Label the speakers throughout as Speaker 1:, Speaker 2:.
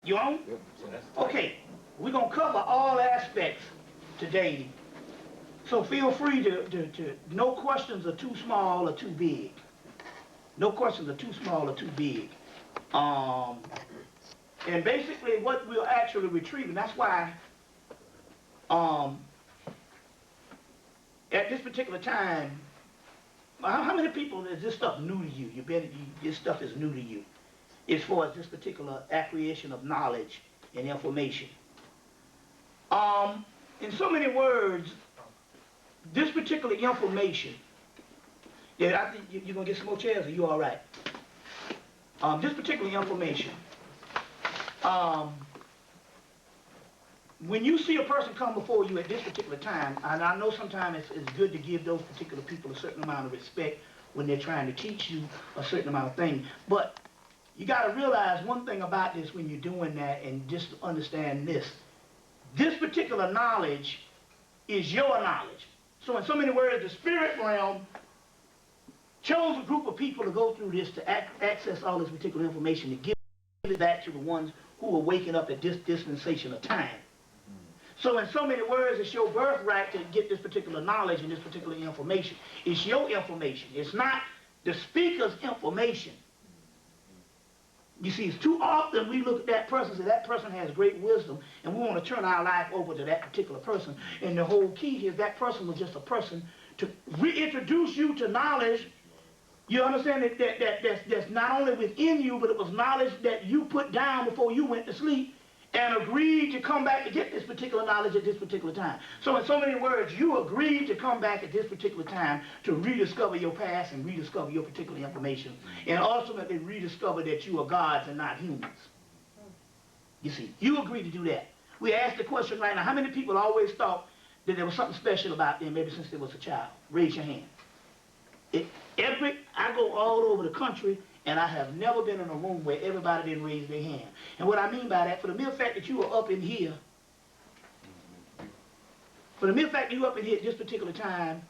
Speaker 1: You on? Okay, we're going to cover all aspects today. So feel free to, no questions are too small or too big. No questions are too small or too big. And basically what we're actually retrieving, that's why at this particular time, how many people is this stuff new to you? This stuff is new to you as far as this particular acquisition of knowledge and information. In so many words, this particular information, yeah, I think you're going to get some more chairs, or you all right? This particular information, when you see a person come before you at this particular time, and I know sometimes it's good to give those particular people a certain amount of respect when they're trying to teach you a certain amount of things, but you got to realize one thing about this when you're doing that, and just understand this. This particular knowledge is your knowledge. So in so many words, the spirit realm chose a group of people to go through this to access all this particular information, to give it back to the ones who are waking up at this dispensation of time. So in so many words, it's your birthright to get this particular knowledge and this particular information. It's your information. It's not the speaker's information. You see, it's too often we look at that person and say that person has great wisdom, and we want to turn our life over to that particular person. And the whole key is that person was just a person to reintroduce you to knowledge. You understand that's not only within you, but it was knowledge that you put down before you went to sleep and agreed to come back to get this particular knowledge at this particular time. So in so many words, you agreed to come back at this particular time to rediscover your past and rediscover your particular information, and ultimately rediscover that you are gods and not humans. You see, you agreed to do that. We asked the question right now, how many people always thought that there was something special about them maybe since they was a child? Raise your hand. I go all over the country, and I have never been in a room where everybody didn't raise their hand. And what I mean by that, for the mere fact that you are up in here, at this particular time,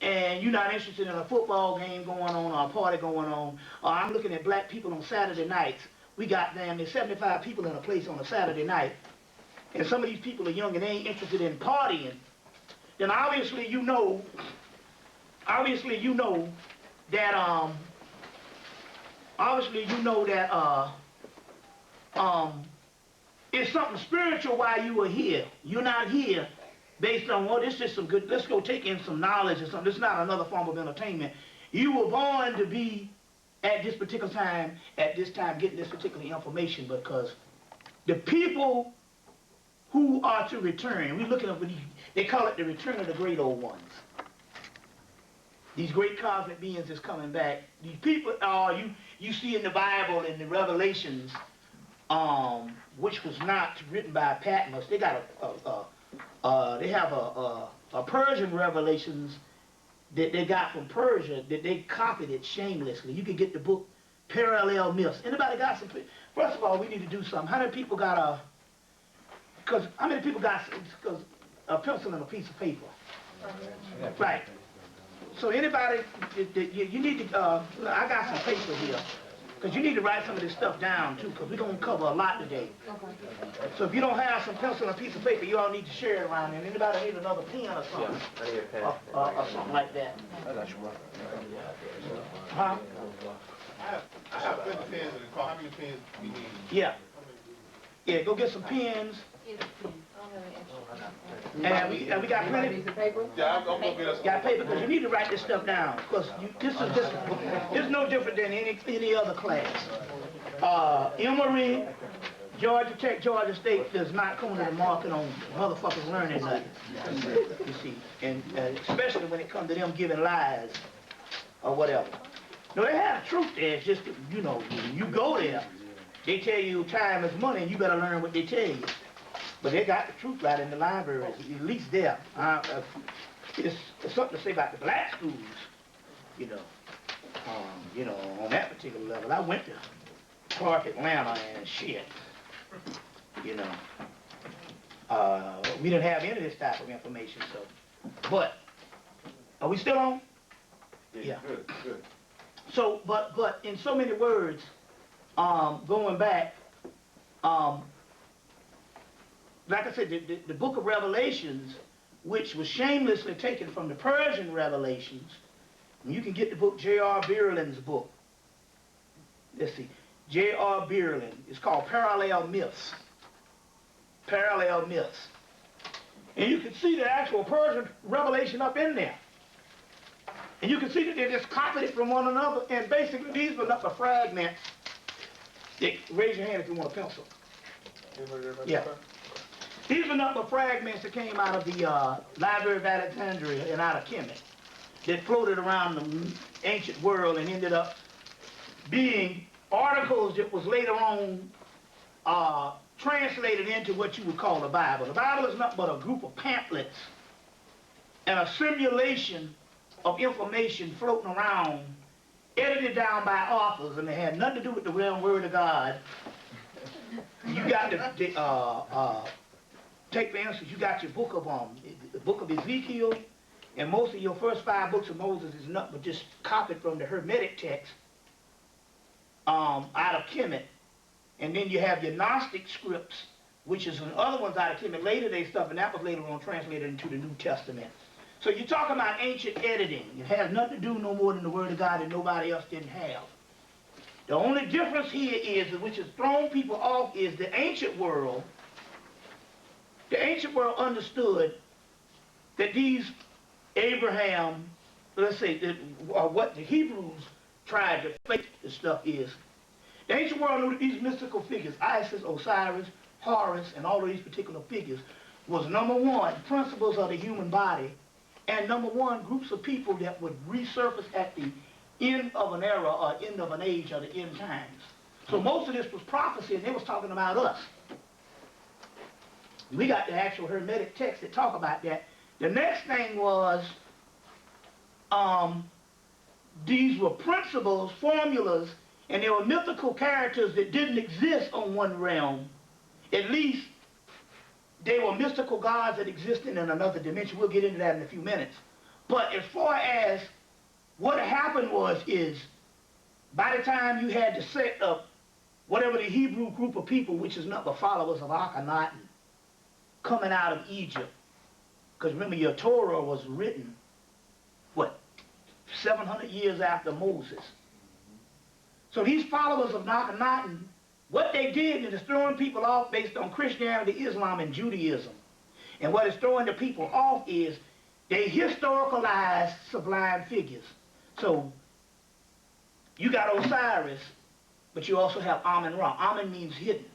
Speaker 1: and you're not interested in a football game going on or a party going on, or I'm looking at black people on Saturday nights. We got damn near 75 people in a place on a Saturday night, and some of these people are young and they ain't interested in partying, then obviously you know that it's something spiritual why you are here. You're not here based on, well, this is some good, let's go take in some knowledge or something. This is not another form of entertainment. You were born to be at this particular time, at this time, getting this particular information, because the people who are to return, we're looking at, they call it the return of the great old ones. These great cosmic beings is coming back. These people are, you see in the Bible, in the Revelations, which was not written by Patmos. They got they have a Persian Revelations that they got from Persia, that they copied it shamelessly. You can get the book Parallel Myths. Anybody got some? First of all, we need to do something. How many people got how many people got a pencil and a piece of paper? Right. So anybody, you need to, I got some paper here, because you need to write some of this stuff down too, because we're going to cover a lot today. Okay. So if you don't have some pencil and a piece of paper, you all need to share it around, and anybody need another pen or something? Yeah, I need a pen. Or something like that. Huh?
Speaker 2: I have 50 pens in the car. How many pens do you need?
Speaker 1: Yeah. Yeah, go get some pens. And we got plenty.
Speaker 2: Yeah, I'm gonna get us.
Speaker 1: Got paper, because you need to write this stuff down, because this is no different than any other class. Emory, Georgia Tech, Georgia State does not come to the market on motherfuckers learning nothing. You see, and especially when it comes to them giving lies or whatever. No, they have truth there. It's just, you know, you go there, they tell you time is money, and you better learn what they tell you. But they got the truth right in the library, at least there. It's something to say about the black schools, you know, on that particular level. I went to Clark, Atlanta, and shit, you know. We didn't have any of this type of information, so. But, are we still on?
Speaker 2: Yeah. Good.
Speaker 1: So, but in so many words, going back, like I said, the book of Revelations, which was shamelessly taken from the Persian Revelations, and you can get the book J.R. Bierland's book. Let's see, J.R. Bierland. It's called Parallel Myths. Parallel Myths. And you can see the actual Persian Revelation up in there. And you can see that they just copied it from one another, and basically these were not the fragments. Raise your hand if you want a pencil. Yeah. These were not the fragments that came out of the Library of Alexandria and out of Kemet that floated around the ancient world and ended up being articles that was later on translated into what you would call the Bible. The Bible is nothing but a group of pamphlets and a simulation of information floating around, edited down by authors, and they had nothing to do with the real Word of God. You got take for instance, you got your book of the book of Ezekiel, and most of your first 5 books of Moses is nothing but just copied from the Hermetic text out of Kemet. And then you have your Gnostic scripts, which is some other ones out of Kemet, later day stuff, and that was later on translated into the New Testament. So you're talking about ancient editing. It has nothing to do no more than the Word of God that nobody else didn't have. The only difference here is, which has thrown people off, is the ancient world understood that these Abraham, let's say, what the Hebrews tried to fake the stuff is, the ancient world knew that these mystical figures, Isis, Osiris, Horus, and all of these particular figures, was number one, principles of the human body, and number one, groups of people that would resurface at the end of an era or end of an age or the end times. So most of this was prophecy, and they was talking about us. We got the actual Hermetic text that talk about that. The next thing was, these were principles, formulas, and they were mythical characters that didn't exist on one realm. At least they were mystical gods that existed in another dimension. We'll get into that in a few minutes. But as far as what happened is, by the time you had the set of whatever the Hebrew group of people, which is not the followers of Akhenaten, coming out of Egypt, because remember your Torah was written, what, 700 years after Moses. So these followers of Akhenaten, what they did is throwing people off based on Christianity, Islam, and Judaism. And what is throwing the people off is they historicalized sublime figures. So you got Osiris, but you also have Amun-Ra. Amun means hidden.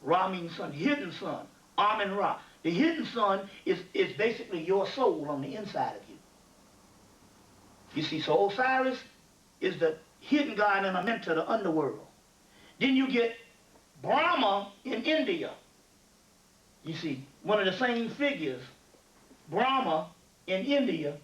Speaker 1: Ra means sun, hidden sun. Amun-Ra. The hidden sun is basically your soul on the inside of you. You see, so Osiris is the hidden god and a mentor, the underworld. Then you get Brahma in India. You see, one of the same figures, Brahma in India.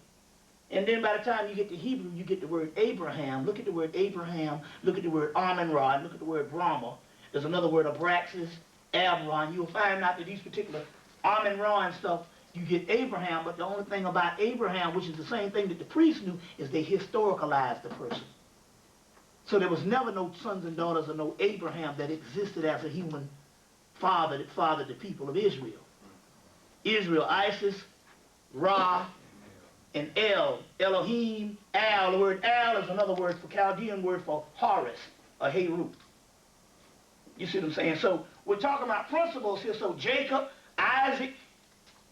Speaker 1: And then by the time you get to Hebrew, you get the word Abraham. Look at the word Abraham, look at the word Amun-Ra, and look at the word Brahma. There's another word, Abraxas, Abron. You'll find out that these particular Amun-Ra and stuff, you get Abraham, but the only thing about Abraham, which is the same thing that the priests knew, is they historicalized the person. So there was never no sons and daughters or no Abraham that existed as a human father that fathered the people of Israel. Israel, Isis, Ra, and El, Elohim, Al. The word Al is another word for Chaldean word for Horus, or Heru. You see what I'm saying? So we're talking about principles here. So Jacob, Isaac,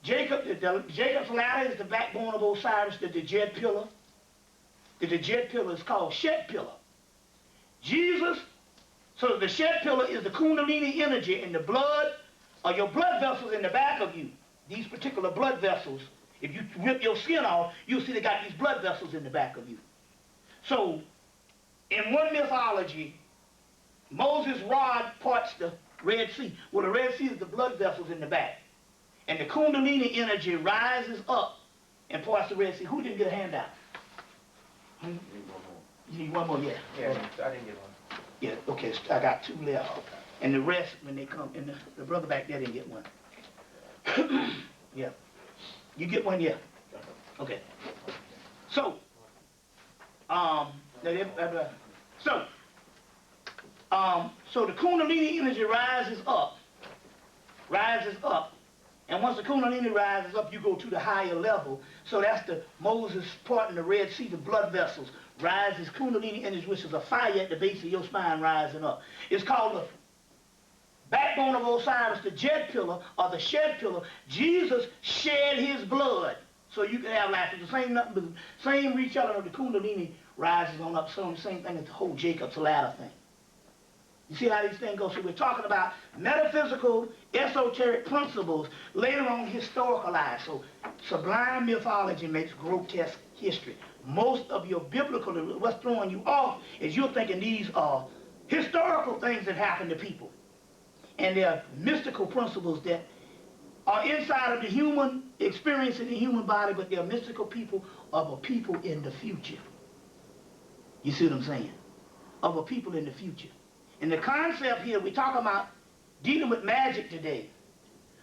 Speaker 1: Jacob's ladder is the backbone of Osiris, the Djed pillar. The Djed pillar is called Shed pillar. Jesus, so the Shed pillar is the Kundalini energy in the blood, or your blood vessels in the back of you. These particular blood vessels, if you rip your skin off, you'll see they got these blood vessels in the back of you. So, in one mythology, Moses' rod parts the Red Sea. Well, the Red Sea is the blood vessels in the back. And the Kundalini energy rises up and parts the Red Sea. Who didn't get a handout? You need one more, yeah.
Speaker 3: Yeah, I didn't get one.
Speaker 1: Yeah, okay, so I got 2 left. Okay. And the rest, when they come, and the brother back there didn't get one. Yeah. You get one, yeah. Okay. So, So the Kundalini energy rises up, and once the Kundalini rises up, you go to the higher level. So that's the Moses parting the Red Sea, the blood vessels, rises Kundalini energy, which is a fire at the base of your spine rising up. It's called the backbone of Osiris, the jet pillar, or the shed pillar. Jesus shed his blood. So you can have like the same retelling of the Kundalini rises on up, so the same thing as the whole Jacob's ladder thing. You see how these things go? So we're talking about metaphysical, esoteric principles, later on historicalized. So sublime mythology makes grotesque history. Most of your biblical, what's throwing you off is you're thinking these are historical things that happen to people. And they're mystical principles that are inside of the human experience in the human body, but they're mystical people of a people in the future. You see what I'm saying? Of a people in the future. And the concept here, we're talking about dealing with magic today,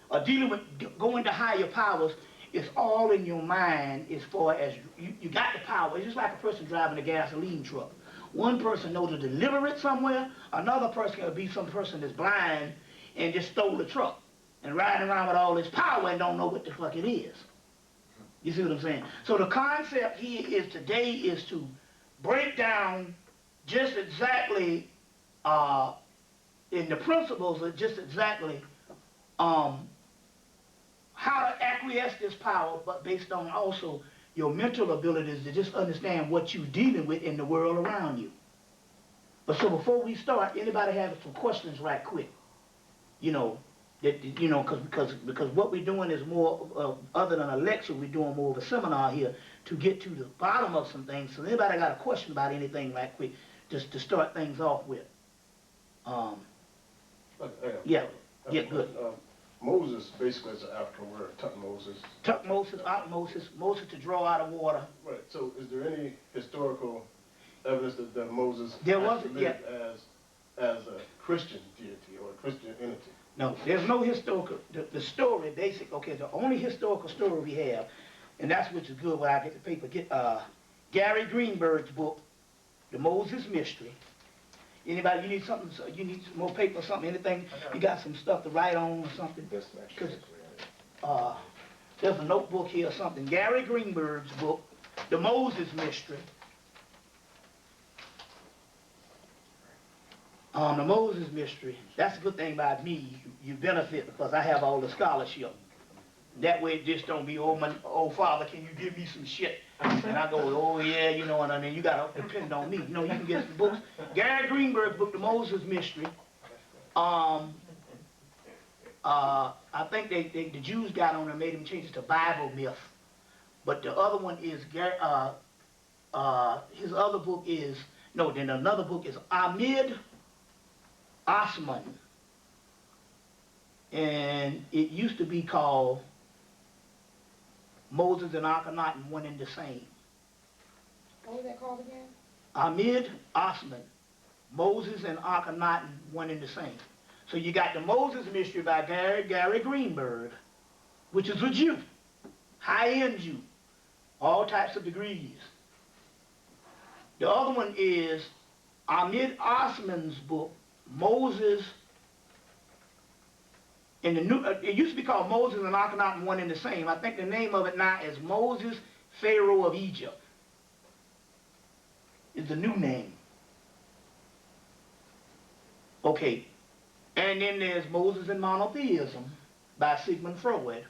Speaker 1: or dealing with going to higher powers, it's all in your mind as far as you got the power. It's just like a person driving a gasoline truck. One person knows to deliver it somewhere, another person can be some person that's blind and just stole the truck and riding around with all this power and don't know what the fuck it is. You see what I'm saying? So the concept here is today is to break down just exactly in the principles of just exactly how to acquiesce this power, but based on also your mental abilities to just understand what you're dealing with in the world around you. But so before we start, anybody have some questions right quick? You know, because what we're doing is more, other than a lecture, we're doing more of a seminar here to get to the bottom of some things. So anybody got a question about anything right quick, just to start things off with? Yeah, good.
Speaker 3: Moses basically is an African word, Tutmosis.
Speaker 1: Tutmosis, Moses to draw out of water.
Speaker 3: Right, so is there any historical evidence that Moses
Speaker 1: lived
Speaker 3: as a Christian deity or a Christian entity?
Speaker 1: No, there's no historical, the story, the only historical story we have, and that's which is good when I get the paper, Gary Greenberg's book, The Moses Mystery. Anybody, you need something, you need some more paper or something, anything, you got some stuff to write on or something? Because there's a notebook here or something. Gary Greenberg's book, The Moses Mystery. The Moses Mystery, that's a good thing about me. You benefit because I have all the scholarship. That way it just don't be, oh father, can you give me some shit? And I go, oh yeah, you know, and then you gotta depend on me. You know, you can get some books. Gary Greenberg's book, The Moses Mystery. I think the Jews got on and made him change it to Bible myth. But the other one is, his other book is, then another book is Ahmed Osman. And it used to be called Moses and Akhenaten, one and the same.
Speaker 4: What was that called again?
Speaker 1: Ahmed Osman, Moses and Akhenaten, one and the same. So you got the Moses Mystery by Gary Greenberg, which is a Jew, high-end Jew, all types of degrees. The other one is Ahmed Osman's book, Moses. In the new, it used to be called Moses and Akhenaten, one and the same. I think the name of it now is Moses, Pharaoh of Egypt. Is the new name. Okay. And then there's Moses and Monotheism by Sigmund Freud.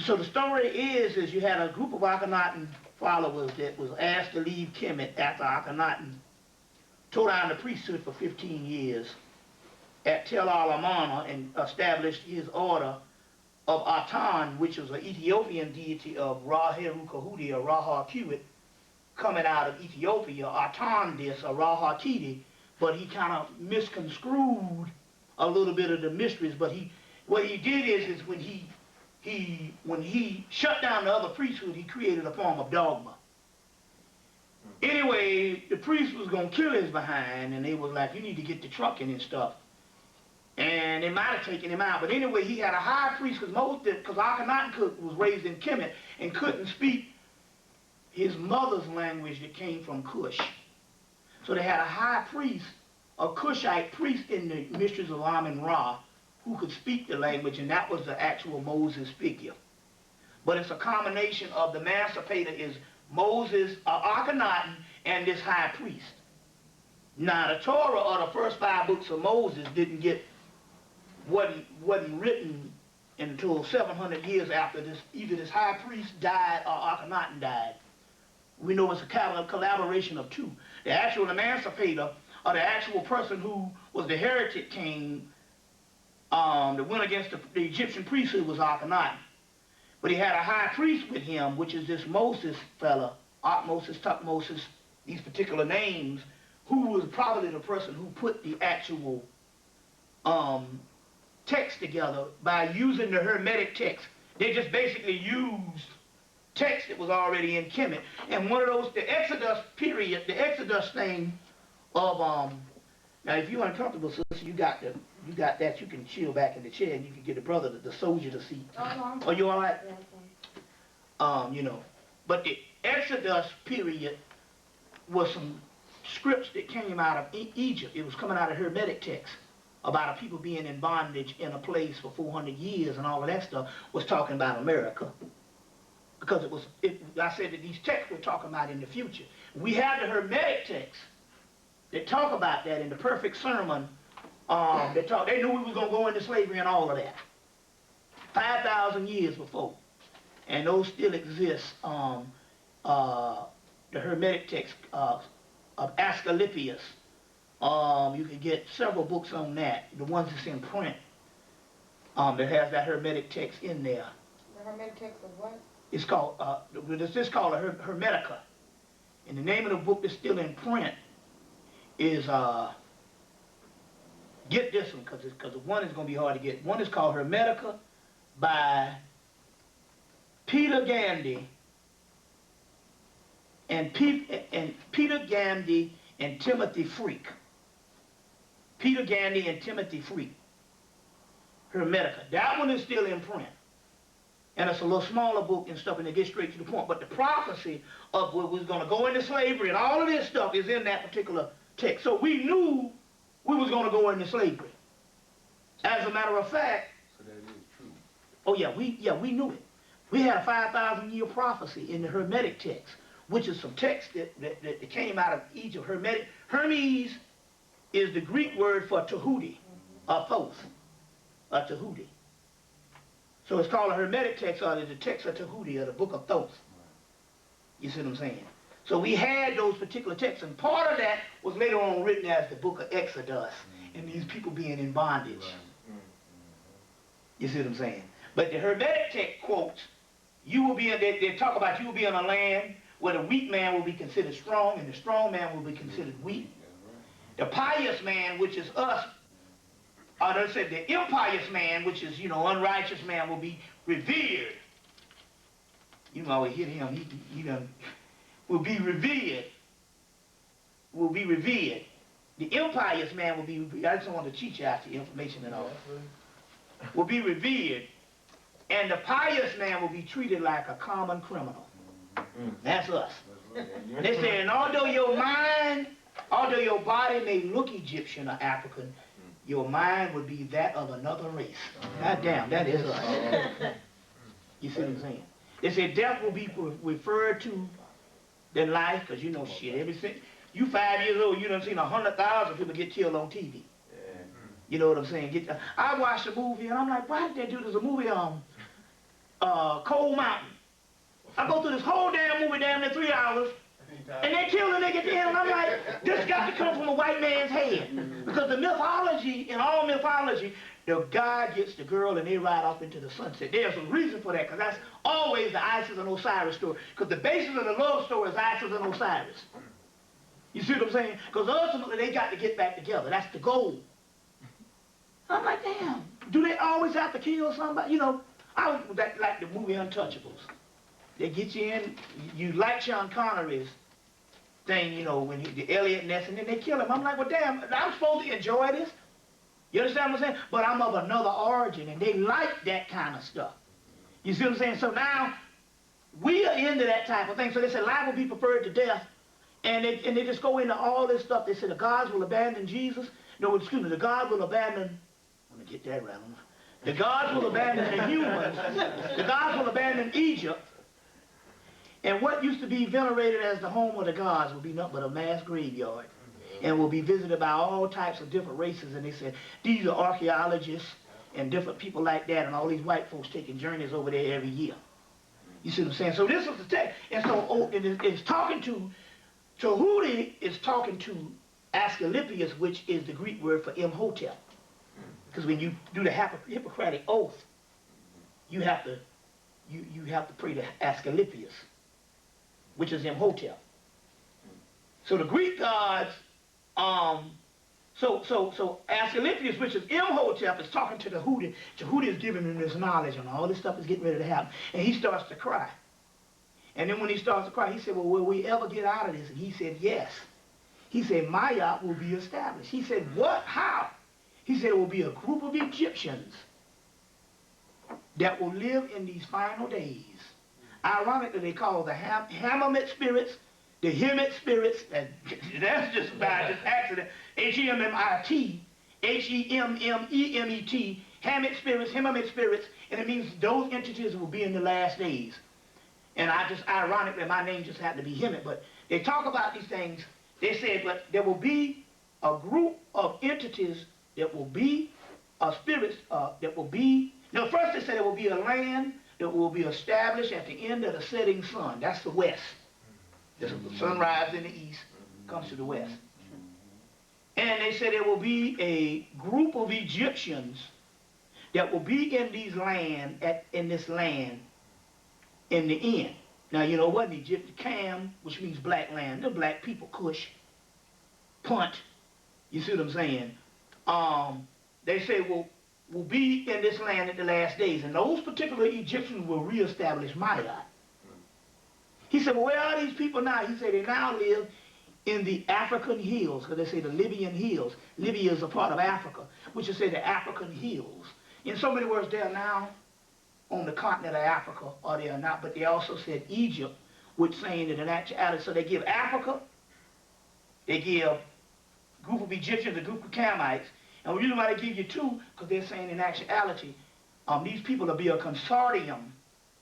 Speaker 1: So the story is you had a group of Akhenaten followers that was asked to leave Kemet after Akhenaten tore down the priesthood for 15 years at Tel al-Amarna and established his order of Atan, which was an Ethiopian deity of Ra-Heru-Kahudi or Ra-Ha-Kiwit, coming out of Ethiopia, Atan this, or Ra-Ha-Tidi, but he kind of misconstrued a little bit of the mysteries, but what he did is when he shut down the other priesthood, he created a form of dogma. Anyway, the priest was going to kill his behind, and they was like, you need to get the trucking and stuff. And they might have taken him out. But anyway, he had a high priest, because Akhenaten was raised in Kemet and couldn't speak his mother's language that came from Cush. So they had a high priest a Cushite priest in the Mysteries of Amun-Ra who could speak the language, and that was the actual Moses figure. But it's a combination of the emancipator is Moses, Akhenaten, and this high priest. Now the Torah, or the first 5 books of Moses, wasn't written until 700 years after this. Either this high priest died or Akhenaten died. We know it's a collaboration of 2. The actual emancipator, or the actual person who was the heretic king that went against the Egyptian priesthood, was Akhenaten. But he had a high priest with him, which is this Moses fella, Moses, Tutmosis, these particular names, who was probably the person who put the actual text together by using the Hermetic text. They just basically used text that was already in Kemet. And one of those, the Exodus period, the Exodus thing of, now if you're uncomfortable, sister, you got that, you can chill back in the chair and you can get the brother, the soldier, to see. Oh, you all right?
Speaker 4: Yeah,
Speaker 1: You know, but the Exodus period was some scripts that came out of Egypt. It was coming out of Hermetic text about a people being in bondage in a place for 400 years, and all of that stuff was talking about America. Because I said that these texts were talking about in the future. We have the Hermetic texts that talk about that in the Perfect Sermon. They knew we was going to go into slavery and all of that. 5,000 years before. And those still exist. The Hermetic text of Asclepius. You can get several books on that. The ones that's in print. That has that Hermetic text in there.
Speaker 4: The Hermetic text of what?
Speaker 1: It's called, it's called a Hermetica. And the name of the book that's still in print is, get this one, because one is going to be hard to get. One is called Hermetica by Peter Gandy and Peter Gandy and Timothy Freak. Peter Gandy and Timothy Freak. Hermetica. That one is still in print. And it's a little smaller book and stuff, and it gets straight to the point. But the prophecy of what was going to go into slavery and all of this stuff is in that particular text. So we knew we was going to go into slavery. As a matter of fact,
Speaker 2: So that is true.
Speaker 1: oh we knew it. We had a 5,000-year prophecy in the Hermetic text, which is some text that came out of Egypt. Hermes is the Greek word for Tahuti, or Thoth, or Tahuti. So it's called a Hermetic text, or the text of Tahuti, or the book of Thoth. You see what I'm saying? So we had those particular texts, and part of that was later on written as the book of Exodus, and these people being in bondage. You see what I'm saying? But the Hermetic text quotes, you will be in, they talk about you will be in a land where the weak man will be considered strong, and the strong man will be considered weak. The pious man, which is us, or they said the impious man, which is, unrighteous man, will be revered. You can always hit him, he done, will be revered. Will be revered. The impious man will be revered. I just want to cheat you out the information and all. Will be revered. And the pious man will be treated like a common criminal. That's us. They say, and although your body may look Egyptian or African, your mind would be that of another race. God damn, that is us. You see what I'm saying? They say death will be referred to than life, because shit, everything. You 5 years old, you done seen 100,000 people get killed on TV. Yeah. You know what I'm saying? I watched a movie, and I'm like, why did they do this? A movie, Cold Mountain. I go through this whole damn movie, damn near 3 hours, and they kill the nigga at the end, and I'm like, this got to come from a white man's head. Because the mythology, in all mythology, the guy gets the girl and they ride off into the sunset. There's a reason for that, because that's always the Isis and Osiris story. Because the basis of the love story is Isis and Osiris. You see what I'm saying? Because ultimately they got to get back together. That's the goal. I'm like, damn, do they always have to kill somebody? I was like the movie Untouchables. They get you in, you like Sean Connery's thing, when the Elliot Ness, and then they kill him. I'm like, well, damn, I'm supposed to enjoy this. You understand what I'm saying? But I'm of another origin, and they like that kind of stuff. You see what I'm saying? So now, we are into that type of thing. So they say life will be preferred to death, And they just go into all this stuff. They say the gods will abandon Jesus. No, excuse me, the gods will abandon, let me get that right. The gods will abandon the humans. The gods will abandon Egypt. And what used to be venerated as the home of the gods will be nothing but a mass graveyard. And will be visited by all types of different races. And they said, these are archaeologists and different people like that, and all these white folks taking journeys over there every year. You see what I'm saying? So this is the text. And so it's talking to Tahuti is talking to Asclepius, which is the Greek word for Imhotep. Because when you do the Hippocratic oath, you have to pray to Asclepius, which is Imhotep. So the Greek gods, so Asclepius, which is Imhotep, is talking to Tahuti. Tahuti is giving him this knowledge, and all this stuff is getting ready to happen. And he starts to cry. And then when he starts to cry, he said, well, will we ever get out of this? And he said, yes. He said, Maya will be established. He said, what? How? He said, it will be a group of Egyptians that will live in these final days. Ironically, they call the Hemmit spirits, the Hemmit spirits, and that's just by just accident, H-E-M-M-I-T, H-E-M-M-E-M-E-T, Hemmit spirits, and it means those entities will be in the last days. And ironically, my name just happened to be Hemmit, but they talk about these things. They said, but there will be a group of entities that will be spirits that will be, no, first they said there will be a land that will be established at the end of the setting sun. That's the west. The sun rises in the east, comes to the west. And they said there will be a group of Egyptians that will be in these land, in this land, in the end. Now, you know what? In Egypt, Cam, which means black land, the black people, Cush, Punt, you see what I'm saying? They say will be in this land at the last days, and those particular Egyptians will reestablish Maya. He said, well, where are these people now? He said they now live in the African hills, because they say the Libyan hills. Libya is a part of Africa, which is say the African hills. In so many words, they are now on the continent of Africa, or they are not, but they also said Egypt, which saying that in actuality, so they give Africa, they give a group of Egyptians, a group of Camites, and the reason why they give you two, because they're saying in actuality, these people will be a consortium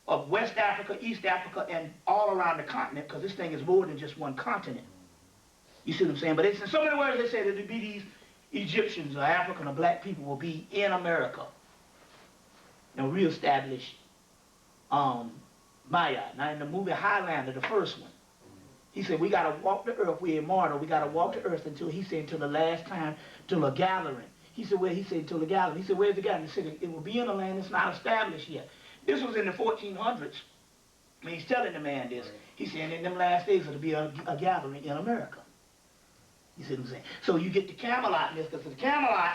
Speaker 1: of West Africa, East Africa, and all around the continent, because this thing is more than just one continent. You see what I'm saying? But it's, in so many words, they say that there be these Egyptians or African or black people will be in America. Now reestablish Maya. Now in the movie Highlander, the first one, he said we gotta walk the earth, we're immortal, we gotta walk the earth until, he said, until the last time, till a gathering. He said, well, he said, until the gathering. He said, where's the gathering? He said, it will be in a land that's not established yet. This was in the 1400s. When he's telling the man this, he's saying in them last days it'll be a gathering in America. You see what I'm saying? So you get the Camelot myth, because the Camelot,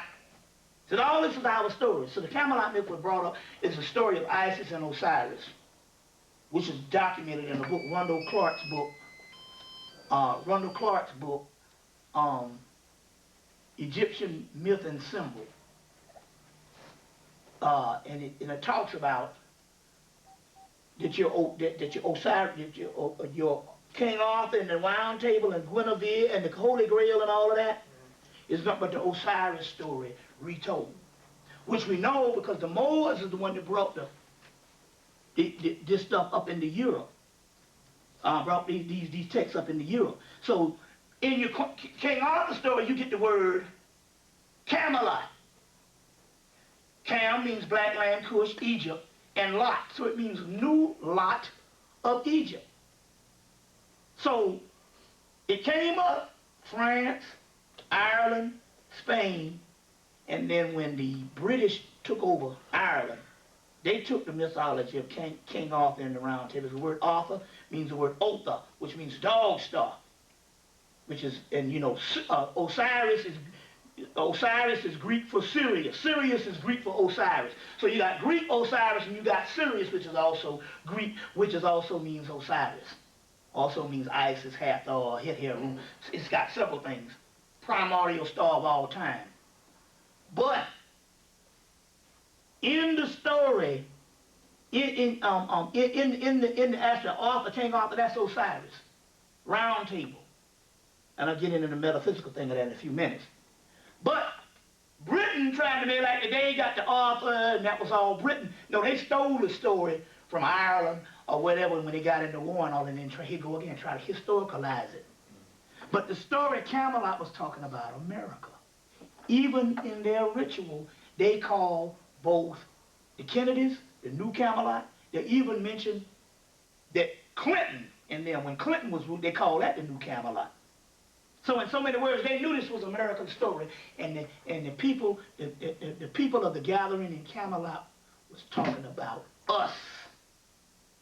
Speaker 1: so all this is our story. So the Camelot myth was brought up is the story of Isis and Osiris, which is documented in the book, Rundle Clark's book, Egyptian Myth and Symbol. And it talks about that your Osiris, your King Arthur and the Round Table and Guinevere and the Holy Grail and all of that is nothing but the Osiris story retold, which we know because the Moors is the one that brought this stuff up into Europe, brought these texts up into Europe. So in your King Arthur story, you get the word Camelot. Cam means black land, Cush, Egypt, and Lot, so it means new lot of Egypt. So it came up, France, Ireland, Spain, and then when the British took over Ireland, they took the mythology of King Arthur and the Round Table. The word Arthur means the word Otha, which means dog star, which is, and you know, Osiris is Greek for Sirius. Sirius is Greek for Osiris. So you got Greek Osiris and you got Sirius, which is also Greek, which is also means Osiris. Also means Isis, Hathor, or Hetheru. It's got several things. Primordial star of all time. But in the story, in the actual Arthur, King Arthur, that's Osiris. Round Table. And I'll get into the metaphysical thing of that in a few minutes. But Britain tried to be like they got the author and that was all Britain. No, they stole the story from Ireland or whatever when they got into war and all, and then here go again, try to historicalize it. But the story Camelot was talking about America. Even in their ritual, they call both the Kennedys, the New Camelot. They even mentioned that Clinton and them, when Clinton was ruled, they called that the New Camelot. So in so many words, they knew this was American story, and the people of the gathering in Camelot was talking about us.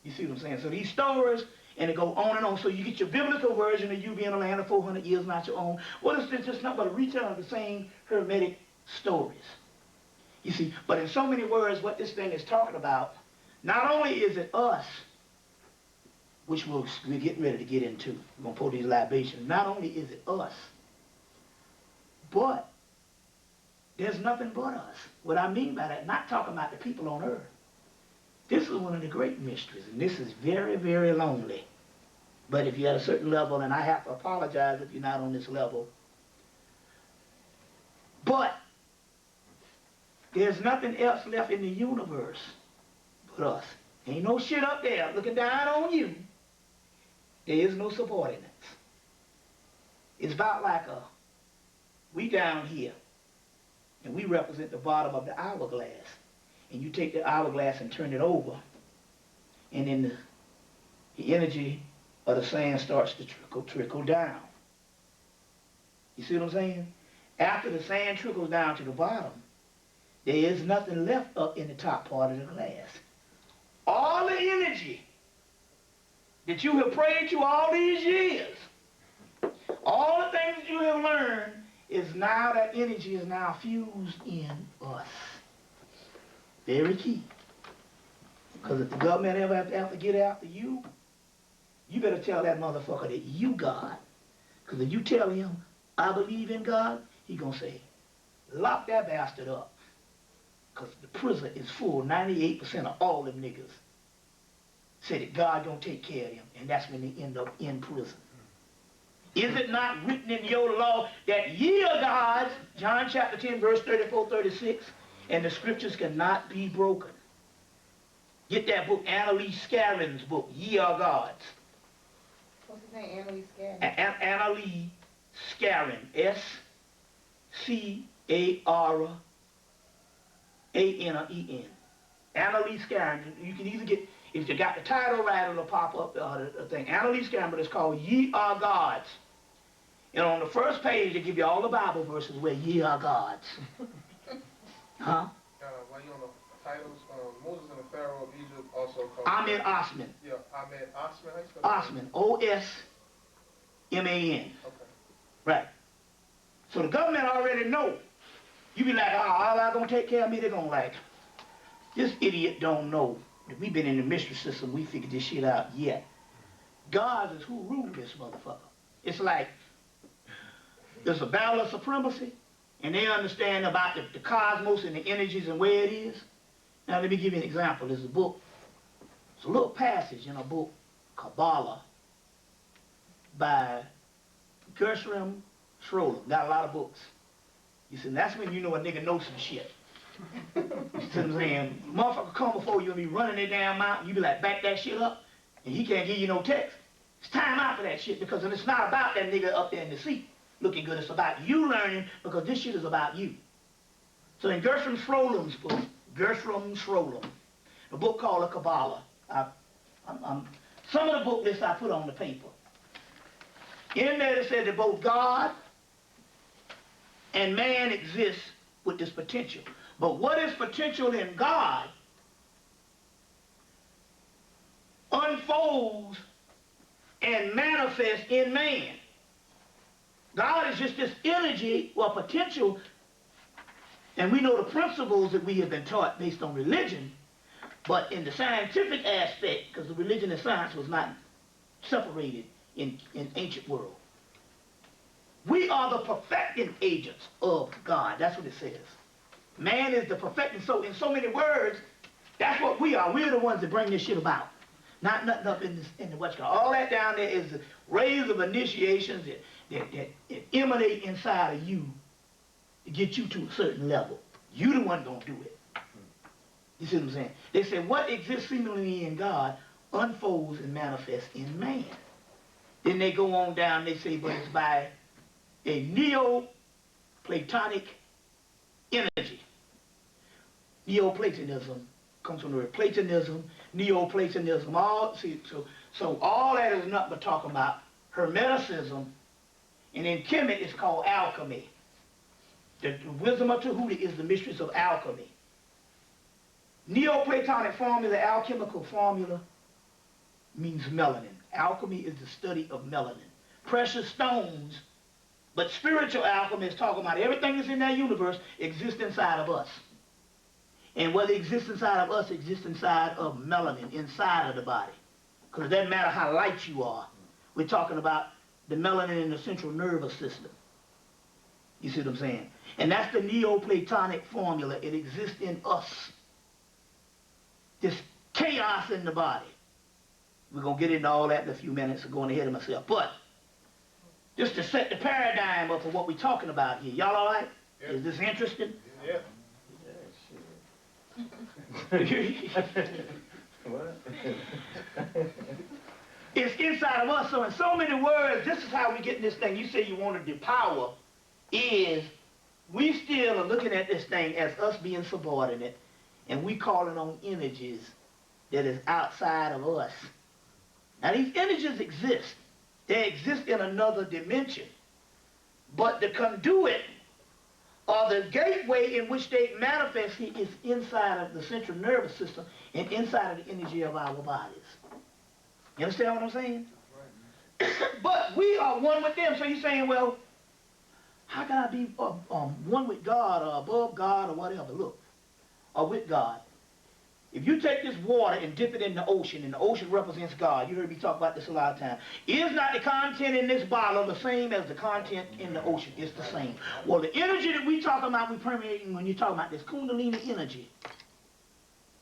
Speaker 1: You see what I'm saying? So these stories, and it go on and on. So you get your biblical version of you being in a land of 400 years, not your own. Well, it's just not but a retelling of the same Hermetic stories. You see, but in so many words, what this thing is talking about, not only is it us, which we're getting ready to get into. We're going to pour these libations. Not only is it us, but there's nothing but us. What I mean by that, not talking about the people on earth. This is one of the great mysteries, and this is very, very lonely. But if you're at a certain level, and I have to apologize if you're not on this level, but there's nothing else left in the universe but us. Ain't no shit up there looking down on you. There is no subordinates. It's about like we down here, and we represent the bottom of the hourglass. And you take the hourglass and turn it over, and then the energy of the sand starts to trickle down. You see what I'm saying? After the sand trickles down to the bottom, there is nothing left up in the top part of the glass. All the energy that you have prayed to all these years, all the things that you have learned, is now that energy is now fused in us. Very key. Because if the government ever have to get after you, you better tell that motherfucker that you God. Because if you tell him, I believe in God, he gonna say, lock that bastard up. Because the prison is full. 98% of all them niggas say that God gonna take care of them, and that's when they end up in prison. Is it not written in your law that ye are gods, John chapter 10, verse 34, 36, and the scriptures cannot be broken? Get that book, Annalise Scarron's book, Ye Are Gods.
Speaker 4: What's his name, Annalise Scarron?
Speaker 1: Annalise Scarron, S-C-A-R-A-N-E-N. Annalise Scarron. You can either get, if you got the title right, it'll pop up the thing. Annalise Scarron, but it's called Ye Are Gods. And on the first page, they give you all the Bible verses where ye are gods. Huh?
Speaker 2: While you on the titles, Moses and the Pharaoh of Egypt also called...
Speaker 1: Ahmed Osman.
Speaker 2: Yeah, Ahmed Osman. How you spell
Speaker 1: Osman, O-S-M-A-N.
Speaker 2: Okay.
Speaker 1: Right. So the government already know. You be like, oh, Allah gonna take care of me. They're gonna like, this idiot don't know that we've been in the mystery system. We figured this shit out yet. God is who ruled this motherfucker. It's like there's a battle of supremacy, and they understand about the cosmos and the energies and where it is. Now let me give you an example. There's a book. It's a little passage in a book, Kabbalah, by Gershom Schröder. Got a lot of books. You see, that's when you know a nigga knows some shit. You see what I'm saying? Motherfucker come before you and be running that damn mountain, you be like, back that shit up, and he can't give you no text. It's time out for that shit, because it's not about that nigga up there in the seat looking good. It's about you learning, because this shit is about you. So in Gershom Schröder's book, a book called The Kabbalah, some of the book lists I put on the paper. In there it said that both God and man exist with this potential. But what is potential in God unfolds and manifests in man. God is just this energy or potential, and we know the principles that we have been taught based on religion, but in the scientific aspect, because the religion and science was not separated in ancient world. We are the perfecting agents of God. That's what it says. Man is the perfecting. So in so many words, that's what we are. We're the ones that bring this shit about. Not nothing up in the what's called. All that down there is the rays of initiations that emanate inside of you to get you to a certain level. You the one gonna do it. You see what I'm saying? They say what exists seemingly in God unfolds and manifests in man. Then they go on down, they say, but it's by a Neoplatonic energy. Neoplatonism comes from the word Platonism, Neoplatonism, all, see, so all that is nothing but talking about Hermeticism, and in Kemet it's called alchemy. The wisdom of Tahuti is the mysteries of alchemy. Neoplatonic formula, alchemical formula, means melanin. Alchemy is the study of melanin. Precious stones, but spiritual alchemy is talking about everything that's in that universe exists inside of us. And whether it exists inside of us, exists inside of melanin, inside of the body. Because it doesn't matter how light you are. We're talking about the melanin in the central nervous system. You see what I'm saying? And that's the Neoplatonic formula. It exists in us. This chaos in the body. We're going to get into all that in a few minutes. I'm going ahead of myself. But just to set the paradigm up of what we're talking about here. Y'all all right? Yeah. Is this interesting?
Speaker 2: Yeah.
Speaker 3: What?
Speaker 1: It's inside of us. So in so many words, this is how we get in this thing. You say you wanted the power. Is we still are looking at this thing as us being subordinate, and we calling on energies that is outside of us. Now these energies exist. They exist in another dimension. But the conduit, or the gateway in which they manifest, is inside of the central nervous system and inside of the energy of our bodies. You understand what I'm saying? But we are one with them. So you're saying, well, how can I be one with God or above God or whatever? Look, or with God. If you take this water and dip it in the ocean, and the ocean represents God, you heard me talk about this a lot of times, is not the content in this bottle the same as the content in the ocean? It's the same. Well, the energy that we talking about, we permeating when you talk about this Kundalini energy,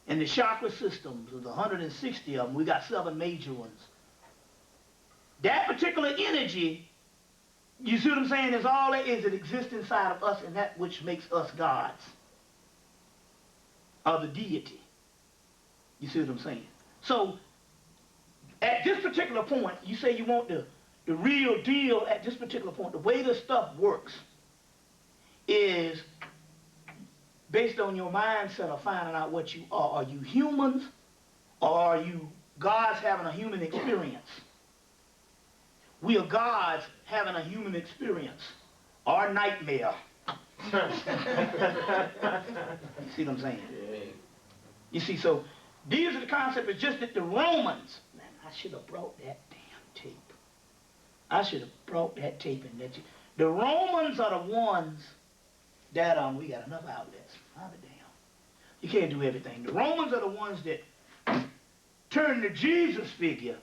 Speaker 1: and the chakra systems, the 160 of them, we got 7 major ones. That particular energy, you see what I'm saying, is all it is. It exists inside of us, and that which makes us gods, or the deity. You see what I'm saying? So, at this particular point, you say you want the real deal at this particular point. The way this stuff works is based on your mindset of finding out what you are. Are you humans, or are you gods having a human experience? We are gods having a human experience, or nightmare. You see what I'm saying? You see, so these are the concepts. It's just that the Romans, man, I should have brought that damn tape. I should have brought that tape and let you. The Romans are the ones that, we got enough outlets. I'll be damn. You can't do everything. The Romans are the ones that turn the Jesus figure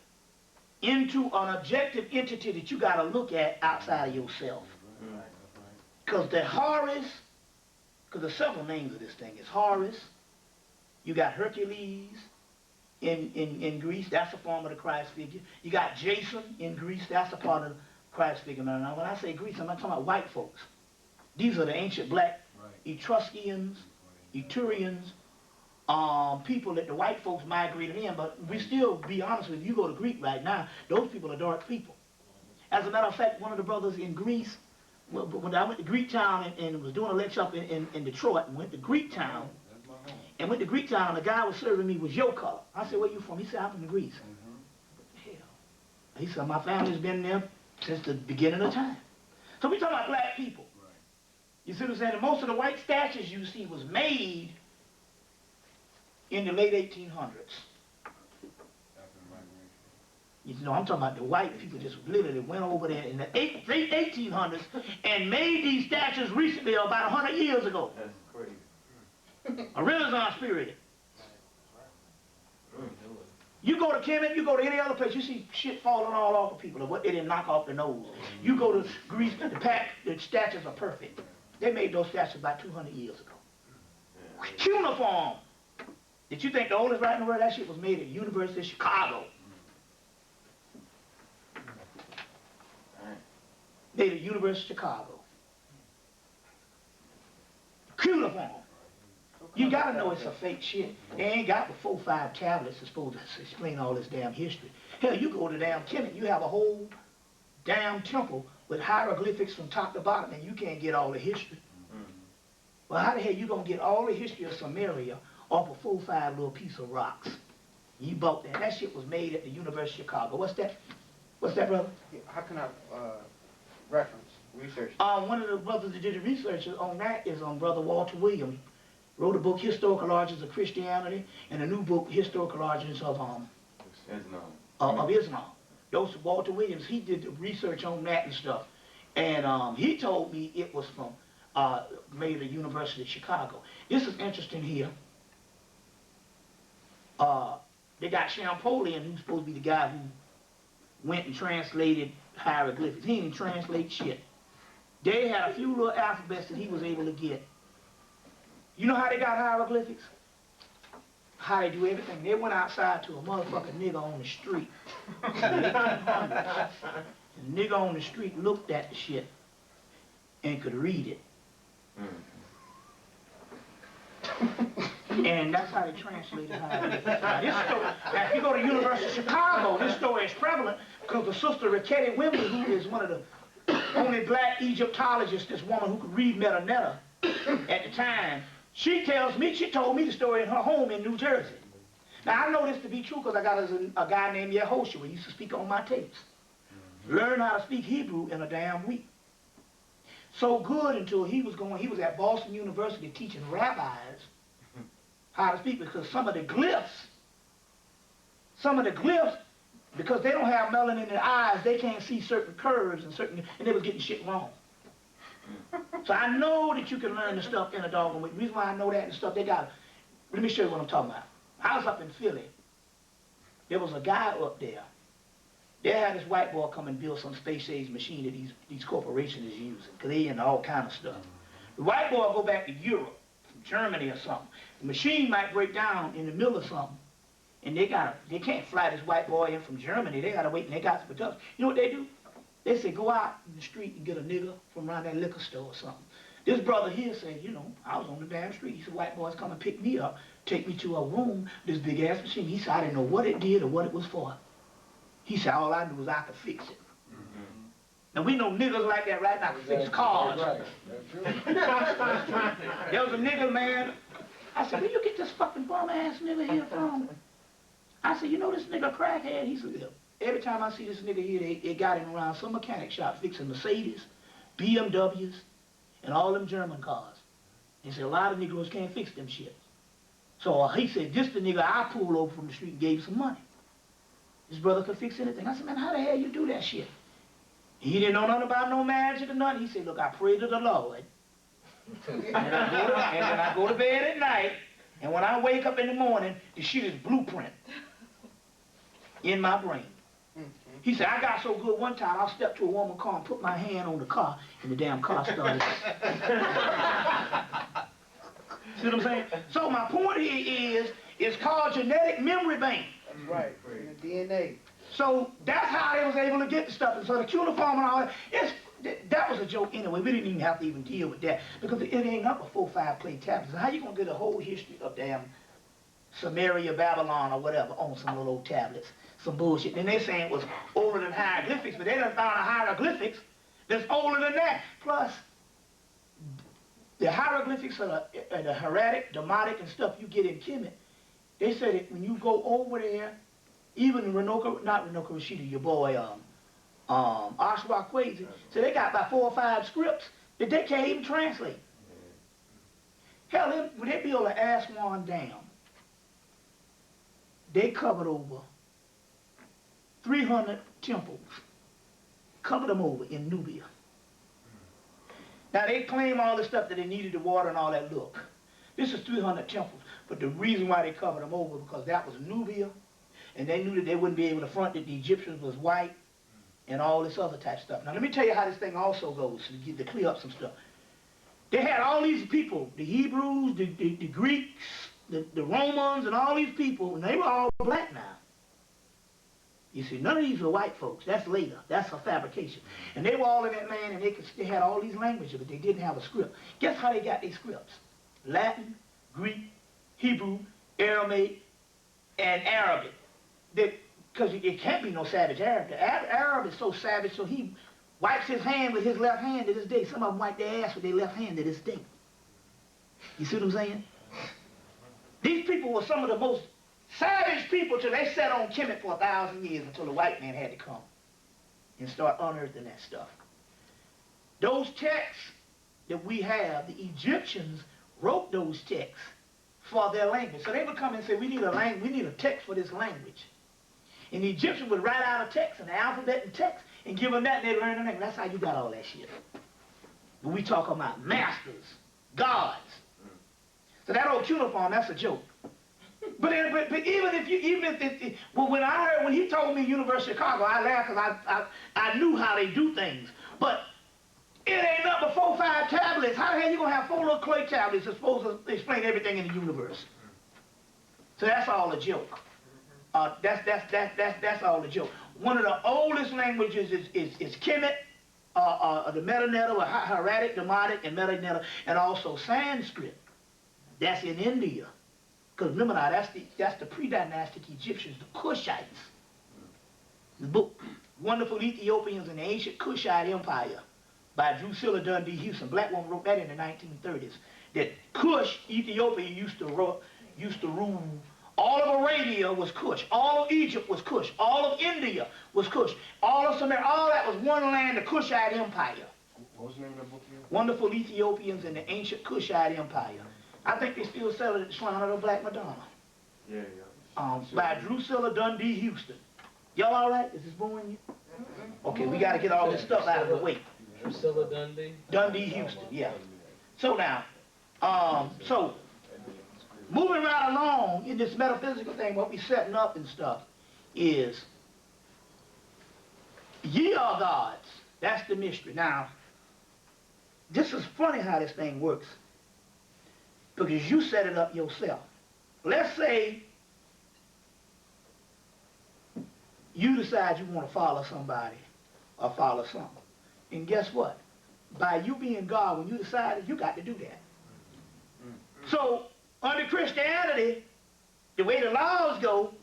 Speaker 1: into an objective entity that you got to look at outside of yourself. Because the Horus, because there's several names of this thing. It's Horus. You got Hercules in Greece. That's a form of the Christ figure. You got Jason in Greece. That's a part of the Christ figure. Now, when I say Greece, I'm not talking about white folks. These are the ancient black Etruscans, Etrurians, people that the white folks migrated in. But we still, be honest with you, you go to Greek right now, those people are dark people. As a matter of fact, one of the brothers in Greece, when I went to Greek town and was doing a lecture up in Detroit, and went to Greek town, and the guy was serving me was your color. I said, where you from? He said, I'm from Greece. What the hell? He said, my family's been there since the beginning of time. So we talking about black people. You see what I'm saying? And most of the white statues you see was made in the late 1800s. You know, I'm talking about the white people just literally went over there in the late 1800s and made these statues recently, about 100 years ago.
Speaker 3: That's crazy.
Speaker 1: A Renaissance period. You go to Kemet, you go to any other place, you see shit falling all off of people, or what they didn't knock off their nose. You go to Greece, the statues are perfect. They made those statues about 200 years ago. Cuneiform. Did you think the oldest writing in the world? That shit was made at the University of Chicago. Made at the University of Chicago. Cuneiform. You gotta know it's a fake shit. They ain't got but 4 or 5 tablets that's supposed to explain all this damn history. Hell, you go to damn Kemet, you have a whole damn temple with hieroglyphics from top to bottom, and you can't get all the history. Well, how the hell you gonna get all the history of Samaria off a 4 or 5 little piece of rocks? You bought that. That shit was made at the University of Chicago. What's that? What's that, brother?
Speaker 5: How can I reference, research?
Speaker 1: One of the brothers that did the research on that is Brother Walter Williams. Wrote a book, Historical Origins of Christianity, and a new book, Historical Origins of Islam. Those Walter Williams, he did the research on that and stuff. And he told me it was from made at the University of Chicago. This is interesting here. They got Champollion, who's supposed to be the guy who went and translated hieroglyphics. He didn't translate shit. They had a few little alphabets that he was able to get. You know how they got hieroglyphics? How they do everything. They went outside to a motherfucking nigga on the street. The nigga on the street looked at the shit and could read it. And that's how they translated hieroglyphics. Now, this story, now if you go to the University of Chicago, this story is prevalent because the sister Raketi Wimbley, who is one of the only black Egyptologists, this woman who could read Metanetta at the time, she told me the story in her home in New Jersey. Now, I know this to be true because I got a guy named Yehoshua who used to speak on my tapes. Learned how to speak Hebrew in a damn week. So good until he was at Boston University teaching rabbis how to speak, because some of the glyphs, because they don't have melanin in their eyes, they can't see certain curves and they was getting shit wrong. So I know that you can learn the stuff in a doggone way. The reason why I know that and stuff, let me show you what I'm talking about. I was up in Philly. There was a guy up there. They had this white boy come and build some space-age machine that these corporations is using, because they into all kind of stuff. The white boy will go back to Europe, from Germany or something. The machine might break down in the middle of something, and they can't fly this white boy in from Germany. They gotta wait, and they got to production. You know what they do? They say, go out in the street and get a nigga from around that liquor store or something. This brother here said, you know, I was on the damn street. He said, white boys come and pick me up, take me to a room, this big ass machine. He said, I didn't know what it did or what it was for. He said, all I knew was I could fix it. Now, we know niggas like that right now can fix cars. There was a nigga, man. I said, where you get this fucking bum-ass nigga here from? I said, you know this nigga crackhead? He said, every time I see this nigga here, they got him around some mechanic shop fixing Mercedes, BMWs, and all them German cars. He said, a lot of Negroes can't fix them shit. So he said, this the nigga I pulled over from the street and gave him some money. His brother could fix anything. I said, man, how the hell you do that shit? He didn't know nothing about no magic or nothing. He said, look, I pray to the Lord. and I go to bed at night, and when I wake up in the morning, the shit is blueprint in my brain. He said, I got so good one time, I stepped to a woman's car and put my hand on the car, and the damn car started. See what I'm saying? So my point here is, it's called genetic memory bank.
Speaker 5: That's right, in the DNA.
Speaker 1: So that's how they was able to get the stuff. And so the cuneiform and all that, that was a joke anyway. We didn't even have to even deal with that because it ain't up a 4 or 5 plate tablets. So how you gonna get a whole history of damn Samaria, Babylon, or whatever on some little old tablets? Some bullshit. And they're saying it was older than hieroglyphics, but they done found a hieroglyphics that's older than that. Plus, the hieroglyphics are the hieratic, demotic, and stuff you get in Kemet. They said that when you go over there, even not Renoka Rashida, your boy, Oshawa Kwesi, so they got about 4 or 5 scripts that they can't even translate. Hell, when they built an Aswan Dam, they covered over 300 temples, covered them over in Nubia. Now, they claim all the stuff that they needed, the water and all that. Look, this is 300 temples, but the reason why they covered them over because that was Nubia, and they knew that they wouldn't be able to front that the Egyptians was white and all this other type of stuff. Now, let me tell you how this thing also goes to clear up some stuff. They had all these people, the Hebrews, the Greeks, the Romans, and all these people, and they were all black now. You see, none of these are white folks. That's later. That's a fabrication. And they were all in that land, and they had all these languages, but they didn't have a script. Guess how they got these scripts? Latin, Greek, Hebrew, Aramaic, and Arabic. Because it can't be no savage Arab. The Arab is so savage, so he wipes his hand with his left hand to this day. Some of them wipe their ass with their left hand to this day. You see what I'm saying? These people were some of the most savage people till they sat on Kemet for 1,000 years until the white man had to come and start unearthing that stuff. Those texts that we have, the Egyptians wrote those texts for their language. So they would come and say, we need a text for this language. And the Egyptians would write out a text, an alphabet and text, and give them that, and they'd learn the language. That's how you got all that shit. But we talk about masters, gods. So that old cuneiform, that's a joke. But when he told me University of Chicago, I laughed because I knew how they do things. But it ain't nothing but 4 or 5 tablets. How the hell you gonna have 4 little clay tablets that's supposed to explain everything in the universe? So that's all a joke. That's all a joke. One of the oldest languages is Kemet, the Melanin, or Hieratic, Demotic, and Melanin, and also Sanskrit. That's in India. Because remember now, that's the pre-dynastic Egyptians, the Kushites. The book, Wonderful Ethiopians in the Ancient Kushite Empire by Drusilla Dundee Houston. Black woman wrote that in the 1930s. That Kush, Ethiopia, used to rule. All of Arabia was Kush. All of Egypt was Kush. All of India was Kush. All of Sumer, all that was one land, the Kushite Empire.
Speaker 3: What was the name of that book here?
Speaker 1: Wonderful Ethiopians in the Ancient Kushite Empire. I think they still sell it at the Shrine of the Black Madonna.
Speaker 3: Yeah.
Speaker 1: By Drusilla Dundee Houston. Y'all all right? Is this boring you? Okay, we got to get all this stuff out of the way.
Speaker 6: Drusilla Dundee?
Speaker 1: Dundee Houston, yeah. So now, moving right along in this metaphysical thing, what we setting up and stuff is, ye are gods. That's the mystery. Now, this is funny how this thing works, because you set it up yourself. Let's say you decide you want to follow somebody or follow something. And guess what? By you being God, when you decided, you got to do that. So, under Christianity, the way the laws go,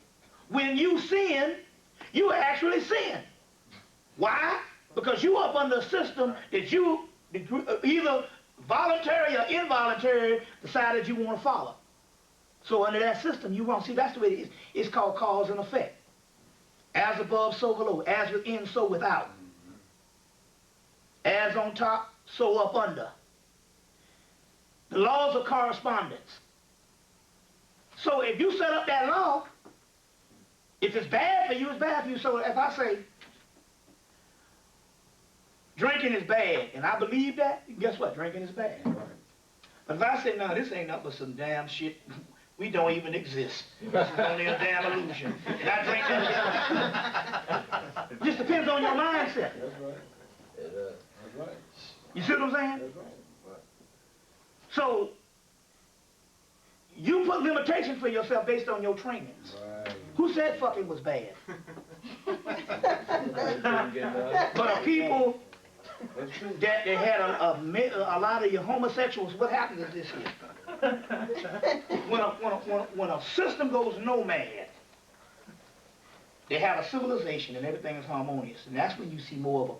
Speaker 1: when you sin, you actually sin. Why? Because you up under a system that you either voluntary or involuntary decided you want to follow. So under that system, you won't see. That's the way it is. It's called cause and effect. As above, so below. As within, so without. As on top, so up under. The laws of correspondence. So if you set up that law, if it's bad for you, it's bad for you. So if I say, drinking is bad, and I believe that, guess what? Drinking is bad. But if I say, no, this ain't nothing but some damn shit, we don't even exist. This is only a damn illusion. And I drink that. It just depends on your mindset.
Speaker 3: That's right. That's right.
Speaker 1: You see what I'm saying?
Speaker 3: That's right.
Speaker 1: So, you put limitations for yourself based on your trainings.
Speaker 3: Right.
Speaker 1: Who said fucking was bad? But a people that they had a lot of your homosexuals, what happens is this here. When a system goes nomad, they have a civilization and everything is harmonious. And that's when you see more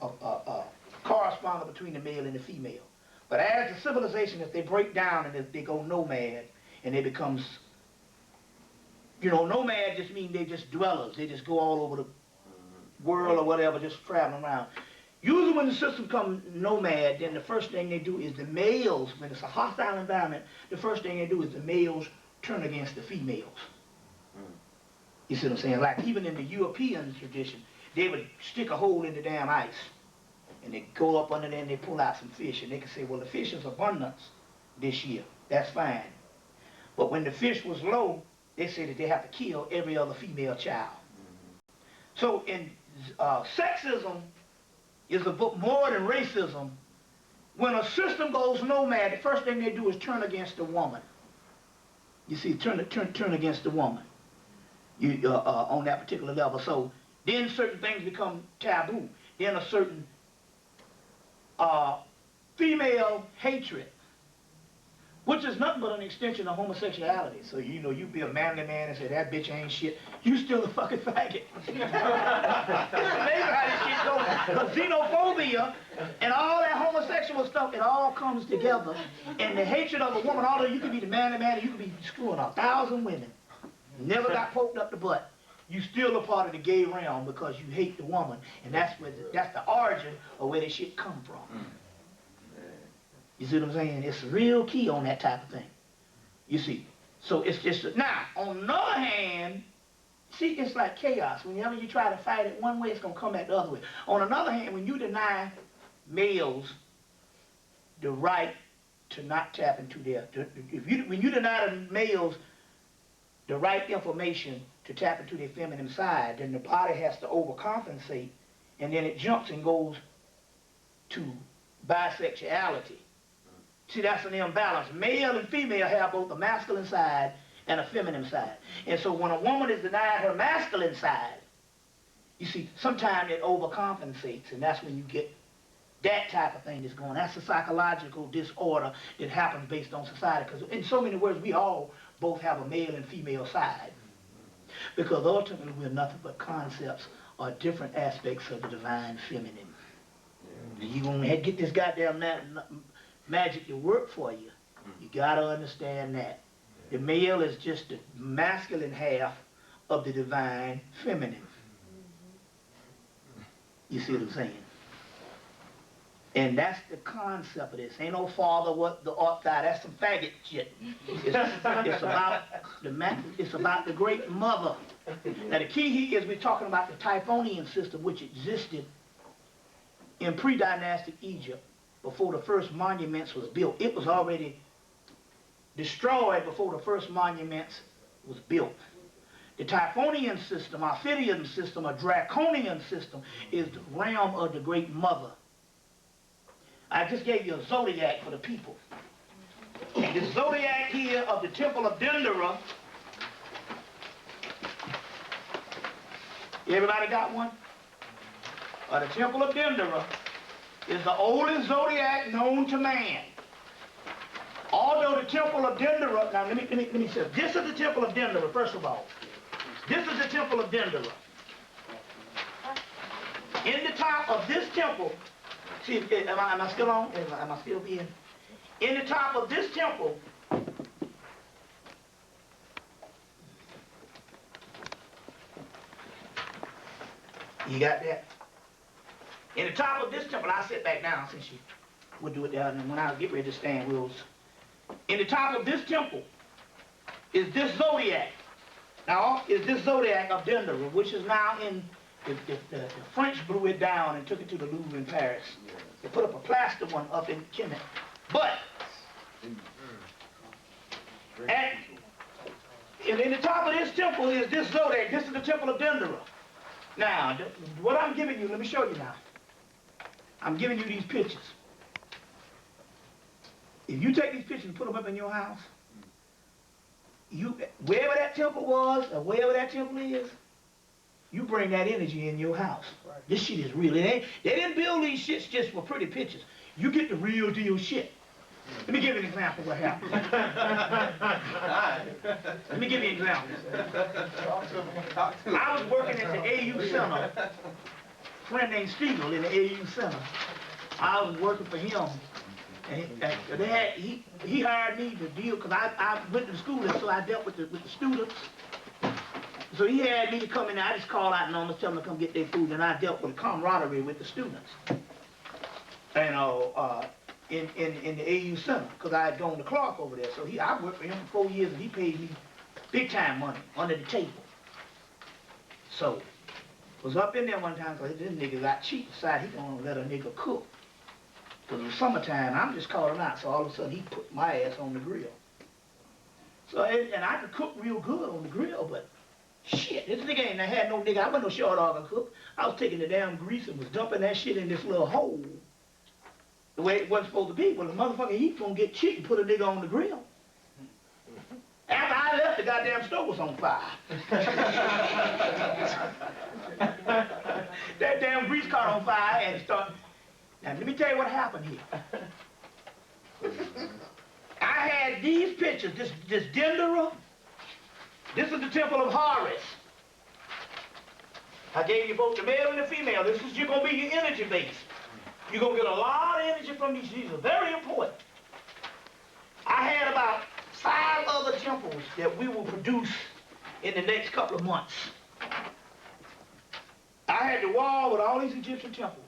Speaker 1: of a correspondence between the male and the female. But as the civilization, if they break down and they go nomad, and they becomes, nomad just means they just dwellers. They just go all over the world or whatever, just traveling around. Usually when the system comes nomad, then the first thing they do is the males, when it's a hostile environment, the first thing they do is the males turn against the females. You see what I'm saying? Like even in the European tradition, they would stick a hole in the damn ice, and they go up under there and they pull out some fish, and they can say, well, the fish is abundance this year. That's fine. But when the fish was low, they say that they have to kill every other female child. So in sexism is a book more than racism. When a system goes nomad, the first thing they do is turn against the woman. You see, turn against the woman. on that particular level. So then certain things become taboo. Then a certain female hatred, which is nothing but an extension of homosexuality. So, you know, you be a manly man and say, that bitch ain't shit, you still a fucking faggot. It's amazing how this shit goes. Because xenophobia and all that homosexual stuff, it all comes together. And the hatred of a woman, although you could be the manly man and you could be screwing 1,000 women, never got poked up the butt, you still a part of the gay realm because you hate the woman. And that's the origin of where this shit come from. You see what I'm saying? It's real key on that type of thing. You see? So it's just, now, on the other hand, see, it's like chaos. Whenever you try to fight it one way, it's going to come back the other way. On another hand, when you deny males the right to not tap into their, when you deny the males the right information to tap into their feminine side, then the body has to overcompensate, and then it jumps and goes to bisexuality. See, that's an imbalance. Male and female have both a masculine side and a feminine side. And so when a woman is denied her masculine side, you see, sometimes it overcompensates, and that's when you get that type of thing that's going on. That's a psychological disorder that happens based on society. Because in so many words, we all both have a male and female side. Because ultimately, we're nothing but concepts or different aspects of the divine feminine. And you're going to get this goddamn magic to work for you. You got to understand that. The male is just the masculine half of the divine feminine. You see what I'm saying? And that's the concept of this. Ain't no father, what the outside. That's some faggot shit. It's about the great mother. Now the key here is we're talking about the Typhonian system, which existed in pre-dynastic Egypt before the first monuments was built. It was already destroyed before the first monuments was built. The Typhonian system, Ophidian system, or Draconian system is the realm of the great mother. I just gave you a zodiac for the people. The zodiac here of the Temple of Dendera. Everybody got one? The Temple of Dendera is the oldest zodiac known to man. Although the Temple of Dendera, now let me say, this is the Temple of Dendera, first of all. This is the Temple of Dendera. In the top of this temple, see, am I still on? Am I still being? In the top of this temple, you got that? In the top of this temple, I'll sit back down since you would do it there, and when I get ready to stand, we'll. In the top of this temple is this zodiac. Now, is this zodiac of Dendera, which is now in, the French blew it down and took it to the Louvre in Paris. They put up a plaster one up in Kemet. But, in the top of this temple is this zodiac. This is the Temple of Dendera. Now, what I'm giving you, let me show you now. I'm giving you these pictures. If you take these pictures and put them up in your house, wherever that temple was, or wherever that temple is, you bring that energy in your house. Right. This shit is real. They didn't build these shits just for pretty pictures. You get the real deal shit. Let me give you an example of what happened. Let me give you an example. I was working at the AU Center. A friend named Stiegel in the AU Center. I was working for him. And he hired me to deal, because I went to school, and so I dealt with the students. So he had me to come in there. I just called out numbers, tell them to come get their food, and I dealt with camaraderie with the students. And in the AU Center, because I had gone to Clark over there. So I worked for him for 4 years, and he paid me big time money under the table. So was up in there one time, because this nigga got cheap, decided he gonna let a nigga cook. Because it was summertime, I'm just calling out, so all of a sudden he put my ass on the grill. So, and I could cook real good on the grill, but shit, this nigga ain't had no nigga, I wasn't no short dog cook. I was taking the damn grease and was dumping that shit in this little hole. The way it wasn't supposed to be. Well, the motherfucker, he gonna get cheap and put a nigga on the grill. After I left, the goddamn stove was on fire. That damn grease caught on fire and started. Now let me tell you what happened here. I had these pictures, this Dendera. This is the temple of Horus. I gave you both the male and the female. This is you're gonna be your energy base. You're gonna get a lot of energy from these. These are very important. I had about 5 other temples that we will produce in the next couple of months. I had the wall with all these Egyptian temples.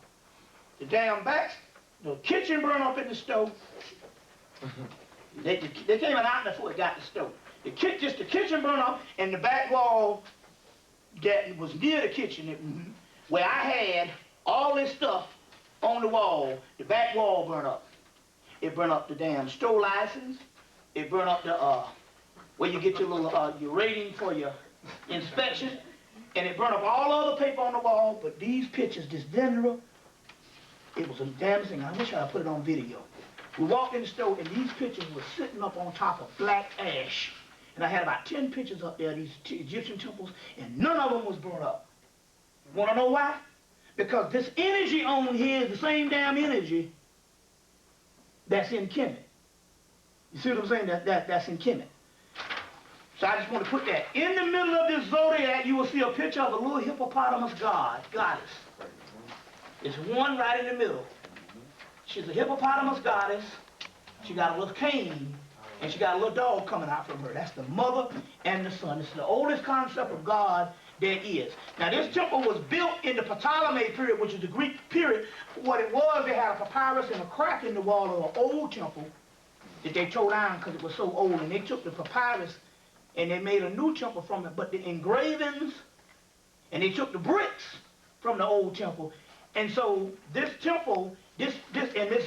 Speaker 1: The damn backs, the kitchen burned up in the stove. They came out before it got the stove. The kitchen burned up, and the back wall that was near the kitchen, where I had all this stuff on the wall, the back wall burned up. It burned up the damn store license. It burned up the where you get your little your rating for your inspection, and it burned up all other paper on the wall. But these pictures, this Dendera, it was a damn thing. I wish I had put it on video. We walked in the store, and these pictures were sitting up on top of black ash. And I had about 10 pictures up there, these Egyptian temples, and none of them was burned up. Want to know why? Because this energy on here is the same damn energy that's in Kemet. You see what I'm saying? That's in Kemet. So I just want to put that. In the middle of this zodiac, you will see a picture of a little hippopotamus goddess. It's one right in the middle. She's a hippopotamus goddess. She got a little cane, and she got a little dog coming out from her. That's the mother and the son. It's the oldest concept of God there is. Now, this temple was built in the Ptolemy period, which is the Greek period. What it was, they had a papyrus and a crack in the wall of an old temple that they tore down because it was so old. And they took the papyrus and they made a new temple from it. But the engravings, and they took the bricks from the old temple. And so this temple, this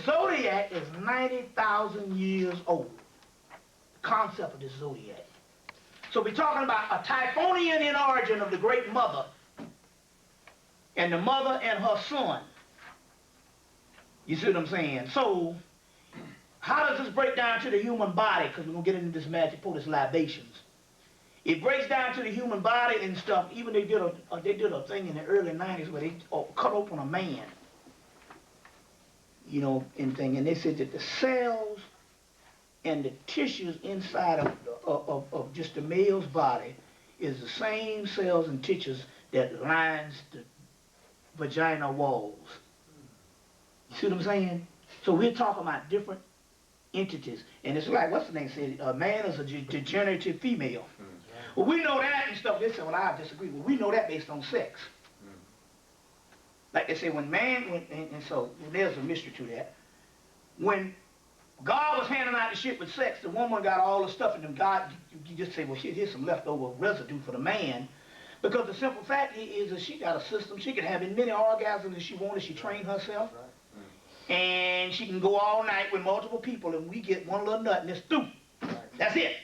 Speaker 1: zodiac is 90,000 years old. The concept of this zodiac. So we're talking about a Typhonian in origin of the great mother, and the mother and her son. You see what I'm saying? So, how does this break down to the human body? Because we're going to get into this magic for this libations. It breaks down to the human body and stuff. Even they did a thing in the early 90s where they cut open a man. You know, and they said that the cells and the tissues inside of just the male's body is the same cells and tissues that lines the vagina walls. You see what I'm saying? So we're talking about different entities. And it's like, what's the name said? A man is a degenerative female. Well, we know that and stuff. They say, well, I disagree. Well, we know that based on sex. Like they say, and so there's a mystery to that. When God was handing out the shit with sex, the woman got all the stuff, and then God, you just say, well, here's some leftover residue for the man. Because the simple fact is that she got a system. She can have as many orgasms as she wanted. She trained herself. And she can go all night with multiple people, and we get one little nut, and it's through. That's it.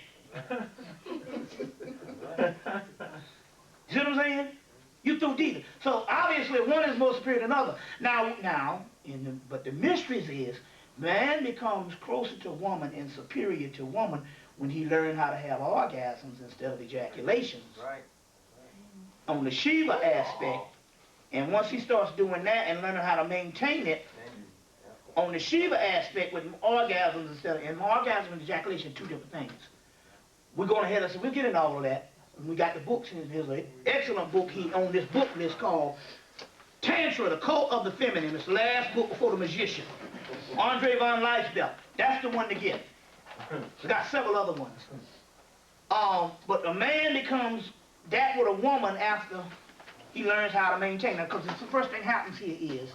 Speaker 1: See what I'm saying? You through deep. So obviously one is more superior than another. But the mysteries is, man becomes closer to woman and superior to woman when he learns how to have orgasms instead of ejaculations. Right. On the Shiva aspect, and once he starts doing that and learning how to maintain it, on the Shiva aspect with orgasms and orgasm and ejaculation, two different things. We're going ahead and so we'll get into all of that. And we got the books, and there's an excellent book on this book list called Tantra, the Cult of the Feminine. It's the last book before The Magician. Andre von Leisbeth. That's the one to get. It's got several other ones. But a man becomes that with a woman after he learns how to maintain her. Because the first thing happens here is,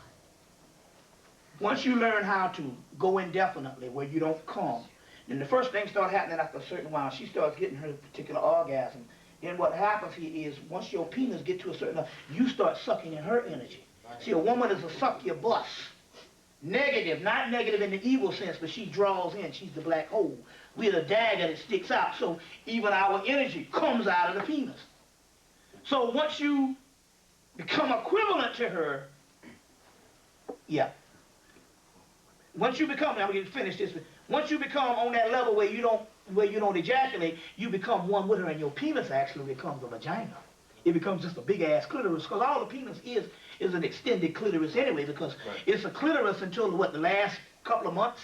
Speaker 1: once you learn how to go indefinitely where you don't come, then the first thing starts happening after a certain while. She starts getting her particular orgasm. Then what happens here is, once your penis gets to a certain level, you start sucking in her energy. See, a woman is a succubus. Negative, not negative in the evil sense, but she draws in. She's the black hole. We're the dagger that sticks out. So even our energy comes out of the penis. So once you become equivalent to her, once you become, I'm going to finish this. Once you become on that level where you don't where you don't ejaculate, you become one with her, and your penis actually becomes a vagina. It becomes just a big ass clitoris, because all the penis is an extended clitoris anyway, because it's a clitoris until what, the last couple of months,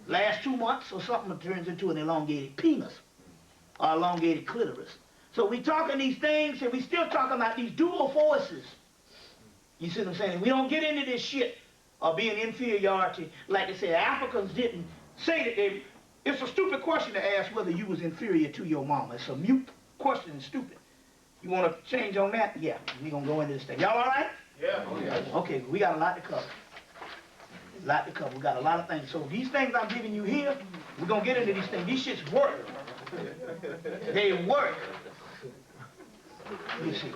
Speaker 1: last 2 months or something, it turns into an elongated penis, or elongated clitoris. So we talking these things, and we still talking about these dual forces. You see what I'm saying? We don't get into this shit of being inferiority, like they say. Africans didn't say that they. It's a stupid question to ask whether you was inferior to your mama. It's a mute question and stupid. You want to change on that? Yeah, we gonna go into this thing. Y'all all right?
Speaker 2: Yeah.
Speaker 1: Okay, we got a lot to cover. A lot to cover. We got a lot of things. So these things I'm giving you here, we're gonna get into these things. These shits work. They work. You see.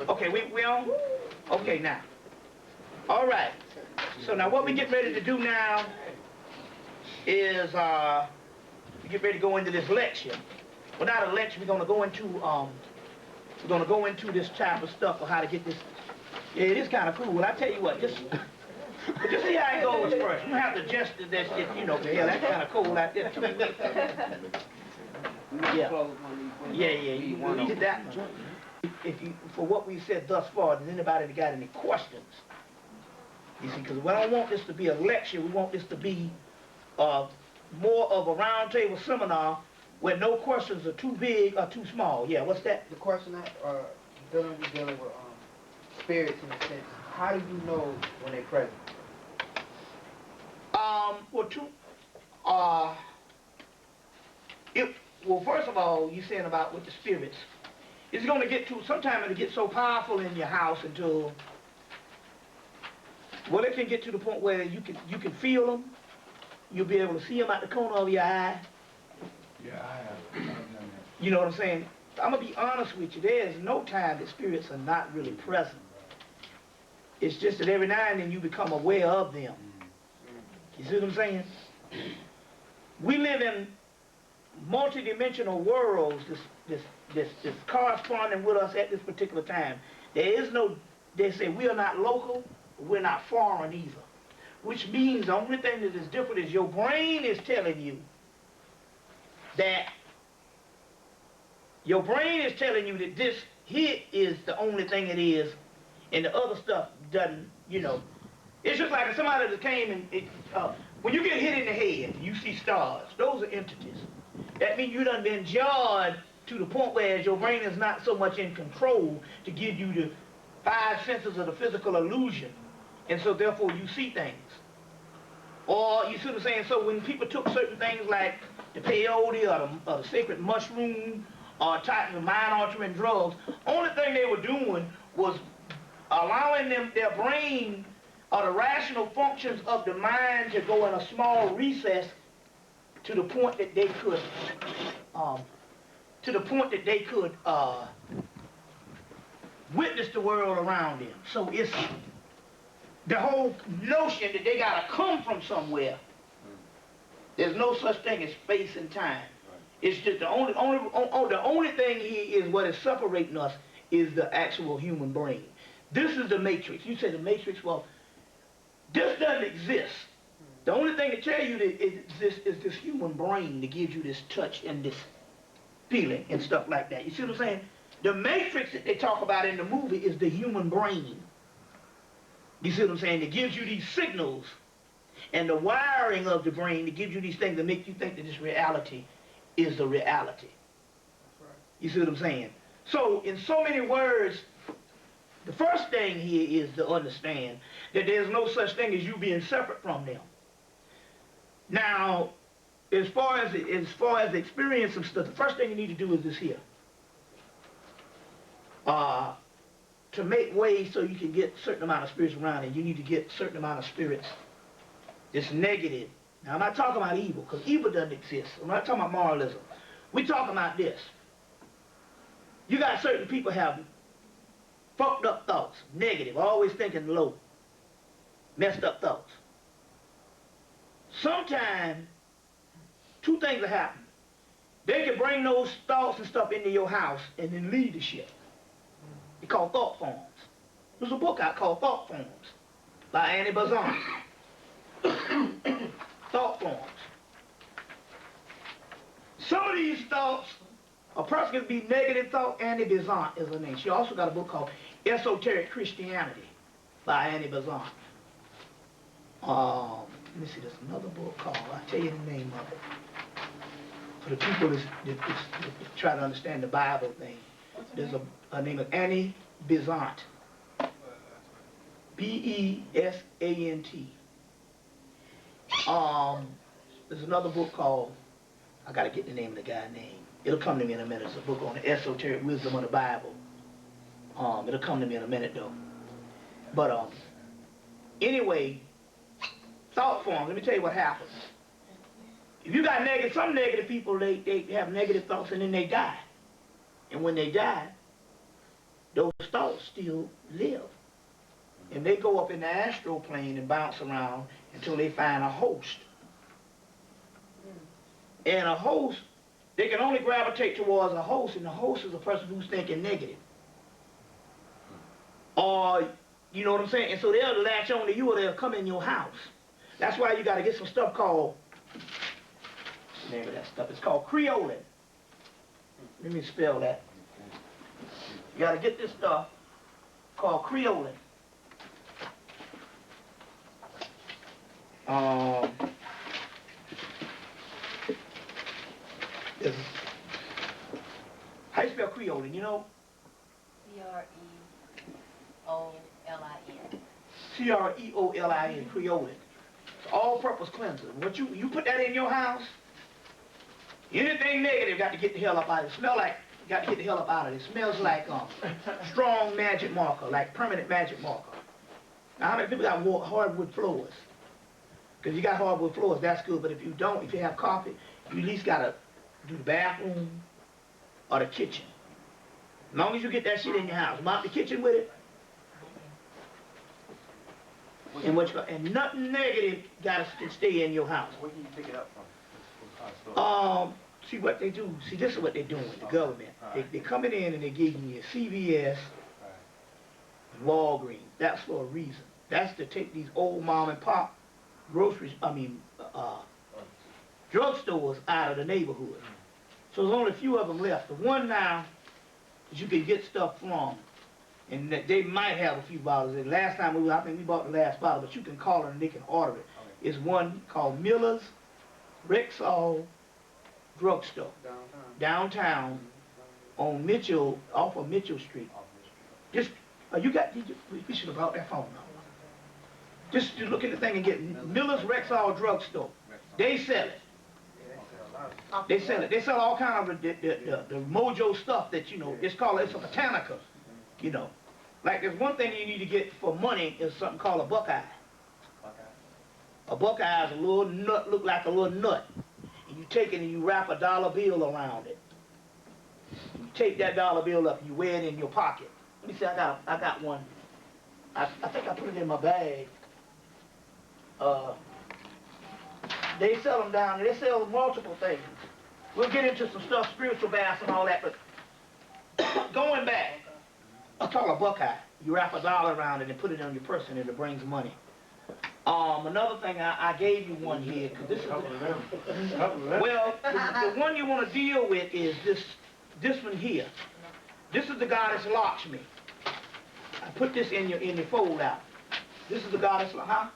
Speaker 1: Okay, we on? Okay, now. All right. So now what we get ready to do now is we get ready to go into this lecture. Well, not a lecture. We're gonna go into this type of stuff of how to get this. Yeah, it is kind of cool. Well, I tell you what, just see how it goes first. You don't have to adjust to that shit, you know. Yeah, that's kind of cool out there. Yeah, you did that one. If you, for what we said thus far, does anybody got any questions? You see, because we don't want this to be a lecture. We want this to be more of a roundtable seminar where no questions are too big or too small. Yeah, what's that?
Speaker 5: The question that dealing with spirits in a sense. How do you know when they're present?
Speaker 1: Well, first of all, you saying about with the spirits, it's going to get to, sometime it'll get so powerful in your house until, well, it can get to the point where you can feel them. You'll be able to see them out the corner of your eye.
Speaker 6: Yeah, I have.
Speaker 1: You know what I'm saying? I'm going to be honest with you. There is no time that spirits are not really present. It's just that every now and then you become aware of them. You see what I'm saying? We live in multidimensional worlds, this corresponding with us at this particular time. There is no, they say we are not local, we're not foreign either. Which means the only thing that is different is your brain is telling you that this here is the only thing it is, and the other stuff doesn't, you know. It's just like if somebody that came and, when you get hit in the head, you see stars. Those are entities. That means you done been jarred to the point where your brain is not so much in control to give you the 5 senses of the physical illusion. And so therefore you see things. Or you see what I'm saying? So when people took certain things like the peyote or the sacred mushroom or type of mind-altering drugs, only thing they were doing was allowing their brain or the rational functions of the mind to go in a small recess to the point that they could witness the world around them. So it's the whole notion that they gotta come from somewhere. There's no such thing as space and time. It's just the only thing here is what is separating us is the actual human brain. This is the matrix. You say the matrix, well, this doesn't exist. The only thing to tell you that it exists is this human brain that gives you this touch and this feeling and stuff like that. You see what I'm saying? The matrix that they talk about in the movie is the human brain. You see what I'm saying? It gives you these signals and the wiring of the brain that gives you these things that make you think that this reality is the reality. You see what I'm saying? So, in so many words, the first thing here is to understand that there's no such thing as you being separate from them. Now, as far as the experience of stuff, the first thing you need to do is this here. To make way so you can get a certain amount of spirits around it, you need to get a certain amount of spirits that's negative. Now, I'm not talking about evil, because evil doesn't exist. I'm not talking about moralism. We're talking about this. You got certain people have fucked up thoughts, negative, always thinking low, messed up thoughts. Sometimes, 2 things will happen. They can bring those thoughts and stuff into your house and then leave the shit. It's called thought forms. There's a book out called Thought Forms by Annie Bazan. Thought forms. Some of these thoughts, a person can be negative thought. Annie Besant is her name. She also got a book called Esoteric Christianity by Annie Besant. Let me see, there's another book called, I'll tell you the name of it. For the people that try to understand the Bible thing. There's a name of Annie Besant. B-E-S-A-N-T. There's another book called, I gotta get the name of the guy's name. It'll come to me in a minute. It's a book on the esoteric wisdom of the Bible. It'll come to me in a minute though. But anyway, thought forms, let me tell you what happens. If you got negative, some negative people, they have negative thoughts and then they die. And when they die, those thoughts still live. And they go up in the astral plane and bounce around until they find a host. And a host, they can only gravitate towards a host, and the host is a person who's thinking negative. Or, you know what I'm saying? And so they'll latch on to you or they'll come in your house. That's why you got to get some stuff called, what's the name of that stuff? It's called creolin. Let me spell that. You got to get this stuff called creolin. How you spell creolin, you know?
Speaker 7: C-R-E-O-L-I-N.
Speaker 1: C-R-E-O-L-I-N, creolin. It's all-purpose cleanser. What you put that in your house, anything negative got to get the hell up out of it. Smell like, got to get the hell up out of it. It smells like strong magic marker, like permanent magic marker. Now, how many people got hardwood floors? Because you got hardwood floors, that's good, but if you don't, if you have carpet, you at least got to do the bathroom or the kitchen. As long as you get that shit in your house, mop the kitchen with it. And nothing negative got to stay in your house.
Speaker 6: Where can you pick it up from?
Speaker 1: See what they do. See, this is what they're doing with the government. They're coming in and they're giving you CVS, and Walgreens. That's for a reason. That's to take these old mom and pop drugstores out of the neighborhood. So there's only a few of them left. The one now that you can get stuff from, and that they might have a few bottles. And last time I think we bought the last bottle, but you can call it and they can order it. It's one called Miller's Rexall Drugstore, downtown on Mitchell, off of Mitchell Street. Just, we should have brought that phone now. Just look at the thing and get Miller's Rexall Drugstore. They sell it. They sell it. They sell all kind of the mojo stuff that, you know, it's called, it's a botanica, you know. Like there's one thing you need to get for money is something called a buckeye. A buckeye is a little nut, look like a little nut. And you take it and you wrap a dollar bill around it. You take that dollar bill up and you wear it in your pocket. Let me see, I got one. I think I put it in my bag. They sell them down there. They sell multiple things. We'll get into some stuff, spiritual baths and all that, but going back, I call a buckeye. You wrap a dollar around it and put it on your person and it brings money. Another thing, I gave you one here, because this is well, the one you want to deal with is this one here. This is the goddess Lakshmi. I put this in your fold out. This is the goddess, huh?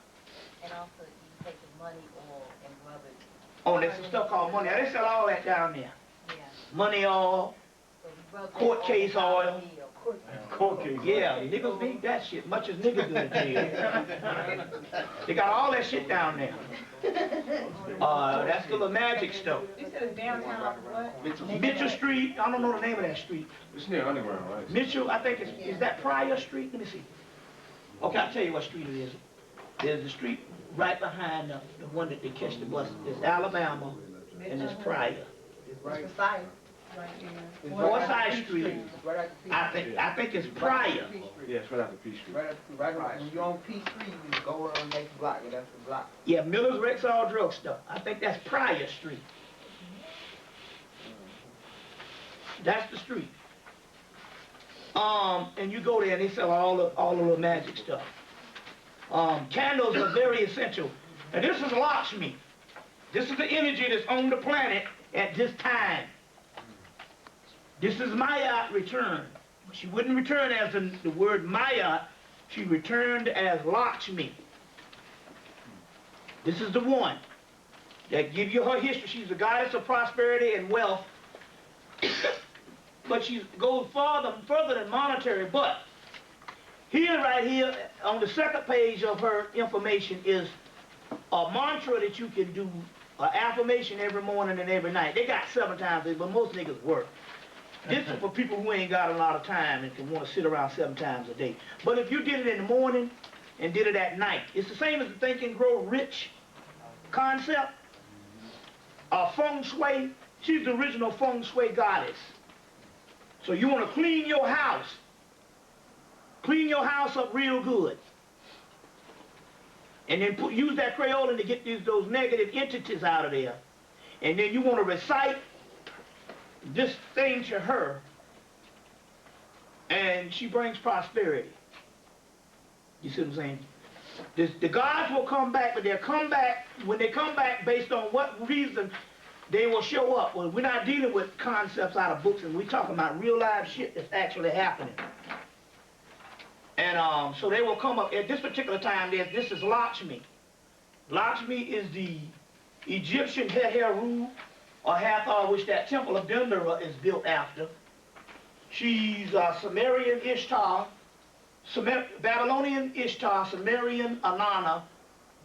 Speaker 7: And also, you take the money oil and rub it.
Speaker 1: Oh, there's some stuff called money. They sell all that down there.
Speaker 7: Yeah.
Speaker 1: Money oil,
Speaker 7: So you rub
Speaker 1: court
Speaker 7: that
Speaker 1: case
Speaker 7: on
Speaker 1: oil.
Speaker 7: the meal.
Speaker 3: Court case.
Speaker 1: Yeah, niggas need that shit much as niggas do in jail. They got all that shit down there. That's still a magic stuff.
Speaker 4: You said it's downtown what?
Speaker 1: Mitchell Street, I don't know the name of that street.
Speaker 6: It's near Underground, right?
Speaker 1: Mitchell, I think is that Pryor Street? Let me see. Okay, I'll tell you what street it is. There's the street right behind the one that they catch the bus. There's Alabama and there's Pryor.
Speaker 5: It's right.
Speaker 4: It's Forsyth, right here.
Speaker 5: It's
Speaker 1: Forsyth Street.
Speaker 5: Right after Peach
Speaker 1: I think it's Pryor.
Speaker 6: Yeah, it's right after Peach Street.
Speaker 5: Right when you're on Peach Street, you just go on the next block, and that's the block.
Speaker 1: Yeah, Miller's Rexall Drugstore. I think that's Pryor Street. That's the street. And you go there and they sell all the little magic stuff. Candles are very essential. And this is Lakshmi. This is the energy that's on the planet at this time. This is Maya return. She wouldn't return as the word Maya, she returned as Lakshmi. This is the one that give you her history. She's the goddess of prosperity and wealth. But she goes further than monetary. But here, right here, on the second page of her information is a mantra that you can do, an affirmation every morning and every night. They got 7 times a day, but most niggas work. This is for people who ain't got a lot of time and can want to sit around 7 times a day. But if you did it in the morning and did it at night, it's the same as the Think and Grow Rich concept. Feng Shui, she's the original Feng Shui goddess. So you want to clean your house. Clean your house up real good. And then use that Crayola to get those negative entities out of there. And then you want to recite this thing to her. And she brings prosperity. You see what I'm saying? The gods will come back, but they'll come back, when they come back based on what reason they will show up. Well, we're not dealing with concepts out of books, and we're talking about real live shit that's actually happening. And so they will come up at this particular time. This is Lakshmi. Lakshmi is the Egyptian Heru or Hathor, which that temple of Dendera is built after. She's Sumerian Ishtar, Babylonian Ishtar, Sumerian Inanna,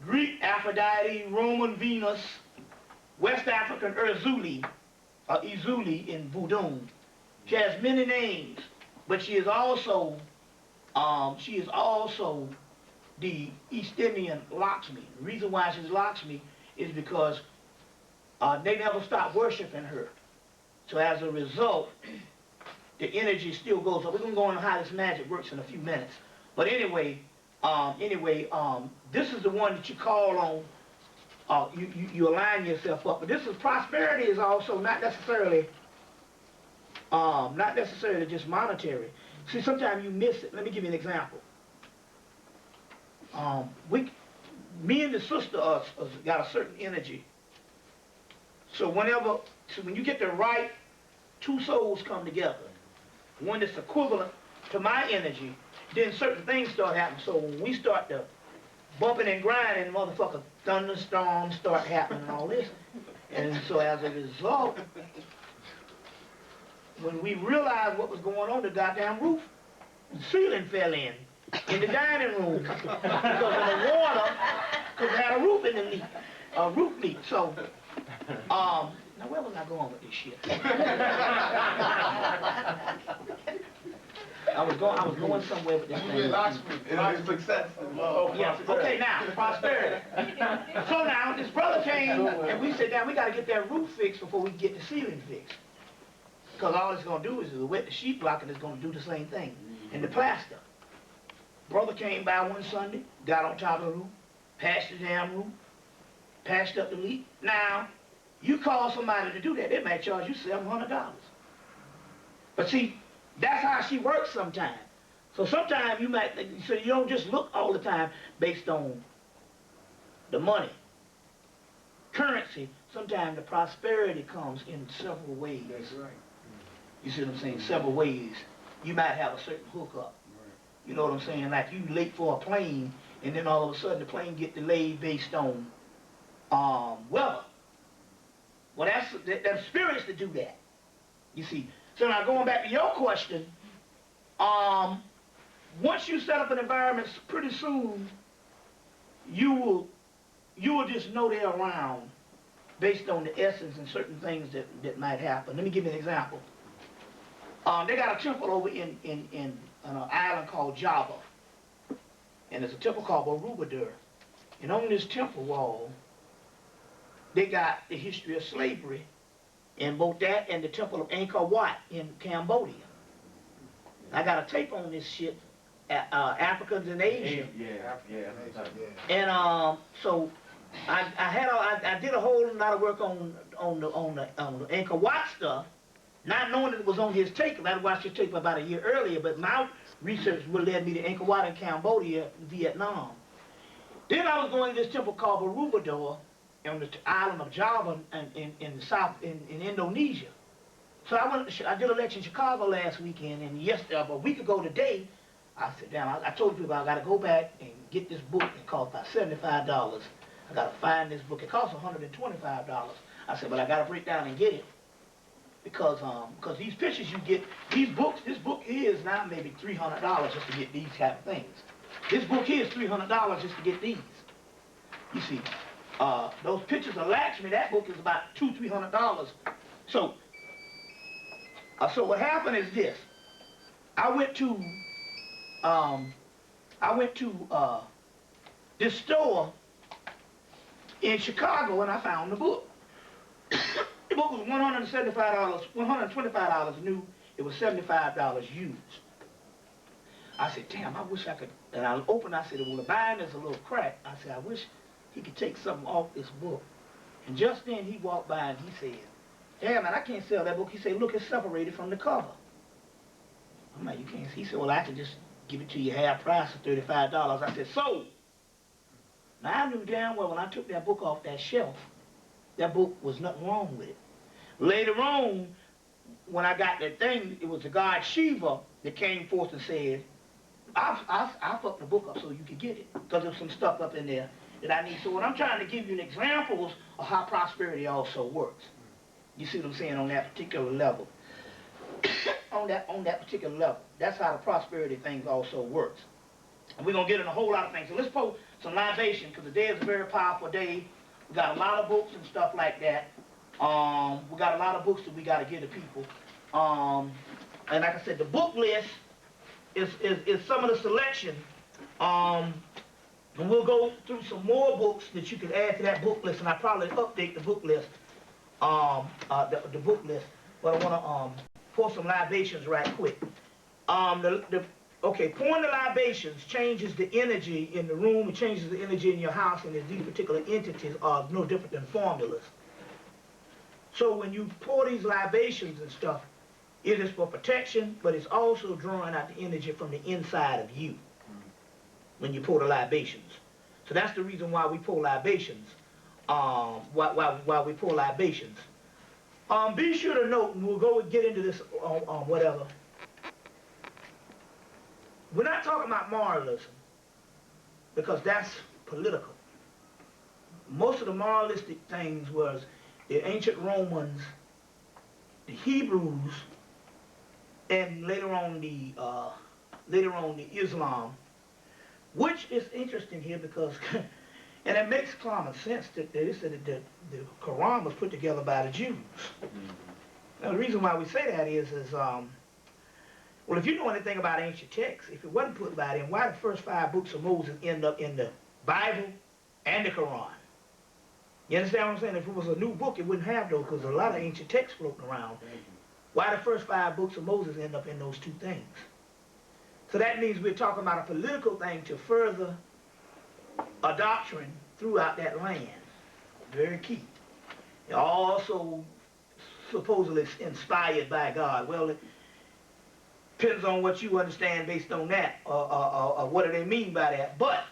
Speaker 1: Greek Aphrodite, Roman Venus, West African Erzuli, or Izuli in Voodoo. She has many names, but she is also the East Indian Lakshmi. The reason why she's Lakshmi is because they never stopped worshiping her. So as a result, the energy still goes up. We're going to go into how this magic works in a few minutes. But anyway, this is the one that you call on. You align yourself up. But this is prosperity is also not necessarily just monetary. See, sometimes you miss it. Let me give you an example. Me and the sister got a certain energy. So when you get the right 2 souls come together, one that's equivalent to my energy, then certain things start happening. So when we start to bumping and grinding, motherfucker, thunderstorms start happening and all this. And so as a result, when we realized what was going on, the goddamn roof, the ceiling fell in the dining room because of the water, because it had a roof in the leak, a roof leak. So, now where was I going with this shit? I was going somewhere with this thing.
Speaker 6: It's success.
Speaker 1: Yes. Okay, now prosperity. So now this brother came and we said, "Damn, we got to get that roof fixed before we get the ceiling fixed." Because all it's going to do is wet the sheetrock and it's going to do the same thing. And the plaster. Brother came by one Sunday, got on top of the roof, patched the damn roof, patched up the leak. Now, you call somebody to do that, they might charge you $700. But see, that's how she works sometimes. So sometimes you might, so you don't just look all the time based on the money. Currency, sometimes the prosperity comes in several ways.
Speaker 6: That's right.
Speaker 1: You see what I'm saying? Several ways. You might have a certain hookup. You know what I'm saying? Like you late for a plane, and then all of a sudden the plane get delayed based on weather. Well, that's spirits that do that. You see. So now going back to your question, once you set up an environment, pretty soon you will just know they're around based on the essence and certain things that might happen. Let me give you an example. They got a temple over in an island called Java. And there's a temple called Borobudur. And on this temple wall, they got the history of slavery in both that and the temple of Angkor Wat in Cambodia. I got a tape on this shit, Africans and Asians.
Speaker 6: Yeah.
Speaker 1: And so I did a whole lot of work on the Angkor Wat stuff, not knowing it was on his tape. I watched his tape about a year earlier, but my research would led me to Angkor Wat in Cambodia, Vietnam. Then I was going to this temple called Borobudur, on the island of Java in the south, in Indonesia. So I did a lecture in Chicago last weekend, and a week ago today, I said, damn, I told people I got to go back and get this book. It cost about $75. I got to find this book. It cost $125. I said, but I got to break down and get it. Because these pictures you get, this book is now maybe $300 just to get these type of things. This book here is $300 just to get these. You see, those pictures of Lakshmi, that book is about $200–300. So what happened is this. I went to this store in Chicago and I found the book. The book was $175, $125 new. It was $75 used. I said, damn, I wish I could. And I opened, I said, well, the bind is a little cracked. I said, I wish he could take something off this book. And just then he walked by and he said, damn, man, I can't sell that book. He said, look, it's separated from the cover. I'm like, you can't. He said, well, I can just give it to you half price for $35. I said, sold. Now, I knew damn well when I took that book off that shelf, that book was nothing wrong with it. Later on, when I got that thing, it was the god Shiva that came forth and said, I fucked the book up so you could get it, because there's some stuff up in there that I need. So what I'm trying to give you examples of how prosperity also works. You see what I'm saying on that particular level. on that particular level. That's how the prosperity things also works. And we're going to get in a whole lot of things. So let's post some libation, because today is a very powerful day. We got a lot of books and stuff like that. We got a lot of books that we got to give to people. And like I said, the book list is some of the selection. And we'll go through some more books that you can add to that book list, and I'll probably update the book list. The book list. But I want to pour some libations right quick. Okay, pouring the libations changes the energy in the room, it changes the energy in your house, and these particular entities are no different than formulas. So when you pour these libations and stuff, it is for protection, but it's also drawing out the energy from the inside of you when you pour the libations. So that's the reason why we pour libations. Why we pour libations. Be sure to note, and we'll get into this whatever. We're not talking about moralism, because that's political. Most of the moralistic things was the ancient Romans, the Hebrews, and later on the Islam, which is interesting here because, and it makes common sense that they said that the Quran was put together by the Jews. Now the reason why we say that is well, if you know anything about ancient texts, if it wasn't put by them, why the first 5 books of Moses end up in the Bible and the Quran? You understand what I'm saying? If it was a new book, it wouldn't have those, because there's a lot of ancient texts floating around. Why the first 5 books of Moses end up in those 2 things? So that means we're talking about a political thing to further a doctrine throughout that land. Very key. It also supposedly inspired by God. Well, it depends on what you understand based on that, or what do they mean by that. But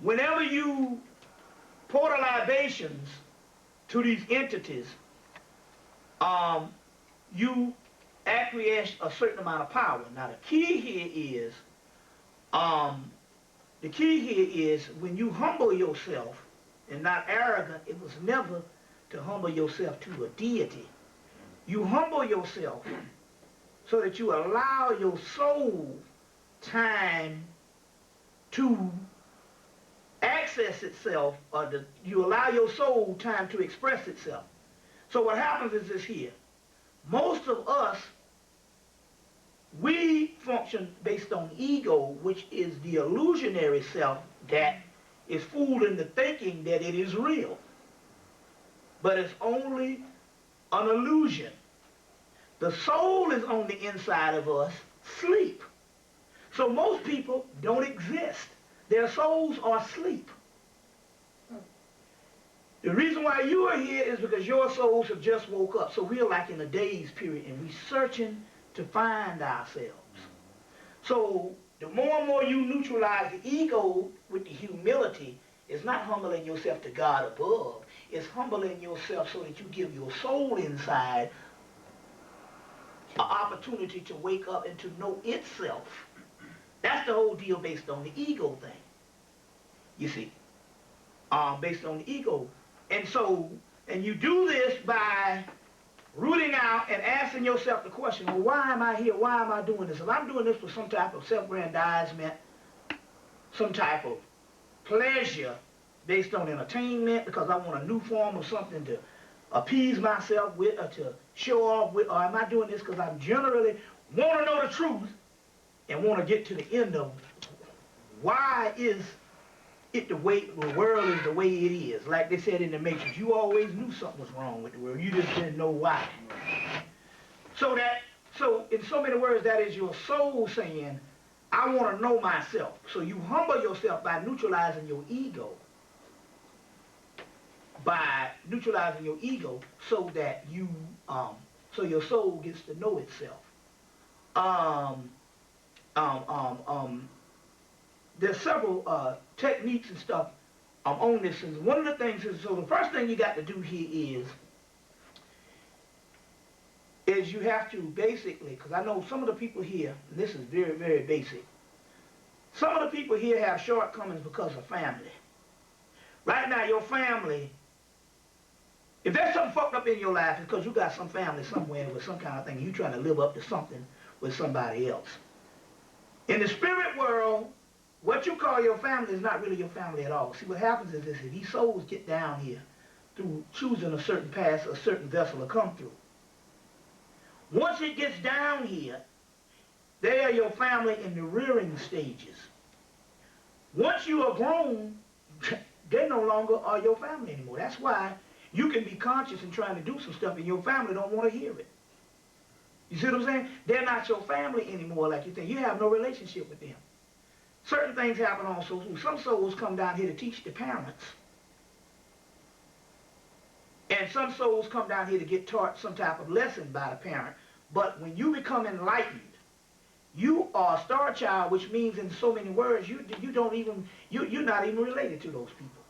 Speaker 1: whenever you pour the libations to these entities, you acquiesce a certain amount of power. Now the key here is when you humble yourself and not arrogant, it was never to humble yourself to a deity. You humble yourself so that you allow your soul time to access itself, or you allow your soul time to express itself. So what happens is this here. Most of us, we function based on ego, which is the illusionary self that is fooled into thinking that it is real. But it's only an illusion. The soul is on the inside of us, sleep. So most people don't exist. Their souls are asleep. The reason why you are here is because your souls have just woke up. So we're like in a daze period, and we're searching to find ourselves. So the more and more you neutralize the ego with the humility It's not humbling yourself to God above. It's humbling yourself so that you give your soul inside an opportunity to wake up and to know itself. That's the whole deal based on the ego thing. You see, based on the ego. And so, and you do this by rooting out and asking yourself the question, well, why am I here? Why am I doing this? If I'm doing this for some type of self-aggrandizement, some type of pleasure based on entertainment, because I want a new form of something to appease myself with or to show off with, or am I doing this because I generally want to know the truth and want to get to the end of why is it the way the world is the way it is? Like they said in the Matrix, you always knew something was wrong with the world. You just didn't know why. So in so many words, that is your soul saying, I want to know myself. So you humble yourself by neutralizing your ego. By neutralizing your ego so that you, so your soul gets to know itself. There's several techniques and stuff on this. And one of the things is, so the first thing you got to do here is you have to basically, because I know some of the people here, and this is very, very basic, some of the people here have shortcomings because of family. Right now, your family, if there's something fucked up in your life, it's because you got some family somewhere with some kind of thing, you trying to live up to something with somebody else. In the spirit world, what you call your family is not really your family at all. See, what happens is this, if these souls get down here through choosing a certain path, a certain vessel to come through, once it gets down here, they are your family in the rearing stages. Once you are grown, they no longer are your family anymore. That's why you can be conscious and trying to do some stuff and your family don't want to hear it. You see what I'm saying? They're not your family anymore like you think. You have no relationship with them. Certain things happen also. Some souls come down here to teach the parents. And some souls come down here to get taught some type of lesson by the parent. But when you become enlightened, you are a star child, which means in so many words, you're not even related to those people.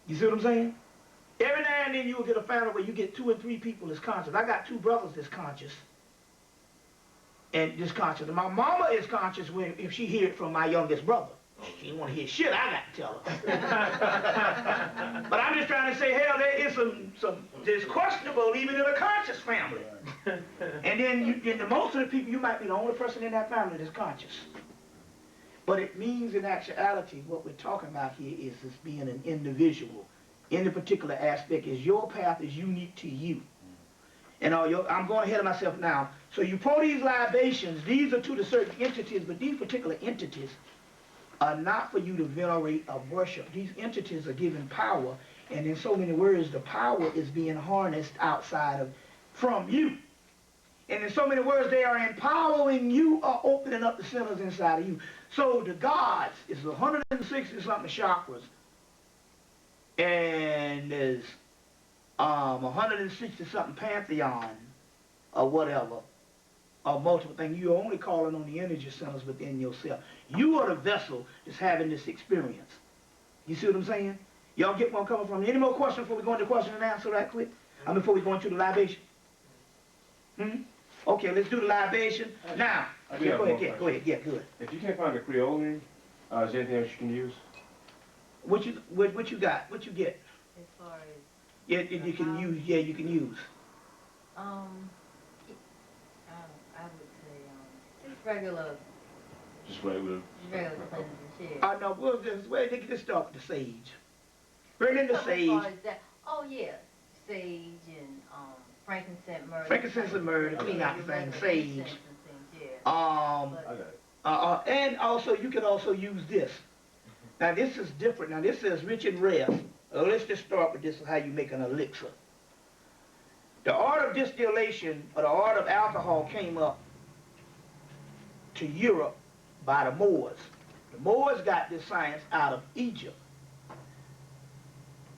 Speaker 1: You see what I'm saying? Every now and then you will get a family where you get 2 and 3 people that's conscious. I got 2 brothers that's conscious. And disconscious. And my mama is conscious if she hear it from my youngest brother. She don't want to hear shit I got to tell her. But I'm just trying to say, hell, there is there's questionable even in a conscious family. And then in most of the people, you might be the only person in that family that's conscious. But it means in actuality, what we're talking about here is this being an individual. In the particular aspect is your path is unique to you. And I'm going ahead of myself now. So you pour these libations, these are to the certain entities, but these particular entities are not for you to venerate or worship. These entities are given power, and in so many words, the power is being harnessed outside from you. And in so many words, they are empowering you or opening up the centers inside of you. So the gods is 160 something chakras, and there's 160 something pantheon or whatever, or multiple things. You're only calling on the energy centers within yourself. You are the vessel that's having this experience. You see what I'm saying? Y'all get where I'm coming from? Any more questions before we go into question and answer right quick? Before we go into the libation? Okay, let's do the libation. Now, go ahead, yeah, good.
Speaker 3: If you can't find a Creole, is there anything else you can use?
Speaker 1: What you got? What you get?
Speaker 7: As far as
Speaker 1: Yeah, you can use. Yeah, you can use.
Speaker 7: I would say just regular cleansing shit.
Speaker 1: No, we'll just start with the sage. Bring in the
Speaker 7: As
Speaker 1: sage.
Speaker 7: far as that, oh yeah, sage and frankincense, myrrh.
Speaker 1: Frankincense and myrrh to clean out the thing. Sage.
Speaker 7: Things, yeah.
Speaker 3: I got it.
Speaker 1: And also you can also use this. Now this is different. Now this says rich and rare. Let's just start with this, how you make an elixir. The art of distillation, or the art of alcohol, came up to Europe by the Moors. The Moors got this science out of Egypt.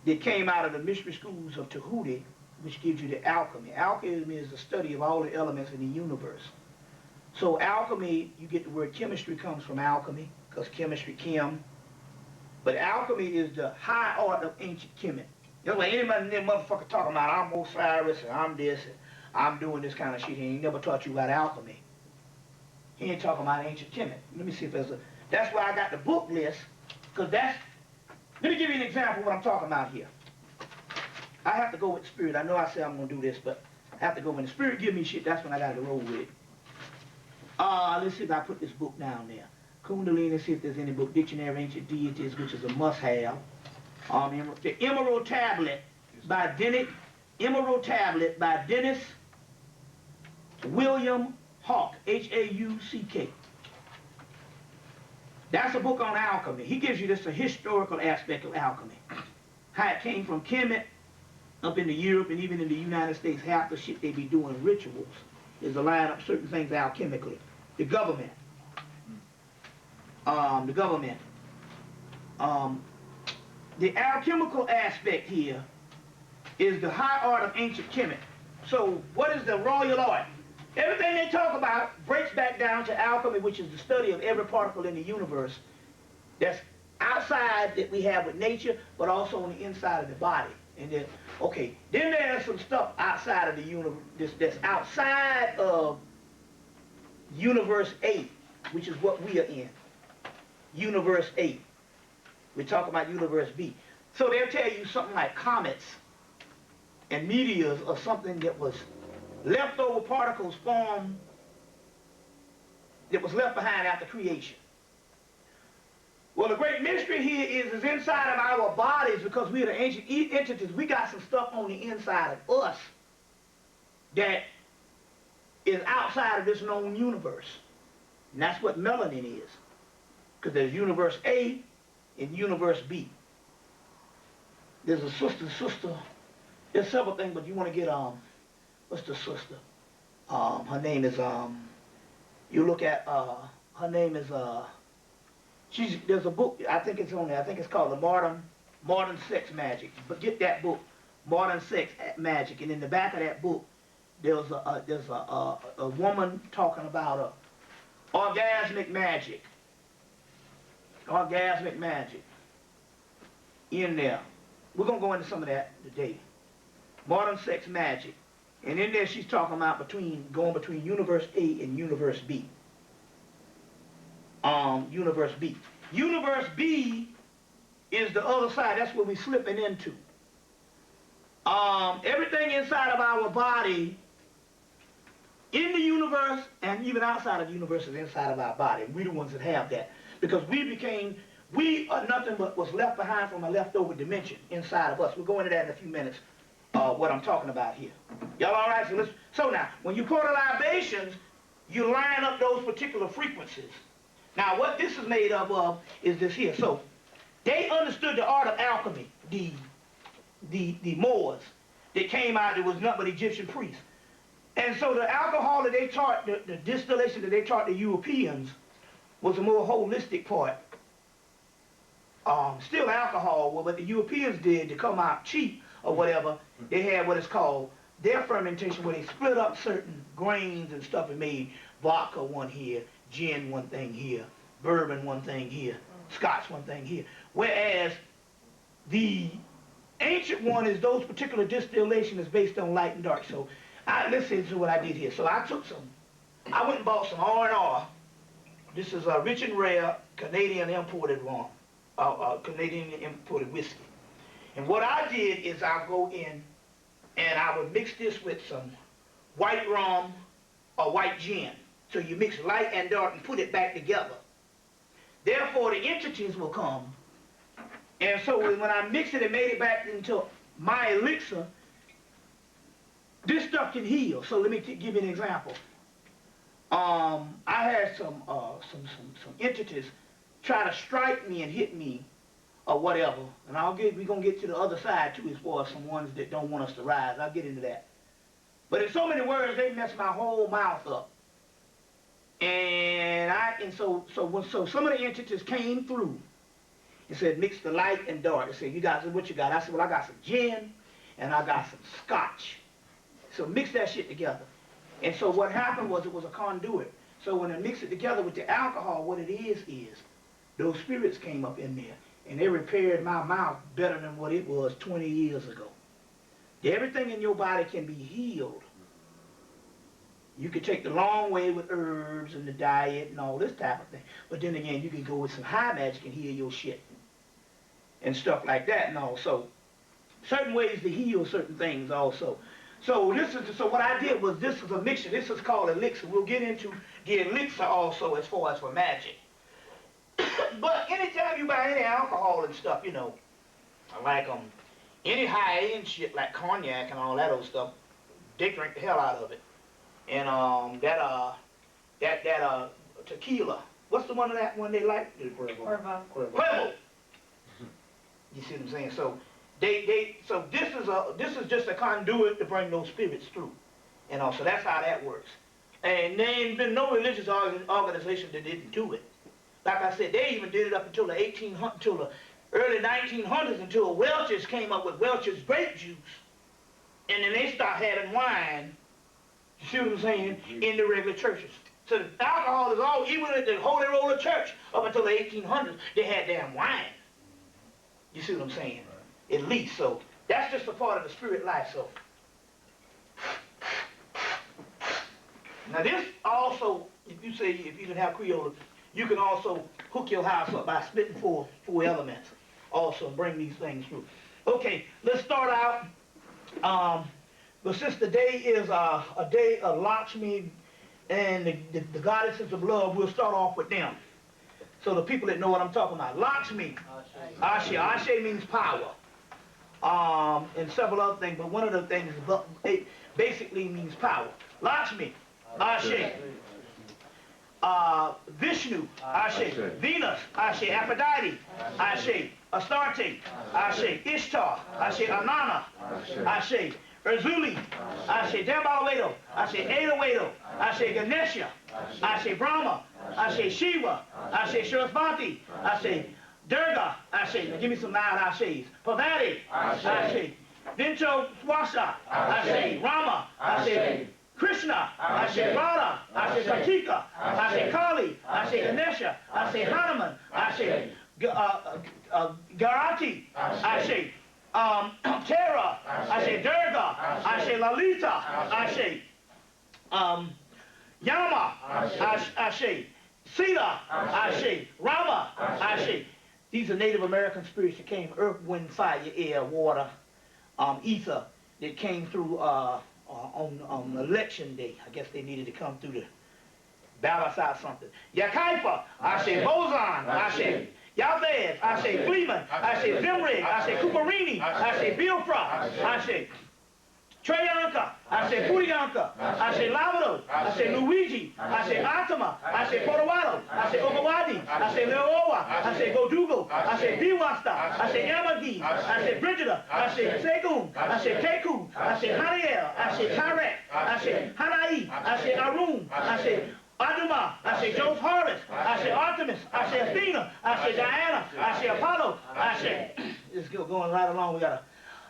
Speaker 1: It came out of the mystery schools of Tahuti, which gives you the alchemy. Alchemy is the study of all the elements in the universe. So alchemy, you get the word chemistry comes from alchemy, because chemistry, chem, But alchemy is the high art of ancient Kemet. That's why anybody in there motherfucker talking about I'm Osiris and I'm this and I'm doing this kind of shit. He ain't never taught you about alchemy. He ain't talking about ancient Kemet. Let me see if there's a... That's why I got the book list, because that's... Let me give you an example of what I'm talking about here. I have to go with the spirit. I know I said I'm going to do this, but I have to go when the spirit give me shit, that's when I got to roll with it. Let's see if I put this book down there. Kundalini, see if there's any book. Dictionary of Ancient Deities, which is a must-have. The Emerald Tablet by Dennis William Hawk, H-A-U-C-K. That's a book on alchemy. He gives you just a historical aspect of alchemy. How it came from Kemet up into Europe and even in the United States. Half the shit they be doing rituals is to line up certain things alchemically. The government. The alchemical aspect here is the high art of ancient Kemet. So what is the royal art? Everything they talk about breaks back down to alchemy, which is the study of every particle in the universe that's outside that we have with nature, but also on the inside of the body. And then, okay, then there's some stuff outside of the universe that's outside of universe A, which is what we are in. Universe A. We're talking about universe B. So they'll tell you something like comets and meteors or something that was leftover particles formed that was left behind after creation. Well, the great mystery here is inside of our bodies, because we are the ancient entities, we got some stuff on the inside of us that is outside of this known universe. And that's what melanin is. Because there's universe A and universe B. There's a sister. There's several things, but you want to get, what's the sister? Her name is, you look at, her name is, there's a book, I think it's on there, I think it's called The Modern Sex Magic. But get that book, Modern Sex Magic, and in the back of that book, there's a woman talking about orgasmic magic. Orgasmic magic. In there. We're going to go into some of that today. Modern sex magic. And in there she's talking about going between universe A and universe B. Universe B. Universe B is the other side. That's where we're slipping into. Everything inside of our body, in the universe, and even outside of the universe is inside of our body. We're the ones that have that. Because we are nothing but what's left behind from a leftover dimension inside of us. We'll go into that in a few minutes, what I'm talking about here. Y'all all right? So now, when you pour the libations, you line up those particular frequencies. Now, what this is made up of is this here. So, they understood the art of alchemy, the Moors that came out, it was nothing but Egyptian priests. And so the alcohol that they taught, the distillation that they taught the Europeans was a more holistic part. Still alcohol, well, what the Europeans did to come out cheap or whatever, they had what is called their fermentation, where they split up certain grains and stuff and made vodka one here, gin one thing here, bourbon one thing here, scotch one thing here. Whereas the ancient one is those particular distillation is based on light and dark. So listen to what I did here. So I went and bought some R&R. This is a rich and rare Canadian imported rum, Canadian imported whiskey. And what I did is I'll go in and I would mix this with some white rum or white gin. So you mix light and dark and put it back together. Therefore, the entities will come. And so when I mixed it and made it back into my elixir, this stuff can heal. So let me give you an example. I had some entities try to strike me and hit me or whatever. And we're going to get to the other side too, as far as some ones that don't want us to rise. I'll get into that. But in so many words, they messed my whole mouth up. And so some of the entities came through and said, mix the light and dark. They said, you guys, what you got? I said, well, I got some gin and I got some scotch. So mix that shit together. And so what happened was it was a conduit. So when I mix it together with the alcohol, what it is those spirits came up in there and they repaired my mouth better than what it was 20 years ago. Everything in your body can be healed. You can take the long way with herbs and the diet and all this type of thing. But then again, you can go with some high magic and heal your shit. And stuff like that and all. So, certain ways to heal certain things also. So what I did was, this is a mixture. This is called elixir. We'll get into the elixir also as far as for magic. But anytime you buy any alcohol and stuff, you know, like any high-end shit like cognac and all that old stuff, they drink the hell out of it. And that tequila. What's the one of that one they like?
Speaker 4: Cuervo.
Speaker 1: Cuervo. You see what I'm saying? So so this is just a conduit to bring those spirits through. You know, so that's how that works. And there ain't been no religious organization that didn't do it. Like I said, they even did it up until the until the early 1900s, until Welch's came up with Welch's grape juice. And then they start having wine, you see what I'm saying, in the regular churches. So the alcohol is all, even at the Holy Roller Church, up until the 1800s, they had damn wine. You see what I'm saying? At least, so that's just a part of the spirit life, so. Now this also, if you can have Creole, you can also hook your house up by splitting four elements, also bring these things through. Okay, let's start out, but since the day is a day of Lakshmi and the goddesses of love, we'll start off with them. So the people that know what I'm talking about. Lakshmi, Ashe. Ashe means power. And several other things, but one of the things basically means power. Lakshmi, Ashe. Vishnu, Ashe. Venus, Ashe. Aphrodite, Ashe. Astarte, Ashe. Ishtar, Ashe. Anana, Ashe. Erzuli, Ashe. Dambalwedo, Ashe. Edawedo, Ashe. Ganesha, Ashe. Brahma, Ashe. Shiva, Ashe. Sarasvati, Ashe. Durga, Ashe. Now give me some loud Ashes. Parvati, Ashe. Vincho Swasha, Ashe. Rama, Ashe. Krishna, Ashe. Radha, Ashe. Kartika, Ashe. Kali, Ashe. Ganesha, Ashe. Hanuman, Ashe. Garati, Ashe. Tara, Ashe. Durga, Ashe. Lalita, Ashe. Yama, Ashe. Sita, Ashe. Rama, Ashe. These are Native American spirits that came, earth, wind, fire, air, water, ether, that came through on election day. I guess they needed to come through to balance out something. Yakaipa, Ashe. Boson, Ashe. Yavez, Ashe. Fleeman, Ashe. Zimrig, Ashe. Kuparini, Ashe. Bilfra, Ashe. Treyanka, Ashe. Puriyanka, Ashe. Lavado, Ashe. Luigi, Ashe. Atama, Ashe. Porowado, Ashe. Ogawadi, Ashe. Leoa, Ashe. Godugo, Ashe. Biwasta, Ashe. Yamagi, Ashe. Brigida, Ashe. Segun, Ashe. Keku, Ashe. Haniel, Ashe. Tarek, Ashe. Hanai, Ashe. Arum, Ashe. Aduma, Ashe. Joseph Horus, Ashe. Artemis, Ashe. Athena, Ashe. Diana, Ashe. Apollo, Ashe. It's going right along. We got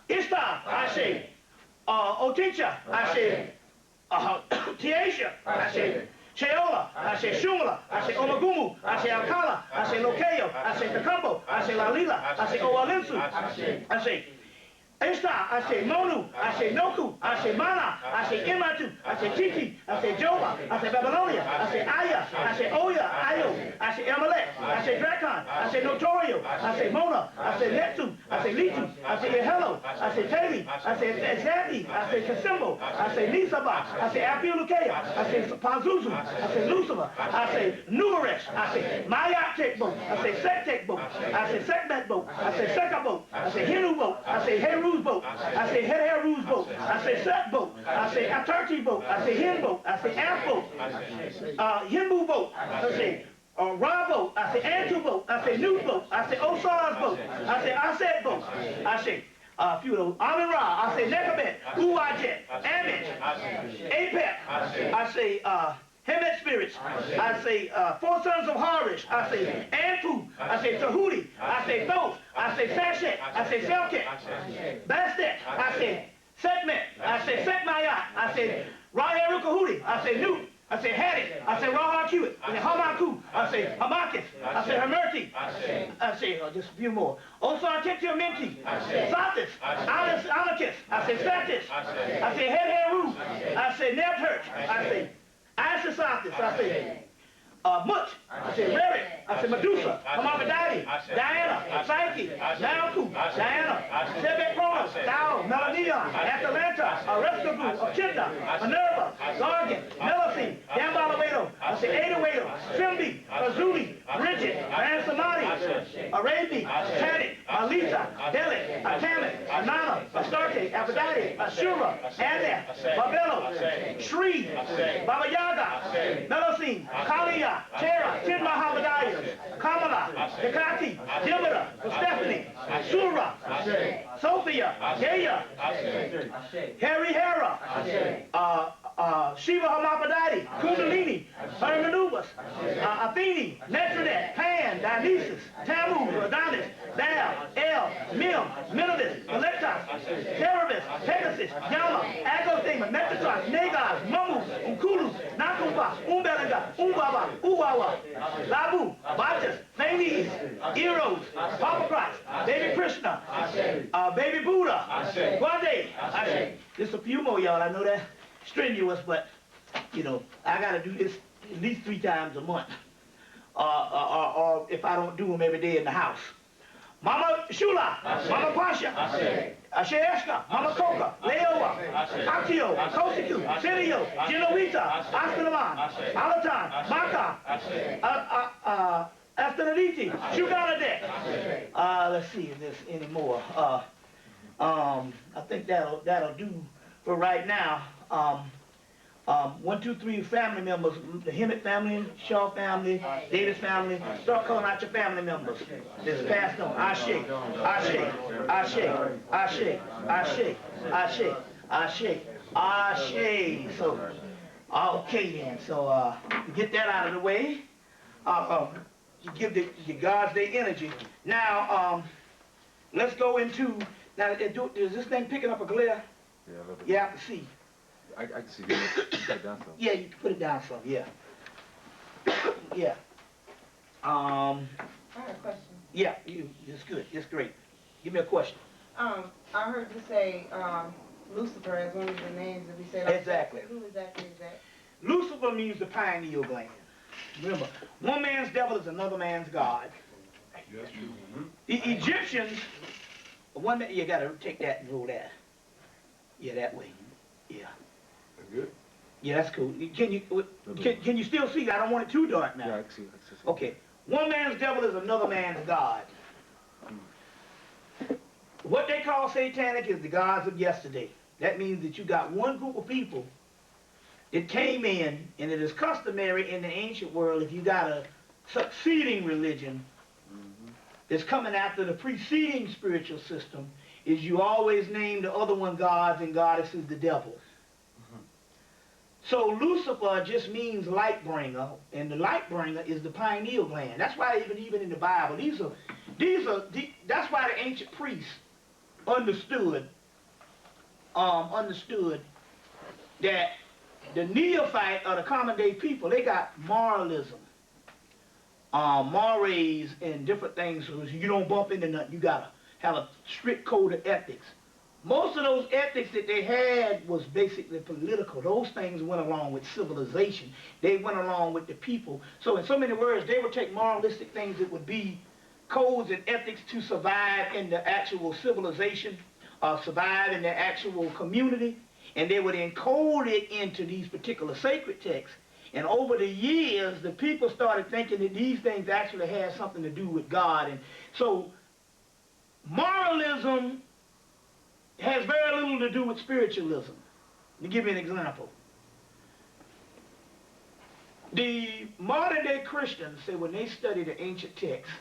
Speaker 1: a Ishtar, Ashe. Oticha, Ashe. Tiesha, Ashe. Sheola, Ashe. Shumala, Ashe. Omagumu, Ashe. Alcala, Ashe. Lokeo, Ashe. Takambo, Ashe. Lalila, Ashe. Owalinsu, Ashe. Ishtar, Ashe. Monu, Ashe. Noku, Ashe. Mana, Ashe. Imatu, Ashe. Titi, Ashe. Jova, Ashe. Babylonia, Ashe. Aya, Ashe. Oya, Ayo, Ashe. Amalek, Ashe. Drakon, Ashe. Notorio, Ashe. Mona, Ashe. Neptune, Ashe. Litu, Ashe. Ehelo, Ashe. Teli, Ashe. Zati, Ashe. Kasimbo, Ashe. Nisaba, Ashe. Apiolukea, Ashe. Pazuzu, Ashe. Lucifer, Ashe. Numeresh, Ashe. Mayatek boat, Ashe. Sektek boat, Ashe. Sekbet boat, Ashe. Seka boat, Ashe. Hinu boat, Ashe. Heru boat, I say Heru's boat, I say Set boat, I say Atarchi boat, I say Hin boat, I say Amp boat, Yimbu boat, I say Ra boat, I say Antu boat, I say New boat, I say Osar's boat, I say Aset boat, I say a few of those, Amin Ra, I say Nekabet, Uwajet, Amit, Apep, I say Hemmit spirits, I say four sons of Harish, I say Anpu, I say Tahuti, I say Thoth, I say Sashet, I say Selket, Bastet, I say Setmet, I say Setmayat, I say Rayarukahuti, I say Newt, I say Hattie. I say Rahar Kiwit. I say Hamaku. I say Hamakis. I say Hermerti. I say just a few more. Osar Minti. Satis. Anarchis. I say Satis. I say Heru. I say Nebhurt. I say Isasatis. I say Mut. I say Reric. I say Medusa. Hamadadi. Diana. Psyche. Dianku. Diana. Sebek Kronos. Tao. Melania. Atalanta. Aristotle. Achita. Minerva. Gargan. Melacene. Dambalawedo. I say Adawedo. Simbi. Azuli. Bridget. Ransamadi. Arabi. Tanit. Alisa. Delik. Akamet. Anana. Astarte. Aphrodite. Ashura. Adeth. Babelo. Shri. Baba Yaga. Melacene. Kalia. Terra. Tidmahabadiah. Camelot. Hecate. Demeter. Stephanie. Sura. Sophia. Gaia. Harry Hera. Shiva Hermaphrodite. Kundalini. Hermanubis. Athene. Netronet. Pan. Dionysus. Tammuz. Adonis. Baal. El. Mim. Minovis. Electos. Terebus. Pegasus. Yama. Agothema. Metatron. Nagas. Mamus. Unkulus. Nakumpa. Umbelanga. Umbaba. Uwawa. Labu. Bacchus. Thales. Eros. Papa Baby Krishna. Baby Buddha. Guade. Just a few more, y'all. I know that strenuous, but you know, I gotta do this at least 3 times a month. Or if I don't do them every day in the house. Mama Shula, Mama Pasha, Ashe Eshka, Mama Coca, Leoa, Actio, Kosiku, Sirio, Genoita, Askelaman, Alatan, Maka, Astanaditi, Shugaladek. Let's see if there's any more. I think that'll do for right now. 1, 2, 3 family members, the Hemmit family, Shaw family, Davis family. Start calling out your family members. This is passed on. Ashe, Ashe, Ashe, Ashe, Ashe, Ashe, Ashe, Ashe. So, okay then. So, get that out of the way. You give the gods their energy. Now, let's go into, now, is this thing picking up a glare?
Speaker 8: Yeah, a little bit.
Speaker 1: Yeah, I can see.
Speaker 8: I can see you put it down some.
Speaker 1: Yeah, you can put it down some, yeah. Yeah.
Speaker 4: I have a question.
Speaker 1: Yeah, it's good, it's great. Give me a question.
Speaker 4: I heard you say Lucifer as one of the names that we say. Like
Speaker 1: Exactly.
Speaker 4: Who exactly is that?
Speaker 1: Lucifer means the pineal gland. Remember, one man's devil is another man's god.
Speaker 3: That's true.
Speaker 1: The Egyptians, one man, you gotta take that and roll that. Yeah, that way. Yeah.
Speaker 3: Good.
Speaker 1: Yeah, that's cool. Can you still see that? I don't want it too dark now.
Speaker 8: Yeah, I can see.
Speaker 1: Okay. One man's devil is another man's god. What they call satanic is the gods of yesterday. That means that you got one group of people that came in, and it is customary in the ancient world, if you got a succeeding religion that's coming after the preceding spiritual system, is you always name the other one gods and goddesses the devil. So Lucifer just means light bringer, and the light bringer is the pineal gland. That's why even in the Bible, that's why the ancient priests understood that the neophyte or the common day people, they got moralism, mores and different things. So you don't bump into nothing. You gotta have a strict code of ethics. Most of those ethics that they had was basically political. Those things went along with civilization. They went along with the people. So in so many words, they would take moralistic things that would be codes and ethics to survive in the actual civilization, survive in the actual community, and they would encode it into these particular sacred texts. And over the years, the people started thinking that these things actually had something to do with God. And so moralism has very little to do with spiritualism. Let me give you an example. The modern day Christians say when they study the ancient texts,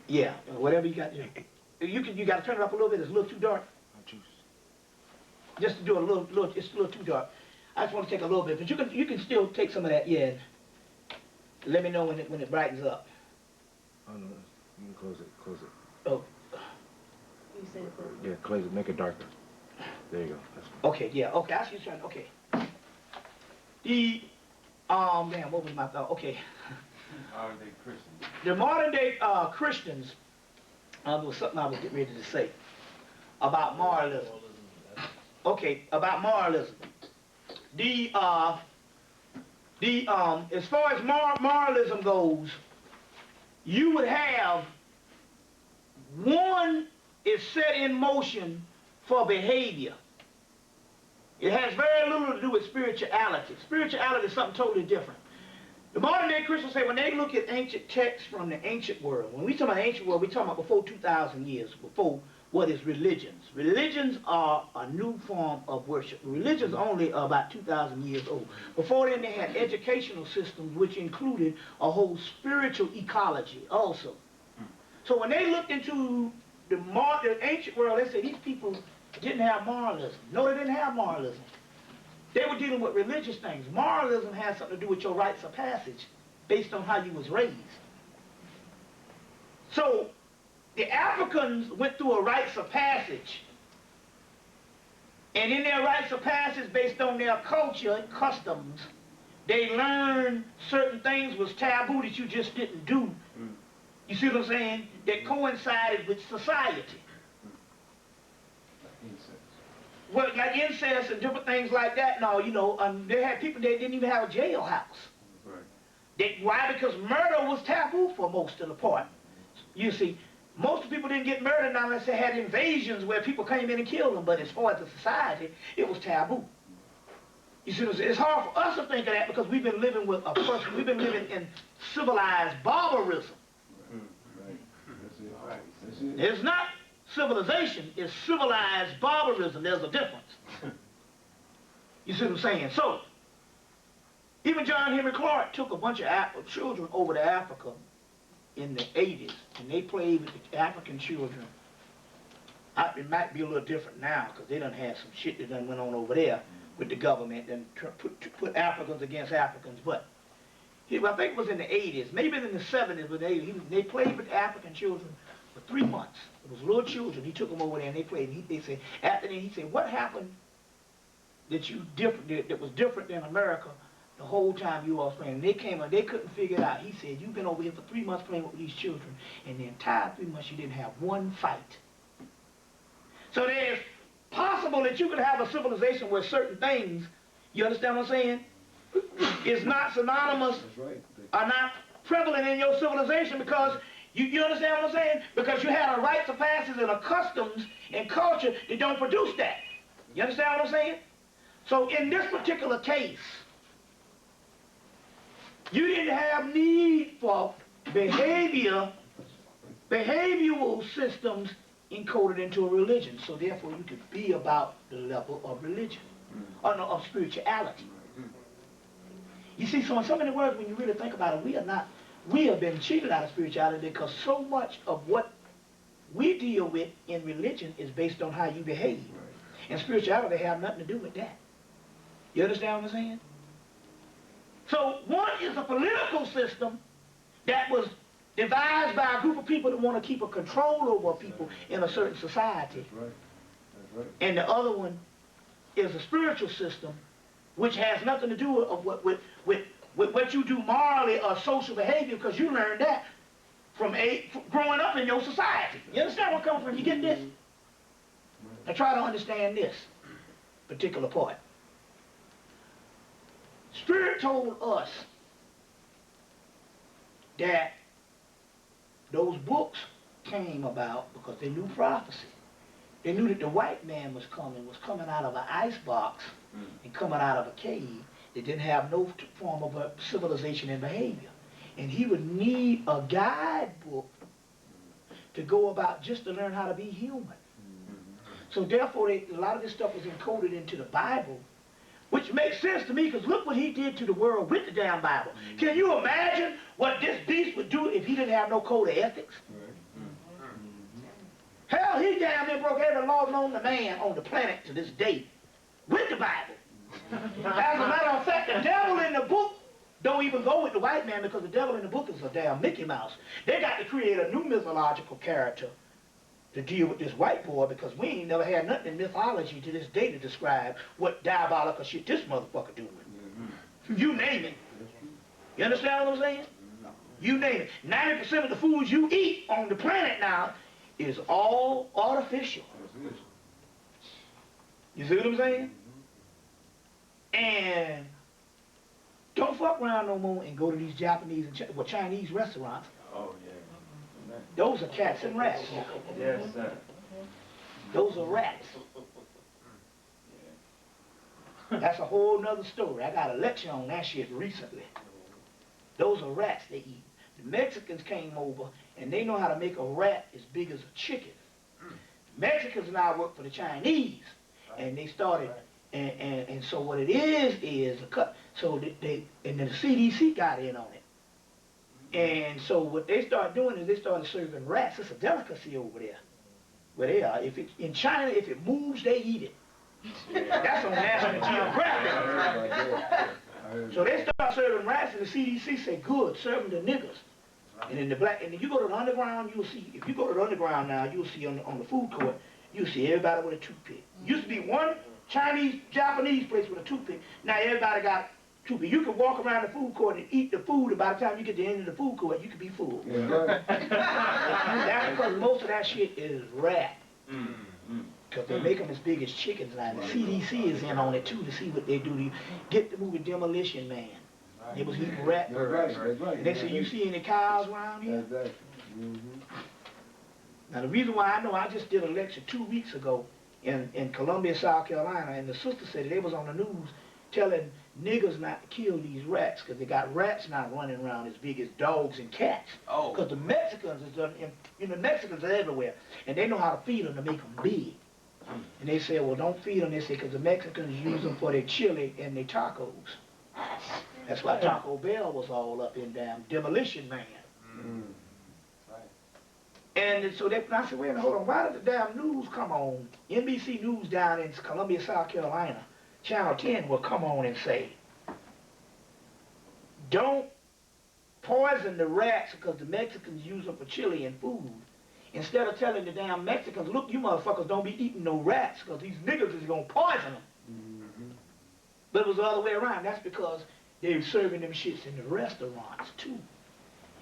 Speaker 1: yeah, whatever you got to do. You got to turn it up a little bit. It's a little too dark. Just to do a little, it's a little too dark. I just want to take a little bit, but you can still take some of that, yeah. Let me know when it brightens up.
Speaker 8: Oh no, you can close it.
Speaker 1: Oh.
Speaker 4: You said
Speaker 8: Yeah, close it, make it darker. There you go. That's
Speaker 1: Okay, yeah, okay, I see you trying, okay. Damn, what was my thought? Okay.
Speaker 6: Are they Christians?
Speaker 1: The modern day Christians, there was something I was getting ready to say about moralism. Okay, about moralism. As far as moralism goes, you would have one is set in motion for behavior. It has very little to do with spirituality. Spirituality is something totally different. The modern day Christians say when they look at ancient texts from the ancient world, when we talk about ancient world, we talk about before 2,000 years, before what is religions. Religions are a new form of worship. Religions only are about 2,000 years old. Before then they had educational systems which included a whole spiritual ecology also. So when they looked into the ancient world, they said these people didn't have moralism. No, they didn't have moralism. They were dealing with religious things. Moralism has something to do with your rites of passage based on how you was raised. So the Africans went through a rites of passage. And in their rites of passage, based on their culture and customs, they learned certain things was taboo that you just didn't do. You see what I'm saying? That coincided with society. Well, like incest and different things like that. No, you know, they had people that didn't even have a jailhouse. Right. Why? Because murder was taboo for most of the part. You see, most people didn't get murdered unless they had invasions where people came in and killed them. But as far as the society, it was taboo. You see, it's hard for us to think of that because we've been living with a person. We've been living in civilized barbarism.
Speaker 3: Right. That's it.
Speaker 1: It's not civilization, it's civilized barbarism. There's a difference. You see what I'm saying? So, even John Henry Clark took a bunch of children over to Africa in the 80s, and they played with the African children. It might be a little different now, because they done had some shit that done went on over there with the government and put Africans against Africans, but I think it was in the 80s, maybe in the 70s, but they played with African children for 3 months. It was little children. He took them over there and they played. They said, after that, he said, what happened that was different than America the whole time you all was playing? And they came and they couldn't figure it out. He said, you've been over here for 3 months playing with these children, and the entire 3 months you didn't have one fight. So there's possible that you could have a civilization where certain things, you understand what I'm saying, is not synonymous, are not prevalent in your civilization because you understand what I'm saying? Because you had a rites of passage and a customs and culture that don't produce that. You understand what I'm saying? So in this particular case, you didn't have need for behavioral systems encoded into a religion. So therefore you could be about the level of religion, or no, of spirituality. You see, so in so many words, when you really think about it, we have been cheated out of spirituality because so much of what we deal with in religion is based on how you behave. And spirituality have nothing to do with that. You understand what I'm saying? So one is a political system that was devised by a group of people that want to keep a control over people in a certain society.
Speaker 3: That's right. That's right.
Speaker 1: And the other one is a spiritual system which has nothing to do with what you do morally or social behavior, because you learned that from growing up in your society. You understand where I'm coming from? You get this? Now try to understand this particular part. Spirit told us that those books came about because they knew prophecy. They knew that the white man was coming out of an ice box and coming out of a cave. They didn't have no form of a civilization and behavior. And he would need a guidebook to go about just to learn how to be human. So therefore, a lot of this stuff was encoded into the Bible, which makes sense to me because look what he did to the world with the damn Bible. Can you imagine what this beast would do if he didn't have no code of ethics? Hell, he damn near broke every law known to man on the planet to this day with the Bible. As a matter of fact, the devil in the book don't even go with the white man because the devil in the book is a damn Mickey Mouse. They got to create a new mythological character to deal with this white boy because we ain't never had nothing in mythology to this day to describe what diabolical shit this motherfucker doing. You name it. You understand what I'm saying? You name it. 90% of the foods you eat on the planet now is all artificial. You see what I'm saying? And don't fuck around no more and go to these Japanese and Chinese restaurants.
Speaker 6: Oh, yeah.
Speaker 1: Those are cats and rats.
Speaker 6: Yes, sir.
Speaker 1: Those are rats. That's a whole nother story. I got a lecture on that shit recently. Those are rats they eat. The Mexicans came over and they know how to make a rat as big as a chicken. The Mexicans now work for the Chinese, and they started, and so what it is a cut. So they and then the CDC got in on it. And so what they started doing is they started serving rats. It's a delicacy over there, where they are. In China, if it moves, they eat it. That's on National Geographic. So they start serving rats, and the CDC say, good, serve them to niggers. And in the black, and then you go to the underground, you'll see, if you go to the underground now, you'll see on the food court, you'll see everybody with a toothpick. Used to be one Chinese, Japanese place with a toothpick. Now everybody got a toothpick. You can walk around the food court and eat the food, and by the time you get to the end of the food court, you can be full. That's because most of that shit is rat. Because they make them as big as chickens now. The CDC is in on it too to see what they do to get the movie Demolition Man. They was eating rat burgers.
Speaker 9: That's right.
Speaker 1: And they said, you see any cows around here? Now the reason why I know, I just did a lecture 2 weeks ago in Columbia, South Carolina, and the sister said they was on the news telling niggers not to kill these rats because they got rats now running around as big as dogs and cats. Oh. Because the Mexicans is done, Mexicans are everywhere, and they know how to feed them to make them big. And they say, well, don't feed them. They say, because the Mexicans use them for their chili and their tacos. That's why Taco Bell was all up in damn Demolition Man. And so I said, wait a minute, hold on. Why did the damn news come on? NBC News down in Columbia, South Carolina, Channel 10 will come on and say, don't poison the rats because the Mexicans use them for chili and food. Instead of telling the damn Mexicans, look, you motherfuckers don't be eating no rats because these niggas is going to poison them. But it was the other way around. That's because they're serving them shits in the restaurants too.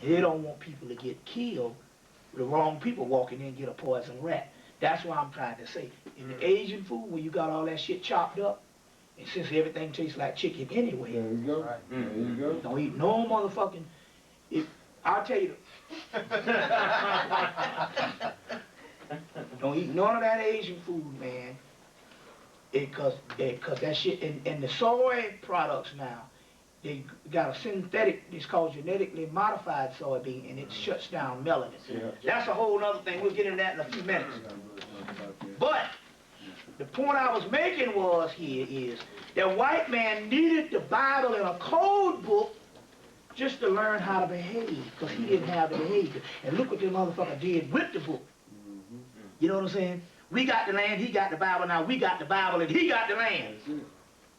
Speaker 1: They don't want people to get killed. The wrong people walking in and get a poison rat. That's what I'm trying to say. In the Asian food, where you got all that shit chopped up, and since everything tastes like chicken anyway,
Speaker 9: There you go. There you go.
Speaker 1: don't eat no motherfucking. I'll tell you. Don't eat none of that Asian food, man. Because that shit, and the soy products now, they got a synthetic, it's called genetically modified soybean, and it shuts down melanin. That's a whole other thing. We'll get into that in a few minutes. But the point I was making was here is that white man needed the Bible in a code book just to learn how to behave, because he didn't have the behavior. And look what the motherfucker did with the book. You know what I'm saying? We got the land, he got the Bible, now we got the Bible and he got the land.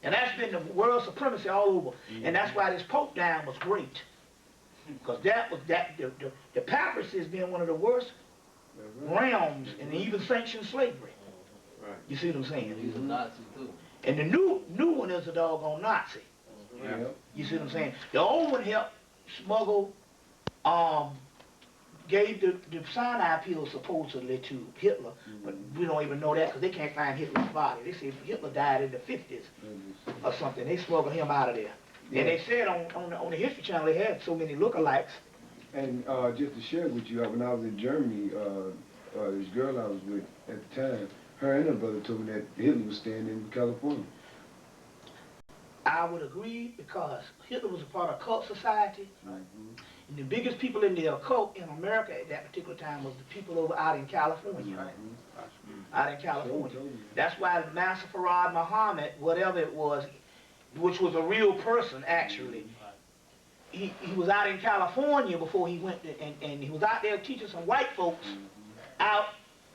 Speaker 1: And that's been the world supremacy all over. And that's why this Pope down was great. Because the papacy has been one of the worst realms and even sanctioned slavery. You see what I'm saying?
Speaker 6: He's a Nazi too.
Speaker 1: And the new one is a doggone Nazi. You see what I'm saying? The old one helped smuggle, gave the cyanide pills supposedly to Hitler, but we don't even know that because they can't find Hitler's body. They say Hitler died in the 50s or something. They smuggled him out of there. And they said on the History Channel they had so many lookalikes.
Speaker 9: And just to share with you, when I was in Germany, this girl I was with at the time, her and her brother told me that Hitler was staying in California.
Speaker 1: I would agree because Hitler was a part of cult society. And the biggest people in the occult in America at that particular time was the people over out in California. Out in California. That's why Master Farad Muhammad, whatever it was, which was a real person actually, he was out in California before he went to, and he was out there teaching some white folks out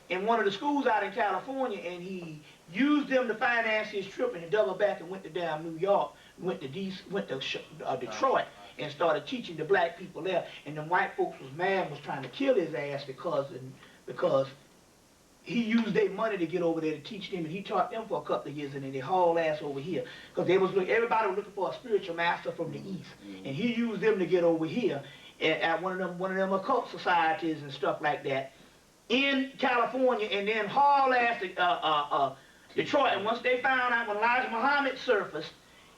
Speaker 1: in one of the schools out in California, and he used them to finance his trip, and he doubled back and went to damn New York, went to Detroit, and started teaching the black people there. And the white folks was mad, was trying to kill his ass because he used their money to get over there to teach them, and he taught them for a couple of years, and then they hauled ass over here. Because everybody was looking for a spiritual master from the East. And he used them to get over here at one of them occult societies and stuff like that in California, and then haul ass to Detroit. And once they found out, when Elijah Muhammad surfaced,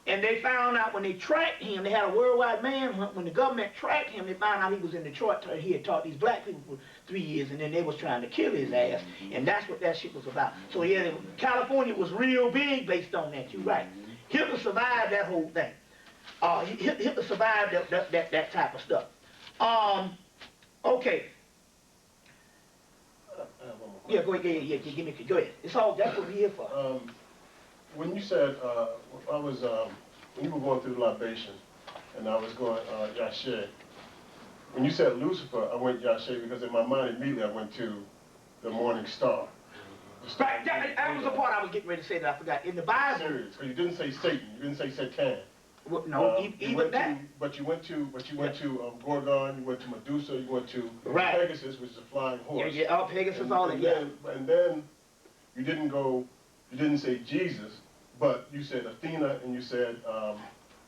Speaker 1: and they found out when they tracked him, they had a worldwide manhunt. When the government tracked him, they found out he was in Detroit. He had taught these black people for 3 years, and then they was trying to kill his ass. And that's what that shit was about. So yeah, California was real big based on that. You're right. Hitler survived that whole thing. Hitler survived that type of stuff. Okay. Yeah, go ahead. Yeah, give me. Go ahead. It's all. That's what we're here for.
Speaker 3: When you said, when you were going through the libation, and I was going, Yashe, when you said Lucifer, I went Yashe because in my mind immediately I went to the morning star.
Speaker 1: Right, that was the part I was getting ready to say that I forgot. In the Bible...
Speaker 3: Serious, because you didn't say Satan, you didn't say Satan.
Speaker 1: Well, no, even that.
Speaker 3: But you went to Gorgon, you went to Medusa, you went to Pegasus, which is a flying horse.
Speaker 1: Yeah, Pegasus, all that,
Speaker 3: And then you didn't say Jesus, but you said Athena, and you said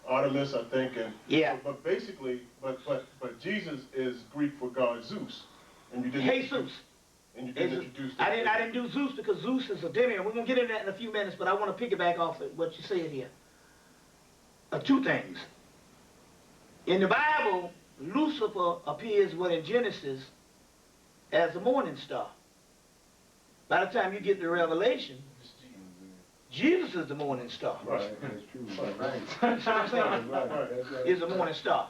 Speaker 3: Artemis, I think, and but basically, but Jesus is Greek for God Zeus, and you didn't.
Speaker 1: Jesus.
Speaker 3: And you didn't introduce that.
Speaker 1: I didn't do Zeus because Zeus is a demiurge. We're gonna get into that in a few minutes, but I want to piggyback off of what you said here. Two things. In the Bible, Lucifer appears in Genesis as the morning star. By the time you get to Revelation, Jesus is the morning star.
Speaker 9: Right, that's true. Right.
Speaker 1: That's what I'm saying.
Speaker 3: Right.
Speaker 1: Is the morning star.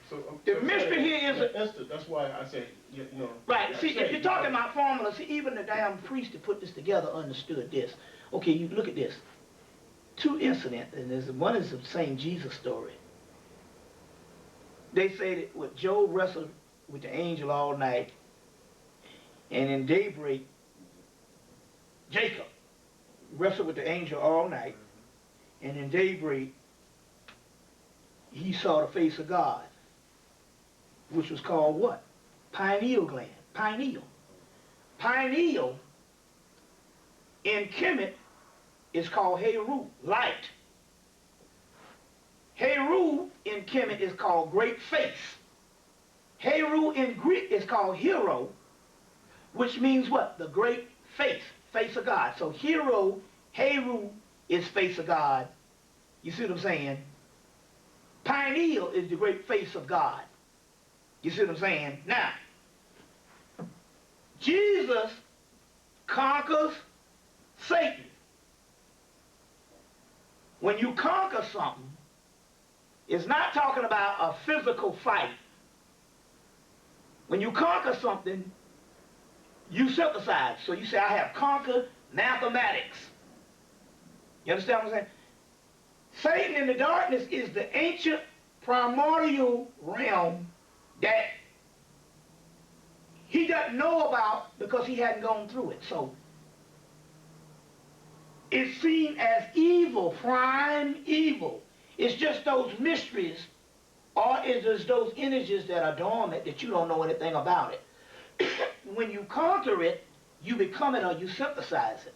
Speaker 3: So,
Speaker 1: The mystery here is
Speaker 3: instant. That's why I say, you know.
Speaker 1: Right. See, if you're talking about formulas, see, even the damn priest that put this together understood this. Okay, you look at this. Two incidents, and one is the same Jesus story. They say that what Job wrestled with the angel all night, and in daybreak, Jacob wrestled with the angel all night, and in daybreak, he saw the face of God, which was called what? Pineal gland. Pineal. Pineal in Kemet is called Heru, light. Heru in Kemet is called great face. Heru in Greek is called hero, which means what? The great face, face of God. So Heru is face of God. You see what I'm saying? Pineal is the great face of God. You see what I'm saying? Now, Jesus conquers Satan. When you conquer something, it's not talking about a physical fight. When you conquer something, you synthesize. So you say, I have conquered mathematics. You understand what I'm saying? Satan in the darkness is the ancient primordial realm that he doesn't know about because he hadn't gone through it. So it's seen as evil, prime evil. It's just those mysteries, or it's just those energies that are dormant that you don't know anything about it. When you conquer it, you become it or you synthesize it.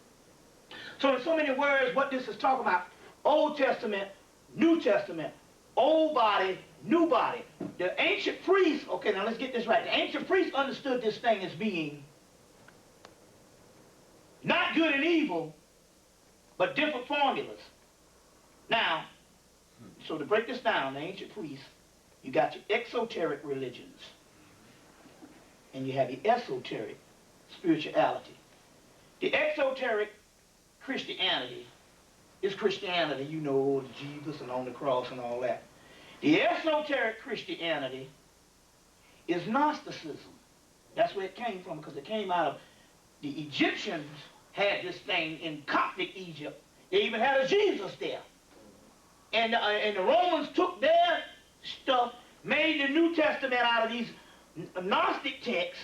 Speaker 1: So in so many words, what this is talking about, Old Testament, New Testament, old body, new body. The ancient priests, okay, now let's get this right. The ancient priests understood this thing as being not good and evil, but different formulas. Now, so to break this down, the ancient priests, you got your exoteric religions, and you have your esoteric spirituality. The exoteric Christianity is Christianity, you know, Jesus and on the cross and all that. The esoteric Christianity is Gnosticism. That's where it came from, because it came out of the Egyptians had this thing in Coptic Egypt. They even had a Jesus there. And the Romans took their stuff, made the New Testament out of these Gnostic texts,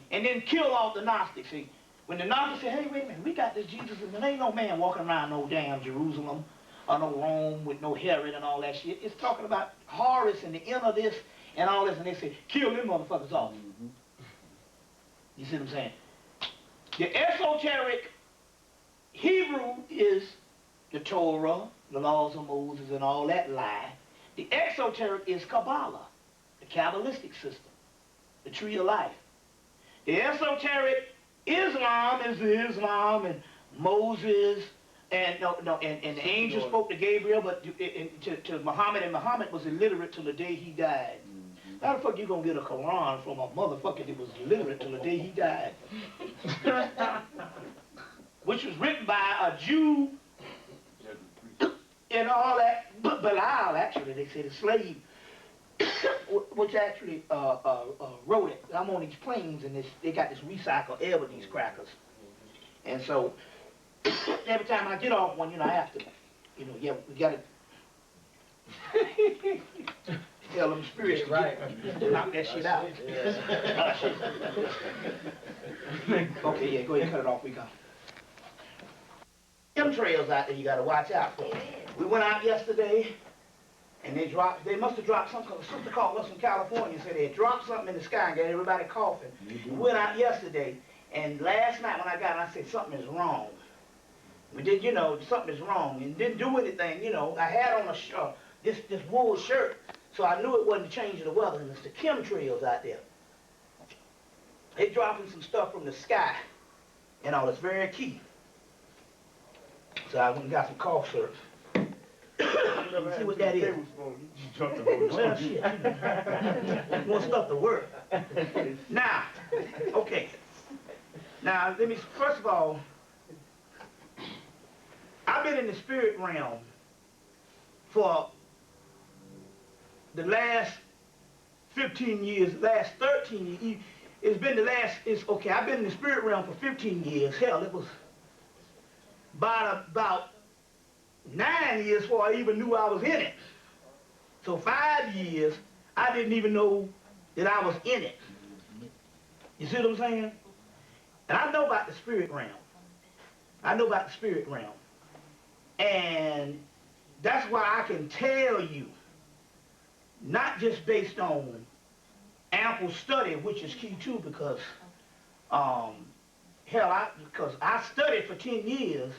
Speaker 1: and then killed off the Gnostics. See, when the Gnostics said, hey, wait a minute, we got this Jesus, and there ain't no man walking around no damn Jerusalem or no Rome with no Herod and all that shit. It's talking about Horus and the end of this and all this, and they say, kill them motherfuckers off. You see what I'm saying? The esoteric Hebrew is the Torah, the laws of Moses, and all that lie. The exoteric is Kabbalah, the Kabbalistic system, the tree of life. The esoteric Islam is the Islam and Moses, and and the angel spoke to Gabriel, but to Muhammad, and Muhammad was illiterate till the day he died. How the fuck you gonna get a Quran from a motherfucker that was illiterate till the day he died? Which was written by a Jew and all that. Belial, actually, they say the slave, which actually wrote it. I'm on these planes and they got this recycled air with these crackers. And so every time I get off one, I have to, yeah, we gotta tell them spirits to knock that shit out. Okay, yeah, go ahead and cut it off, we go. Chemtrails out there you gotta watch out for. We went out yesterday and they must have dropped something. A sister called us from California, said they dropped something in the sky and got everybody coughing. We went out yesterday, and last night when I got out, I said something is wrong. We did, something is wrong, and didn't do anything, I had on a this wool shirt, so I knew it wasn't the change of the weather, and it's the chemtrails out there. They dropping some stuff from the sky, and all it's very key. So I went and got some cough syrup. See what that is. Well, shit, you want stuff to work. Now, okay. Now, let me, first of all, I've been in the spirit realm for the last 15 years, last 13 years. It's been the last, okay, I've been in the spirit realm for 15 years. Hell, it was about 9 years before I even knew I was in it. So 5 years, I didn't even know that I was in it. You see what I'm saying? And I know about the spirit realm. I know about the spirit realm. And that's why I can tell you, not just based on ample study, which is key too, because, because I studied for 10 years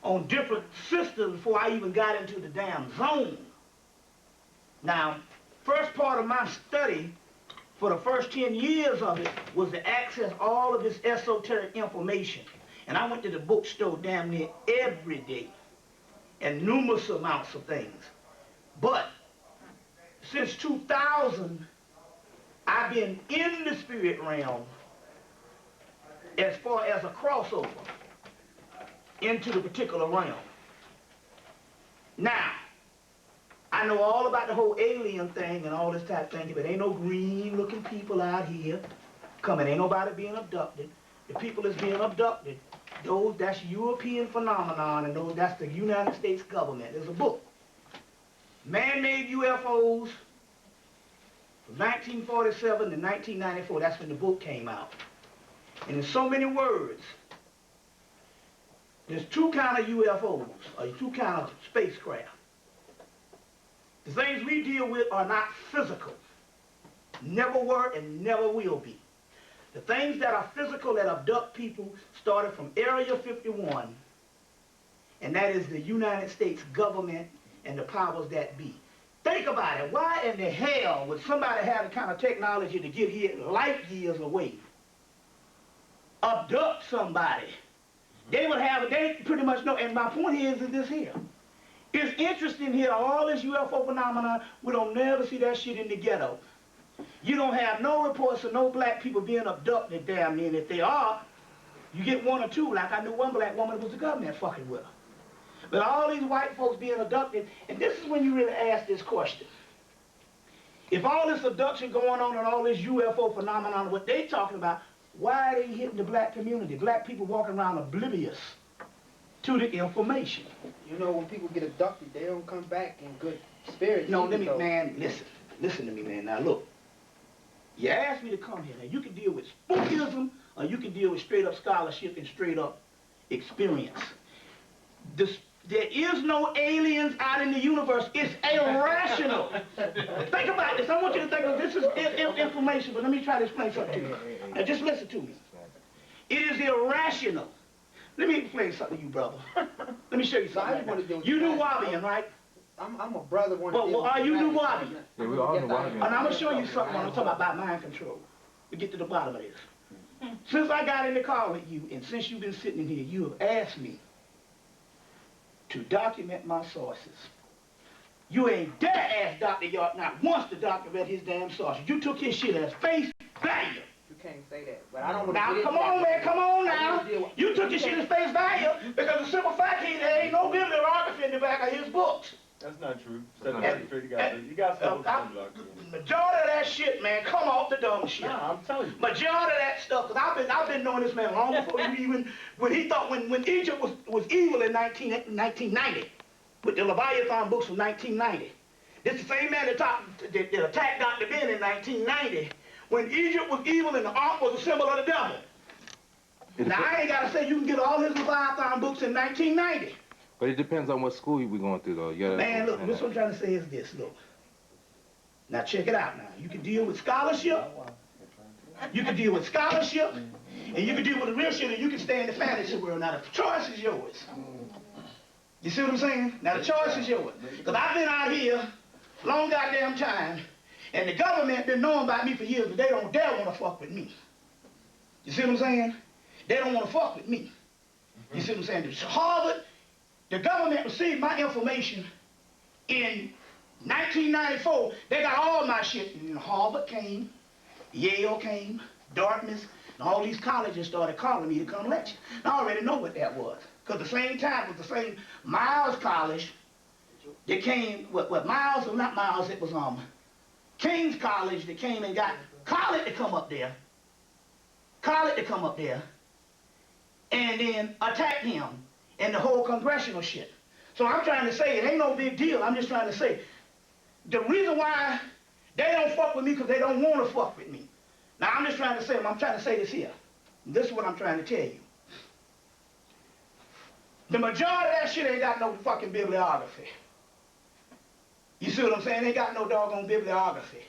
Speaker 1: on different systems before I even got into the damn zone. Now, first part of my study for the first 10 years of it was to access all of this esoteric information. And I went to the bookstore damn near every day and numerous amounts of things. But since 2000, I've been in the spirit realm as far as a crossover into the particular realm. Now, I know all about the whole alien thing and all this type of thing, but ain't no green-looking people out here coming. Ain't nobody being abducted. The people that's being abducted, that's European phenomenon, and that's the United States government. There's a book, Man-Made UFOs, from 1947 to 1994. That's when the book came out. And in so many words, there's two kind of UFOs, or two kind of spacecraft. The things we deal with are not physical. Never were and never will be. The things that are physical that abduct people started from Area 51, and that is the United States government and the powers that be. Think about it. Why in the hell would somebody have the kind of technology to get here light years away, abduct somebody? They pretty much know, and my point is this here. It's interesting here, all this UFO phenomenon, we don't never see that shit in the ghetto. You don't have no reports of no black people being abducted damn near, and if they are, you get one or two, like I knew one black woman was the government fucking with her. But all these white folks being abducted, and this is when you really ask this question. If all this abduction going on and all this UFO phenomenon, what they talking about, why are they hitting the black community? Black people walking around oblivious to the information.
Speaker 5: You know, when people get abducted, they don't come back in good spirits.
Speaker 1: No, man, listen to me, man. Now look, you asked me to come here. Now you can deal with spookism, or you can deal with straight up scholarship and straight up experience. There is no aliens out in the universe. It's irrational. Think about this. I want you to think of this is information, but let me try to explain something to you. Now just listen to me. It is irrational. Let me explain something to you, brother. Let me show you something. Right, you NUWABIAN, right?
Speaker 5: I'm a brother.
Speaker 1: Well, are you NUWABIAN?
Speaker 8: Yeah, we all NUWABIAN.
Speaker 1: And I'm gonna show you something when I'm talking about mind control. We get to the bottom of this. Since I got in the car with you, and since you've been sitting in here, you have asked me to document my sources. You ain't dare ask Dr. York not once to document his damn sources. You took his shit as face value.
Speaker 5: You can't say that, but I don't want to.
Speaker 1: Now, come on, man, come on now. You took his shit as face value because the simple fact is there ain't no bibliography in the back of his books.
Speaker 6: That's not true. You got some
Speaker 1: majority of that shit, man, come off the dumb shit.
Speaker 6: Nah, I'm telling you.
Speaker 1: Majority of that stuff, because I've been knowing this man long before you even, when Egypt was evil in 1990, with the Leviathan books from 1990. This is the same man that attacked Dr. Ben in 1990, when Egypt was evil and the ark was a symbol of the devil. Now, I ain't got to say you can get all his Leviathan books in 1990.
Speaker 8: But it depends on what school we're going through, though. You gotta,
Speaker 1: man, look, what I'm trying to say is this, look. Now, check it out now. You can deal with scholarship. You can deal with scholarship. And you can deal with the real shit, and you can stay in the fantasy world. Now, the choice is yours. You see what I'm saying? Now, the choice is yours. Because I've been out here long goddamn time, and the government been knowing about me for years, but they don't dare want to fuck with me. You see what I'm saying? They don't want to fuck with me. You see what I'm saying? Harvard, the government received my information in 1994. They got all my shit. And Harvard came, Yale came, Dartmouth, and all these colleges started calling me to come lecture. And I already know what that was. Because the same time was the same Miles College that came, Miles, or not Miles, it was King's College that came and got College to come up there. College to come up there. And then attack him and the whole congressional shit. So I'm trying to say it ain't no big deal. I'm just trying to say the reason why they don't fuck with me because they don't want to fuck with me. Now I'm just trying to say, I'm trying to say this here. This is what I'm trying to tell you. The majority of that shit ain't got no fucking bibliography. You see what I'm saying? They ain't got no doggone bibliography.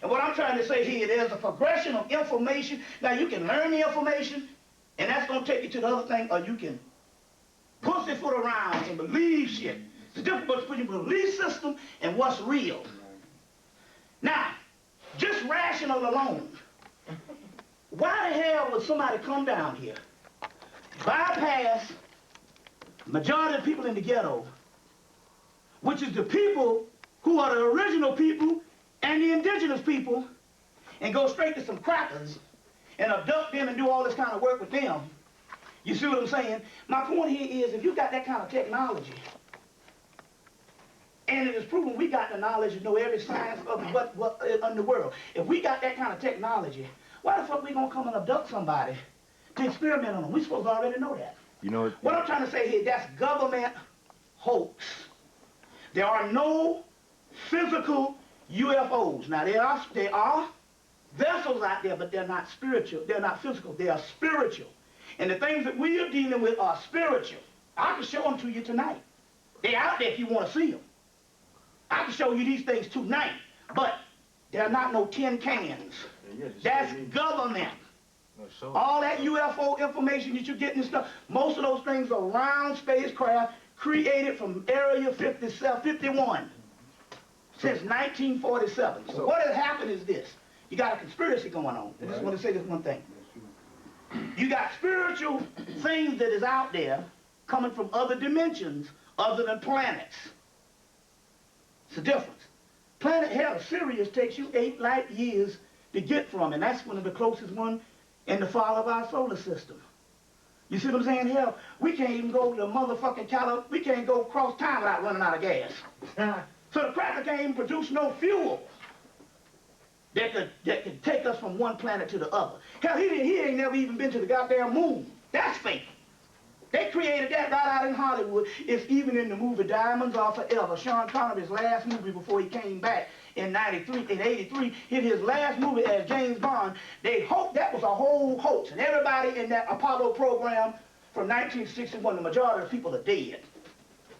Speaker 1: And what I'm trying to say here, there's a progression of information. Now you can learn the information, and that's gonna take you to the other thing, or you can pussyfoot around and believe shit. It's the difference between your belief system and what's real. Now, just rational alone, why the hell would somebody come down here, bypass majority of the people in the ghetto, which is the people who are the original people and the indigenous people, and go straight to some crackers and abduct them and do all this kind of work with them? You see what I'm saying? My point here is, if you got that kind of technology, and it is proven we got the knowledge to know every science of what in the world. If we got that kind of technology, why the fuck we gonna come and abduct somebody to experiment on them? We supposed to already know that.
Speaker 8: You know
Speaker 1: what I'm trying to say here, that's government hoax. There are no physical UFOs. Now there are vessels out there, but they're not spiritual. They're not physical. They are spiritual. And the things that we are dealing with are spiritual. I can show them to you tonight. They're out there if you want to see them. I can show you these things tonight, but they're not no tin cans. That's government. All that UFO information that you're getting and stuff, most of those things are round spacecraft created from Area 51 since 1947. So what has happened is this. You got a conspiracy going on. I just want to say this one thing. You got spiritual things that is out there coming from other dimensions other than planets. It's a difference. Planet hell, Sirius takes you 8 light years to get from, and that's one of the closest one in the fall of our solar system. You see what I'm saying? Hell, we can't even go to motherfucking California. We can't go across town without running out of gas. So the cracker can't even produce no fuel that could take us from one planet to the other. Hell, he ain't never even been to the goddamn moon. That's fake. They created that right out in Hollywood. It's even in the movie Diamonds Are Forever. Sean Connery's last movie before he came back in 83, hit his last movie as James Bond. They hoped that was a whole hoax. And everybody in that Apollo program from 1961, the majority of the people are dead.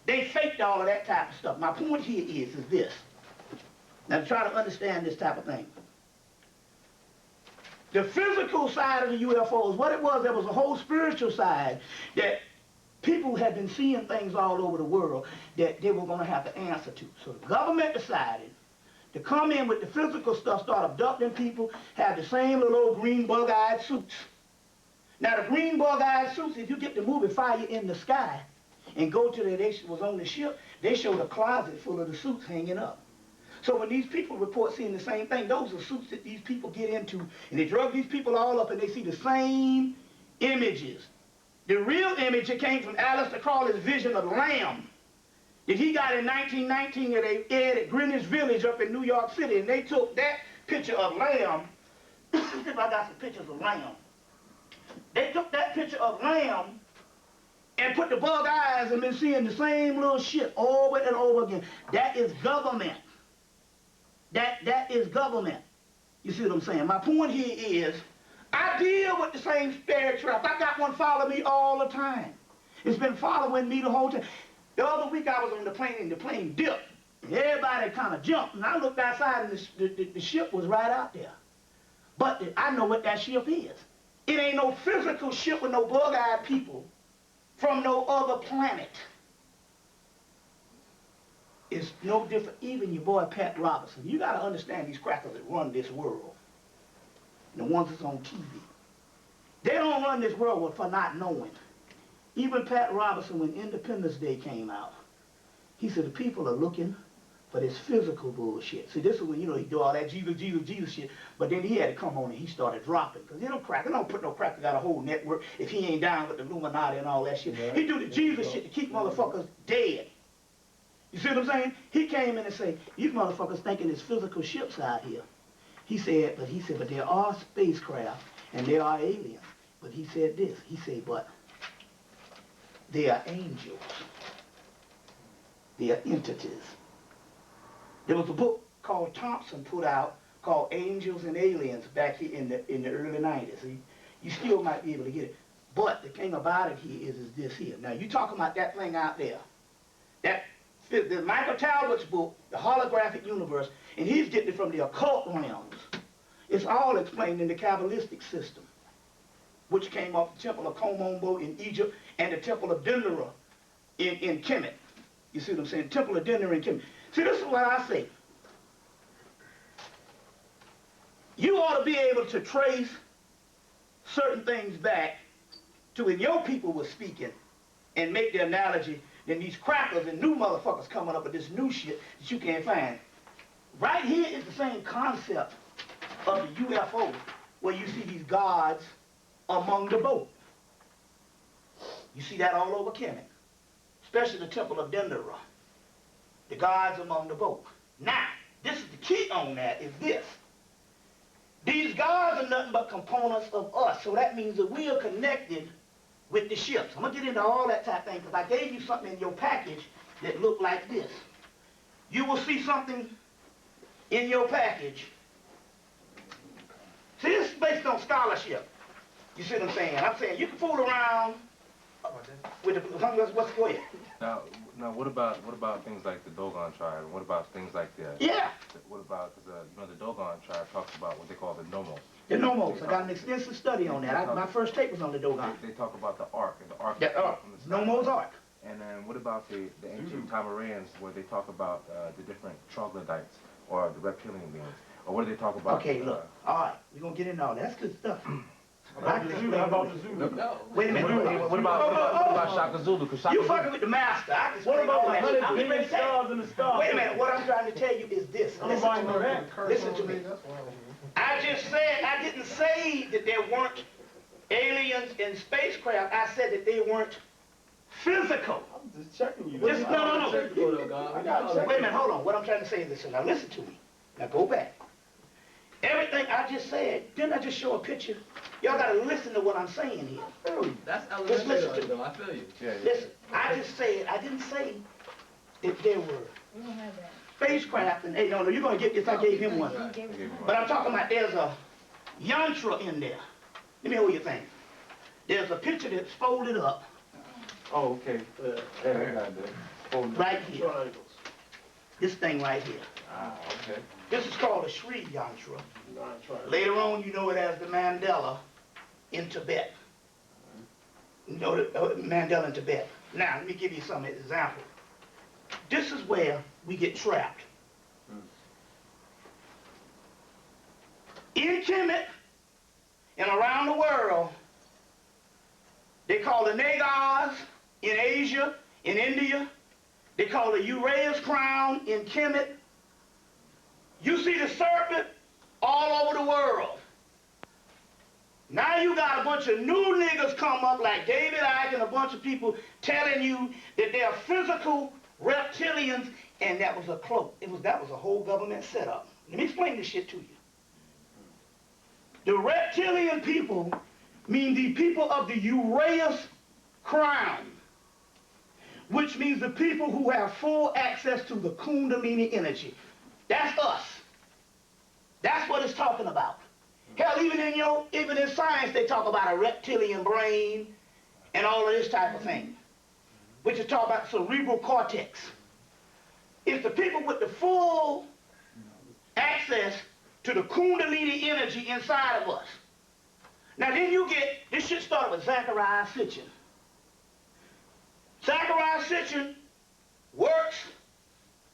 Speaker 1: They faked all of that type of stuff. My point here is this. Now, to try to understand this type of thing. The physical side of the UFOs, what it was, there was a whole spiritual side that people had been seeing things all over the world that they were going to have to answer to. So the government decided to come in with the physical stuff, start abducting people, have the same little old green bug-eyed suits. Now the green bug-eyed suits, if you get the movie Fire in the Sky and go to they was on the ship, they showed a closet full of the suits hanging up. So when these people report seeing the same thing, those are suits that these people get into, and they drug these people all up and they see the same images. The real image that came from Aleister Crowley's vision of Lamb that he got in 1919 at they aired at Greenwich Village up in New York City, and they took that picture of Lamb. If I got some pictures of Lamb. They took that picture of Lamb and put the bug eyes and been seeing the same little shit over and over again. That is government. That is government. You see what I'm saying? My point here is, I deal with the same spirit trap. I got one follow me all the time. It's been following me the whole time. The other week I was on the plane and the plane dipped. And everybody kind of jumped. And I looked outside and the ship was right out there. But I know what that ship is. It ain't no physical ship with no bug-eyed people from no other planet. It's no different. Even your boy Pat Robertson. You got to understand these crackers that run this world. The ones that's on TV. They don't run this world for not knowing. Even Pat Robertson, when Independence Day came out, he said the people are looking for this physical bullshit. See, this is when, you know, he do all that Jesus shit, but then he had to come on and he started dropping. Because they don't put no cracker, got a whole network if he ain't down with the Illuminati and all that shit. He do the Jesus shit to keep motherfuckers dead. You see what I'm saying? He came in and said, these motherfuckers thinking there's physical ships out here. He said, but there are spacecraft and there are aliens. But he said this, he said, but they are angels. They are entities. There was a book called Thompson put out called Angels and Aliens back here in the early 90s. See? You still might be able to get it. But the thing about it here is this here. Now you talking about that thing out there. The Michael Talbot's book, The Holographic Universe, and he's getting it from the occult realms. It's all explained in the Kabbalistic system, which came off the Temple of Komombo in Egypt and the Temple of Dendera in Kemet. You see what I'm saying? Temple of Dendera in Kemet. See, this is what I say. You ought to be able to trace certain things back to when your people were speaking and make the analogy. Then these crackers and new motherfuckers coming up with this new shit that you can't find. Right here is the same concept of the UFO, where you see these gods among the boat. You see that all over Kemet, especially the Temple of Dendera. The gods among the boat. Now, this is the key on that, is this. These gods are nothing but components of us, so that means that we are connected with the ships. I'm going to get into all that type of thing because I gave you something in your package that looked like this. You will see something in your package. See, this is based on scholarship. You see what I'm saying? I'm saying you can fool around with the, what's going on.
Speaker 8: Now, what about things like the Dogon tribe? What about things like that?
Speaker 1: Yeah.
Speaker 8: What about, because you know, the Dogon tribe talks about what they call the nomos.
Speaker 1: The nomos. I got an extensive study on that. My first tape was on the Dogon.
Speaker 8: They talk about the Ark, and the Ark.
Speaker 1: The Ark. Nomos Ark.
Speaker 8: And then what about the ancient Tamarans, where they talk about the different troglodytes or the reptilian beings? Or what do they talk about?
Speaker 1: Okay, look. All right, we're going to get into all that. That's good stuff.
Speaker 6: How about the Zulu?
Speaker 1: Wait a minute.
Speaker 8: What about Shaka Zulu?
Speaker 1: You fucking with the master. I can
Speaker 6: What about the
Speaker 1: that.
Speaker 6: 100
Speaker 1: I'm
Speaker 6: billion
Speaker 1: ready to tell
Speaker 6: stars
Speaker 1: you.
Speaker 6: in the sky?
Speaker 1: Wait a minute. What I'm trying to tell you is this. Listen to me. Listen to me. I just said, I didn't say that there weren't aliens in spacecraft. I said that they weren't physical.
Speaker 6: I'm just checking you.
Speaker 1: Just, no. Wait a minute, hold on. What I'm trying to say is this. Now listen to me. Now go back. Everything I just said, didn't I just show a picture? Y'all gotta listen to what I'm saying here.
Speaker 10: That's
Speaker 1: Just listen to me.
Speaker 10: though. I feel you.
Speaker 8: Yeah.
Speaker 1: Listen, I just said, I didn't say that there were spacecraft and, hey, no, you're gonna get this, I gave him one. But I'm talking about there's a yantra in there. Let me hear what you think. There's a picture that's folded up.
Speaker 6: Oh, okay.
Speaker 1: Right here. This thing right here.
Speaker 8: Ah, okay.
Speaker 1: This is called a Sri yantra.
Speaker 3: No, I tried.
Speaker 1: Later on, you know it as the Mandela in Tibet. You know the Mandela in Tibet. Now, let me give you some examples. This is where we get trapped. In Kemet and around the world, they call the Nagars in Asia, in India. They call the Uraeus crown in Kemet. You see the serpent all over the world. Now you got a bunch of new niggas come up like David Icke and a bunch of people telling you that they're physical reptilians, and that was a cloak. That was a whole government setup. Let me explain this shit to you. The reptilian people mean the people of the Uraeus crown, which means the people who have full access to the Kundalini energy. That's us. That's what it's talking about. Hell, even in science, they talk about a reptilian brain and all of this type of thing, which is talking about cerebral cortex. It's the people with the full access to the Kundalini energy inside of us. Now then you get, this shit started with Zecharia Sitchin. Zecharia Sitchin works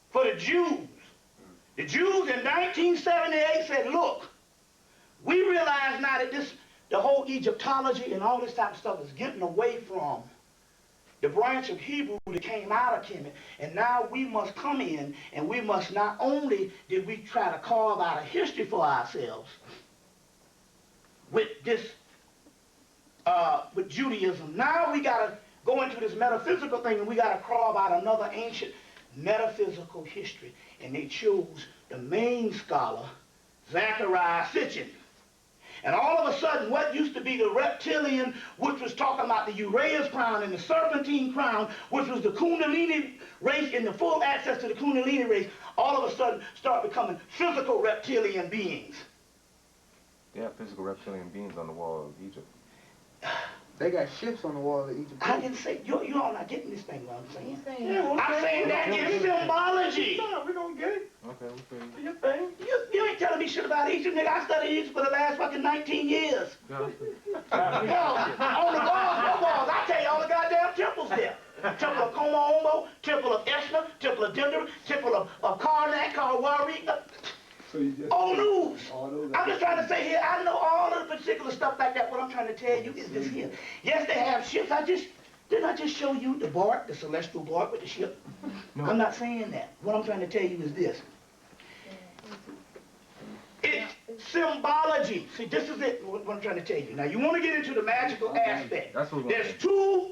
Speaker 1: for the Jews. The Jews in 1978 said, look, we realize now that the whole Egyptology and all this type of stuff is getting away from the branch of Hebrew that came out of Kemet, and now we must come in and we must not only did we try to carve out a history for ourselves with this, with Judaism, now we got to go into this metaphysical thing and we got to carve out another ancient metaphysical history. And they chose the main scholar, Zecharia Sitchin. And all of a sudden, what used to be the reptilian, which was talking about the Uraeus crown and the serpentine crown, which was the Kundalini race and the full access to the Kundalini race, all of a sudden start becoming physical reptilian beings.
Speaker 8: They have physical reptilian beings on the wall of Egypt.
Speaker 5: They got ships on the wall of Egypt.
Speaker 1: I didn't say, you all not getting this thing, what I'm saying.
Speaker 5: Yeah,
Speaker 1: I'm saying that in symbology.
Speaker 6: No, we gonna get it.
Speaker 8: Okay, we feel you.
Speaker 6: Your thing.
Speaker 1: You ain't telling me shit about Egypt, nigga. I studied Egypt for the last fucking 19 years.
Speaker 8: Yeah,
Speaker 1: Hell, on the walls, I tell you all the goddamn temples there. Temple of Como, Temple of Esna, Temple of Dendera, Temple of Karnak, Karwari.
Speaker 9: So you just
Speaker 1: Old news.
Speaker 9: all those
Speaker 1: I'm just trying to say here, I know all of the particular stuff like that. What I'm trying to tell you is this here. Yes, they have ships. Didn't I just show you the bark, the celestial bark with the ship?
Speaker 8: No.
Speaker 1: I'm not saying that. What I'm trying to tell you is this. It's symbology. See, this is it, what I'm trying to tell you. Now, you want to get into the magical aspect.
Speaker 8: That's what we're
Speaker 1: There's
Speaker 8: gonna
Speaker 1: two,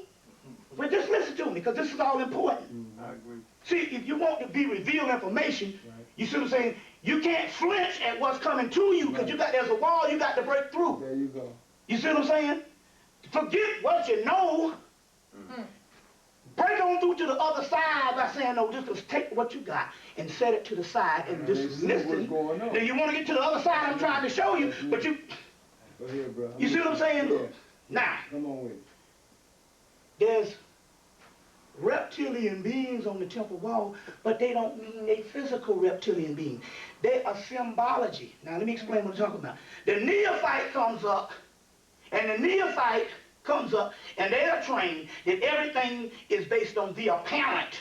Speaker 1: but just listen to me, because this is all important.
Speaker 6: I agree.
Speaker 1: See, if you want to be revealed information, you see what I'm saying? You can't flinch at what's coming to you, because there's a wall you got to break through.
Speaker 9: There you go.
Speaker 1: You see what I'm saying? Forget what you know. Break on through to the other side by saying, no, just take what you got and set it to the side and just listen. Then you want to get to the other side I'm trying to show you, but you...
Speaker 9: Go ahead, bro.
Speaker 1: You see what I'm saying?
Speaker 9: Yeah.
Speaker 1: Now,
Speaker 9: Come on with it.
Speaker 1: there's reptilian beings on the temple wall, but they don't mean a physical reptilian being. They are symbology. Now, let me explain what I'm talking about. The neophyte comes up, and the neophyte comes up, and they are trained that everything is based on the apparent,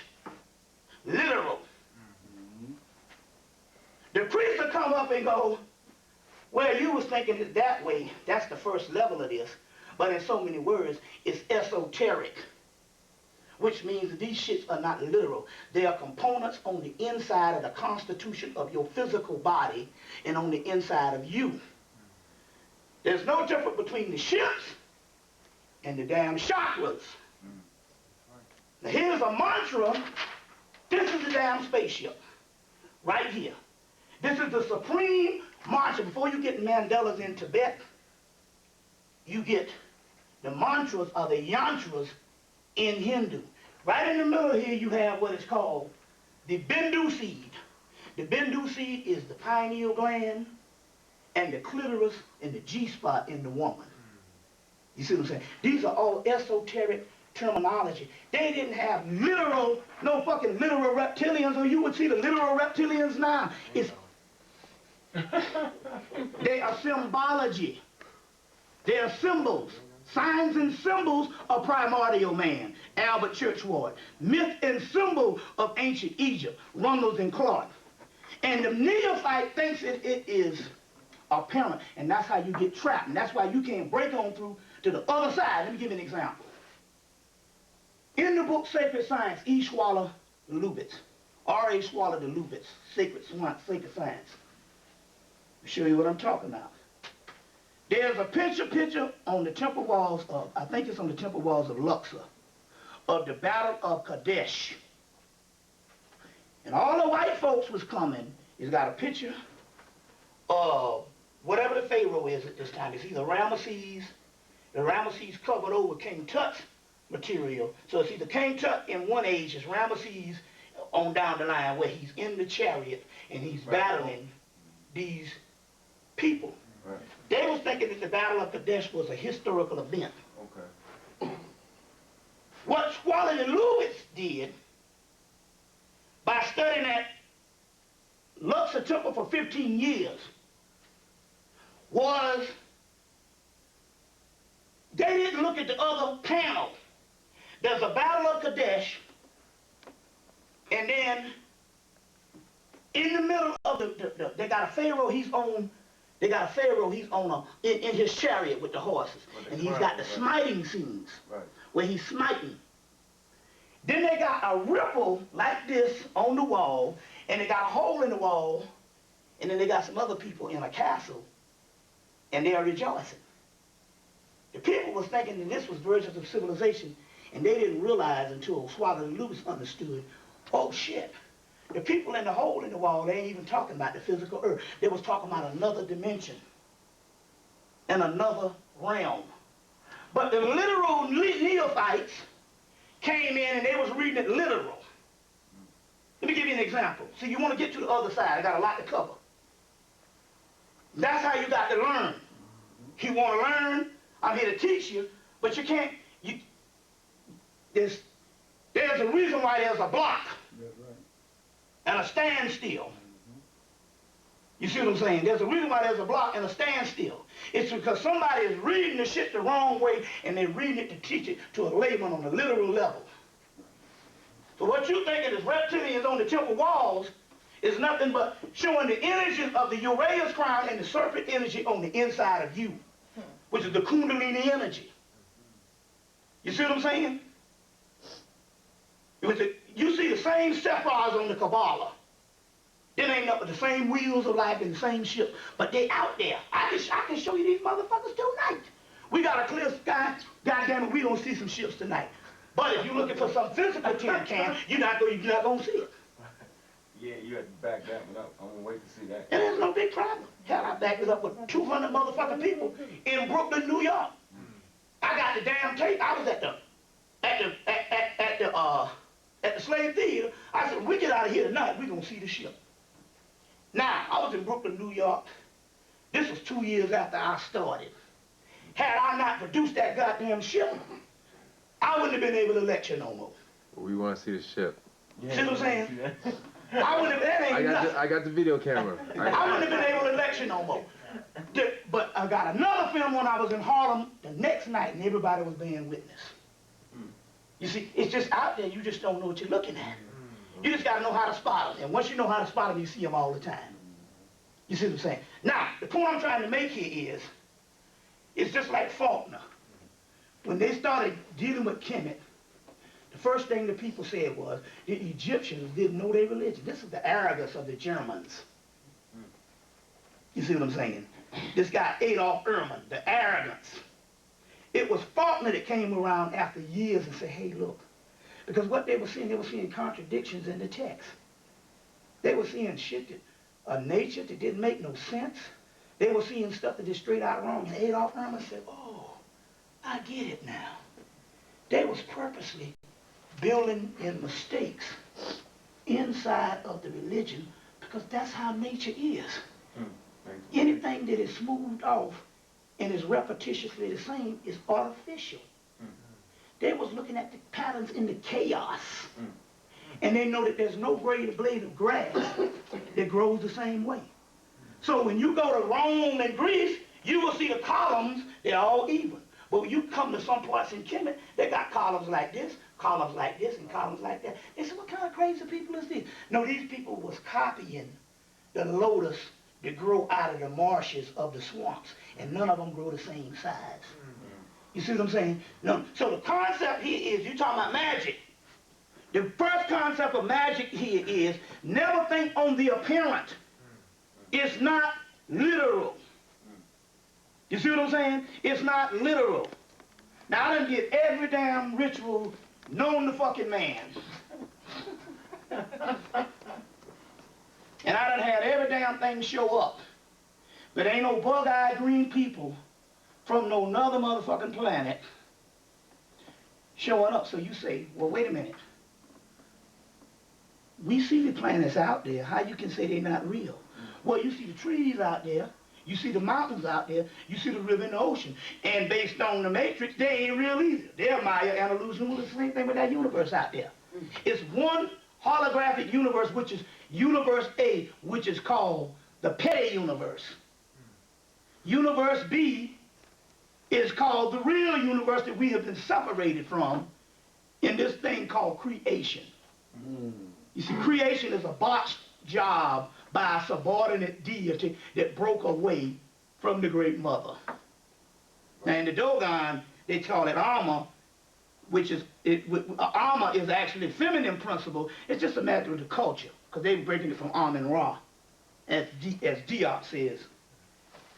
Speaker 1: literal. The priest will come up and go, well, you was thinking it that way. That's the first level of this. But in so many words, it's esoteric, which means that these shits are not literal. They are components on the inside of the constitution of your physical body and on the inside of you. There's no difference between the ships and the damn chakras. Now here's a mantra. This is the damn spaceship. Right here. This is the supreme mantra. Before you get Mandelas in Tibet, you get the mantras or the yantras in Hindu. Right in the middle here you have what is called the Bindu seed. The Bindu seed is the pineal gland and the clitoris and the G-spot in the woman. You see what I'm saying? These are all esoteric terminology. They didn't have literal, no fucking literal reptilians, or you would see the literal reptilians now. They are symbology. They are symbols. Signs and symbols of primordial man, Albert Churchward. Myth and symbol of ancient Egypt, Runnels and Clark. And the neophyte thinks it is apparent, and that's how you get trapped. And that's why you can't break on through to the other side. Let me give you an example. In the book Sacred Science, E. Schwaller de Lubitz, R.A. Schwaller de Lubitz, Sacred Science. I'll show you what I'm talking about. There's a picture on the temple walls of, I think it's on the temple walls of Luxor, of the Battle of Kadesh. And all the white folks was coming. He's got a picture of whatever the Pharaoh is at this time. It's either Ramesses, the Ramesses covered over King Tut's material. So it's either King Tut in one age, it's Ramesses on down the line where he's in the chariot and he's battling these people.
Speaker 8: Right.
Speaker 1: They was thinking that the Battle of Kadesh was a historical event.
Speaker 8: Okay.
Speaker 1: What Schwaller and Lewis did, by studying at Luxor Temple for 15 years, was they didn't look at the other panel. There's a Battle of Kadesh, and then in the middle of they got a Pharaoh, he's on in his chariot with the horses. And he's got the smiting scenes where he's smiting. Then they got a ripple like this on the wall, and they got a hole in the wall, and then they got some other people in a castle, and they are rejoicing. The people was thinking that this was versions of civilization, and they didn't realize until Schwaller and Lewis understood, oh shit. The people in the hole in the wall, they ain't even talking about the physical earth. They was talking about another dimension and another realm. But the literal neophytes came in and they was reading it literal. Let me give you an example. See, you want to get to the other side. I got a lot to cover. That's how you got to learn. You want to learn, I'm here to teach you, but you can't, there's a reason why there's a block and a standstill. You see what I'm saying? There's a reason why there's a block and a standstill. It's because somebody is reading the shit the wrong way and they're reading it to teach it to a layman on a literal level. So what you thinking is reptilians on the temple walls is nothing but showing the energy of the Uraeus crown and the serpent energy on the inside of you, which is the Kundalini energy. You see what I'm saying? You see the same Sephiroths on the Kabbalah. They ain't up with the same wheels of life and the same ship, but they out there. I can show you these motherfuckers tonight. We got a clear sky. Goddamn it, we gonna see some ships tonight. But if you're looking for some physical tin can, you're not gonna see it.
Speaker 8: Yeah, you had to back that one up. I'm gonna wait to see that.
Speaker 1: And there's no big problem. Hell, I backed it up with 200 motherfucking people in Brooklyn, New York. I got the damn tape. I was at the slave theater. I said, when we get out of here tonight, we're gonna see the ship. Now, I was in Brooklyn, New York. This was 2 years after I started. Had I not produced that goddamn ship, I wouldn't have been able to lecture no more.
Speaker 8: We want to see the ship.
Speaker 1: Yeah, see what I'm saying? I wouldn't have, that ain't nothing.
Speaker 8: I got the video camera.
Speaker 1: I wouldn't have been able to lecture no more. But I got another film when I was in Harlem the next night and everybody was bearing witness. You see, it's just out there, you just don't know what you're looking at. You just got to know how to spot them. And once you know how to spot them, you see them all the time. You see what I'm saying? Now, the point I'm trying to make here is, it's just like Faulkner. When they started dealing with Kemet, the first thing the people said was, the Egyptians didn't know their religion. This is the arrogance of the Germans. You see what I'm saying? This guy, Adolf Ehrman, the arrogance. It was Faulkner that came around after years and said, hey, look. Because what they were seeing contradictions in the text. They were seeing shit that, nature that didn't make no sense. They were seeing stuff that is straight out wrong. And Adolf Ehrman said, oh, I get it now. They was purposely building in mistakes inside of the religion because that's how nature is. Anything that is smoothed off and is repetitiously the same is artificial. They was looking at the patterns in the chaos. And they know that there's no greater blade of grass that grows the same way. So when you go to Rome and Greece, you will see the columns, they're all even. But when you come to some parts in Kemet, they got columns like this, and columns like that. They said, what kind of crazy people is this? No, these people was copying the lotus that grow out of the marshes of the swamps, and none of them grow the same size. You see what I'm saying? No. So the concept here is, you're talking about magic. The first concept of magic here is, never think on the apparent. It's not literal. You see what I'm saying? It's not literal. Now, I done did every damn ritual known to fucking man. And I done had every damn thing show up. But ain't no bug-eyed green people from no other motherfucking planet showing up. So you say, well, wait a minute. We see the planets out there. How you can say they're not real? Well, you see the trees out there. You see the mountains out there. You see the river and the ocean. And based on the Matrix, they ain't real either. They're Maya and illusion. The same thing with that universe out there. It's one holographic universe, which is universe A, which is called the petty universe. Universe B is called the real universe that we have been separated from in this thing called creation. You see, creation is a botched job by a subordinate deity that broke away from the Great Mother. Now in the Dogon, they call it Amma, which is, Amma is actually a feminine principle. It's just a matter of the culture, because they're breaking it from Amun Ra, as Diop says.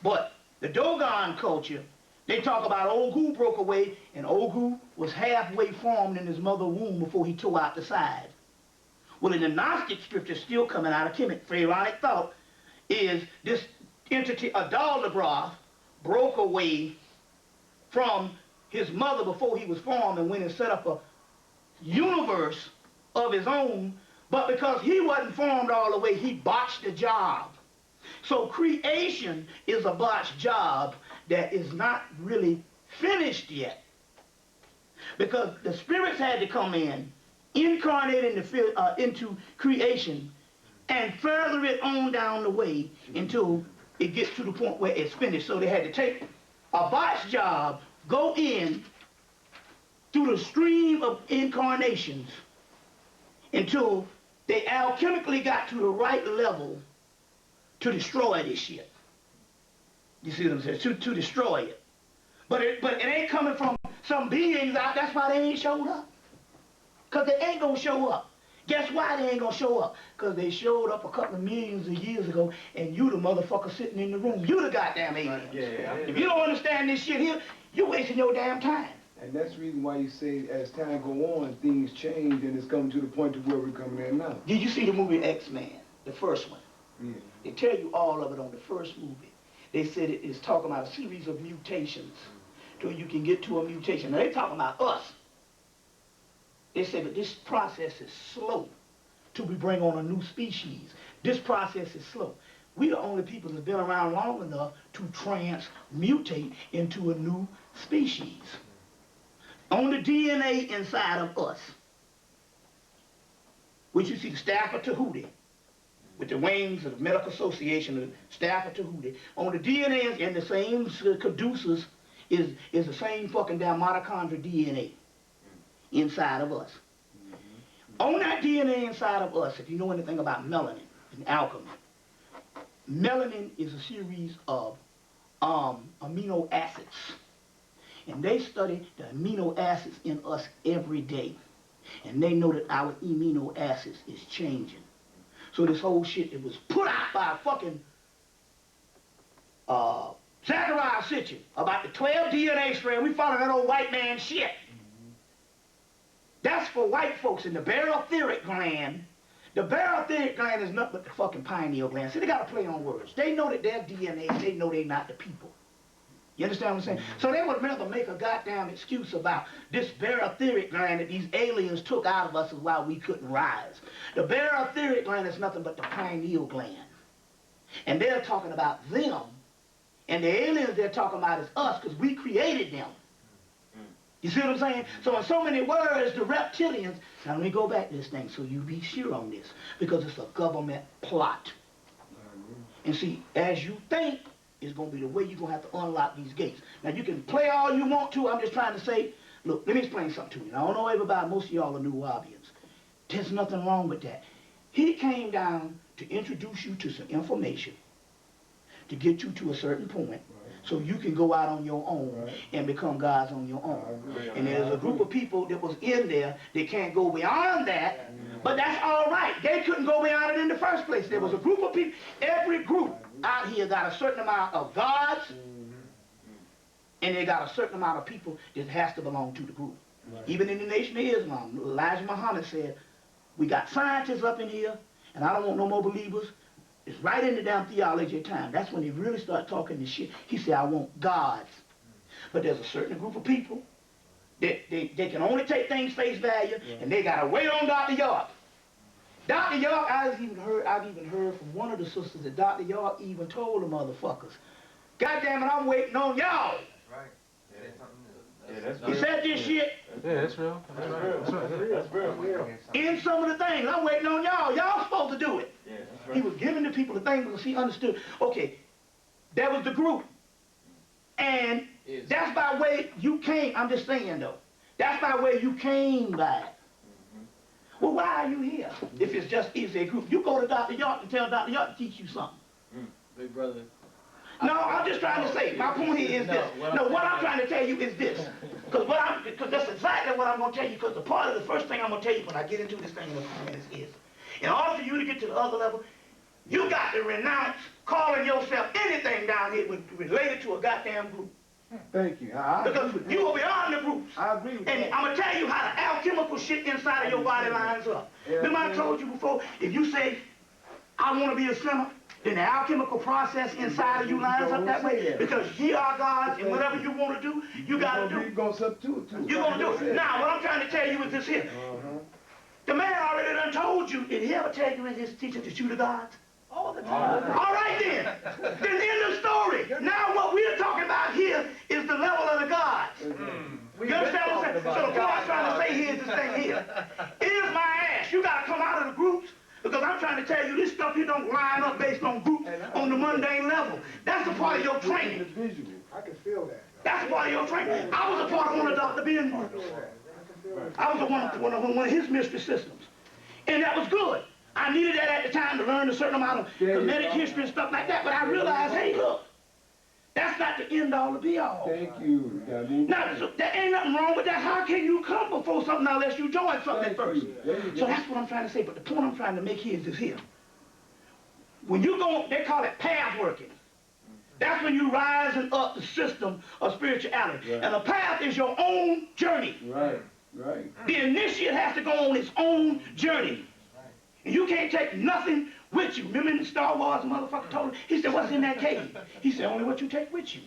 Speaker 1: But the Dogon culture, they talk about Ogu broke away, and Ogu was halfway formed in his mother's womb before he tore out the side. Well, in the Gnostic scripture still coming out of Kemet, Pharaonic thought, is this entity, Adalabra, broke away from his mother before he was formed and went and set up a universe of his own, but because he wasn't formed all the way, he botched the job. So creation is a botched job that is not really finished yet, because the spirits had to come in, incarnate into creation, and further it on down the way until it gets to the point where it's finished. So they had to take a botched job, go in through the stream of incarnations until they alchemically got to the right level to destroy this shit. You see what I'm saying? To destroy it. But it ain't coming from some beings out. That's why they ain't showed up. Because they ain't gonna show up. Guess why they ain't gonna show up? Because they showed up a couple of millions of years ago, and you the motherfucker sitting in the room. You the goddamn alien. If you don't understand this shit here, you're wasting your damn time.
Speaker 9: And that's the reason why you say as time go on, things change, and it's coming to the point to where we're coming in now.
Speaker 1: Did you see the movie X-Men, the first one?
Speaker 9: Yeah.
Speaker 1: They tell you all of it on the first movie. They said it is talking about a series of mutations till you can get to a mutation. Now, they're talking about us. They say, but this process is slow till we bring on a new species. This process is slow. We the only people that's been around long enough to transmutate into a new species. On the DNA inside of us, which you see the staff of Tahuti, with the wings of the Medical Association, the staff of Tahuti. On the DNA and the same caduceus is the same fucking damn mitochondrial DNA inside of us. On that DNA inside of us, if you know anything about melanin and alchemy, melanin is a series of amino acids. And they study the amino acids in us every day. And they know that our amino acids is changing. So this whole shit that was put out by a fucking Zachariah Sitchin about the 12 DNA strand, we follow that old white man shit. That's for white folks in the barotheric gland. The barotheric gland is nothing but the fucking pineal gland. See, they got to play on words. They know that they're DNA, they know they're not the people. You understand what I'm saying? So they would rather make a goddamn excuse about this barotheric gland that these aliens took out of us is why we couldn't rise. The barotheric gland is nothing but the pineal gland. And they're talking about them. And the aliens they're talking about is us because we created them. You see what I'm saying? So in so many words, the reptilians, now let me go back to this thing so you be sure on this, because it's a government plot. And see, as you think, it's going to be the way you're going to have to unlock these gates. Now you can play all you want to, I'm just trying to say, look, let me explain something to you. Now, I don't know everybody, most of y'all are NUWABIANS. There's nothing wrong with that. He came down to introduce you to some information, to get you to a certain point, so you can go out on your own and become gods on your own. And there's a group of people that was in there that can't go beyond that, but that's all right. They couldn't go beyond it in the first place. There was a group of people, every group out here got a certain amount of gods, and they got a certain amount of people that has to belong to the group. Even in the Nation of Islam, Elijah Muhammad said, we got scientists up in here, and I don't want no more believers. It's right in the damn theology of time. That's when he really started talking this shit. He said, I want gods. But there's a certain group of people that they can only take things face value, and they gotta wait on Dr. York. Dr. York, I've even heard from one of the sisters that Dr. York even told the motherfuckers, God damn it, I'm waiting on y'all. He said this shit.
Speaker 8: Yeah, that's real. That's real.
Speaker 6: That's real.
Speaker 1: In some of the things, I'm waiting on y'all. Y'all supposed to do it.
Speaker 6: Yeah, that's right.
Speaker 1: He was giving the people the thing because he understood. Okay, that was the group. And that's by way you came. I'm just saying though. That's by way you came by. Well, why are you here? If it's just is a group. You go to Dr. York and tell Dr. York to teach you something.
Speaker 5: Big brother.
Speaker 1: No, I'm just trying to say, my point here is this. No, what I'm trying to tell you is this. Because that's exactly what I'm going to tell you, because the part of the first thing I'm going to tell you when I get into this thing in a few minutes is, in order for you to get to the other level, you got to renounce calling yourself anything down here related to a goddamn group.
Speaker 9: Thank you.
Speaker 1: Because you are beyond the groups.
Speaker 9: I agree with
Speaker 1: and
Speaker 9: that.
Speaker 1: I'm going to tell you how the alchemical shit inside of your body lines up. Remember I told you before, if you say, I want to be a sinner, then the alchemical process inside of you lines up that way. Because ye are gods, and whatever you want to do, you got to do.
Speaker 9: You're going to substitute too.
Speaker 1: You're going to do it. Now, what I'm trying to tell you is this here. The man already done told you. Did he ever tell you in his teaching to shoot the gods? All the time. All right then. Then end of story. Now what we're talking about here is the level of the gods. You understand what I'm saying? So the point I'm trying to say here is this thing here. Is my ass. You got to come out of the groups. Because I'm trying to tell you, this stuff here don't line up based on groups on the mundane level. That's a part of your training.
Speaker 6: I can feel that.
Speaker 1: That's a part of your training. I was a part of one of Dr. Ben's groups. I was one of his mystery systems. And that was good. I needed that at the time to learn a certain amount of Kemetic history and stuff like that. But I realized, hey, look, that's not the end all to be all.
Speaker 9: Thank you.
Speaker 1: Now, so there ain't nothing wrong with that. How can you come before something unless you join something at first? So that's what I'm trying to say. But the point I'm trying to make here is this here. When you go, they call it path working. That's when you rising up the system of spirituality. And the path is your own journey.
Speaker 9: Right.
Speaker 1: The initiate has to go on its own journey. And you can't take nothing with you. Remember in the Star Wars, the motherfucker told him, he said, what's in that cave? He said, only what you take with you.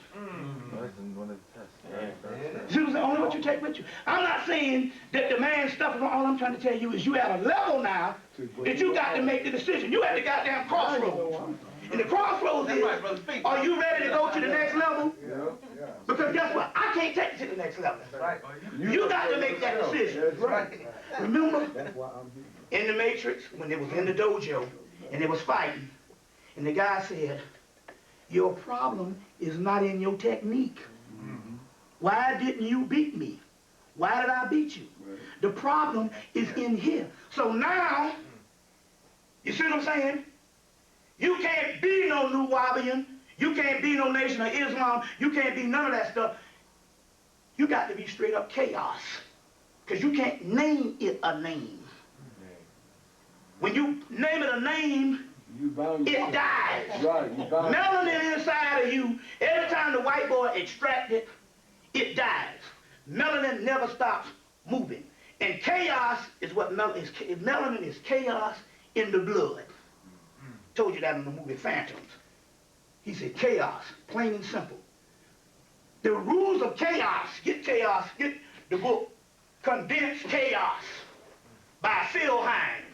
Speaker 8: That's in one of the tests.
Speaker 1: He said, only what you take with you. I'm not saying that the man's stuff is wrong. All I'm trying to tell you is you at a level now that you got to make the decision. You at the goddamn crossroads. And the crossroads is, are you ready to go to the next level? Because guess what? I can't take you to the next level. You got to make that decision. Remember, in the Matrix, when they was in the dojo, and they was fighting, and the guy said, your problem is not in your technique. Why didn't you beat me? Why did I beat you? The problem is in here. So now, you see what I'm saying? You can't be no NUWABIAN. You can't be no Nation of Islam. You can't be none of that stuff. You got to be straight up chaos. Because you can't name it a name. When you name it a name, it dies. Melanin inside of you, every time the white boy extracts it, it dies. Melanin never stops moving. And chaos is what melanin is. Melanin is chaos in the blood. Told you that in the movie Phantoms. He said chaos, plain and simple. The rules of chaos, get the book, Condensed Chaos by Phil Hines.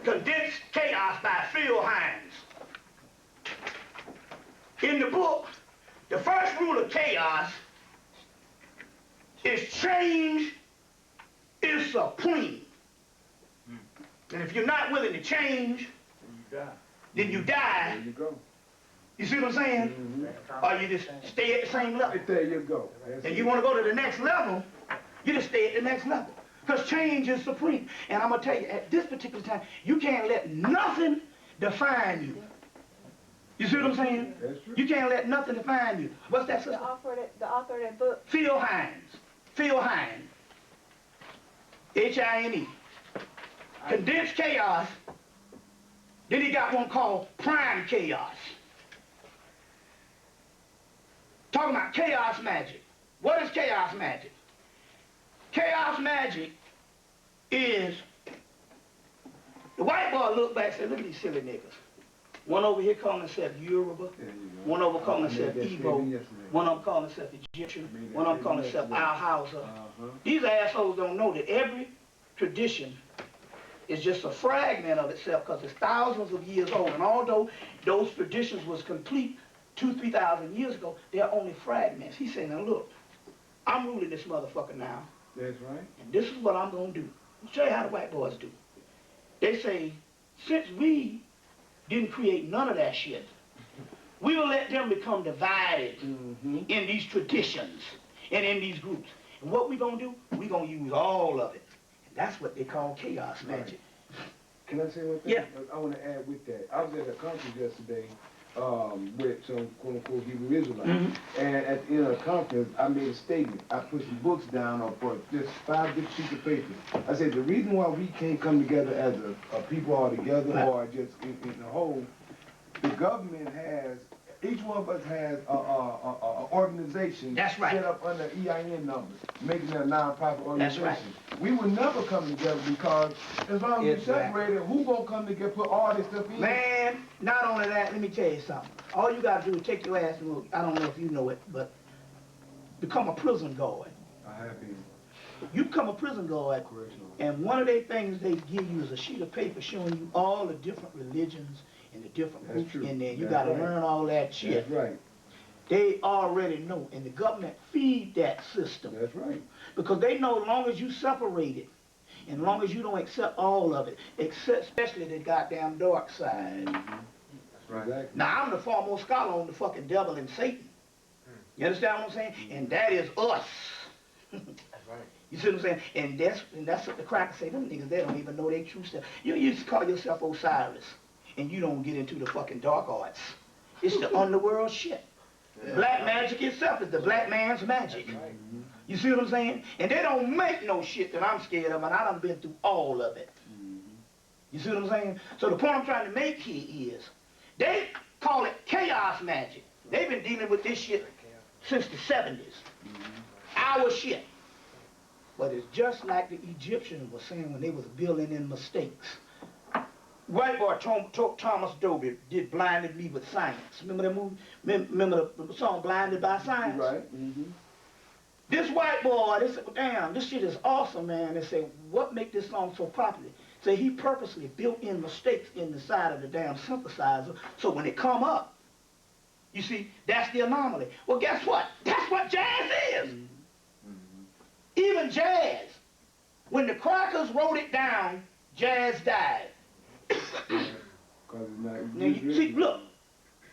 Speaker 1: Condensed Chaos by Phil Hines. In the book, the first rule of chaos is change is supreme. And if you're not willing to change, then you die.
Speaker 9: There you go.
Speaker 1: You see what I'm saying? Or you just stay at the same level.
Speaker 9: There you go.
Speaker 1: And you want to go to the next level, you just stay at the next level. Because change is supreme. And I'm going to tell you, at this particular time, you can't let nothing define you. You see what I'm saying?
Speaker 9: That's true.
Speaker 1: You can't let nothing define you. What's that, sister?
Speaker 4: The author of that book.
Speaker 1: Phil Hines. Phil Hines. H-I-N-E. Condensed chaos. Then he got one called prime chaos. Talking about chaos magic. What is chaos magic? Chaos magic is, the white boy looked back and said, look at these silly niggas. One over here calling himself Yoruba, one over calling himself Igbo, one of them calling himself Egyptian, one of them calling himself Al-Hausa. These assholes don't know that every tradition is just a fragment of itself because it's thousands of years old. And although those traditions was complete 2,000-3,000 years ago, they're only fragments. He said, now look, I'm ruling this motherfucker now.
Speaker 9: That's right.
Speaker 1: And this is what I'm going to do. I'll show you how the white boys do. They say, since we didn't create none of that shit, we will let them become divided in these traditions and in these groups. And what we're going to do, we're going to use all of it. And that's what they call chaos magic.
Speaker 9: Can I say one thing?
Speaker 1: Yeah.
Speaker 9: I want to add with that. I was at a conference yesterday with some quote-unquote Hebrew Israelites. And at the end of the conference, I made a statement. I put some books down on just 5 different sheets of paper. I said, the reason why we can't come together as a people all together or just in a whole, the government has, each one of us has a organization
Speaker 1: That's right.
Speaker 9: set up under EIN numbers, making it a non-profit organization.
Speaker 1: That's right.
Speaker 9: We will never come together because as long as we're separated, who gonna come together, put all this stuff in?
Speaker 1: Man, not only that, let me tell you something. All you got to do is take your ass and, I don't know if you know it, but become a prison guard.
Speaker 9: I have been.
Speaker 1: You become a prison guard, and one of the things they give you is a sheet of paper showing you all the different religions and the different groups in there. You got to learn all that shit.
Speaker 9: That's right.
Speaker 1: They already know, and the government feed that system.
Speaker 9: That's right.
Speaker 1: Because they know as long as you separate it, and as long as you don't accept all of it, especially the goddamn dark side.
Speaker 9: Right. Exactly.
Speaker 1: Now, I'm the foremost scholar on the fucking devil and Satan. You understand what I'm saying? And that is us.
Speaker 8: That's right.
Speaker 1: You see what I'm saying? And that's what the crackers say. Them niggas, they don't even know their true stuff. You used to call yourself Osiris, and you don't get into the fucking dark arts. It's the underworld shit. Black magic itself is the black man's magic. You see what I'm saying? And they don't make no shit that I'm scared of, and I done been through all of it. You see what I'm saying? So the point I'm trying to make here is, they call it chaos magic. They've been dealing with this shit since the 70s. Our shit. But it's just like the Egyptians were saying when they was building in mistakes. White boy Thomas Dolby did Blinded Me with Science. Remember that movie? Remember the song Blinded by Science?
Speaker 9: Right.
Speaker 1: This white boy, they said, well, damn, this shit is awesome, man. They say, what make this song so popular? So he purposely built in mistakes in the side of the damn synthesizer, so when it come up, you see, that's the anomaly. Well, guess what? That's what jazz is. Even jazz. When the crackers wrote it down, jazz died. Now, you see, look,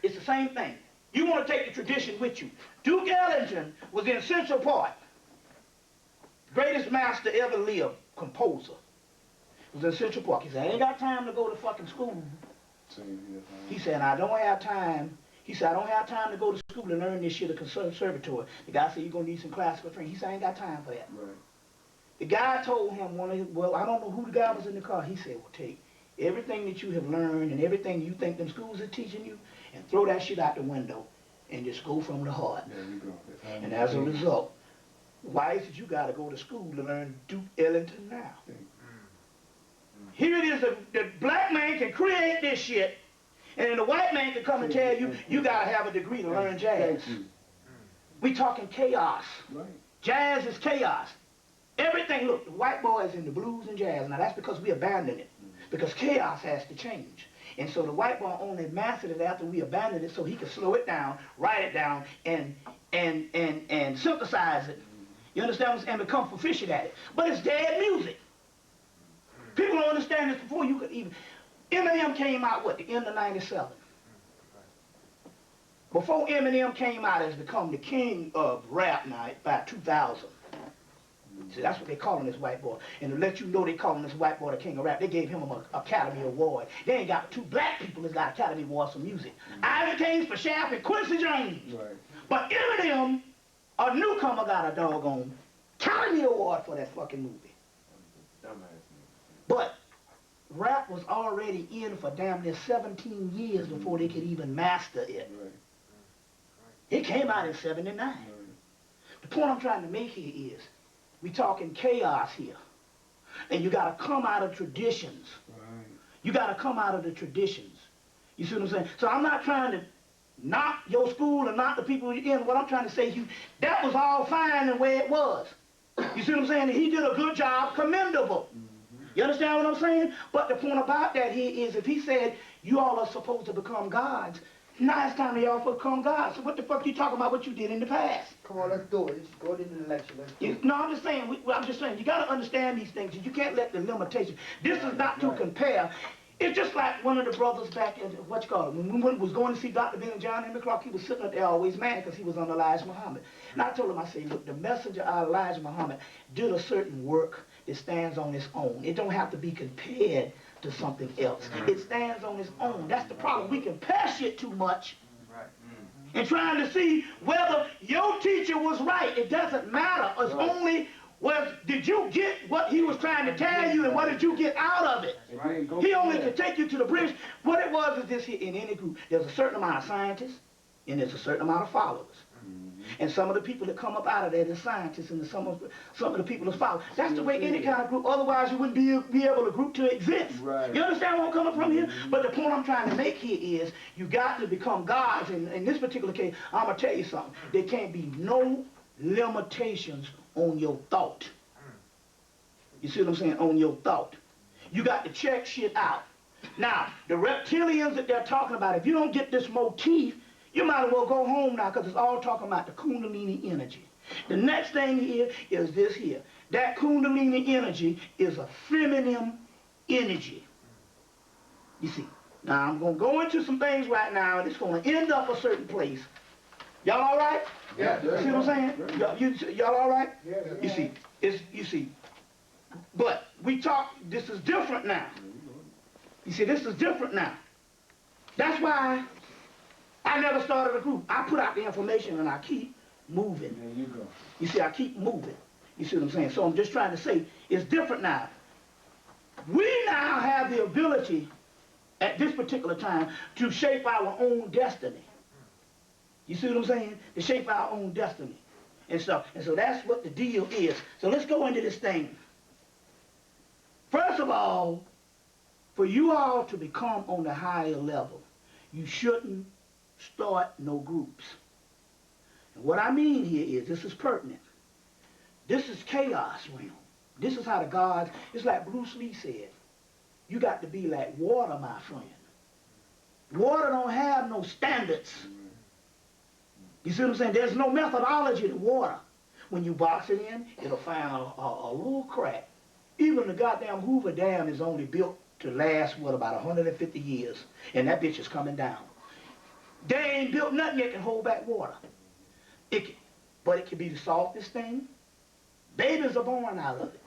Speaker 1: it's the same thing. You want to take the tradition with you. Duke Ellington was in Central Park. Greatest master ever lived, composer. Was in Central Park. He said, I ain't got time to go to fucking school. He said, I don't have time. He said, I don't have time to go to school and learn this shit at conservatory. The guy said, you're going to need some classical training. He said, I ain't got time for that.
Speaker 9: Right.
Speaker 1: The guy told him, well, I don't know who the guy was in the car. He said, well, take everything that you have learned and everything you think them schools are teaching you and throw that shit out the window and just go from the heart.
Speaker 9: There you go.
Speaker 1: And as a result, why is it you got to go to school to learn Duke Ellington now? Here it is, the black man can create this shit, and then the white man can come and tell you, you got to have a degree to learn jazz. We talking chaos.
Speaker 9: Right.
Speaker 1: Jazz is chaos. Everything, look, the white boy is in the blues and jazz. Now that's because we abandoned it. Because chaos has to change. And so the white boy only mastered it after we abandoned it so he could slow it down, write it down, and synthesize it, You understand what I'm saying? Become proficient at it. But it's dead music. People don't understand this before you could even... Eminem came out, what, the end of 97. Before Eminem came out, has become the king of rap now by 2000. See, that's what they calling this white boy. And to let you know they calling this white boy the king of rap, they gave him an Academy Award. They ain't got 2 black people that's got Academy Awards for music. Isaac Hayes for Shaft and Quincy Jones. Right. But Eminem, a newcomer, got a doggone Academy Award for that fucking movie. But rap was already in for damn near 17 years before they could even master it. Right. It came out in 79. Right. The point I'm trying to make here is, we talking chaos here. And you gotta come out of traditions. Right. You gotta come out of the traditions. You see what I'm saying? So I'm not trying to knock your school or knock the people you're in. What I'm trying to say to you, that was all fine the way it was. You see what I'm saying? He did a good job, commendable. You understand what I'm saying? But the point about that here is, if he said, you all are supposed to become gods, now it's time to y'all become gods. So what the fuck you talking about what you did in the past?
Speaker 5: Come on, let's do it. Let's go into the lecture. Let's do it.
Speaker 1: No, I'm just saying, you got to understand these things. You can't let the limitations. This is not to compare. It's just like one of the brothers back in, what you call it, when we was going to see Dr. Ben and John Henry Clark, he was sitting up there always mad because he was on Elijah Muhammad. And I told him, I said, look, the messenger of Elijah Muhammad did a certain work that stands on its own. It don't have to be compared to something else. It stands on its own. That's the problem. We compare shit too much and trying to see whether your teacher was right. It doesn't matter. It's only, well, did you get what he was trying to tell you and what did you get out of it? He only could take you to the bridge. What it was is this here, in any group, there's a certain amount of scientists and there's a certain amount of followers. And some of the people that come up out of there, the scientists, and some of the people that follow. That's the way any kind of group, otherwise you wouldn't be able to group to exist. Right. You understand where I'm coming from here? But the point I'm trying to make here is, you got to become gods. And in this particular case, I'm going to tell you something. There can't be no limitations on your thought. You see what I'm saying? On your thought. You got to check shit out. Now, the reptilians that they're talking about, if you don't get this motif, you might as well go home now, because it's all talking about the Kundalini energy. The next thing here is this here. That Kundalini energy is a feminine energy. You see. Now, I'm going to go into some things right now, and it's going to end up a certain place. Y'all all right?
Speaker 2: Yeah.
Speaker 1: See what I'm saying? Y'all all right? Yeah. You see. But we talk, this is different now. You see, this is different now. That's why I never started a group. I put out the information and I keep moving.
Speaker 9: There you go.
Speaker 1: You see, I keep moving. You see what I'm saying? So I'm just trying to say, it's different now. We now have the ability, at this particular time, to shape our own destiny. You see what I'm saying? To shape our own destiny and stuff. And so that's what the deal is. So let's go into this thing. First of all, for you all to become on the higher level, you shouldn't start no groups. And what I mean here is, this is pertinent. This is chaos realm. This is how the gods, it's like Bruce Lee said, you got to be like water, my friend. Water don't have no standards. You see what I'm saying? There's no methodology to water. When you box it in, it'll find a little crack. Even the goddamn Hoover Dam is only built to last, what, about 150 years. And that bitch is coming down. They ain't built nothing that can hold back water. But it can be the softest thing. Babies are born out of it.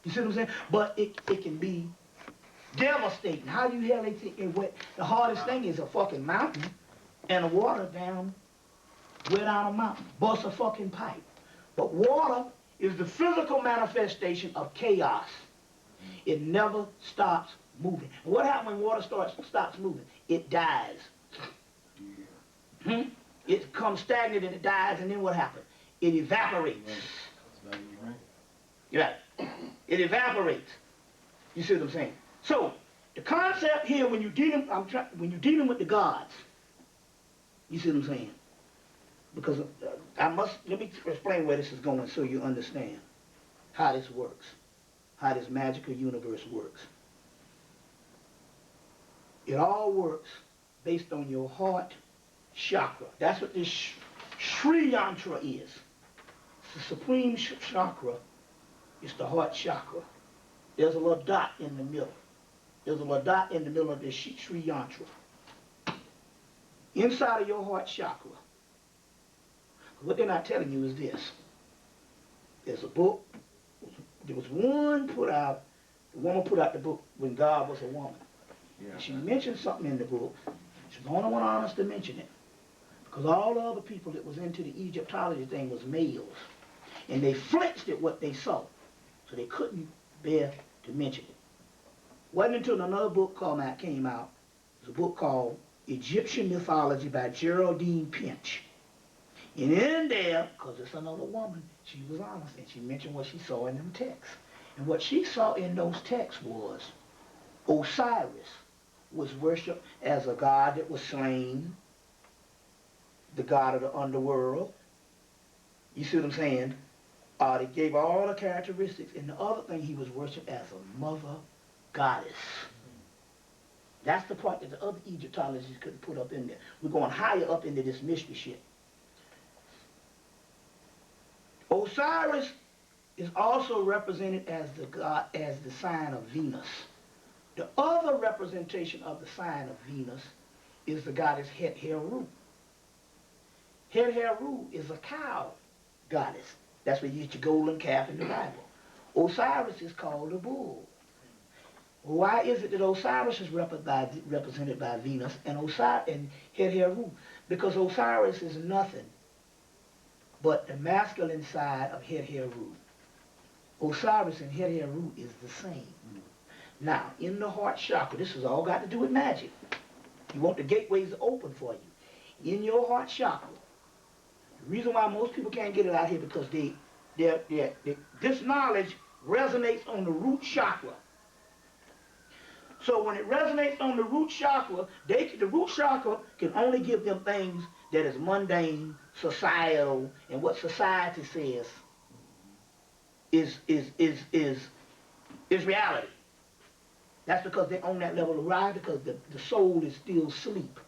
Speaker 1: You see what I'm saying? But it can be devastating. How you hell they think it wet? The hardest thing is a fucking mountain and the water down, wet down a mountain. Bust a fucking pipe. But water is the physical manifestation of chaos. It never stops moving. And what happens when water stops moving? It dies. It becomes stagnant and it dies, and then what happens? It evaporates. Right. It evaporates. You see what I'm saying? So the concept here, when you're dealing with the gods, you see what I'm saying? Because let me explain where this is going so you understand how this works, how this magical universe works. It all works based on your heart chakra. That's what this Sri Yantra is. the supreme chakra. It's the heart chakra. There's a little dot in the middle. There's a little dot in the middle of this Sri Yantra. Inside of your heart chakra, what they're not telling you is this. There's a book. There was one put out. The woman put out the book when God was a woman.
Speaker 8: Yeah.
Speaker 1: And she mentioned something in the book. She's the only one honest to mention it. Because all the other people that was into the Egyptology thing was males. And they flinched at what they saw. So they couldn't bear to mention it. Wasn't until another book came out. It was a book called Egyptian Mythology by Geraldine Pinch. And in there, because it's another woman, she was honest, and she mentioned what she saw in them texts. And what she saw in those texts was Osiris was worshipped as a god that was slain, the god of the underworld. You see what I'm saying? They gave all the characteristics. And the other thing, he was worshipped as a mother goddess. That's the part that the other Egyptologists couldn't put up in there. We're going higher up into this mystery shit. Osiris is also represented as the god, as the sign of Venus. The other representation of the sign of Venus is the goddess Het Heru. Het Heru is a cow goddess. That's where you get your golden calf in the Bible. Osiris is called a bull. Why is it that Osiris is represented by Venus and Het Heru? Because Osiris is nothing but the masculine side of Het Heru. Osiris and Het Heru is the same. Now, in the heart chakra, this has all got to do with magic. You want the gateways open for you. In your heart chakra, the reason why most people can't get it out here because this knowledge resonates on the root chakra. So when it resonates on the root chakra, the root chakra can only give them things that is mundane, societal, and what society says is reality. That's because they're on that level of ride, because the soul is still asleep.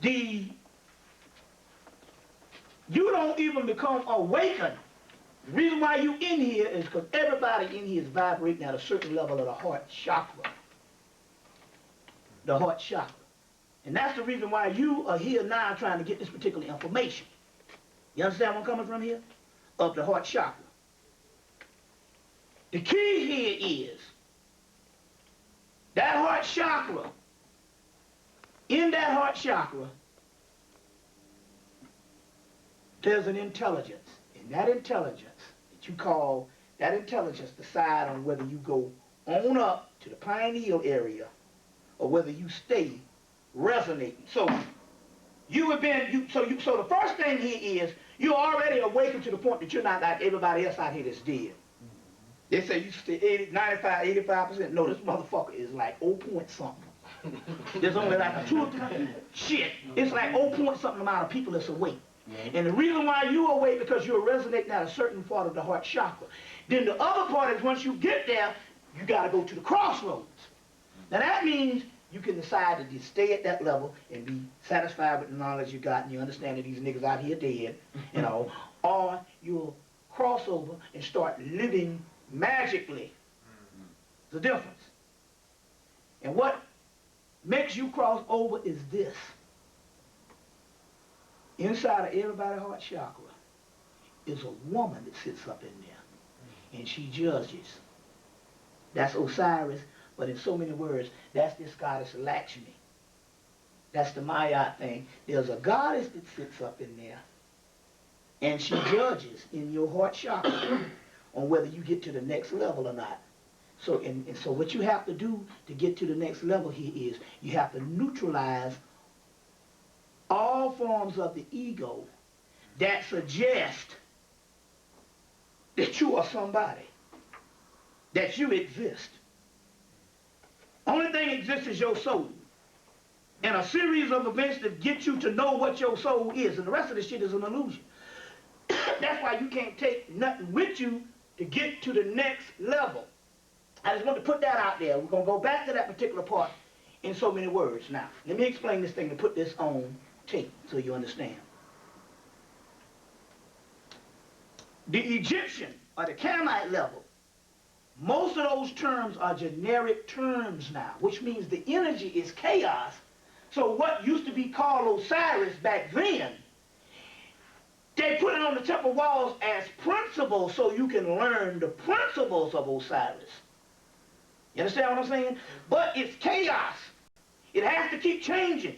Speaker 1: You don't even become awakened. The reason why you in here is because everybody in here is vibrating at a certain level of the heart chakra. The heart chakra. And that's the reason why you are here now trying to get this particular information. You understand where I'm coming from here? Of the heart chakra. The key here is that heart chakra. In that heart chakra, there's an intelligence. And that intelligence, that you call that intelligence, decide on whether you go on up to the pineal area or whether you stay resonating. So so the first thing here is you're already awakened to the point that you're not like everybody else out here that's dead. They say you stay 95, 85%. No, this motherfucker is like 0 point something. There's only like a 2 or 3. Shit, it's like 0 point something amount of people that's awake. And the reason why you're awake because you're resonating at a certain part of the heart chakra. Then the other part is once you get there, you got to go to the crossroads. Now that means you can decide to just stay at that level and be satisfied with the knowledge you got and you understand that these niggas out here dead, you know, or you'll cross over and start living magically. There's a difference. And what makes you cross over is this. Inside of everybody's heart chakra is a woman that sits up in there, and she judges. That's Osiris, but in so many words, that's this goddess Lakshmi. That's the Maya thing. There's a goddess that sits up in there, and she judges in your heart chakra on whether you get to the next level or not. So, and so what you have to do to get to the next level here is you have to neutralize all forms of the ego that suggest that you are somebody, that you exist. Only thing exists is your soul. And a series of events that get you to know what your soul is, and the rest of the shit is an illusion. That's why you can't take nothing with you to get to the next level. I just want to put that out there. We're going to go back to that particular part in so many words. Now, let me explain this thing and put this on tape so you understand. the Egyptian or the Camelot level, most of those terms are generic terms now, which means the energy is chaos. So what used to be called Osiris back then, they put it on the temple walls as principles so you can learn the principles of Osiris. You understand what I'm saying? But it's chaos. It has to keep changing.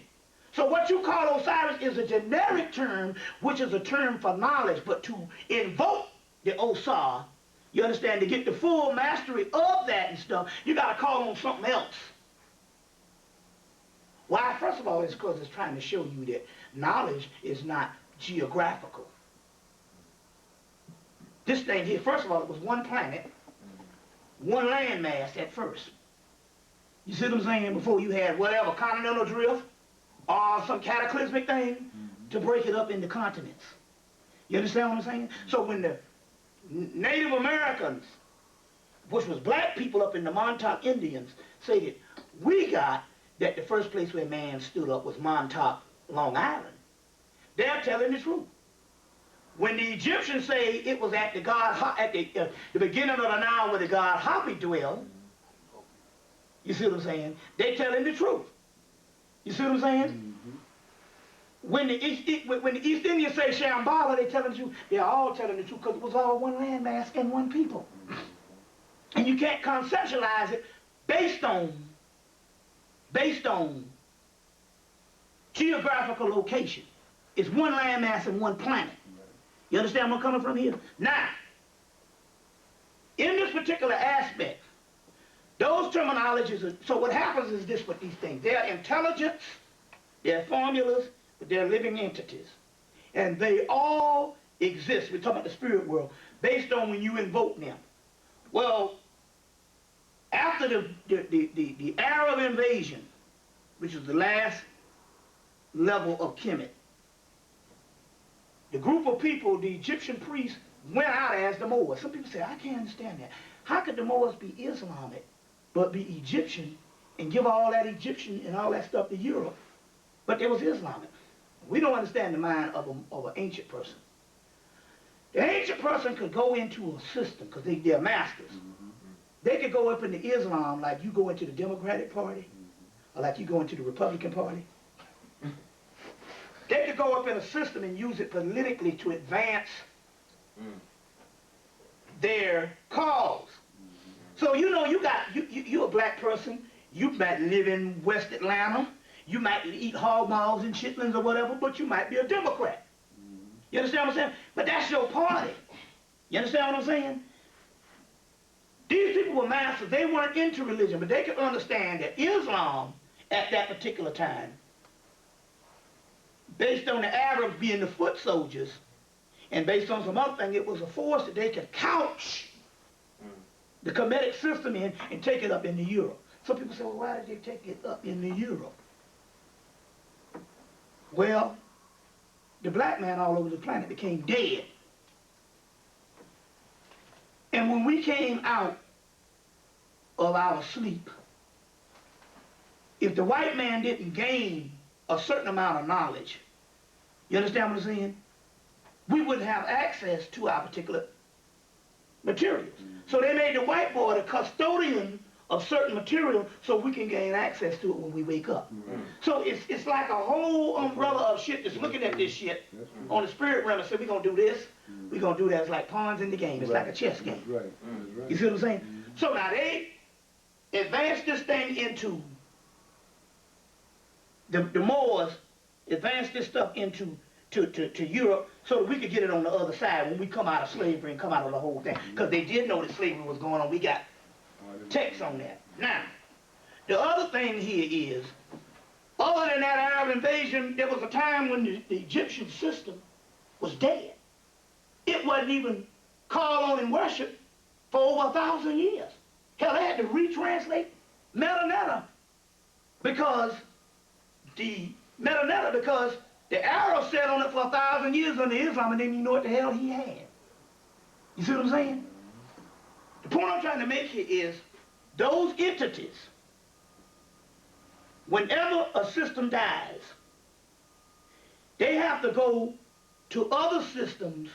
Speaker 1: So what you call Osiris is a generic term, which is a term for knowledge. But to invoke the Osar, you understand, to get the full mastery of that and stuff, you got to call on something else. Why? First of all, it's because it's trying to show you that knowledge is not geographical. This thing here, first of all, it was one planet, one landmass at first. You see what I'm saying? Before you had whatever, continental drift, or some cataclysmic thing to break it up into continents. You understand what I'm saying? So when the Native Americans, which was black people up in the Montauk Indians, say that we got that the first place where man stood up was Montauk, Long Island, they're telling the truth. When the Egyptians say it was at the the beginning of the Nile where the god Hapi dwelled, you see what I'm saying? They're telling the truth. You see what I'm saying? When the East Indians say Shambhala, they're telling the truth. They're all telling the truth because it was all one landmass and one people. And you can't conceptualize it based on geographical location. It's one landmass and one planet. You understand where I'm coming from here? Now, in this particular aspect, those terminologies are, so what happens is this with these things. They're intelligence, they're formulas, but they're living entities. And they all exist, we're talking about the spirit world, based on when you invoke them. Well, after the Arab invasion, which was the last level of Kemet, the group of people, the Egyptian priests, went out as the Moors. Some people say, I can't understand that. How could the Moors be Islamic, but be Egyptian, and give all that Egyptian and all that stuff to Europe? But there was Islamic. We don't understand the mind of an ancient person. The ancient person could go into a system, because they're masters. They could go up into Islam like you go into the Democratic Party, or like you go into the Republican Party. They could go up in a system and use it politically to advance their cause. So you know, you're a black person, you might live in West Atlanta, you might eat hog maws and chitlins or whatever, but you might be a Democrat. You understand what I'm saying? But that's your party. You understand what I'm saying? These people were masters. They weren't into religion, but they could understand that Islam, at that particular time, based on the Arabs being the foot soldiers, and based on some other thing, it was a force that they could couch the Kemetic system in and take it up into Europe. Some people say, well, why did they take it up into Europe? Well, the black man all over the planet became dead. And when we came out of our sleep, if the white man didn't gain a certain amount of knowledge, you understand what I'm saying? We wouldn't have access to our particular materials. So they made the white boy the custodian of certain material so we can gain access to it when we wake up. So it's like a whole umbrella of shit that's looking at this shit on the spirit realm and say, we're going to do this, we're going to do that. It's like pawns in the game. It's like a chess game. You see what I'm saying? So now they advanced this thing into, the Moors advanced this stuff into to Europe so that we could get it on the other side when we come out of slavery and come out of the whole thing. Because they did know that slavery was going on. We got texts on that. Now, the other thing here is, other than that Arab invasion, there was a time when the Egyptian system was dead. It wasn't even called on in worship for over 1,000 years. Hell, they had to retranslate Metanetta because the Arabs sat on it for 1,000 years under Islam and didn't even know what the hell he had. You see what I'm saying? The point I'm trying to make here is those entities, whenever a system dies, they have to go to other systems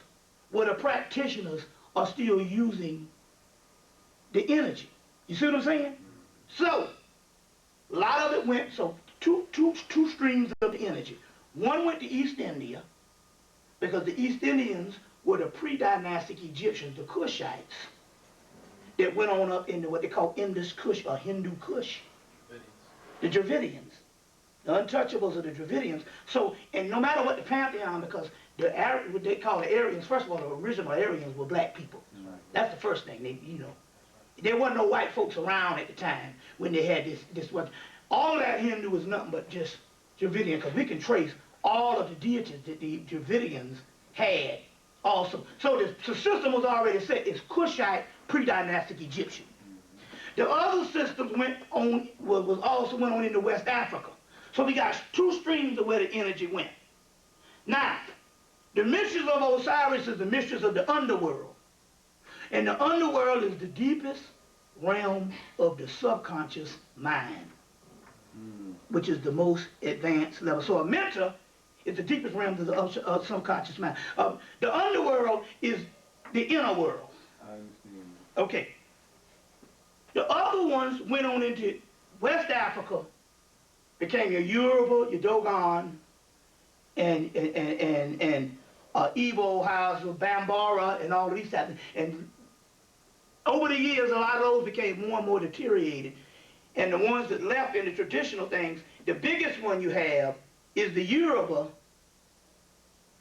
Speaker 1: where the practitioners are still using the energy. You see what I'm saying? So, a lot of it went, so two streams of the energy. One went to East India, because the East Indians were the pre-dynastic Egyptians, the Kushites, that went on up into what they call Indus Kush, or Hindu Kush. The Dravidians. The untouchables of the Dravidians. So, and no matter what the pantheon, because what they call the Aryans, first of all, the original Aryans were black people. That's the first thing, there wasn't no white folks around at the time when they had this one. All of that Hindu is nothing but just Dravidian, because we can trace all of the deities that the Dravidians had also. So the system was already set. It's Kushite, pre-dynastic Egyptian. The other systems also went on into West Africa. So we got two streams of where the energy went. Now, the mistress of Osiris is the mistress of the underworld. And the underworld is the deepest realm of the subconscious mind, which is the most advanced level. So a mentor is the deepest realm of the subconscious mind. The underworld is the inner world.
Speaker 9: I understand.
Speaker 1: Okay. The other ones went on into West Africa, became your Yoruba, your Dogon, and Igbo Hausa, Bambara, and all of these types. And over the years, a lot of those became more and more deteriorated. And the ones that left in the traditional things, the biggest one you have is the Yoruba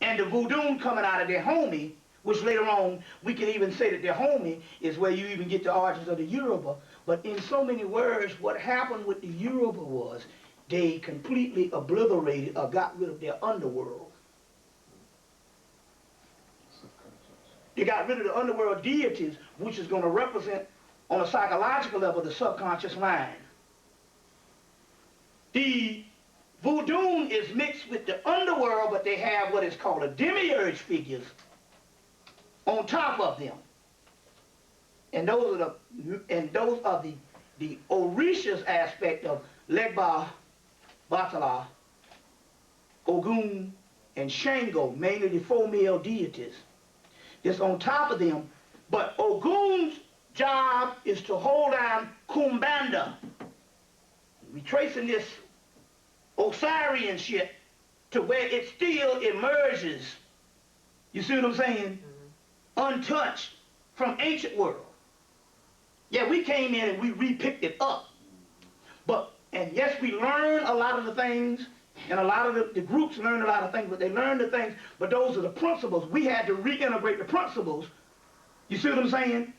Speaker 1: and the voodoo coming out of their homie, which later on, we can even say that their homie is where you even get the origins of the Yoruba. But in so many words, what happened with the Yoruba was they completely obliterated or got rid of their underworld. They got rid of the underworld deities, which is going to represent, on a psychological level, the subconscious mind. The voodoo is mixed with the underworld, but they have what is called a demiurge figures on top of them. And those are the Orishas aspect of Legba, Batala, Ogun, and Shango, mainly the four male deities. That's on top of them. But Ogun's job is to hold down Kumbanda. We're tracing this Osirian shit to where it still emerges. You see what I'm saying? Untouched from ancient world. Yeah, we came in and we re-picked it up. And yes, we learn a lot of the things, and a lot of the groups learn a lot of things, but they learn the things, but those are the principles. We had to reintegrate the principles. You see what I'm saying?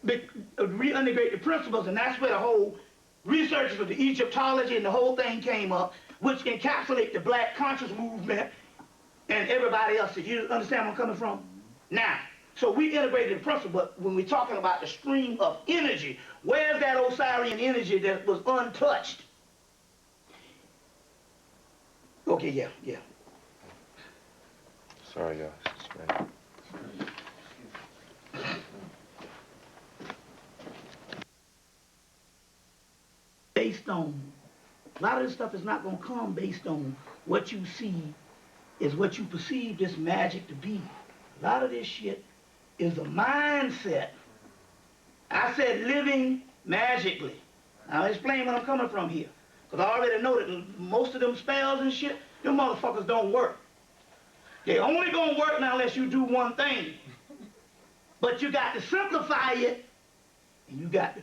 Speaker 1: Reintegrate the principles, and that's where the whole research of the Egyptology and the whole thing came up, which encapsulate the black conscious movement and everybody else. You understand where I'm coming from? Now, so we integrated the principle, but when we're talking about the stream of energy, where's that Osirian energy that was untouched? Okay, yeah.
Speaker 8: Sorry, y'all.
Speaker 1: Based on, a lot of this stuff is not going to come based on what you see is what you perceive this magic to be. A lot of this shit is a mindset. I said living magically. I'll explain where I'm coming from here. Because I already know that most of them spells and shit, them motherfuckers don't work. They only gonna work now unless you do one thing. But you got to simplify it, and you got to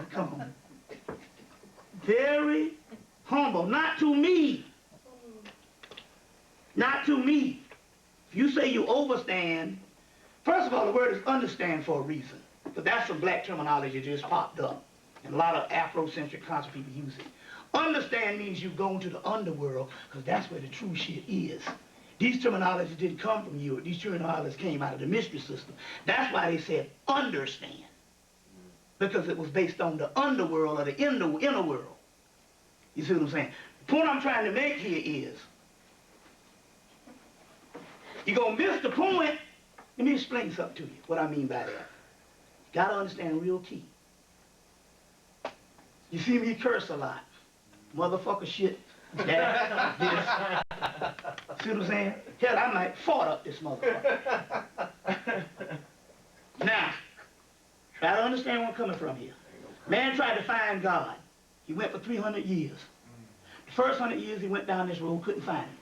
Speaker 1: come very humble. Not to me. Not to me. If you say you overstand, first of all, the word is understand for a reason. But that's some black terminology that just popped up. And a lot of Afrocentric conscious people use it. Understand means you go into the underworld, because that's where the true shit is. These terminologies didn't come from you. These terminologies came out of the mystery system. That's why they said understand. Because it was based on the underworld or the inner world. You see what I'm saying? The point I'm trying to make here is, you're going to miss the point. Let me explain something to you, what I mean by that. You got to understand real key. You see me curse a lot. Motherfucker shit. That, this. See what I'm saying? Hell, I might fart up this motherfucker. Now, try to understand where I'm coming from here. Man tried to find God. He went for 300 years. The first 100 years he went down this road, couldn't find him.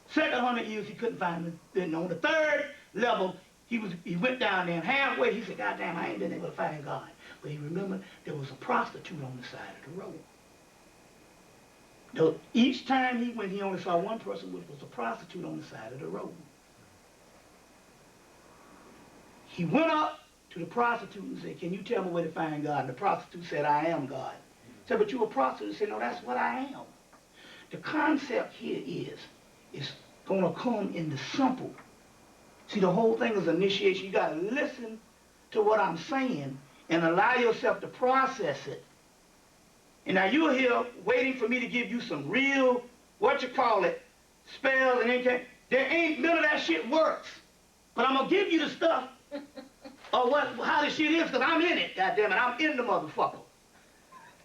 Speaker 1: Second 100 years he couldn't find him, didn't know. The third level, he went down there and halfway he said, God damn, I ain't been able to find God. But he remembered there was a prostitute on the side of the road. Though each time he went, he only saw one person, which was a prostitute on the side of the road. He went up to the prostitute and said, can you tell me where to find God? And the prostitute said, I am God. He said, but you a prostitute? He said, no, that's what I am. The concept here is, it's going to come in the simple. See, the whole thing is initiation. You got to listen to what I'm saying and allow yourself to process it. And now you're here waiting for me to give you some real, spells and anything. There ain't, none of that shit works. But I'm going to give you the stuff of how the shit is, because I'm in it, goddammit. I'm in the motherfucker.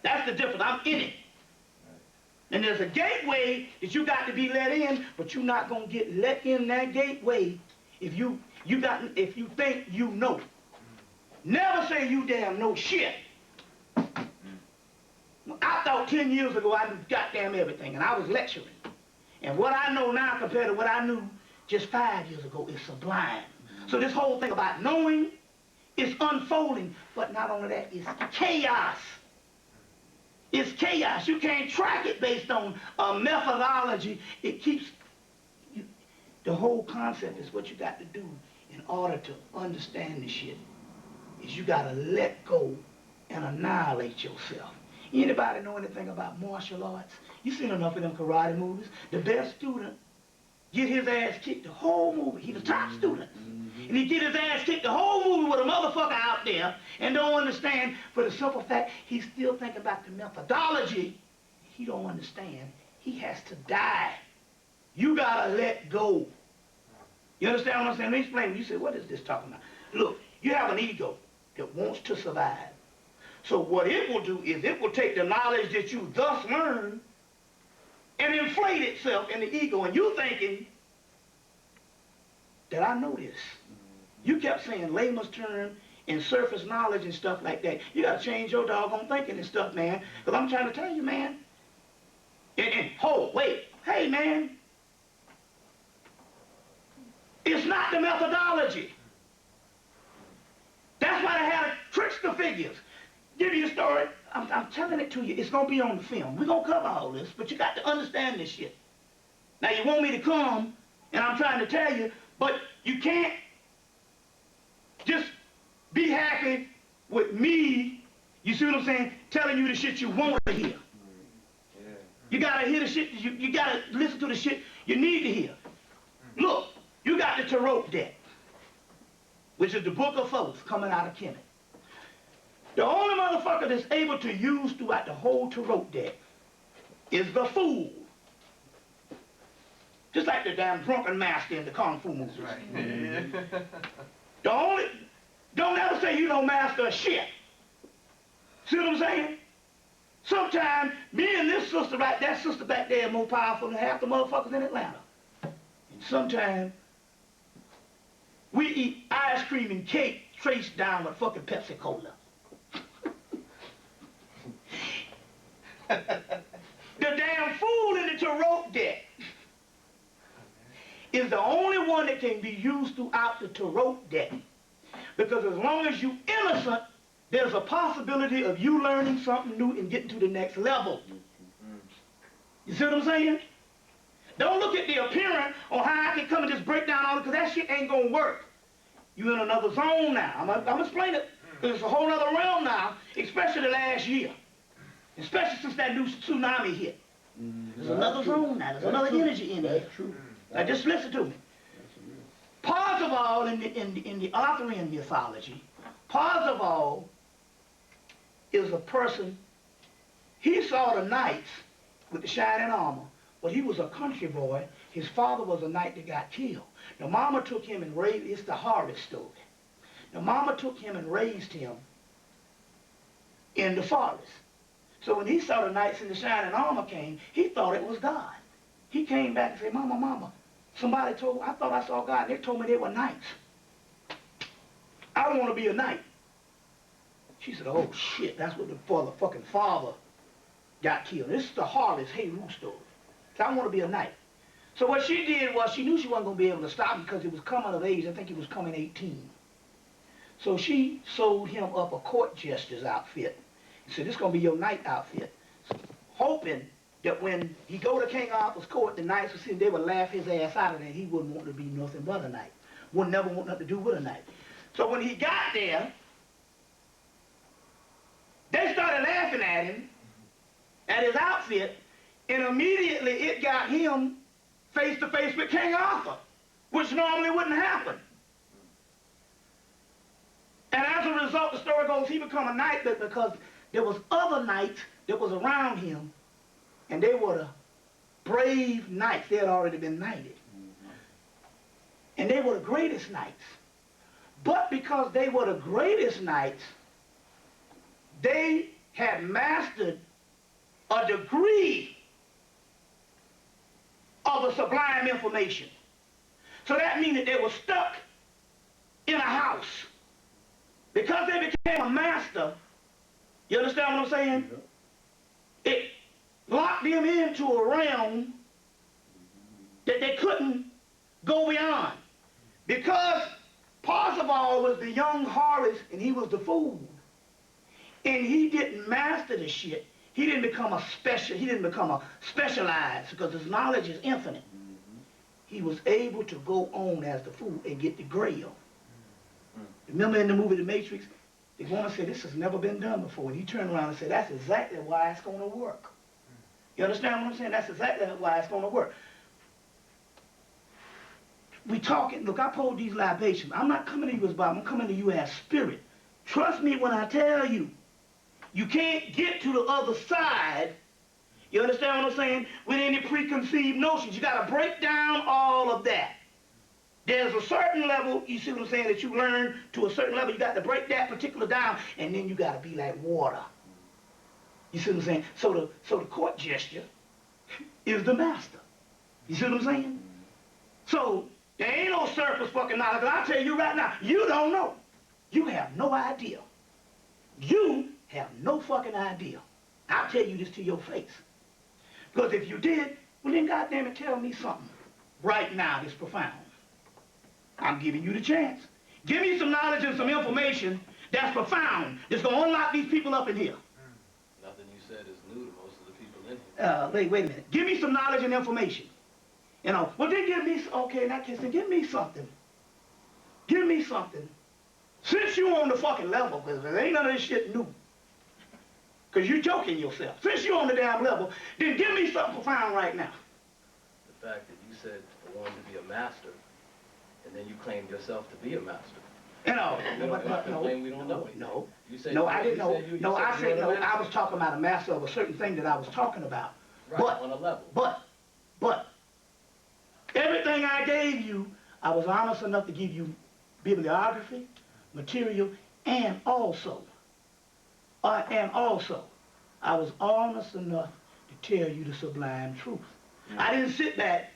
Speaker 1: That's the difference. I'm in it. And there's a gateway that you got to be let in, but you're not going to get let in that gateway if you think you know. Never say you damn know shit. I thought 10 years ago I knew goddamn everything, and I was lecturing. And what I know now compared to what I knew just 5 years ago is sublime. So this whole thing about knowing is unfolding, but not only that, it's chaos. It's chaos. You can't track it based on a methodology. It keeps, the whole concept is what you got to do in order to understand this shit, is you got to let go and annihilate yourself. Anybody know anything about martial arts? You seen enough of them karate movies. The best student get his ass kicked the whole movie. He the top student. And he get his ass kicked the whole movie with a motherfucker out there and don't understand for the simple fact he's still thinking about the methodology. He don't understand. He has to die. You gotta let go. You understand what I'm saying? Let me explain. You say, what is this talking about? Look, you have an ego that wants to survive. So what it will do is it will take the knowledge that you thus learned and inflate itself in the ego. And you thinking that I know this. You kept saying layman's term and surface knowledge and stuff like that. You gotta change your doggone thinking and stuff, man. Because I'm trying to tell you, man. Wait. Hey, man. It's not the methodology. That's why they had to trickster figures. Give you the story. I'm telling it to you. It's going to be on the film. We're going to cover all this, but you got to understand this shit. Now, you want me to come, and I'm trying to tell you, but you can't just be happy with me, you see what I'm saying, telling you the shit you want to hear. You got to hear the shit, you got to listen to the shit you need to hear. Look, you got the Tarot deck, which is the Book of Folks coming out of Kemet. The only motherfucker that's able to use throughout the whole Tarot deck is the fool. Just like the damn drunken master in the Kung Fu movies. Right. Don't ever say you don't master a shit. See what I'm saying? Sometimes me and this sister right, that sister back there, are more powerful than half the motherfuckers in Atlanta. And sometimes we eat ice cream and cake traced down with fucking Pepsi Cola. The damn fool in the Tarot deck is the only one that can be used throughout the Tarot deck. Because as long as you're innocent, there's a possibility of you learning something new and getting to the next level. You see what I'm saying? Don't look at the appearance on how I can come and just break down all it, because that shit ain't gonna work. You're in another zone now. I'm gonna explain it, because it's a whole other realm now, especially the last year. Especially since that new tsunami hit. There's another zone now. There's another energy in there.
Speaker 9: That's true.
Speaker 1: Now just listen to me. Parzival in the Arthurian mythology, Parzival is a person, he saw the knights with the shining armor, but he was a country boy. His father was a knight that got killed. The mama took him and raised, it's the Horus story. The mama took him and raised him in the forest. So when he saw the knights in the shining armor came, he thought it was God. He came back and said, Mama, Mama, somebody told, I thought I saw God. They told me they were knights. I want to be a knight. She said, oh shit, that's what the fucking father got killed. This is the Harley's Hey Roo story. So I want to be a knight. So what she did was she knew she wasn't going to be able to stop him because he was coming of age. I think he was coming 18. So she sold him up a court jester's outfit. He said, this is going to be your knight outfit. Hoping that when he go to King Arthur's court, the knights would see him, they would laugh his ass out of there. He wouldn't want to be nothing but a knight. Would never want nothing to do with a knight. So when he got there, they started laughing at him, at his outfit, and immediately it got him face to face with King Arthur, which normally wouldn't happen. And as a result, the story goes, he became a knight because there was other knights that was around him, and they were the brave knights. They had already been knighted. And they were the greatest knights. But because they were the greatest knights, they had mastered a degree of the sublime information. So that means that they were stuck in a house. Because they became a master, you understand what I'm saying? It locked them into a realm that they couldn't go beyond. Because Parzival was the young Horus and he was the fool. And he didn't master the shit. He didn't become a specialized because his knowledge is infinite. He was able to go on as the fool and get the grail. Remember in the movie The Matrix, they want to say this has never been done before. And he turned around and said, that's exactly why it's going to work. You understand what I'm saying? That's exactly why it's going to work. We talking, look, I pulled these libations. I'm not coming to you as Bob, I'm coming to you as spirit. Trust me when I tell you, you can't get to the other side, you understand what I'm saying, with any preconceived notions. You got to break down all of that. There's a certain level, you see what I'm saying, that you learn to a certain level. You got to break that particular down, and then you got to be like water. You see what I'm saying? So the court gesture is the master. You see what I'm saying? So there ain't no surface fucking knowledge. I'll tell you right now, you don't know. You have no idea. You have no fucking idea. I'll tell you this to your face. Because if you did, well then goddamn it, tell me something right now that's profound. I'm giving you the chance. Give me some knowledge and some information that's profound, that's going to unlock these people up in here.
Speaker 10: Nothing you said is new to most of the people in here.
Speaker 1: Wait a minute. Give me some knowledge and information. You know, well then give me, okay, in that case, then give me something. Give me something. Since you on the fucking level, because there ain't none of this shit new. Because you're joking yourself. Since you're on the damn level, then give me something profound right now.
Speaker 10: The fact that you said I wanted to be a master, and then you claimed yourself to be a master.
Speaker 1: You know,
Speaker 10: We don't know anything.
Speaker 1: no,
Speaker 10: You said,
Speaker 1: no, I didn't know. No, I
Speaker 10: you
Speaker 1: said
Speaker 10: were
Speaker 1: no.
Speaker 10: a
Speaker 1: I was talking about a master of a certain thing that I was talking about.
Speaker 10: Right,
Speaker 1: But
Speaker 10: on a level.
Speaker 1: But everything I gave you, I was honest enough to give you bibliography, material, and also, I was honest enough to tell you the sublime truth. I didn't sit back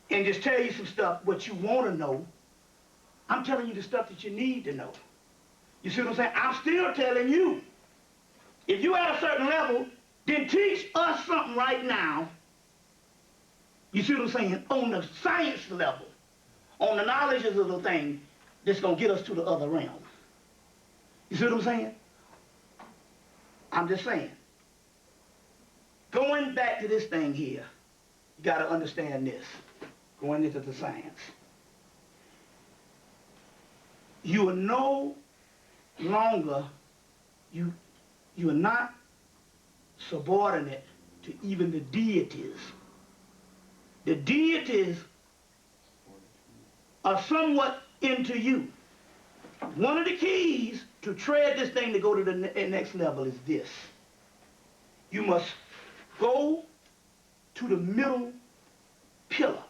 Speaker 1: and just tell you some stuff, what you want to know. I'm telling you the stuff that you need to know. You see what I'm saying? I'm still telling you. If you at a certain level, then teach us something right now. You see what I'm saying? On the science level, on the knowledges of the thing that's going to get us to the other realm. You see what I'm saying? I'm just saying. Going back to this thing here, you got to understand this. Going into the science. You are no longer, you are not subordinate to even the deities. The deities are somewhat into you. One of the keys to tread this thing to go to the next level is this. You must go to the middle pillar.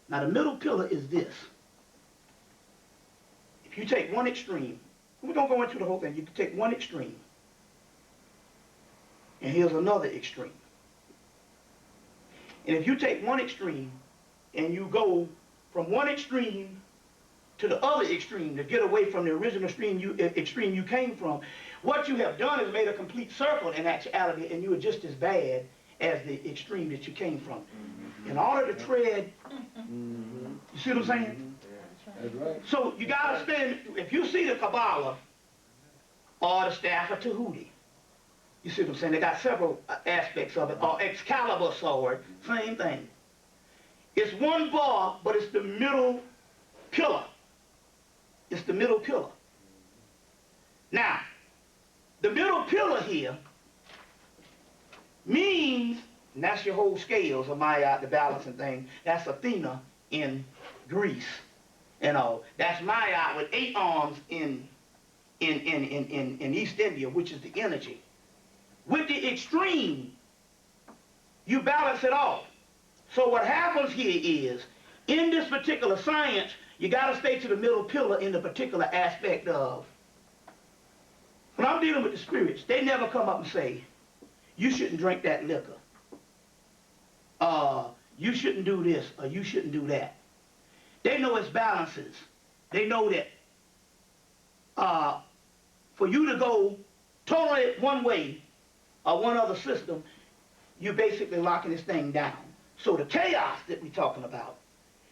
Speaker 1: Now the middle pillar is this. If you take one extreme, we're going to go into the whole thing. You can take one extreme. and here's another extreme. And if you take one extreme and you go from one extreme to the other extreme to get away from the original extreme you came from, what you have done is made a complete circle in actuality, and you are just as bad as the extreme that you came from. In order to tread, you see what I'm saying?
Speaker 9: That's right.
Speaker 1: So you gotta spend, if you see the Kabbalah or the Staff of Tahuti, you see what I'm saying? They got several aspects of it. Or Excalibur sword, same thing. It's one bar, but it's the middle pillar. It's the middle pillar. Now, the middle pillar here means, and that's your whole scales of Maya, the balancing thing. That's Athena in Greece. You know, that's Maya with 8 arms in East India, which is the energy. With the extreme, you balance it off. So what happens here is, in this particular science, you got to stay to the middle pillar in the particular aspect of. When I'm dealing with the spirits, they never come up and say, you shouldn't drink that liquor. You shouldn't do this, or you shouldn't do that. They know it's balances. They know that for you to go totally one way or one other system, you're basically locking this thing down. So the chaos that we're talking about,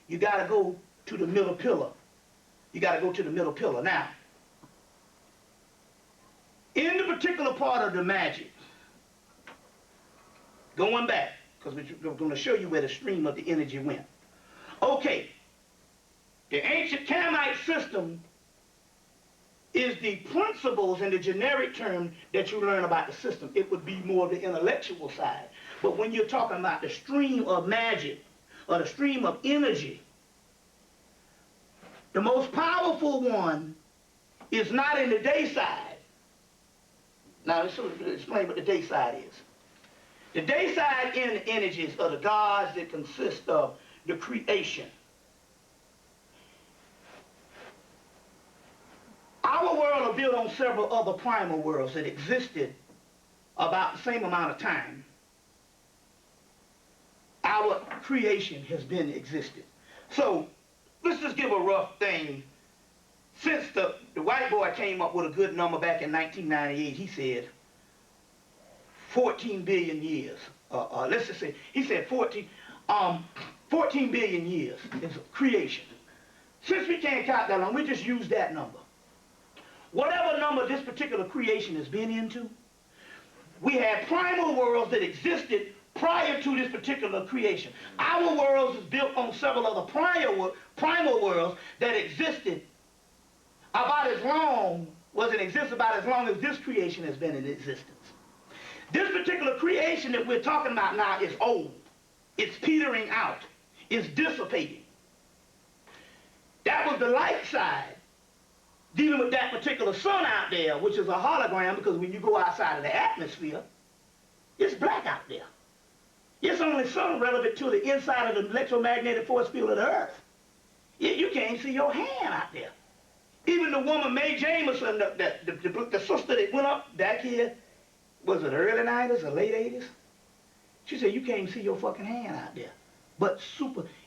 Speaker 1: you got to go to the middle pillar. You got to go to the middle pillar. Now, in the particular part of the magic, going back, because we're going to show you where the stream of the energy went. Okay, the ancient Camelot system is the principles and the generic term that you learn about the system. It would be more the intellectual side. But when you're talking about the stream of magic or the stream of energy, the most powerful one is not in the day side. Now, let's explain what the day side is. The day side energies are the gods that consist of the creation. Our world is built on several other primal worlds that existed about the same amount of time. Our creation has been existed. So, let's just give a rough thing. Since the white boy came up with a good number back in 1998, he said 14 billion years. Let's just say, he said 14 billion years is creation. Since we can't count that long, we just use that number. Whatever number this particular creation has been into, we had primal worlds that existed prior to this particular creation. Our world is built on several other primal worlds that existed about as long as this creation has been in existence. This particular creation that we're talking about now is old. It's petering out. It's dissipating. That was the light side, dealing with that particular sun out there, which is a hologram, because when you go outside of the atmosphere, it's black out there. It's only sun relevant to the inside of the electromagnetic force field of the earth. You can't see your hand out there. Even the woman, Mae Jameson, the sister that went up back here, was it early 90s or late 80s? She said, you can't even see your fucking hand out there. But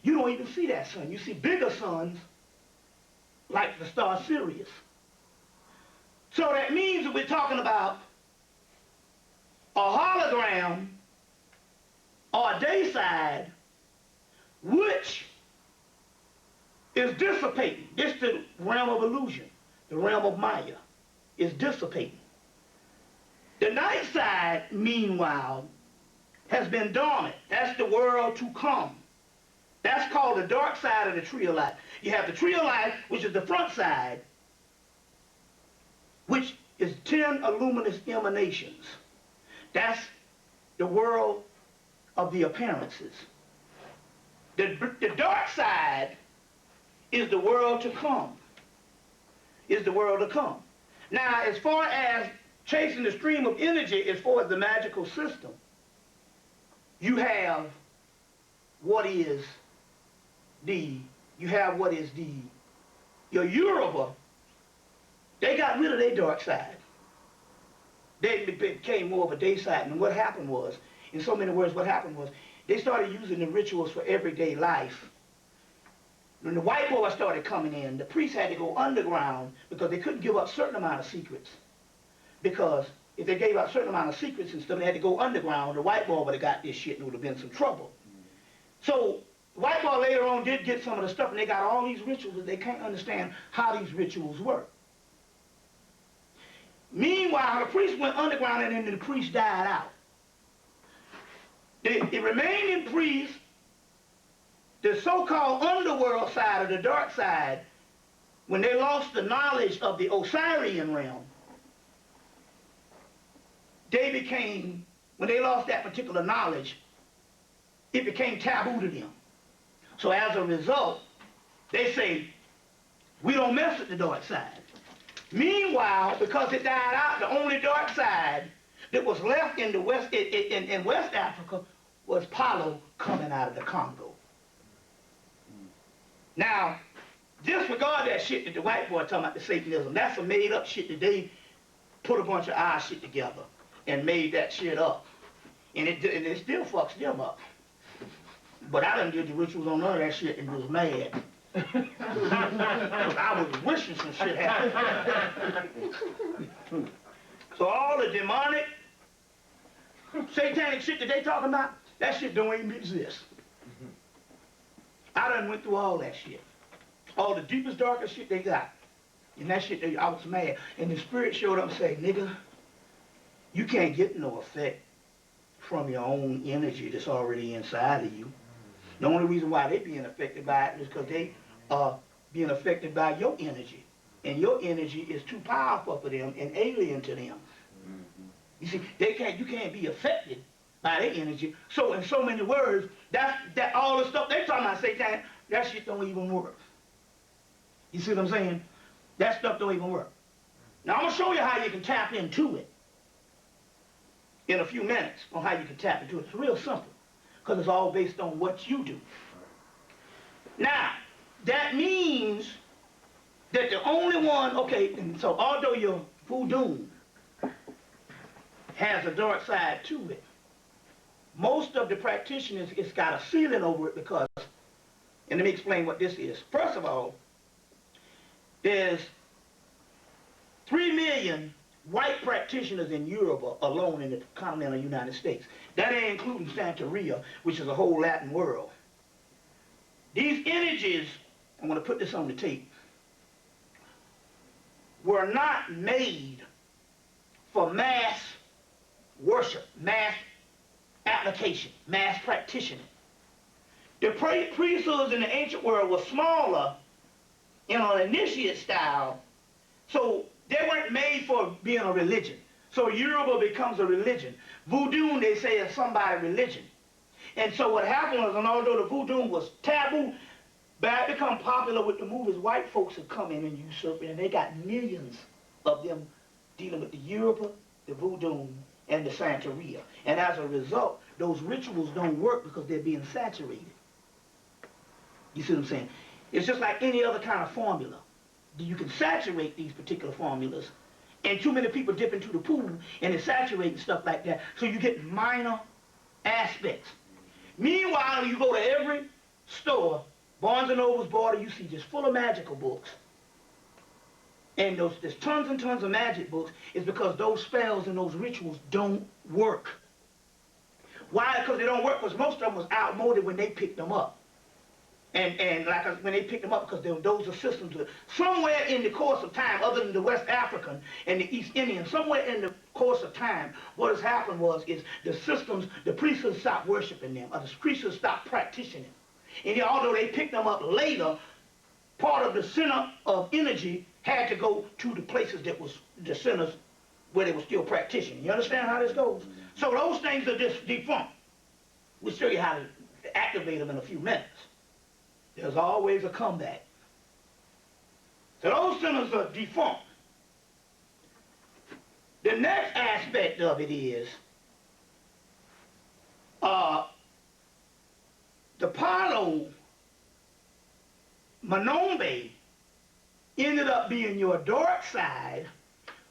Speaker 1: you don't even see that sun. You see bigger suns, like the star Sirius. So that means that we're talking about a hologram or a day side, which is dissipating. It's the realm of illusion, the realm of Maya, is dissipating. The night side, meanwhile, has been dormant. That's the world to come. That's called the dark side of the tree of life. You have the tree of life, which is the front side, which is 10 luminous emanations. That's the world of the appearances. The dark side is the world to come. Is the world to come. Now, as far as chasing the stream of energy, as far as the magical system, you have what is your Yoruba, they got rid of their dark side. they became more of a day side. And what happened was, in so many words, what happened was, they started using the rituals for everyday life. When the white boys started coming in, the priests had to go underground because they couldn't give up a certain amount of secrets. Because if they gave out a certain amount of secrets and stuff, they had to go underground, the white boy would have got this shit and it would have been some trouble. So, the white boy later on did get some of the stuff, and they got all these rituals that they can't understand how these rituals work. Meanwhile, the priests went underground and then the priests died out. The remaining priests, the so-called underworld side, or the dark side, when they lost the knowledge of the Osirian realm, they became, when they lost that particular knowledge, it became taboo to them. So as a result, they say, we don't mess with the dark side. Meanwhile, because it died out, the only dark side that was left in the West, in West Africa was Palo coming out of the Congo. Now, disregard that shit that the white boy talking about, the Satanism. That's a made up shit that they put a bunch of our shit together and made that shit up. And it still fucks them up. But I done did the rituals on none of that shit and was mad. I was wishing some shit happened. So all the demonic, satanic shit that they talking about, that shit don't even exist. I done went through all that shit. All the deepest, darkest shit they got. And that shit, I was mad. And the spirit showed up and said, nigga, you can't get no effect from your own energy that's already inside of you. The only reason why they being affected by it is because they are being affected by your energy. And your energy is too powerful for them and alien to them. You see, you can't be affected by their energy. So in so many words, that all the stuff they talking about, Satan, that shit don't even work. You see what I'm saying? That stuff don't even work. Now I'm gonna show you how you can tap into it in a few minutes on how you can tap into it. It's real simple, because it's all based on what you do. Now, that means that the only one, okay, and so although your voodoo has a dark side to it, most of the practitioners, it's got a ceiling over it because, and let me explain what this is. First of all, there's 3 million white practitioners in Europe alone in the continental United States. That ain't including Santeria, which is a whole Latin world. These energies, I'm going to put this on the tape, were not made for mass worship, mass application, mass practitioning. The priesthoods in the ancient world were smaller in an initiate style, so they weren't made for being a religion. So Yoruba becomes a religion. Voodoo, they say, is somebody's religion. And so what happened was, and although the voodoo was taboo, but it become popular with the movies, white folks have come in and usurped it, and they got millions of them dealing with the Yoruba, the voodoo, and the Santeria. And as a result, those rituals don't work because they're being saturated. You see what I'm saying? It's just like any other kind of formula. You can saturate these particular formulas, and too many people dip into the pool, and it's saturating stuff like that, so you get minor aspects. Meanwhile, you go to every store, Barnes & Noble's border, you see just full of magical books. And there's tons and tons of magic books. It's because those spells and those rituals don't work. Why? Because they don't work because most of them was outmoded when they picked them up. And like when they picked them up, because those are systems that somewhere in the course of time, other than the West African and the East Indian, somewhere in the course of time, what has happened is the systems, the priesthoods stopped worshiping them, or the priesthoods stopped practicing them. And although they picked them up later, part of the center of energy had to go to the places that was the centers where they were still practicing. You understand how this goes? So those things are just defunct. We'll show you how to activate them in a few minutes. There's always a comeback. So those centers are defunct. The next aspect of it is the Palo Manombe ended up being your dark side,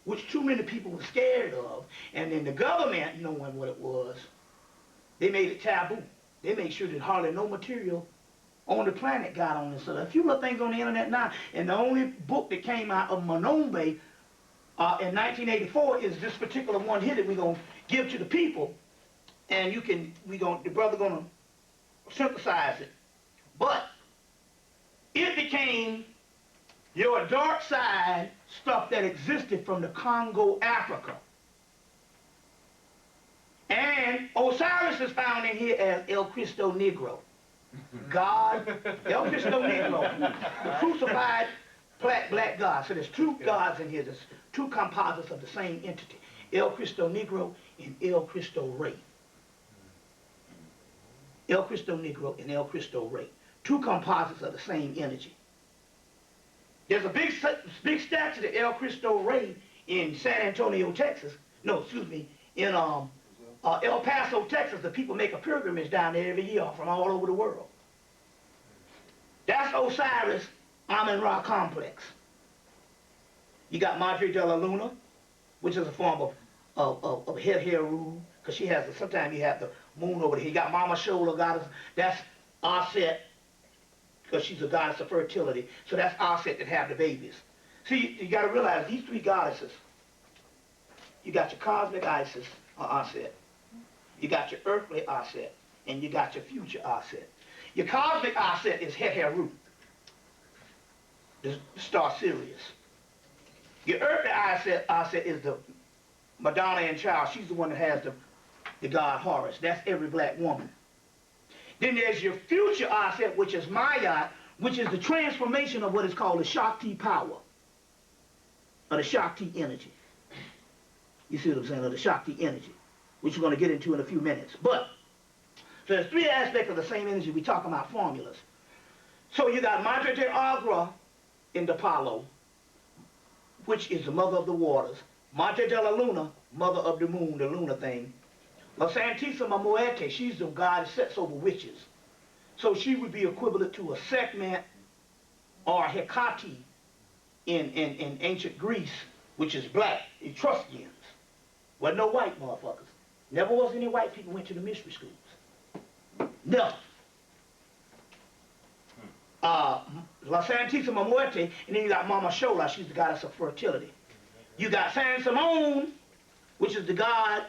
Speaker 1: which too many people were scared of, and then the government, knowing what it was, they made it taboo. They made sure that hardly no material on the planet got on this. So a few little things on the internet now, and the only book that came out of Monombe in 1984 is this particular one here that we're going to give to the people, and the brother going to synthesize it. But it became your dark side stuff that existed from the Congo, Africa. And Osiris is found in here as El Cristo Negro. God, El Cristo Negro, the crucified black God. So there's two gods in here. There's two composites of the same entity. El Cristo Negro and El Cristo Rey. El Cristo Negro and El Cristo Rey. Two composites of the same energy. There's a big statue of El Cristo Rey in San Antonio, Texas. No, excuse me, in El Paso, Texas. The people make a pilgrimage down there every year from all over the world. That's Osiris Amun-Ra complex. You got Madre de la Luna, which is a form of Heru, because she has, sometimes you have the moon over there. You got Mama Shola goddess, that's Aset, because she's a goddess of fertility. So that's Aset that have the babies. See, you got to realize these three goddesses, you got your cosmic Isis, or Aset. You got your earthly Aset, and you got your future Aset. Your cosmic Aset is Heru, the star Sirius. Your earthly Aset is the Madonna and Child. She's the one that has the god Horus. That's every black woman. Then there's your future Aset, which is Maya, which is the transformation of what is called the Shakti power, or the Shakti energy. You see what I'm saying? Or the Shakti energy, which we're going to get into in a few minutes. But, so there's three aspects of the same energy. We talk about formulas. So you got Madre de Agra in the Palo, which is the mother of the waters. Madre de la Luna, mother of the moon, the lunar thing. La Santissima Muerte, she's the god that sets over witches. So she would be equivalent to a Sekhmet or Hecate in ancient Greece, which is black, Etruscans. Wasn't no white motherfuckers. Never was any white people went to the mystery schools. Never. La Santissima Muerte, and then you got Mama Shola, she's the goddess of fertility. You got San Simon, which is the god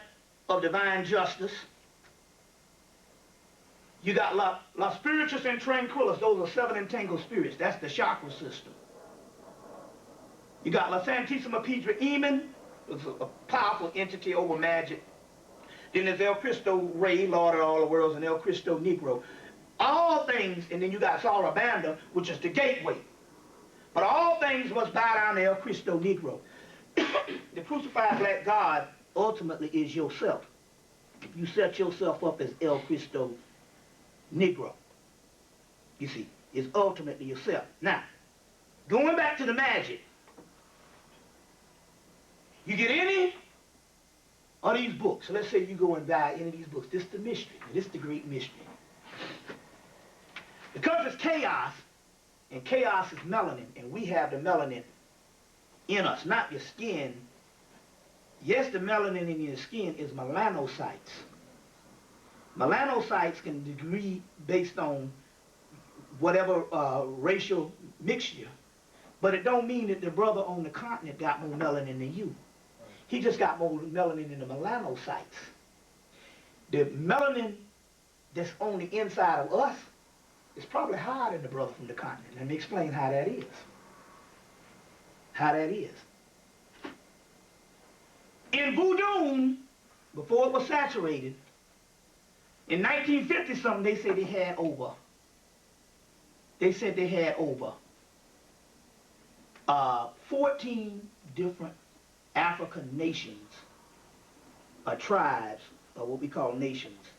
Speaker 1: of divine justice. You got La Spiritus and Tranquillus, those are 7 entangled spirits. That's the chakra system. You got La Santissima Piedra Eamon, it's a powerful entity over magic. Then there's El Cristo Rey, Lord of all the worlds, and El Cristo Negro. All things, and then you got Sarabanda, which is the gateway. But all things must bow down to El Cristo Negro. The crucified black God ultimately is yourself. You set yourself up as El Cristo Negro. You see, it's ultimately yourself. Now, going back to the magic, you get any of these books. So let's say you go and buy any of these books. This is the mystery. This is the great mystery. Because it's chaos, and chaos is melanin, and we have the melanin in us, not your skin. Yes, the melanin in your skin is melanocytes. Melanocytes can degree based on whatever racial mixture, but it don't mean that the brother on the continent got more melanin than you. He just got more melanin in the melanocytes. The melanin that's on the inside of us is probably higher than the brother from the continent. Let me explain how that is. How that is. In voodoo, before it was saturated, in 1950-something, they said they had over 14 different African nations, or tribes, or what we call nations,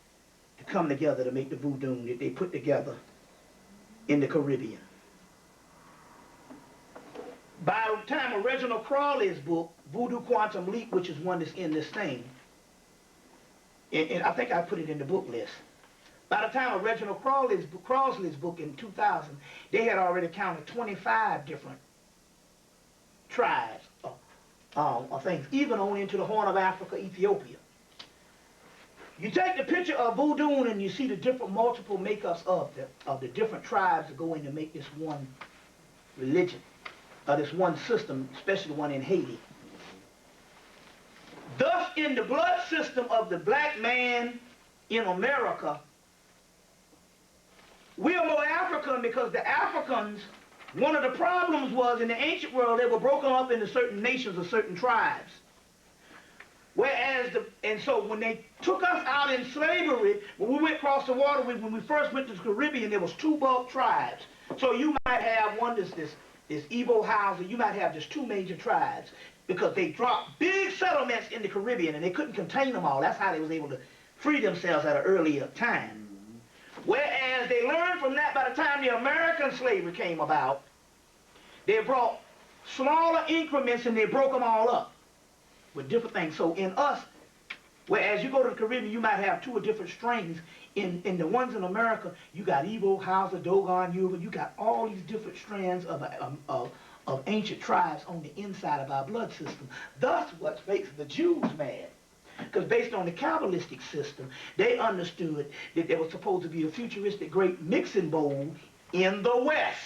Speaker 1: to come together to make the voodoo that they put together in the Caribbean. By the time of Reginald Crawley's book, Voodoo Quantum Leap, which is one that's in this thing, and I think I put it in the book list. By the time of Reginald Crawley's book in 2000, they had already counted 25 different tribes, of things, even on into the Horn of Africa, Ethiopia. You take the picture of voodoo and you see the different multiple makeups of the different tribes that go in to make this one religion, or this one system, especially the one in Haiti. Thus, in the blood system of the black man in America, we are more African because the Africans, one of the problems was in the ancient world, they were broken up into certain nations or certain tribes. Whereas, so when they took us out in slavery, when we went across the water, when we first went to the Caribbean, there was 2 bulk tribes. So you might have one that's this Igbo Hausa, you might have just 2 major tribes, because they dropped big settlements in the Caribbean and they couldn't contain them all. That's how they was able to free themselves at an earlier time. Whereas they learned from that by the time the American slavery came about, they brought smaller increments and they broke them all up with different things. So in us, whereas you go to the Caribbean, you might have 2 or different strains. In the ones in America, you got Igbo, Hausa, Dogon, Yoruba, you got all these different strands of ancient tribes on the inside of our blood system. Thus what makes the Jews mad. Because based on the Kabbalistic system, they understood that there was supposed to be a futuristic great mixing bowl in the West.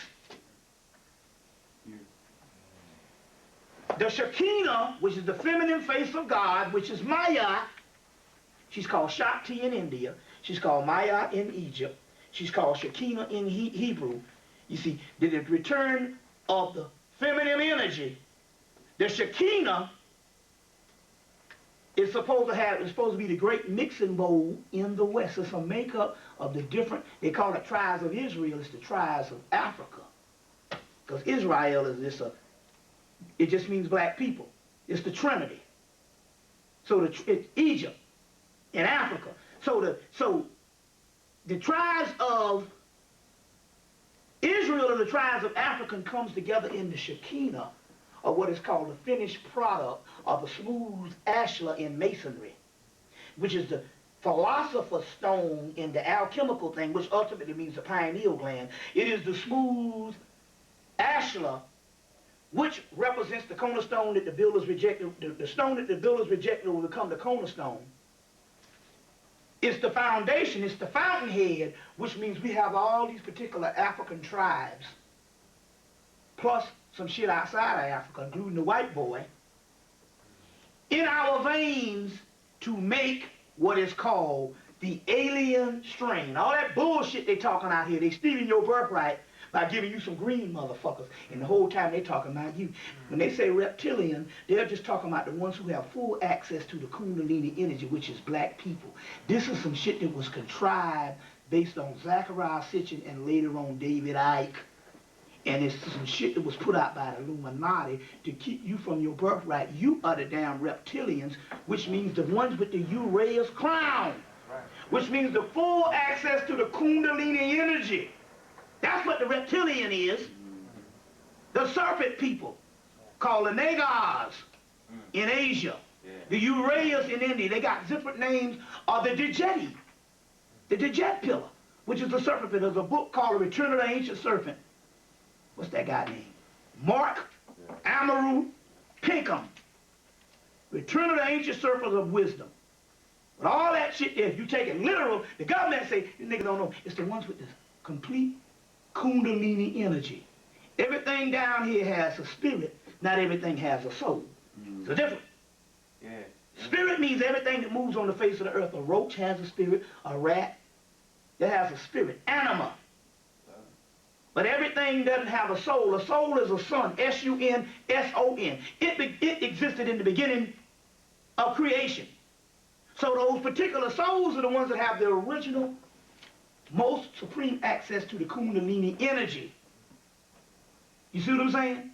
Speaker 1: The Shekinah, which is the feminine face of God, which is Maya, she's called Shakti in India, she's called Maya in Egypt, she's called Shekinah in Hebrew. You see, the return of the feminine energy, the Shekinah is supposed to be the great mixing bowl in the West. It's a makeup of the different, they call it tribes of Israel, it's the tribes of Africa. Because Israel is this, it just means black people. It's the Trinity. So it's Egypt and Africa. So the tribes of Israel and the tribes of Africa comes together in the Shekinah, or what is called the finished product of a smooth ashlar in masonry, which is the philosopher's stone in the alchemical thing, which ultimately means the pineal gland. It is the smooth ashlar, which represents the cornerstone that the builders rejected. The stone that the builders rejected will become the cornerstone. It's the foundation, it's the fountainhead, which means we have all these particular African tribes, plus some shit outside of Africa, including the white boy, in our veins to make what is called the alien strain. All that bullshit they talking out here, they stealing your birthright by giving you some green motherfuckers, and the whole time they talking about you. When they say reptilian, they're just talking about the ones who have full access to the Kundalini energy, which is black people. This is some shit that was contrived based on Zachariah Sitchin and later on David Icke. And it's some shit that was put out by the Illuminati to keep you from your birthright. You are the damn reptilians, which means the ones with the Uraeus crown, which means the full access to the Kundalini energy. That's what the reptilian is. The serpent people, called the Nagars in Asia, the Uraeus in India. They got different names of the Djeti, the Djet pillar, which is the serpent pillar. There's a book called The Return of the Ancient Serpent. What's that guy name? Mark Amaru Pinkham. Return of the Ancient Serpents of Wisdom. But all that shit there, if you take it literal, the government say, these niggas don't know, it's the ones with the complete Kundalini energy. Everything down here has a spirit, not everything has a soul. It's a difference. Spirit means everything that moves on the face of the earth. A roach has a spirit, a rat, that has a spirit, anima. But everything doesn't have a soul. A soul is a sun, S-U-N-S-O-N. It existed in the beginning of creation. So those particular souls are the ones that have the original, most supreme access to the Kundalini energy. You see what I'm saying?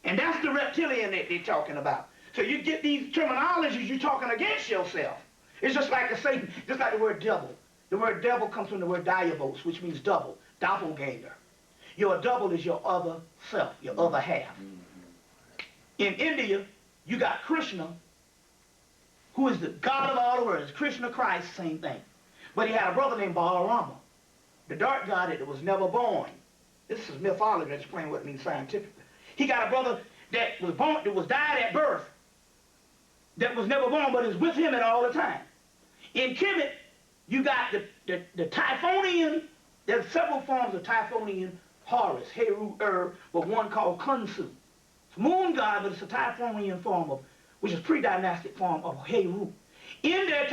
Speaker 1: And that's the reptilian that they're talking about. So you get these terminologies, you're talking against yourself. It's just like the Satan, just like the word devil. The word devil comes from the word diabos, which means double, doppelganger. Your double is your other self, your other half. In India, you got Krishna, who is the God of all the worlds. Krishna, Christ, same thing. But he had a brother named Balarama, the dark god that was never born. This is mythology, that's explaining what it means scientifically. He got a brother that was born, that was died at birth, that was never born but is with Hemmit all the time. In Kemet, you got the Typhonian. There's several forms of Typhonian Horus, Heru, but one called Khonsu. It's a moon god, but it's a Typhonian form of, which is pre-dynastic form of Heru. In the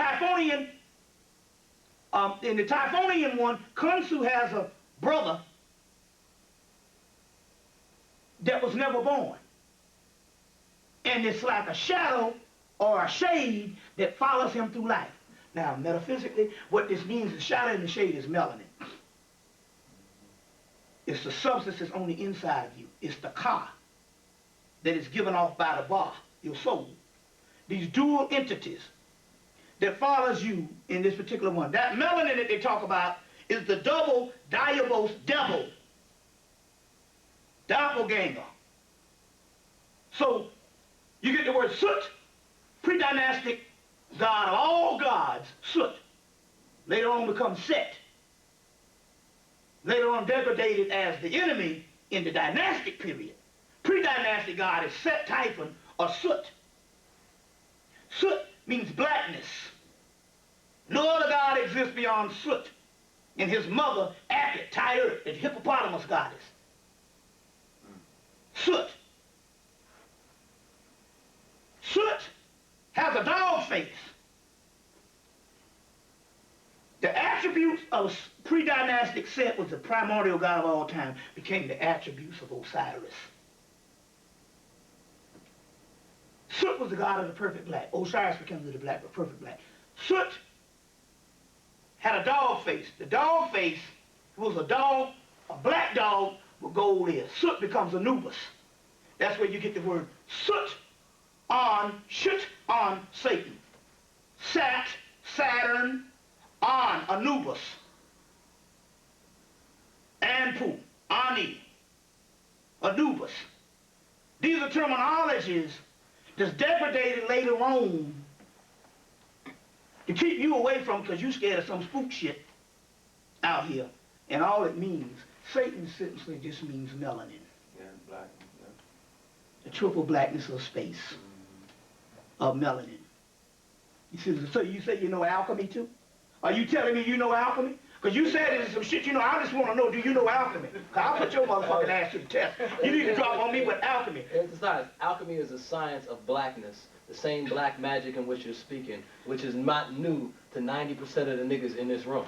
Speaker 1: Typhonian one, Khonsu has a brother that was never born. And it's like a shadow or a shade that follows him through life. Now, metaphysically, what this means, the shadow and the shade is melanin. It's the substance that's on the inside of you. It's the ka that is given off by the ba, your soul. These dual entities that follows you in this particular one. That melanin that they talk about is the double diabos devil, doppelganger. So you get the word Sut, pre-dynastic god of all gods, Sut. Later on becomes Set. Later on degraded as the enemy in the dynastic period. Pre-dynastic god is Set Typhon or Sut. Sut means blackness. No other god exists beyond Sut. And his mother, Akhet, Tyre, the hippopotamus goddess. Sut. Sut has a dog face. The attributes of pre-dynastic Set was the primordial god of all time, became the attributes of Osiris. Sut was the god of the perfect black. Osiris becomes the black, but perfect black. Sut had a dog face. The dog face was a dog, a black dog with gold ears. Sut becomes Anubis. That's where you get the word Sut on, Shut on Satan. Sat, Saturn, on Anubis. Anpu, Ani, Anubis. These are terminologies that's degraded later on to keep you away from, because you're scared of some spook shit out here. And all it means, Satan simply just means melanin.
Speaker 10: Yeah, black. Yeah.
Speaker 1: The triple blackness of space, of melanin. You see, so you say you know alchemy too? Are you telling me you know alchemy? Because you said there's some shit you know. I just want to know, do you know alchemy? Because I'll put your motherfucking ass to the test. You need to drop on me with alchemy.
Speaker 10: It's not. Alchemy is a science of blackness. The same black magic in which you're speaking, which is not new to 90% of the niggas in this room.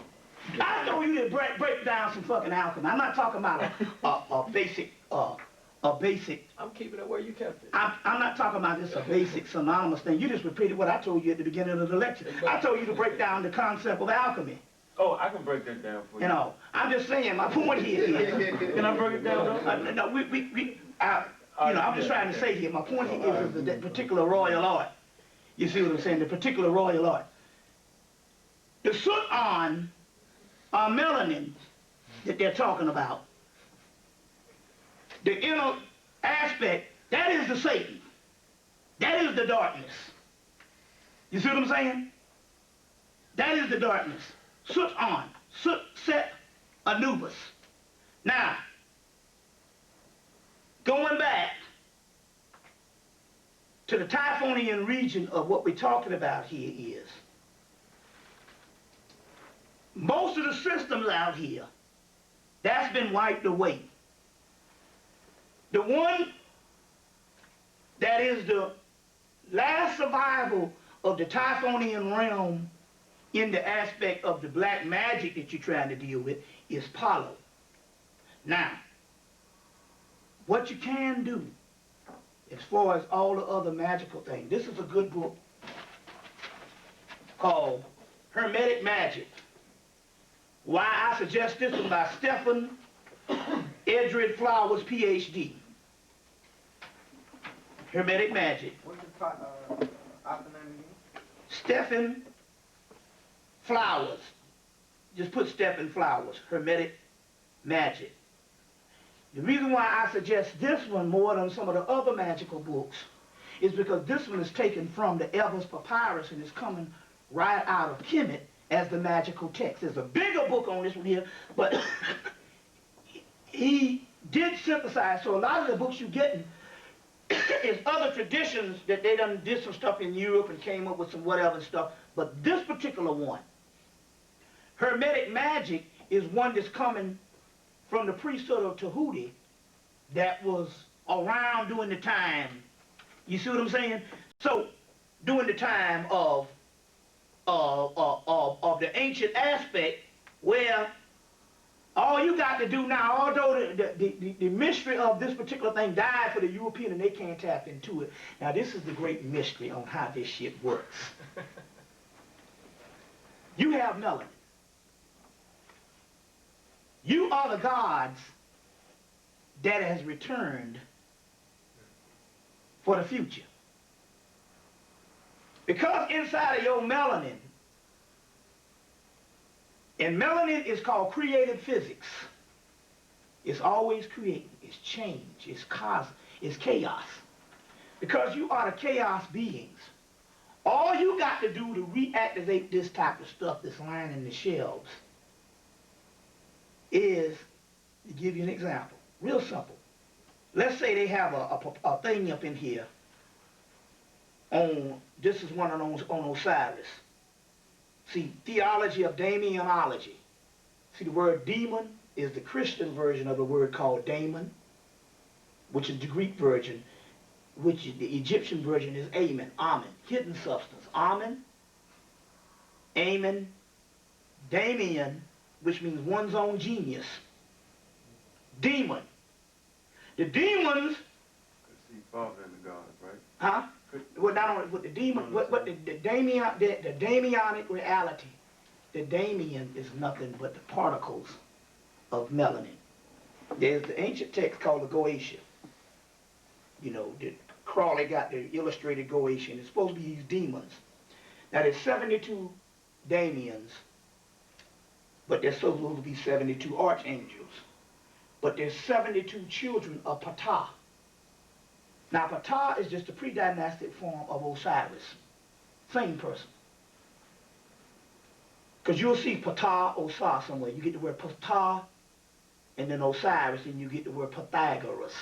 Speaker 1: I know you to break down some fucking alchemy. I'm not talking about a basic.
Speaker 10: I'm keeping it where you kept it.
Speaker 1: I'm not talking about just a basic synonymous thing. You just repeated what I told you at the beginning of the lecture. I told you to break down the concept of alchemy.
Speaker 8: Oh, I can break that down for you.
Speaker 1: You know, I'm just saying, my point here is...
Speaker 8: Can I break it down?
Speaker 1: No, I'm just trying to say here, my point here is the particular royal art. You see what I'm saying? The particular royal art. The soot on melanin that they're talking about, the inner aspect, that is the Satan. That is the darkness. You see what I'm saying? That is the darkness. Soot on, Soot, Set, Anubis. Now, going back to the Typhonian region of what we're talking about here is, most of the systems out here, that's been wiped away. The one that is the last survival of the Typhonian realm in the aspect of the black magic that you're trying to deal with is Palo. Now, what you can do as far as all the other magical things, this is a good book called Hermetic Magic. Why I suggest this one by Stephen Edred Flowers, PhD. Hermetic Magic.
Speaker 5: What's the author name again?
Speaker 1: Stephen Flowers. Just put Stephen Flowers, Hermetic Magic. The reason why I suggest this one more than some of the other magical books is because this one is taken from the Evers Papyrus and is coming right out of Kemet as the magical text. There's a bigger book on this one here, but he did synthesize, so a lot of the books you're getting It's other traditions that they done did some stuff in Europe and came up with some whatever stuff. But this particular one, Hermetic magic, is one that's coming from the priesthood of Tahuti that was around during the time. You see what I'm saying? So during the time of the ancient aspect, where all you got to do now, although the mystery of this particular thing died for the European and they can't tap into it. Now this is the great mystery on how this shit works. You have melanin. You are the gods that has returned for the future. Because inside of your melanin, and melanin is called creative physics. It's always creating, it's change, it's chaos. Because you are the chaos beings. All you got to do to reactivate this type of stuff that's lying in the shelves is, to give you an example, real simple. Let's say they have a thing up in here on, this is one of those on Osiris. See, theology of daemonology. See, the word demon is the Christian version of the word called daemon, which is the Greek version, which is the Egyptian version is Amen, hidden substance. Amen, Damien, which means one's own genius. Demon. The demons.
Speaker 8: Could see father in the gods, right?
Speaker 1: Huh? Well, not only with the demon, but the daemonic reality. The daemon is nothing but the particles of melanin. There's the ancient text called the Goetia. You know, Crawley got the illustrated Goetia. It's supposed to be these demons. Now there's 72 daemons, but there's supposed to be 72 archangels. But there's 72 children of Ptah. Now Ptah is just a pre-dynastic form of Osiris. Same person. Because you'll see Ptah, Osiris somewhere. You get the word Ptah, and then Osiris, and you get the word Pythagoras.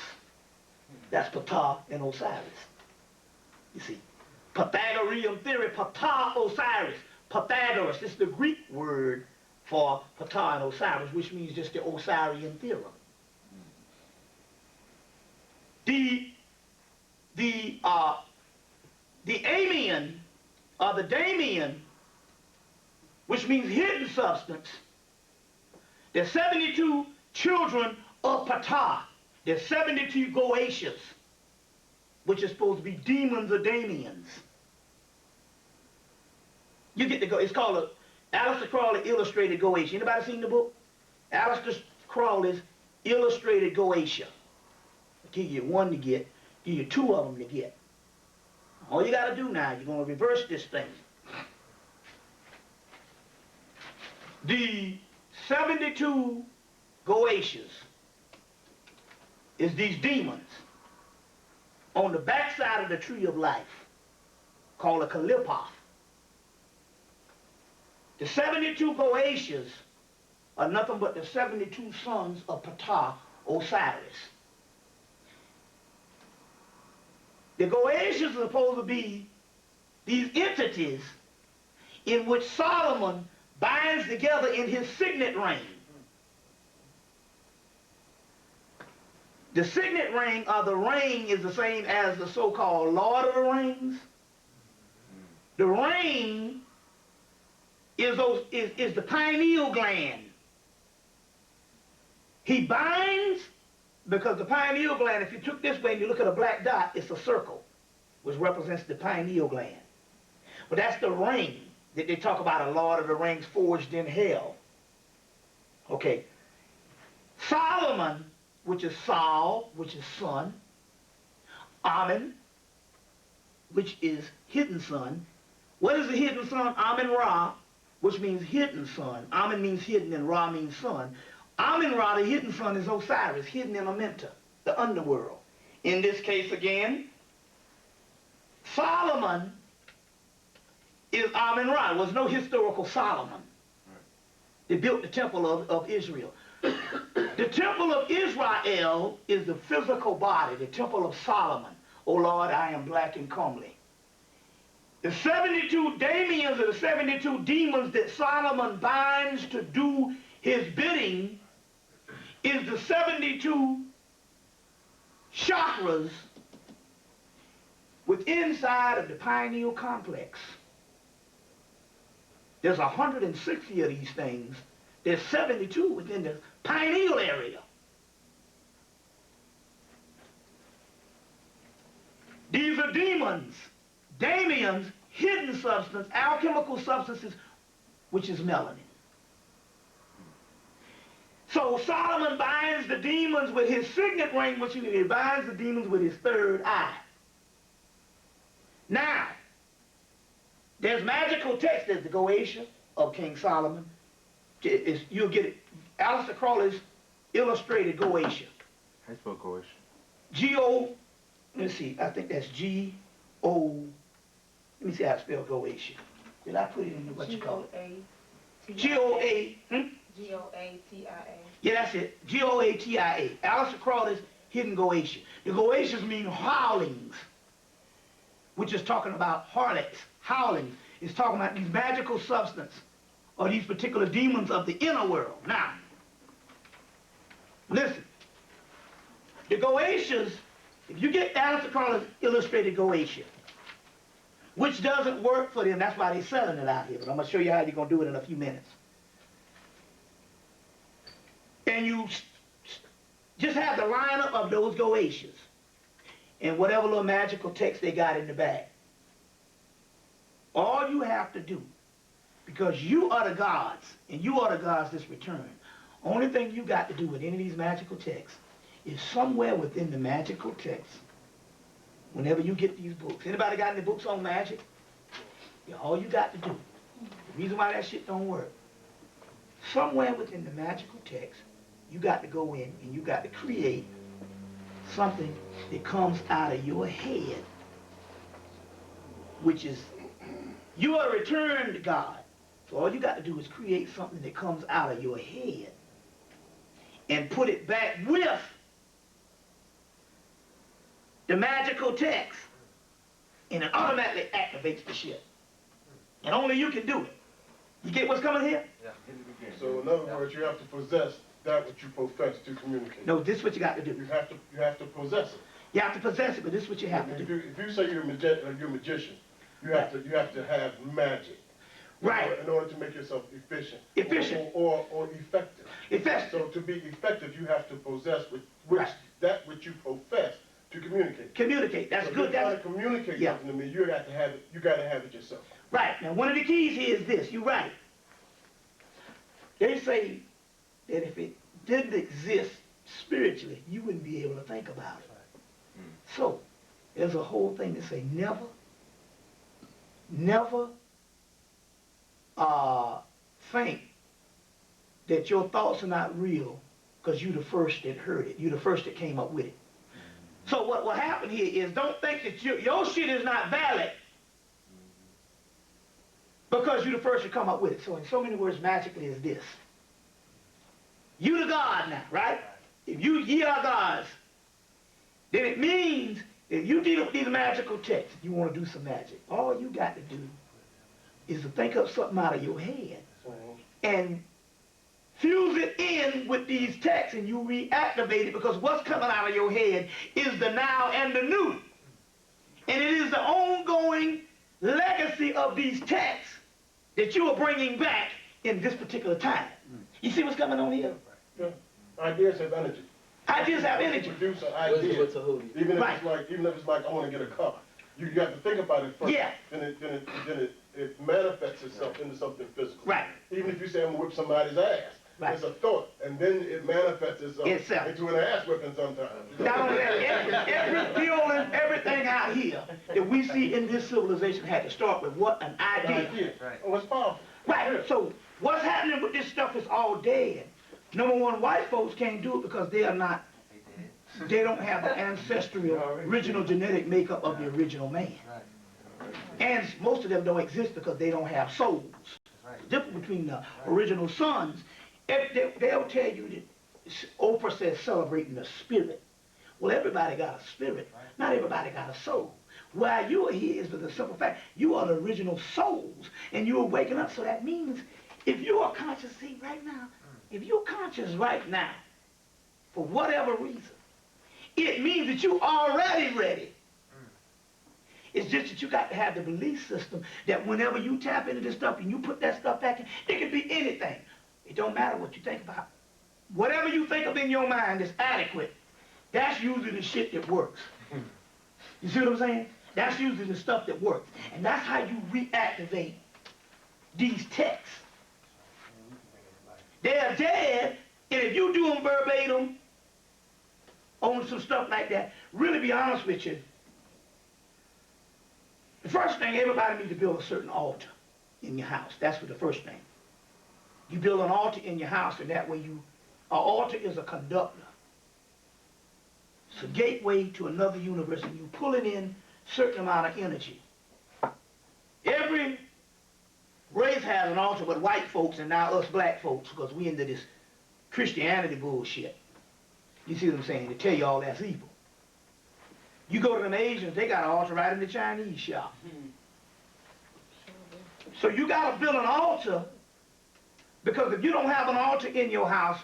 Speaker 1: That's Ptah and Osiris. You see, Pythagorean theory, Ptah, Osiris, Pythagoras. This is the Greek word for Ptah and Osiris, which means just the Osirian theorem. The Amian, or the Damien, which means hidden substance, there's 72 children of Ptah. There's 72 Goetias, which is supposed to be demons or Damians. You get to go, it's called Aleister Crowley Illustrated Goetia. Anybody seen the book? Aleister Crowley's Illustrated Goetia. I'll give you one to get, give you two of them to get. All you got to do now, you're going to reverse this thing. The 72 Goetias is these demons on the backside of the tree of life called a Calipoth. The 72 Goetias are nothing but the 72 sons of Ptah, Osiris. The Goetias are supposed to be these entities in which Solomon binds together in his signet ring. The signet ring, or the ring, is the same as the so-called Lord of the Rings. The ring is the pineal gland. He binds, because the pineal gland, if you took this way and you look at a black dot, it's a circle, which represents the pineal gland. But that's the ring that they talk about, a Lord of the Rings forged in hell. Okay. Solomon, which is Sol, which is son. Amen, which is hidden son. What is the hidden son? Amen-Ra, which means hidden son. Amen means hidden and Ra means son. Amen-Ra, the hidden son, is Osiris, hidden in Amenta, the underworld. In this case again, Solomon is Amen-Ra. There was no historical Solomon. They built the temple of Israel. The temple of Israel is the physical body, the temple of Solomon. O Lord, I am black and comely. The 72 Damians are the 72 demons that Solomon binds to do his bidding is the 72 chakras within inside of the pineal complex. There's 160 of these things. There's 72 within the pineal area. These are demons, Damians, hidden substance, alchemical substances, which is melanin. So Solomon binds the demons with his signet ring, which he binds the demons with his third eye. Now, there's magical text. There's the Goetia of King Solomon. You'll get it. Aleister Crowley's illustrated Goetia.
Speaker 8: How you spell Goetia?
Speaker 1: G-O, let's see, I think that's G-O, let me see how I spell Goetia. Did I put it in the, what you call it? G-O-A,
Speaker 4: G-O-A-T-I-A.
Speaker 1: Yeah, that's it. G-O-A-T-I-A. Aleister Crowley's hidden Goetia. The Goetias mean howlings, which is talking about harlots, howlings. It's talking about these magical substance or these particular demons of the inner world. Now, listen. The Goetias, if you get Aleister Crowley's illustrated Goetia, which doesn't work for them, that's why they're selling it out here, but I'm going to show you how you're going to do it in a few minutes. And you just have the lineup of those Goetias and whatever little magical text they got in the back. All you have to do, because you are the gods, and you are the gods this return, only thing you got to do with any of these magical texts is somewhere within the magical text, whenever you get these books. Anybody got any books on magic? Yeah, all you got to do, the reason why that shit don't work, somewhere within the magical text, you got to go in and you got to create something that comes out of your head, which is, you are returned to God. So all you got to do is create something that comes out of your head and put it back with the magical text, and it automatically activates the shit. And only you can do it. You get what's coming here?
Speaker 3: Yeah. So in other words, you have to possess that which you profess to communicate.
Speaker 1: No, this is what you got to do.
Speaker 3: You have to possess it.
Speaker 1: You have to possess it, but this is what you have to do.
Speaker 3: If you say you're a magician, you have to have magic.
Speaker 1: Right.
Speaker 3: In order to make yourself efficient.
Speaker 1: Efficient.
Speaker 3: Or effective.
Speaker 1: Effective.
Speaker 3: So to be effective, you have to possess that which you profess to communicate.
Speaker 1: Communicate. That's
Speaker 3: so
Speaker 1: good.
Speaker 3: If you're trying to communicate something to me, you got to have it. You got to have it yourself.
Speaker 1: Right. Now, one of the keys here is this. You're right. They say that if it didn't exist spiritually, you wouldn't be able to think about it. So, there's a whole thing that say never think that your thoughts are not real because you're the first that heard it. You're the first that came up with it. So what happened here is don't think that your shit is not valid because you're the first to come up with it. So in so many words, magically is this. You the God now, right? If ye are gods, then it means if you deal with these magical texts, you want to do some magic. All you got to do is to think up something out of your head and fuse it in with these texts, and you reactivate it, because what's coming out of your head is the now and the new. And it is the ongoing legacy of these texts that you are bringing back in this particular time. You see what's coming on here?
Speaker 3: Yeah. Ideas have energy.
Speaker 1: Ideas have energy.
Speaker 3: Produce an idea. Even if
Speaker 1: right.
Speaker 3: it's like I want to get a car. You have to think about it first.
Speaker 1: Yeah.
Speaker 3: Then it manifests itself into something physical.
Speaker 1: Right.
Speaker 3: Even if you say I'm gonna whip somebody's ass.
Speaker 1: Right.
Speaker 3: It's a thought, and then it manifests itself into an ass whipping sometimes.
Speaker 1: Not only that, every building, everything out here that we see in this civilization had to start with what? An idea.
Speaker 3: Right. Oh, it's powerful.
Speaker 1: Right.
Speaker 3: Yeah.
Speaker 1: So what's happening with this stuff is all dead. Number one, white folks can't do it because they are not, they don't have the ancestral, original genetic makeup of the original man. And most of them don't exist because they don't have souls. The difference between the original sons, they'll tell you that Oprah says celebrating the spirit. Well, everybody got a spirit. Not everybody got a soul. Why you are here is for the simple fact you are the original souls, and you are waking up. So that means if you are conscious, see, right now, if you're conscious right now, for whatever reason, it means that you're already ready. It's just that you got to have the belief system that whenever you tap into this stuff and you put that stuff back in, it can be anything. It don't matter what you think about. Whatever you think of in your mind is adequate. That's usually the shit that works. You see what I'm saying? That's usually the stuff that works. And that's how you reactivate these texts. They're dead, and if you do them verbatim on some stuff like that, really be honest with you, the first thing, everybody needs to build a certain altar in your house. That's what the first thing. You build an altar in your house, and that way an altar is a conductor. It's a gateway to another universe, and you pull it in a certain amount of energy. Every race has an altar but white folks, and now us black folks, because we into this Christianity bullshit. You see what I'm saying? They tell you all that's evil. You go to them Asians, they got an altar right in the Chinese shop. So you got to build an altar, because if you don't have an altar in your house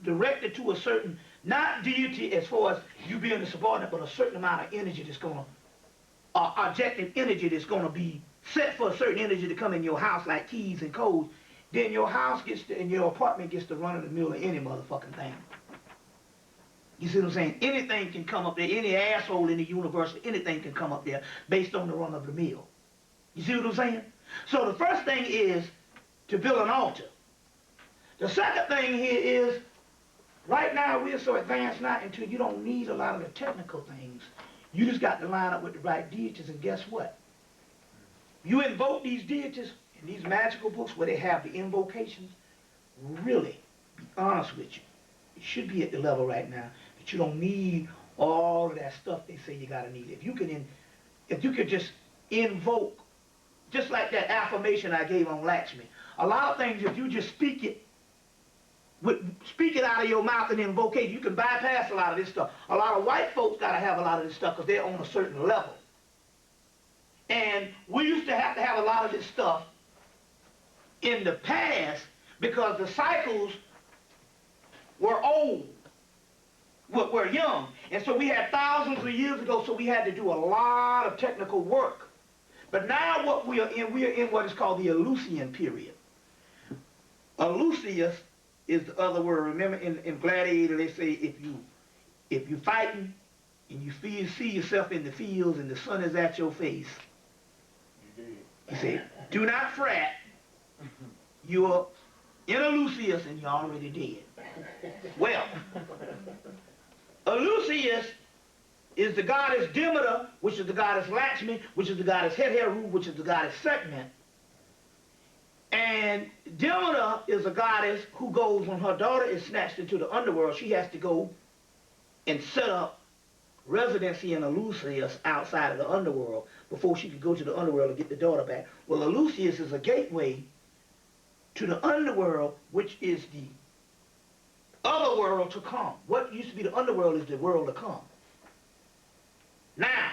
Speaker 1: directed to a certain, not deity as far as you being the subordinate, but a certain amount of energy that's going to, objective energy that's going to be set for a certain energy to come in your house, like keys and codes, then your house gets to, and your apartment gets to run in the middle of any motherfucking thing. You see what I'm saying? Anything can come up there. Any asshole in the universe, anything can come up there based on the run of the mill. You see what I'm saying? So the first thing is to build an altar. The second thing here is, right now we're so advanced now until you don't need a lot of the technical things. You just got to line up with the right deities, and guess what? You invoke these deities in these magical books where they have the invocations. Really, be honest with you, it should be at the level right now that you don't need all of that stuff they say you gotta need. If you could just invoke, just like that affirmation I gave on Lakshmi. A lot of things, if you just speak it out of your mouth and invoke it, you can bypass a lot of this stuff. A lot of white folks gotta have a lot of this stuff because they're on a certain level. And we used to have a lot of this stuff in the past because the cycles were old, were young. And so we had thousands of years ago, so we had to do a lot of technical work. But now what we are in what is called the Eleusinian period. Eleusius is the other word. Remember in Gladiator they say if you fighting and you see yourself in the fields and the sun is at your face, he said, do not fret, you're in Eleusius and you're already dead. Well, Eleusius is the goddess Demeter, which is the goddess Lakshmi, which is the goddess Heteru, which is the goddess Sekhmet. And Demeter is a goddess who goes, when her daughter is snatched into the underworld, she has to go and set up residency in Eleusius outside of the underworld before she could go to the underworld and get the daughter back. Well, Eleusius is a gateway to the underworld, which is the other world to come. What used to be the underworld is the world to come. Now,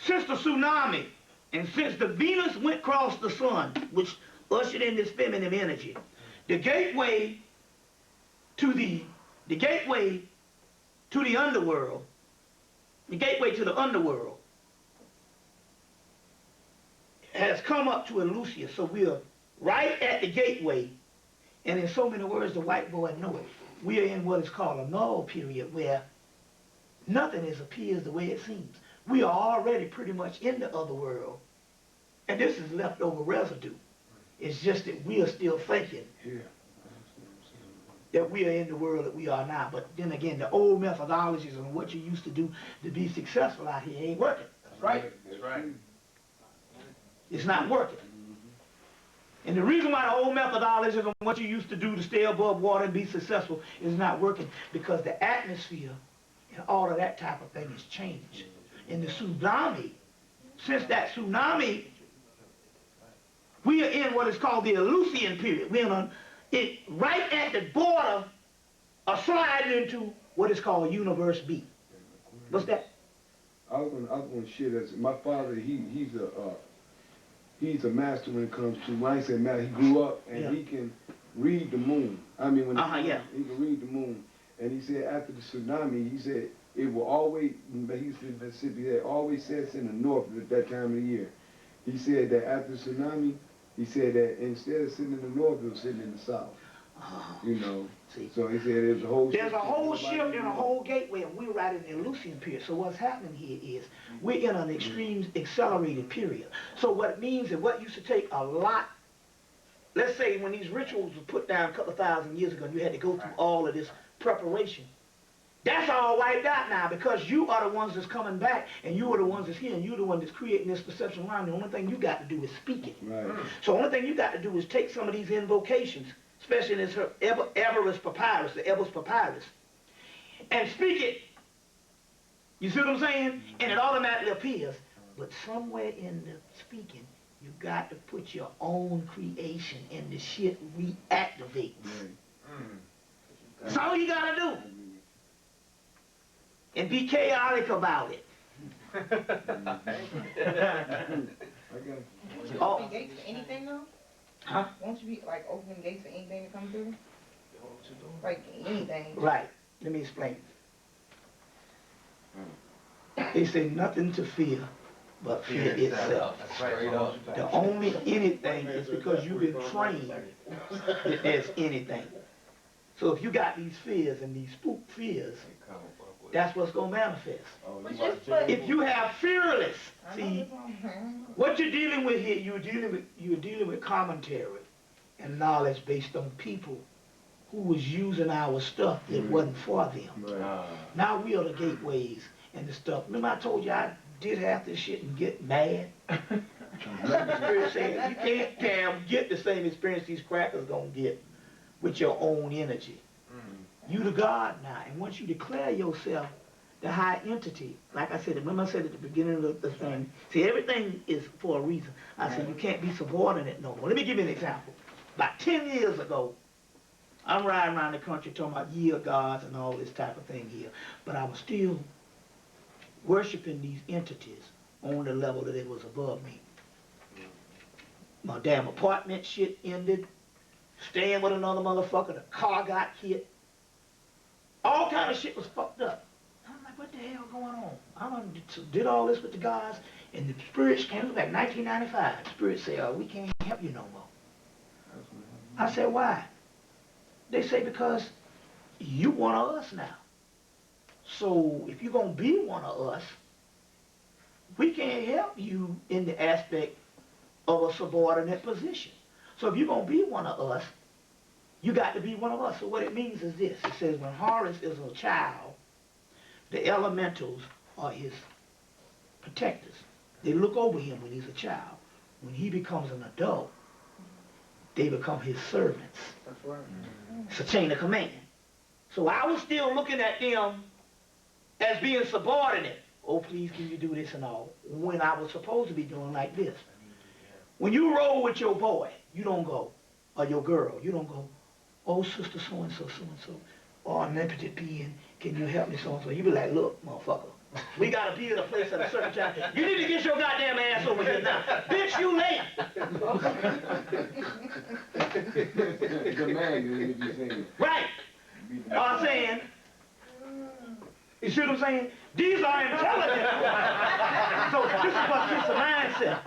Speaker 1: since the tsunami and since the Venus went across the sun, which ushered in this feminine energy, the gateway to the underworld, the gateway to the underworld has come up to Eleusius. So we are right at the gateway, and in so many words the white boy know it. We are in what is called a null period where nothing appears the way it seems. We are already pretty much in the other world, and this is leftover residue. It's just that we are still thinking that we are in the world that we are now. But then again, the old methodologies and what you used to do to be successful out here ain't working. That's right.
Speaker 2: That's right.
Speaker 1: It's not working. And the reason why the old methodologies and what you used to do to stay above water and be successful is not working, because the atmosphere and all of that type of thing has changed. And the tsunami, since that tsunami, we are in what is called the Eleusinian period. We're in right at the border of sliding into what is called universe B. What's that?
Speaker 9: I was gonna share that. My father, he's a master when it comes to, when I say master, he grew up and he can read the moon. I mean, when he can read the moon. And he said after the tsunami, he said it will always, he said Mississippi, it always sets in the north at that time of the year. He said that after the tsunami, he said that instead of sitting in the north, it was sitting in the south. You know, so he said there's a whole
Speaker 1: shift and a whole gateway, and we're right in the Lucian period. So what's happening here is we're in an extreme accelerated period. So what it means is what used to take a lot, let's say when these rituals were put down a couple of thousand years ago, you had to go through all of this preparation. That's all wiped out now because you are the ones that's coming back and you are the ones that's here and you're the one that's creating this perception around. The only thing you got to do is speak it.
Speaker 9: Right.
Speaker 1: So the only thing you got to do is take some of these invocations, especially in this Everest papyrus, the Everest papyrus, and speak it. You see what I'm saying? And it automatically appears. But somewhere in the speaking, you got to put your own creation and the shit reactivates. That's all you got to do. And be chaotic about it.
Speaker 4: Open gates for anything though?
Speaker 1: Huh?
Speaker 4: Won't you be like opening gates for anything to come through? Like anything.
Speaker 1: Right. Let me explain. They say nothing to fear but fear itself. The only anything is because you've been trained that there's anything. So if you got these fears and these spook fears, that's what's going to manifest. If you have fearless, see, what you're dealing with here, you're dealing with commentary and knowledge based on people who was using our stuff that wasn't for them. Now we are the gateways and the stuff. Remember I told you I did half this shit and get mad? The Spirit said you can't damn get the same experience these crackers gonna get with your own energy. You the God now, and once you declare yourself the high entity, like I said, remember I said at the beginning of the thing, see everything is for a reason. I said you can't be subordinate no more. Let me give you an example. About 10 years ago, I'm riding around the country talking about year gods and all this type of thing here, but I was still worshiping these entities on the level that it was above me. My damn apartment shit ended, staying with another motherfucker, the car got hit. All kind of shit was fucked up. I'm like, what the hell going on? I did all this with the guys, and the spirits came back 1995. The spirits say, oh, we can't help you no more. I said, why? They say, because you one of us now. So if you're going to be one of us, we can't help you in the aspect of a subordinate position. So if you're going to be one of us, you got to be one of us. So what it means is this. It says when Horus is a child, the elementals are his protectors. They look over him when he's a child. When he becomes an adult, they become his servants.
Speaker 5: That's right.
Speaker 1: It's a chain of command. So I was still looking at them as being subordinate. Oh, please, can you do this and all? When I was supposed to be doing like this. When you roll with your boy, you don't go, or your girl, you don't go, oh, sister so-and-so, so-and-so, or omnipotent being, can you help me so-and-so? You be like, look, motherfucker, we got to be at a place at a certain time. You need to get your goddamn ass over here now. Bitch, you late. Right. I'm saying, you see what I'm saying? These are intelligent. So this is what it's a mindset.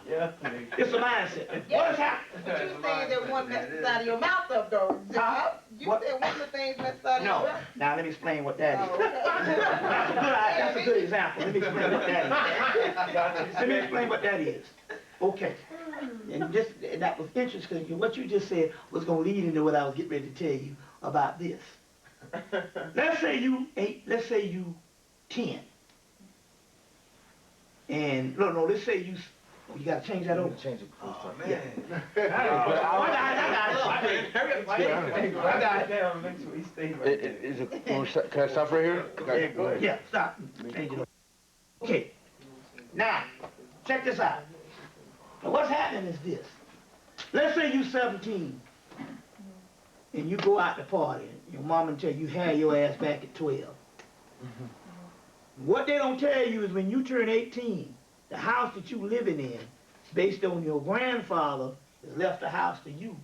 Speaker 1: Yeah. It's a mindset.
Speaker 4: Yeah.
Speaker 1: What is happening?
Speaker 4: But you saying that one messed out of your mouth up though. You said one of the things messed out of your mouth.
Speaker 1: Now let me explain what that is.
Speaker 4: Oh, okay.
Speaker 1: That's a good example. Let me explain what that is. Let me explain what that is. Okay. And that was interesting because what you just said was going to lead into what I was getting ready to tell you about this. Let's say you 10. And no, let's say you gotta change that over.
Speaker 8: Change it.
Speaker 1: Oh, man. I
Speaker 9: Can I stop right here?
Speaker 1: Yeah, stop. Change it over. Okay. Now, check this out. Now, what's happening is this. Let's say you 17. and you go out to party, your mama tell you had your ass back at 12. What they don't tell you is when you turn 18, the house that you living in, based on your grandfather, has left the house to you.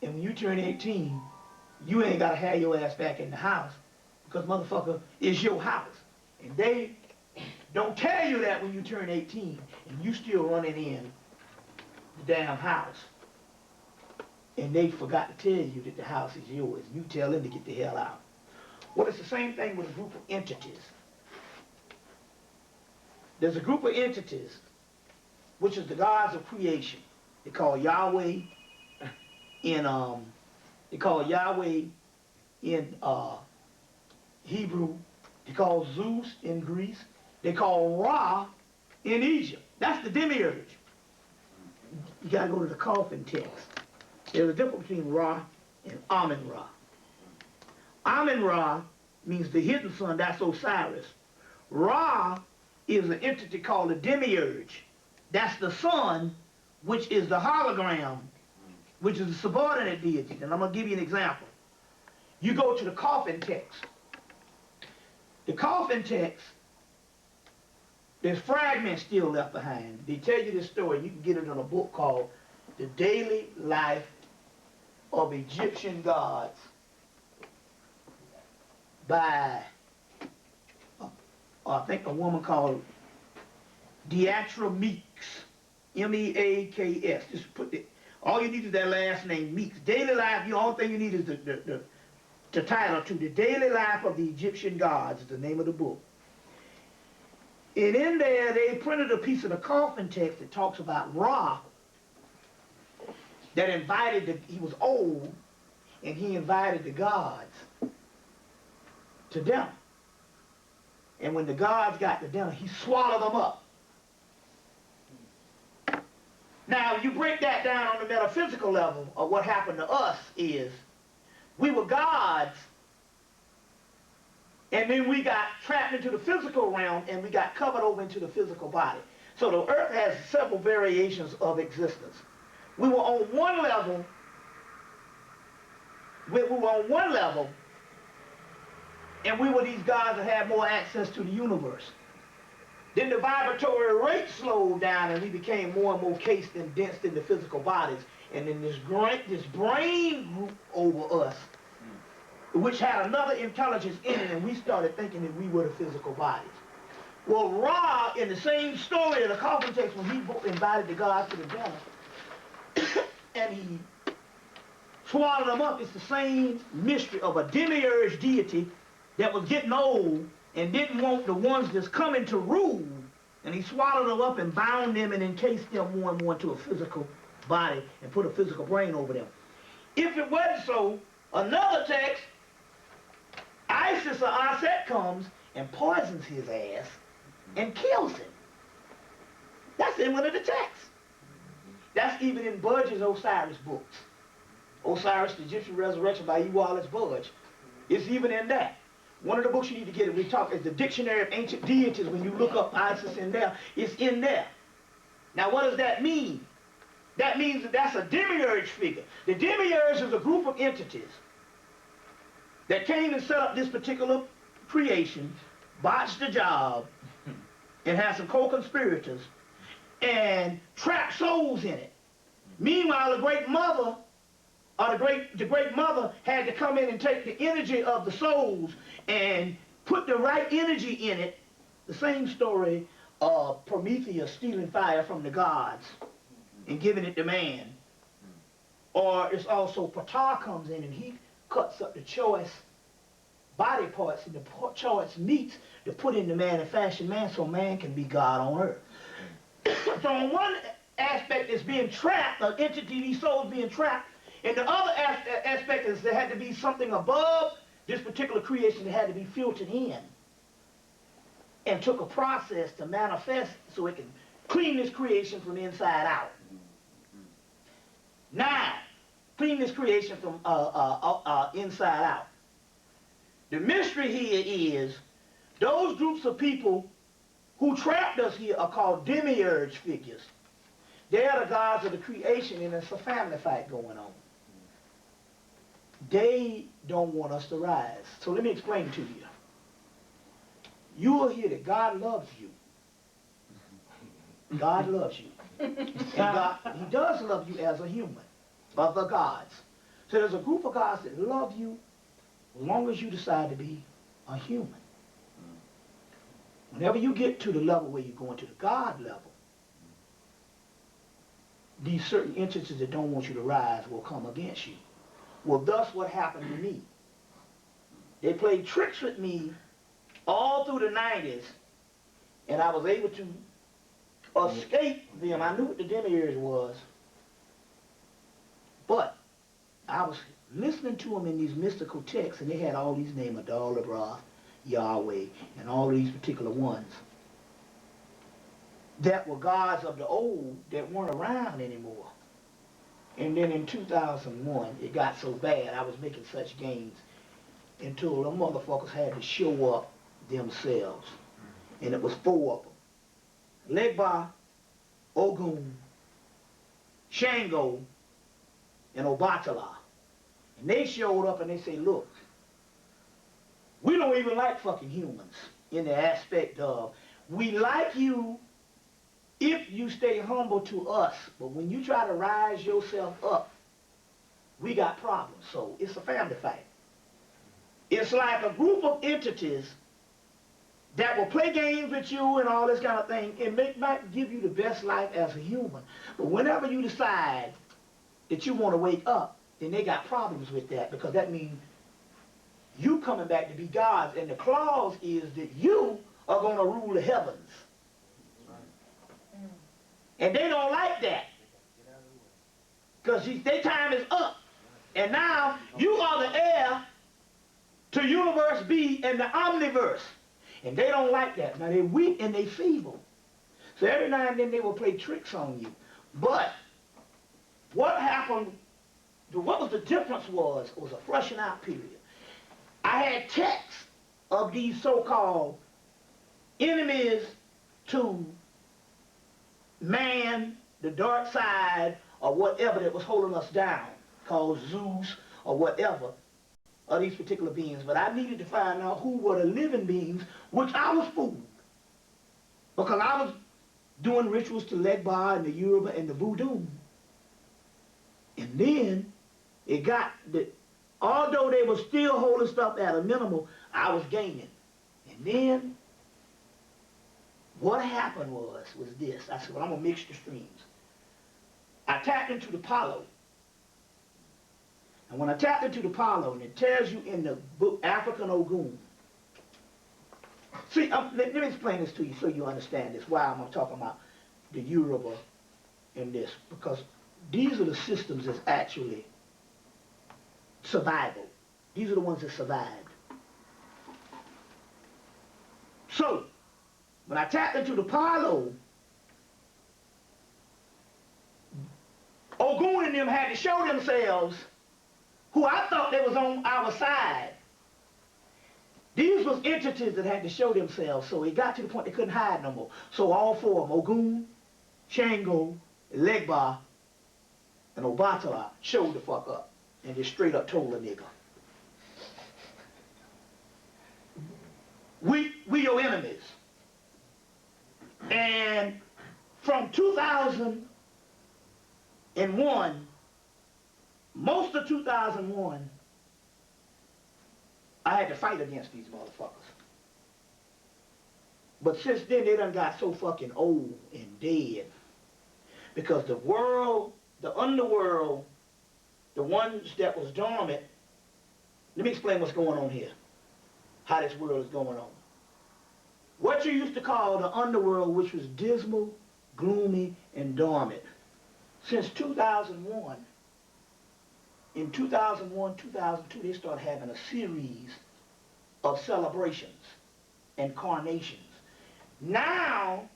Speaker 1: And when you turn 18, you ain't gotta have your ass back in the house, because motherfucker, it's your house. And they don't tell you that when you turn 18, and you still running in the damn house. And they forgot to tell you that the house is yours. You tell them to get the hell out. Well, it's the same thing with a group of entities. There's a group of entities, which is the gods of creation. They call Yahweh in Hebrew. They call Zeus in Greece. They call Ra in Egypt. That's the demiurge. You gotta go to the coffin text. There's a difference between Ra and Amun-Ra. Amun-Ra means the hidden sun, that's Osiris. Ra is an entity called the demiurge. That's the sun, which is the hologram, which is the subordinate deity. And I'm going to give you an example. You go to the coffin text. The coffin text, there's fragments still left behind. They tell you this story. You can get it in a book called The Daily Life of Egyptian Gods by, I think, a woman called Deatra Meeks, M-E-A-K-S. Just put it. All you need is that last name, Meeks. Daily Life, the only thing you need is the title to The Daily Life of the Egyptian Gods is the name of the book. And in there, they printed a piece of the coffin text that talks about Ra, that he was old, and he invited the gods to dinner. And when the gods got to dinner, he swallowed them up. Now, you break that down on the metaphysical level, of what happened to us is, we were gods, and then we got trapped into the physical realm, and we got covered over into the physical body. So the earth has several variations of existence. We were on one level, and we were these gods that had more access to the universe. Then the vibratory rate slowed down, and we became more and more cased and densed in the physical bodies. And then this brain group over us, which had another intelligence in it, and we started thinking that we were the physical bodies. Well, Ra, in the same story of the coffin text, when he invited the gods to the dinner, and he swallowed them up, it's the same mystery of a demiurge deity that was getting old and didn't want the ones that's coming to rule, and he swallowed them up and bound them and encased them more and more into a physical body and put a physical brain over them. If it wasn't so, another text, Isis or Aset comes and poisons his ass and kills him. That's in one of the texts. That's even in Budge's Osiris books. Osiris, the Egyptian Resurrection by E. Wallace Budge. It's even in that. One of the books you need to get, we talk, is the Dictionary of Ancient Deities. When you look up Isis in there, it's in there. Now what does that mean? That means that that's a demiurge figure. The demiurge is a group of entities that came and set up this particular creation, botched the job, and had some co-conspirators, and trapped souls in it. Meanwhile, the Great Mother, or the Great Mother had to come in and take the energy of the souls and put the right energy in it. The same story of Prometheus stealing fire from the gods and giving it to man. Or it's also Ptah comes in and he cuts up the choice body parts and the choice meats to put into man and fashion man so man can be God on earth. So on one aspect is being trapped, an entity, these souls being trapped, and the other aspect is there had to be something above this particular creation that had to be filtered in and took a process to manifest so it can clean this creation from inside out. Now, clean this creation from inside out. The mystery here is those groups of people who trapped us here are called demiurge figures. They are the gods of the creation, and there's a family fight going on. they don't want us to rise. So let me explain to you. You will hear that God loves you. God loves you. And God, he does love you as a human, of the gods. So there's a group of gods that love you as long as you decide to be a human. Whenever you get to the level where you're going to the God level, these certain entities that don't want you to rise will come against you. Well, thus what happened to me. They played tricks with me all through the 90s, and I was able to escape them. I knew what the demiurge was, but I was listening to them in these mystical texts, and they had all these names, Adal, Yahweh, and all these particular ones that were gods of the old that weren't around anymore. And then in 2001, it got so bad, I was making such gains until the motherfuckers had to show up themselves. And it was 4 of them. Legba, Ogun, Shango, and Obatala. And they showed up and they say, look, we don't even like fucking humans in the aspect of, we like you if you stay humble to us, but when you try to rise yourself up, we got problems. So it's a family fight. It's like a group of entities that will play games with you and all this kind of thing and might give you the best life as a human. But whenever you decide that you want to wake up, then they got problems with that, because that means you coming back to be gods, and the clause is that you are going to rule the heavens. And they don't like that, because their time is up. And now you are the heir to universe B and the omniverse. And they don't like that. Now they're weak and they're feeble. So every now and then they will play tricks on you. But what happened, what was the difference was a flushing out period. I had texts of these so-called enemies to man, the dark side, or whatever that was holding us down, called Zeus or whatever, of these particular beings. But I needed to find out who were the living beings, which I was fooled. Because I was doing rituals to Legba and the Yoruba and the Voodoo. And then it got that, although they were still holding stuff at a minimal, I was gaining. And then what happened was this. I said, well, I'm going to mix the streams. I tapped into the Palo. And when I tapped into the Palo, and it tells you in the book African Ogun. See, let me explain this to you so you understand this, why I'm talking about the Yoruba in this. Because these are the systems that's actually survival. These are the ones that survived. So, when I tapped into the Palo, Ogun and them had to show themselves, who I thought they was on our side. These was entities that had to show themselves, so it got to the point they couldn't hide no more. So all 4 of them, Ogun, Shango, Legba, and Obatala, showed the fuck up and just straight up told a nigga, we your enemies. And from 2001, most of 2001, I had to fight against these motherfuckers. But since then, they done got so fucking old and dead. Because the world, the underworld, the ones that was dormant, let me explain what's going on here. How this world is going on. What you used to call the underworld, which was dismal, gloomy, and dormant. Since 2001, in 2001, 2002, they started having a series of celebrations and coronations. Now,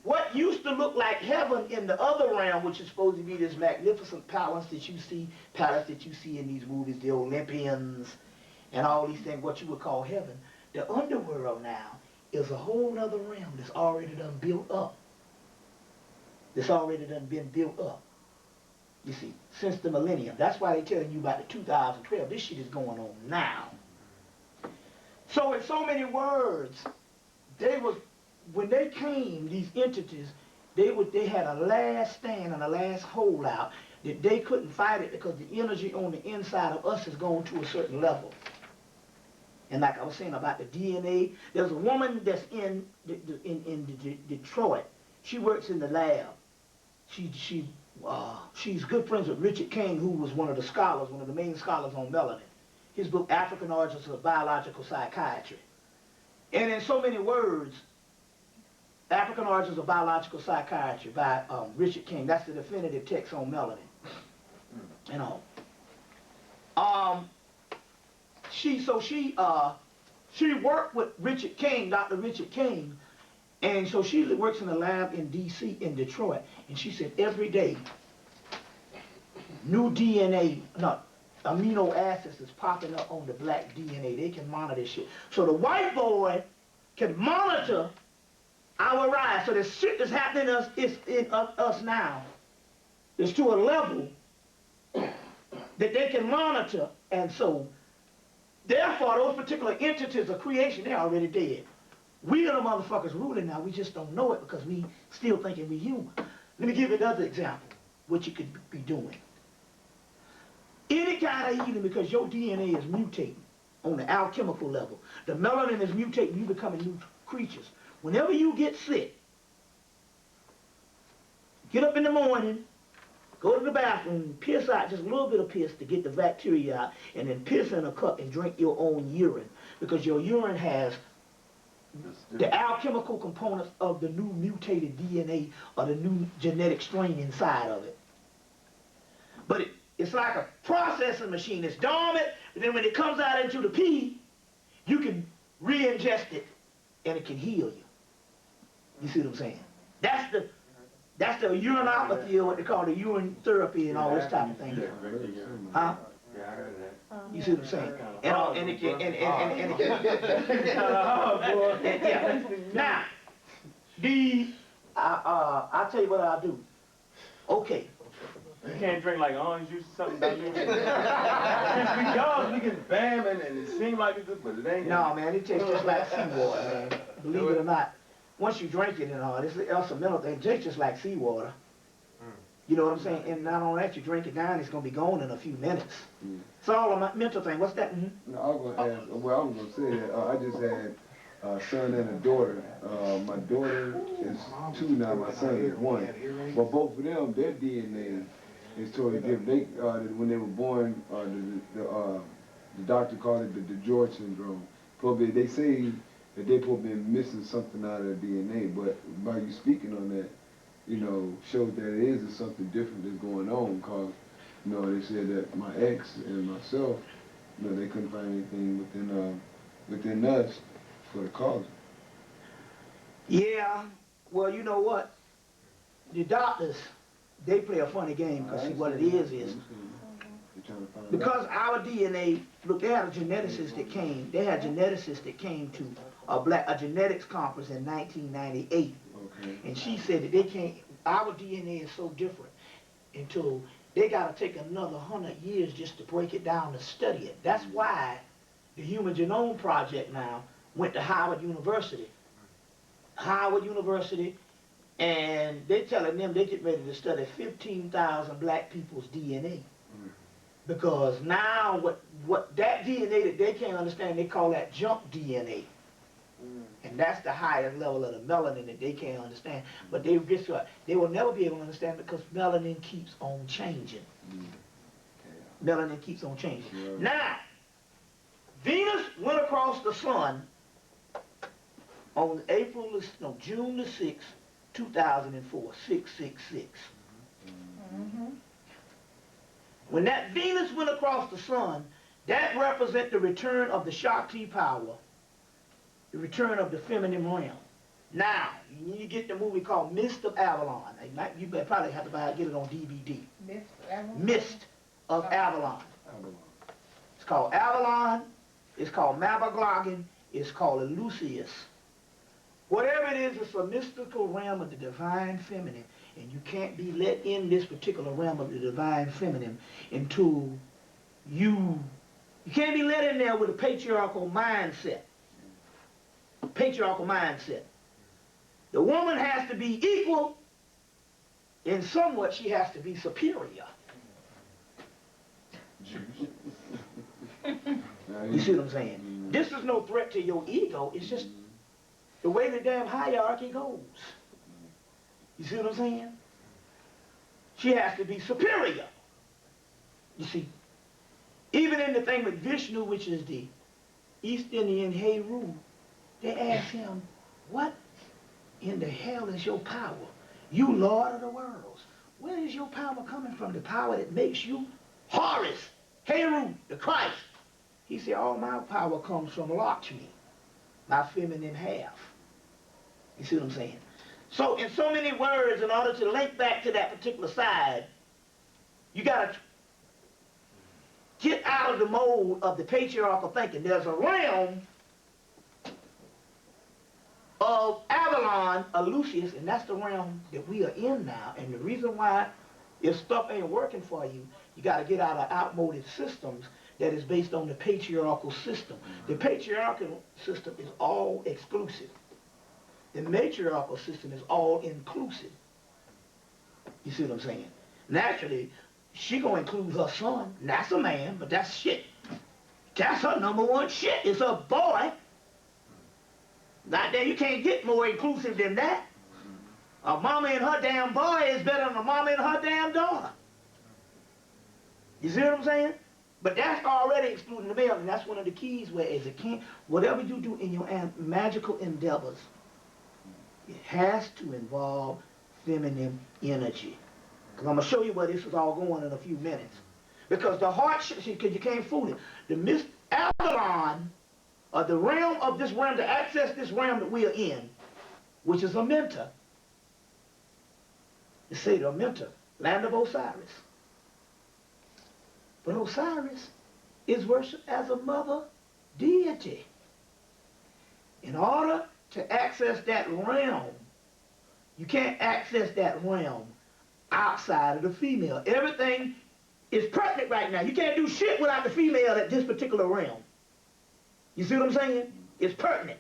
Speaker 1: what used to look like heaven in the other realm, which is supposed to be this magnificent palace that you see in these movies, the Olympians, and all these things, what you would call heaven, the underworld now is a whole other realm that's already done built up. That's already done been built up. You see, since the millennium. That's why they're telling you about the 2012. This shit is going on now. So in so many words, when they came, these entities, they had a last stand and a last holdout that they couldn't fight it because the energy on the inside of us has gone to a certain level. And like I was saying about the DNA, there's a woman that's in Detroit. She works in the lab. She's good friends with Richard King, who was one of the main scholars on melanin. His book, African Origins of Biological Psychiatry. And in so many words, African Origins of Biological Psychiatry by Richard King. That's the definitive text on melanin. You know. She worked with Richard King, Dr. Richard King, and so she works in a lab in D.C., in Detroit, and she said every day, new DNA, amino acids is popping up on the black DNA. They can monitor this shit. So the white boy can monitor our rise. So the shit that's happening to us is in us now. It's to a level that they can monitor, and so therefore those particular entities of creation, they're already dead. We are the motherfuckers ruling now. We just don't know it because we still thinking we human. Let me give you another example, what you could be doing. Any kind of healing, because your DNA is mutating on the alchemical level. The melanin is mutating, you becoming new creatures. Whenever you get sick, get up in the morning, go to the bathroom, piss out just a little bit of piss to get the bacteria out, and then piss in a cup and drink your own urine. Because your urine has the alchemical components of the new mutated DNA or the new genetic strain inside of it. But it's like a processing machine. It's dormant, but then when it comes out into the pee, you can re-ingest it and it can heal you. You see what I'm saying? That's the urinopathy, or what they call the urine therapy and all this type of thing. Huh? You see what I'm saying? And it can, yeah. Now, I'll tell you what I'll do. Okay.
Speaker 11: You can't drink like orange juice or something diluted. We can bam and it seems like it's good, but it ain't.
Speaker 1: No, man, it tastes just like seawater, man. Believe it or not. Once you drink it and all, this mental thing, it tastes just like seawater. You know what I'm saying? And not only that, you drink it down, it's going to be gone in a few minutes. It's all a mental thing. What's that?
Speaker 9: No, I was going to ask, well, I was going to say that I just had a son and a daughter. My daughter is 2 now, my son is 1. But both of them, their DNA is totally different. They, when they were born, the doctor called it the George syndrome. Probably, they say that they probably been missing something out of their DNA, but by you speaking on that, you know, shows that it is something different that's going on, because, you know, they said that my ex and myself, you know, they couldn't find anything within us for the cause.
Speaker 1: Yeah, well, you know what? The doctors, they play a funny game, because see what it is because our DNA, look, they had a geneticist that came, to a genetics conference in 1998. Okay. And she said that they can't, our DNA is so different until they got to take another 100 years just to break it down to study it. That's why the Human Genome Project now went to Howard University. And they're telling them they get ready to study 15,000 black people's DNA. Because now what that DNA that they can't understand, they call that junk DNA. And that's the highest level of the melanin that they can't understand. But they will never be able to understand because melanin keeps on changing. Melanin keeps on changing. Now, Venus went across the sun on June the 6th, 2004, 666. When that Venus went across the sun, that represents the return of the Shakti power, the return of the feminine realm. Now, you need to get the movie called Mist of Avalon. You probably have to get it on DVD. Mist of Avalon. It's called Avalon. It's called Mabagloggin. It's called Eleusis. Whatever it is, it's a mystical realm of the divine feminine. And you can't be let in this particular realm of the divine feminine until you can't be let in there with a patriarchal mindset. Patriarchal mindset. The woman has to be equal, and somewhat she has to be superior. You see what I'm saying? This is no threat to your ego. It's just the way the damn hierarchy goes. You see what I'm saying? She has to be superior. You see, even in the thing with Vishnu, which is the East Indian Heru, they ask him, what in the hell is your power? You Lord of the worlds. Where is your power coming from? The power that makes you Horus, Heru, the Christ. He said, all my power comes from Lakshmi, my feminine half. You see what I'm saying? So in so many words, in order to link back to that particular side, you got to get out of the mold of the patriarchal thinking. There's a realm of Avalon, of Lucius, and that's the realm that we are in now. And the reason why, if stuff ain't working for you, you got to get out of outmoded systems that is based on the patriarchal system. The patriarchal system is all exclusive. The matriarchal system is all inclusive. You see what I'm saying? Naturally, she gonna include her son. That's a man, but that's shit. That's her number one shit. It's a boy. Not that you can't get more inclusive than that. A mama and her damn boy is better than a mama and her damn daughter. You see what I'm saying? But that's already excluding the male, and that's one of the keys where as it can't, whatever you do in your magical endeavors, it has to involve feminine energy. Because I'm going to show you where this is all going in a few minutes. Because the heart, because you can't fool it. The Avalon, or the realm of this realm, to access this realm that we are in, which is a mentor. You say the mentor, land of Osiris. But Osiris is worshipped as a mother deity. In order to access that realm, you can't access that realm outside of the female. Everything is pertinent right now. You can't do shit without the female at this particular realm. You see what I'm saying? It's pertinent.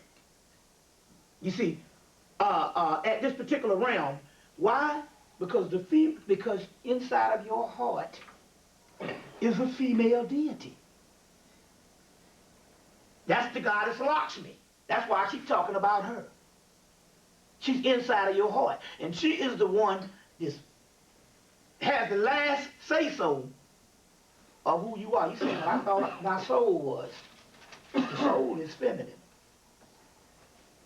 Speaker 1: You see, at this particular realm. Why? Because because inside of your heart is a female deity. That's the goddess Lakshmi. That's why I keep talking about her. She's inside of your heart. And she is the one that has the last say-so of who you are. You say, well, I thought my soul was. The soul is feminine.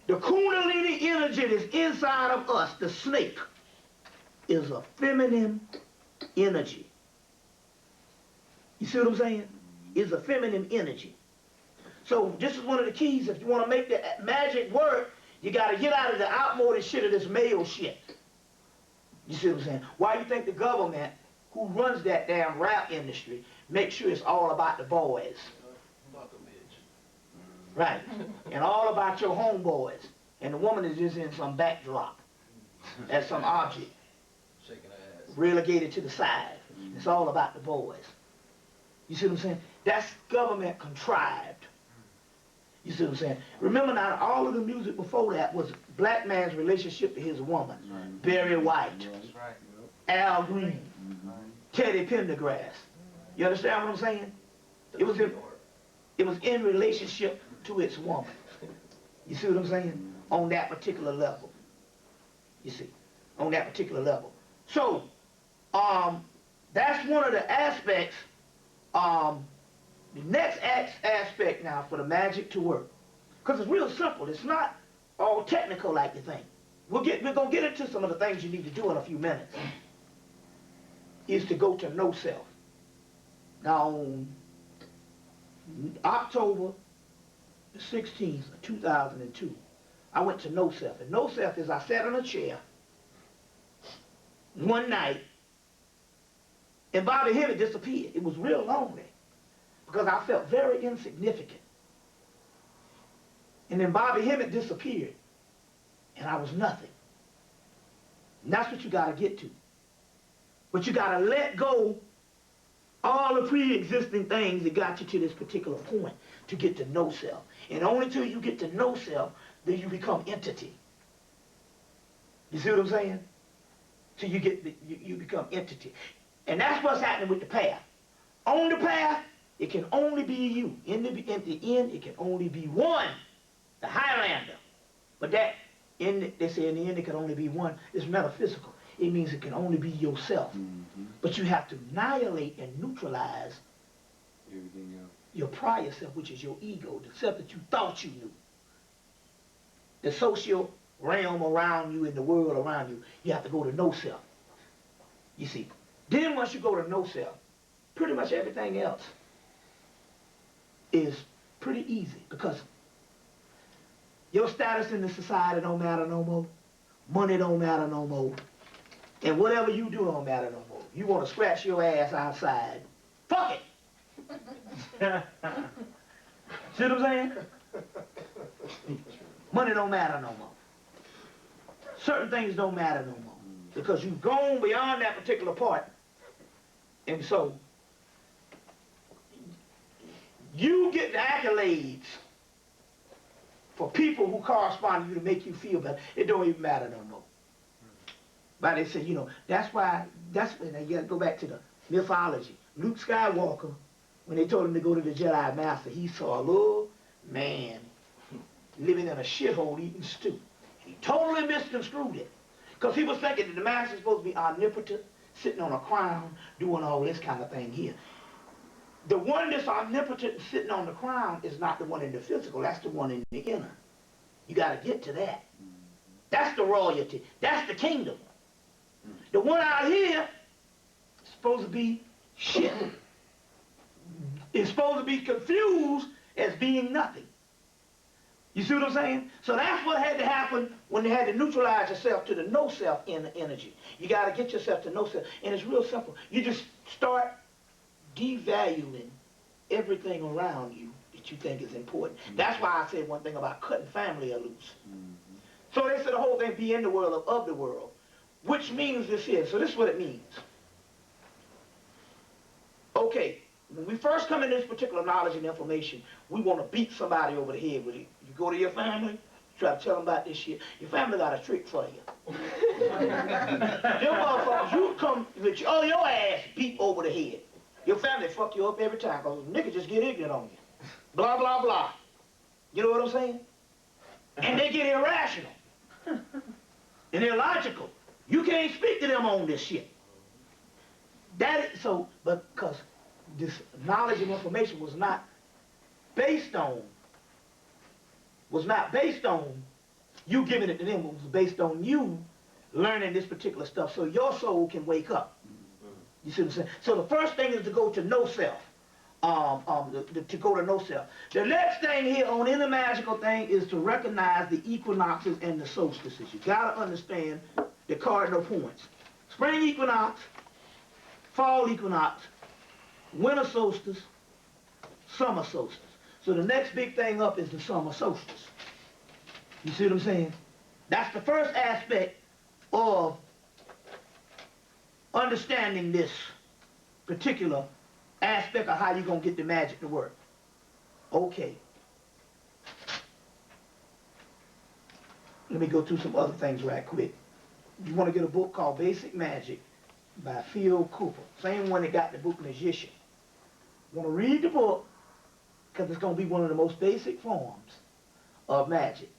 Speaker 1: The Kundalini energy that's inside of us, the snake, is a feminine energy. You see what I'm saying? It's a feminine energy. So this is one of the keys. If you want to make the magic work, you got to get out of the outmoded shit of this male shit. You see what I'm saying? Why you think the government, who runs that damn rap industry, makes sure it's all about the boys? Right. And all about your homeboys. And the woman is just in some backdrop as some object.
Speaker 10: Shaking her ass.
Speaker 1: Relegated to the side. It's all about the boys. You see what I'm saying? That's government contrived. You see what I'm saying? Remember now, all of the music before that was black man's relationship to his woman. Barry White, Al Green, Teddy Pendergrass. You understand what I'm saying? It was in relationship to its woman. You see what I'm saying? On that particular level. You see, on that particular level. So, that's one of the aspects. The next aspect now for the magic to work, because it's real simple. It's not all technical like you think. We're gonna get into some of the things you need to do in a few minutes. Is to go to no self. Now, on October the 16th of 2002, I went to no self. And no self is I sat in a chair one night, and Bobby Hemmit disappeared. It was real lonely, because I felt very insignificant. And then Bobby Hemmit disappeared, and I was nothing. And that's what you got to get to. But you got to let go all the pre-existing things that got you to this particular point to get to know self. And only till you get to know self, then you become entity. You see what I'm saying? So you become entity. And that's what's happening with the path. On the path, it can only be you. In the end, it can only be one, the Highlander. But that, they say in the end, it can only be one. It's metaphysical. It means it can only be yourself. But you have to annihilate and neutralize
Speaker 9: everything else.
Speaker 1: Your prior self, which is your ego, the self that you thought you knew. The social realm around you and the world around you, you have to go to no self. You see. Then once you go to no self, pretty much everything else is pretty easy because your status in the society don't matter no more. Money don't matter no more. And whatever you do don't matter no more. You want to scratch your ass outside, fuck it. See what I'm saying? Money don't matter no more. Certain things don't matter no more because you've gone beyond that particular part. And so, you get the accolades for people who correspond to you to make you feel better. It don't even matter no more. But they say, you know, that's when you gotta go back to the mythology. Luke Skywalker, when they told him to go to the Jedi Master, he saw a little man living in a shithole eating stew. He totally misconstrued it. Because he was thinking that the Master's supposed to be omnipotent, sitting on a crown, doing all this kind of thing here. The one that's omnipotent sitting on the crown is not the one in the physical, that's the one in the inner. You gotta get to that. That's the royalty. That's the kingdom. The one out here is supposed to be shit. It's supposed to be confused as being nothing. You see what I'm saying? So that's what had to happen when they had to neutralize yourself to the no self in the energy. You got to get yourself to no self. And it's real simple. You just start devaluing everything around you that you think is important. That's why I said one thing about cutting family loose. So they said the whole thing be in the world of the world, which means this here. So this is what it means. Okay, when we first come into this particular knowledge and information, we want to beat somebody over the head with it. You go to your family, try to tell them about this shit. Your family got a trick for you. Them motherfuckers, you come with your ass beat over the head. Your family fuck you up every time because niggas just get ignorant on you. Blah, blah, blah. You know what I'm saying? And they get irrational. And illogical. You can't speak to them on this shit. So, but because this knowledge and information was not based on you giving it to them. It was based on you learning this particular stuff so your soul can wake up. You see what I'm saying? So the first thing is to go to no self. To go to no self. The next thing here on any magical thing is to recognize the equinoxes and the solstices. You gotta understand the cardinal points. Spring equinox, fall equinox, winter solstice, summer solstice. So the next big thing up is the summer solstice. You see what I'm saying? That's the first aspect of understanding this particular aspect of how you're going to get the magic to work. Okay. Let me go through some other things right quick. You want to get a book called Basic Magic by Phil Cooper. Same one that got the book Magician. You want to read the book because it's going to be one of the most basic forms of magic.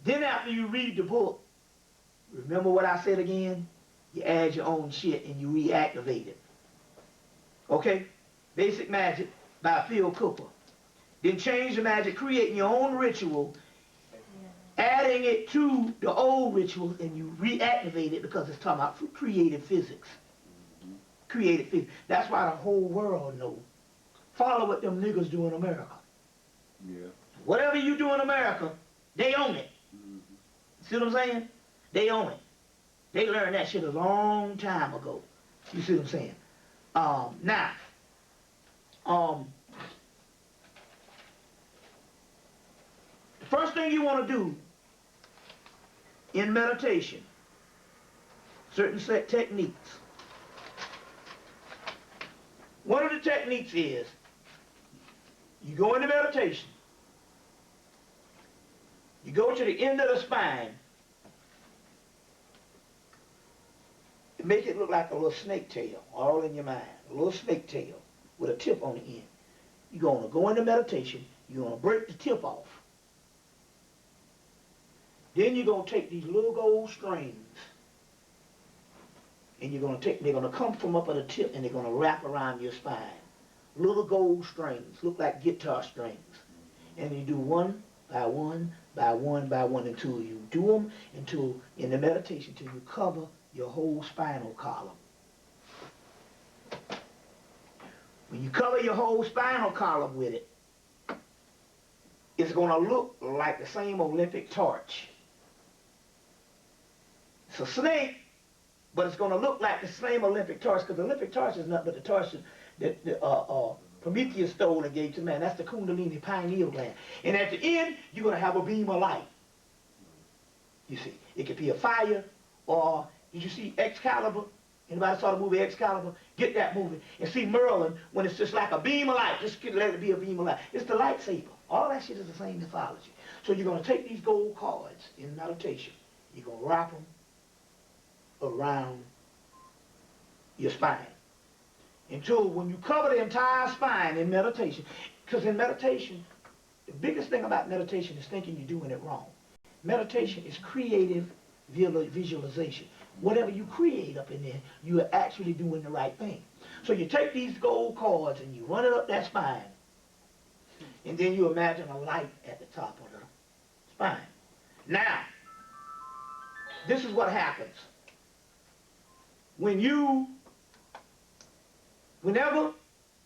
Speaker 1: Then after you read the book, remember what I said again? You add your own shit and you reactivate it. Okay? Basic Magic by Phil Cooper. Then change the magic, creating your own ritual, adding it to the old ritual, and you reactivate it because it's talking about creative physics. Creative physics. That's why the whole world knows. Follow what them niggas do in America.
Speaker 9: Yeah.
Speaker 1: Whatever you do in America, they own it. See what I'm saying? They own it. They learned that shit a long time ago. You see what I'm saying? Now, the first thing you want to do in meditation certain set techniques. One of the techniques is, you go into meditation, you go to the end of the spine, and make it look like a little snake tail, all in your mind, a little snake tail with a tip on the end. You're going to go into meditation, you're going to break the tip off. Then you're going to take these little gold strings, and you're going to take, they're going to come from up at the tip, and they're going to wrap around your spine. Little gold strings, look like guitar strings. And you do one by one, by one, by one, until you do them, until, in the meditation, until you cover your whole spinal column. When you cover your whole spinal column with it, it's going to look like the same Olympic torch. It's a snake, but it's going to look like the same Olympic torch, because the Olympic torch is nothing but the torch that Prometheus stole and gave to man. That's the Kundalini pineal gland. And at the end, you're going to have a beam of light. You see, it could be a fire, or did you see Excalibur? Anybody saw the movie Excalibur? Get that movie and see Merlin when it's just like a beam of light. Just let it be a beam of light. It's the lightsaber. All that shit is the same mythology. So you're going to take these gold cards in meditation. You're going to wrap them around your spine. Until when you cover the entire spine in meditation, because in meditation, the biggest thing about meditation is thinking you're doing it wrong. Meditation is creative visualization. Whatever you create up in there, you are actually doing the right thing. So you take these gold cords and you run it up that spine, and then you imagine a light at the top of the spine. Now, this is what happens. Whenever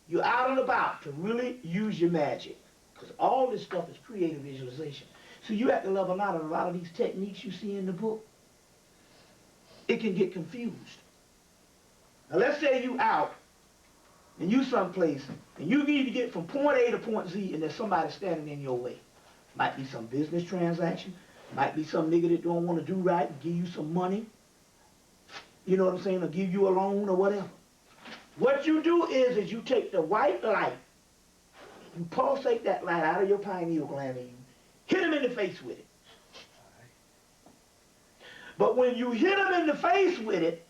Speaker 1: you're out and about to really use your magic, because all this stuff is creative visualization. So you have to level out a lot of these techniques you see in the book. It can get confused. Now let's say you out and you someplace and you need to get from point A to point Z and there's somebody standing in your way. Might be some business transaction, might be some nigga that don't want to do right and give you some money. You know what I'm saying? Or give you a loan or whatever. What you do is you take the white light, you pulsate that light out of your pineal gland and you hit him in the face with it. But when you hit them in the face with it,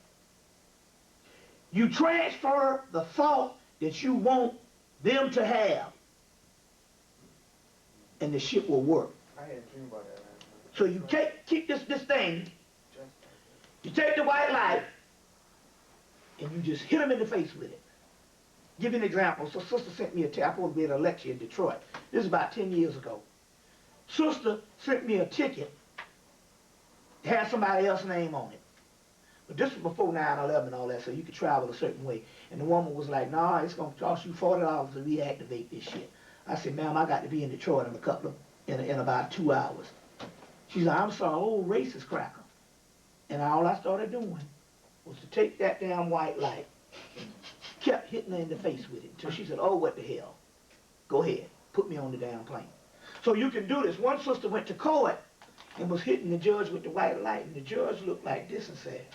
Speaker 1: you transfer the thought that you want them to have. And the shit will work.
Speaker 2: I had a dream about that last night.
Speaker 1: So you keep this thing, you take the white light, and you just hit them in the face with it. Give you an example. So sister sent me a ticket. I was supposed to be at a lecture in Detroit. This is about 10 years ago. Sister sent me a ticket. It had somebody else's name on it. But this was before 9/11 and all that, so you could travel a certain way. And the woman was like, nah, it's going to cost you $40 to reactivate this shit. I said, ma'am, I got to be in Detroit in about 2 hours. She's like, I'm sorry, old racist cracker. And all I started doing was to take that damn white light and kept hitting her in the face with it until she said, oh, what the hell? Go ahead, put me on the damn plane. So you can do this. One sister went to court and was hitting the judge with the white light, and the judge looked like this and said,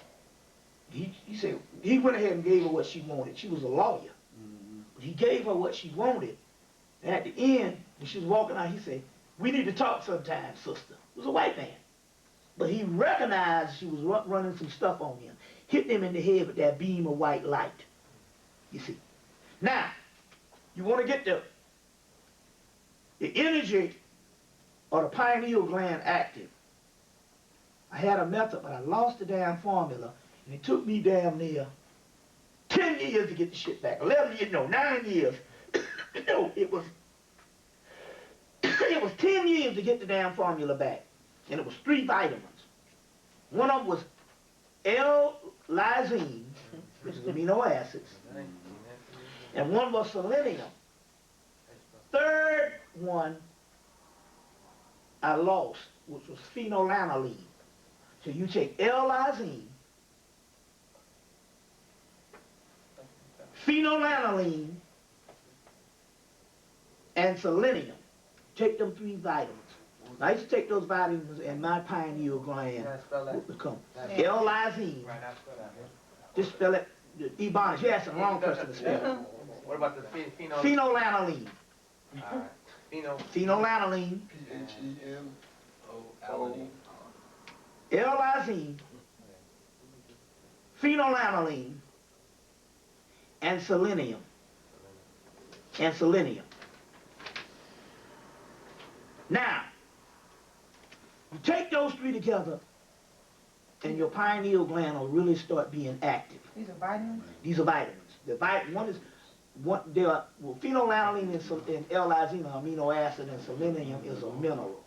Speaker 1: he said, he went ahead and gave her what she wanted. She was a lawyer. But he gave her what she wanted. And at the end, when she was walking out, he said, we need to talk sometime, sister. It was a white man. But he recognized she was running some stuff on him, hitting him in the head with that beam of white light. You see. Now, you want to get the energy or the pineal gland active. I had a method, but I lost the damn formula, and it took me damn near 10 years to get the shit back. 11 years, no, 9 years. No, it was 10 years to get the damn formula back. And it was 3 vitamins. One of them was L-lysine, which is amino acids. And one was selenium. Third one I lost, which was phenylalanine. So you take L-lysine, phenylalanine, and selenium. Take them 3 vitamins. I used to take those vitamins and my pineal gland would become L-lysine. Just spell it, Ebonics. You asked the wrong person to spell it.
Speaker 5: What about the
Speaker 1: Phenylalanine. Phenylalanine. L-lysine. Phenylalanine. And selenium. Now, you take those three together, and your pineal gland will really start being active.
Speaker 4: These are vitamins?
Speaker 1: These are vitamins. Phenylalanine and L-lysine are amino acid, and selenium is a mineral.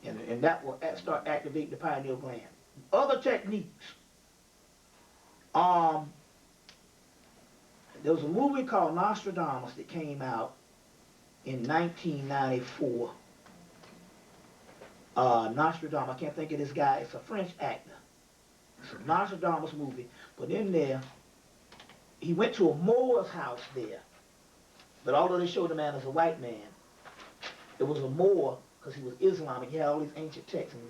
Speaker 1: And that will start activating the pineal gland. Other techniques. There was a movie called Nostradamus that came out in 1994. Nostradamus, I can't think of this guy, it's a French actor. It's a Nostradamus movie, but in there, he went to a Moor's house there. But although they showed the man as a white man, it was a Moor, because he was Islamic, he had all these ancient texts. And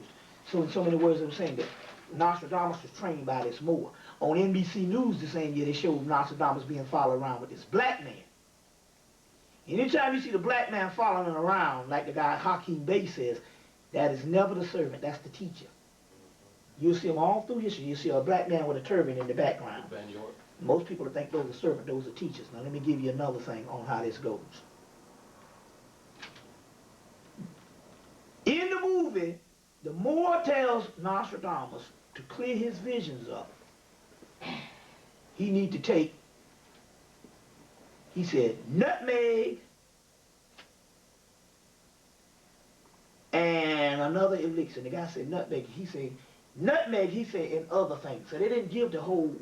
Speaker 1: so in so many words, they were saying that Nostradamus was trained by this Moor. On NBC News the same year, they showed Nostradamus being followed around with this black man. Anytime you see the black man following around, like the guy Hakeem Bey says, that is never the servant, that's the teacher. You'll see them all through history. You see a black man with a turban in the background. Most people think those are servants, those are teachers. Now let me give you another thing on how this goes. In the movie, the Moor tells Nostradamus to clear his visions up. He need to take, he said, nutmeg and another elixir. The guy said nutmeg. He said, and other things. So they didn't give the whole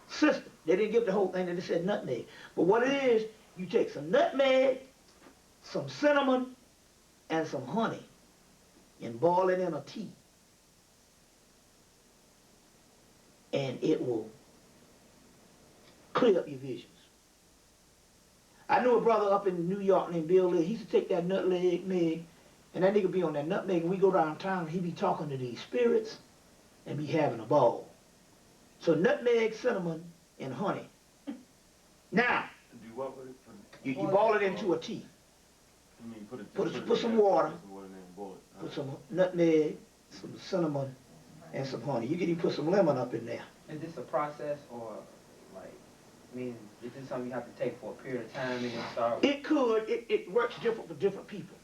Speaker 1: system. They didn't give the whole thing. They just said nutmeg. But what it is, you take some nutmeg, some cinnamon, and some honey, and boil it in a tea. And it will clear up your visions. I knew a brother up in New York named Bill Lee. He used to take that nutmeg, and that nigga be on that nutmeg, and we go downtown, and he be talking to these spirits, and be having a ball. So nutmeg, cinnamon, and honey. Now,
Speaker 11: Do what with it?
Speaker 1: you boil it into a tea.
Speaker 11: You mean
Speaker 1: Put some water,
Speaker 11: boil it.
Speaker 1: put some nutmeg, some cinnamon, and some honey. You can even put some lemon up in there.
Speaker 5: Is this a process or like, meaning is this something you have to take for a period of time and then start?
Speaker 1: It could. It works different for different people.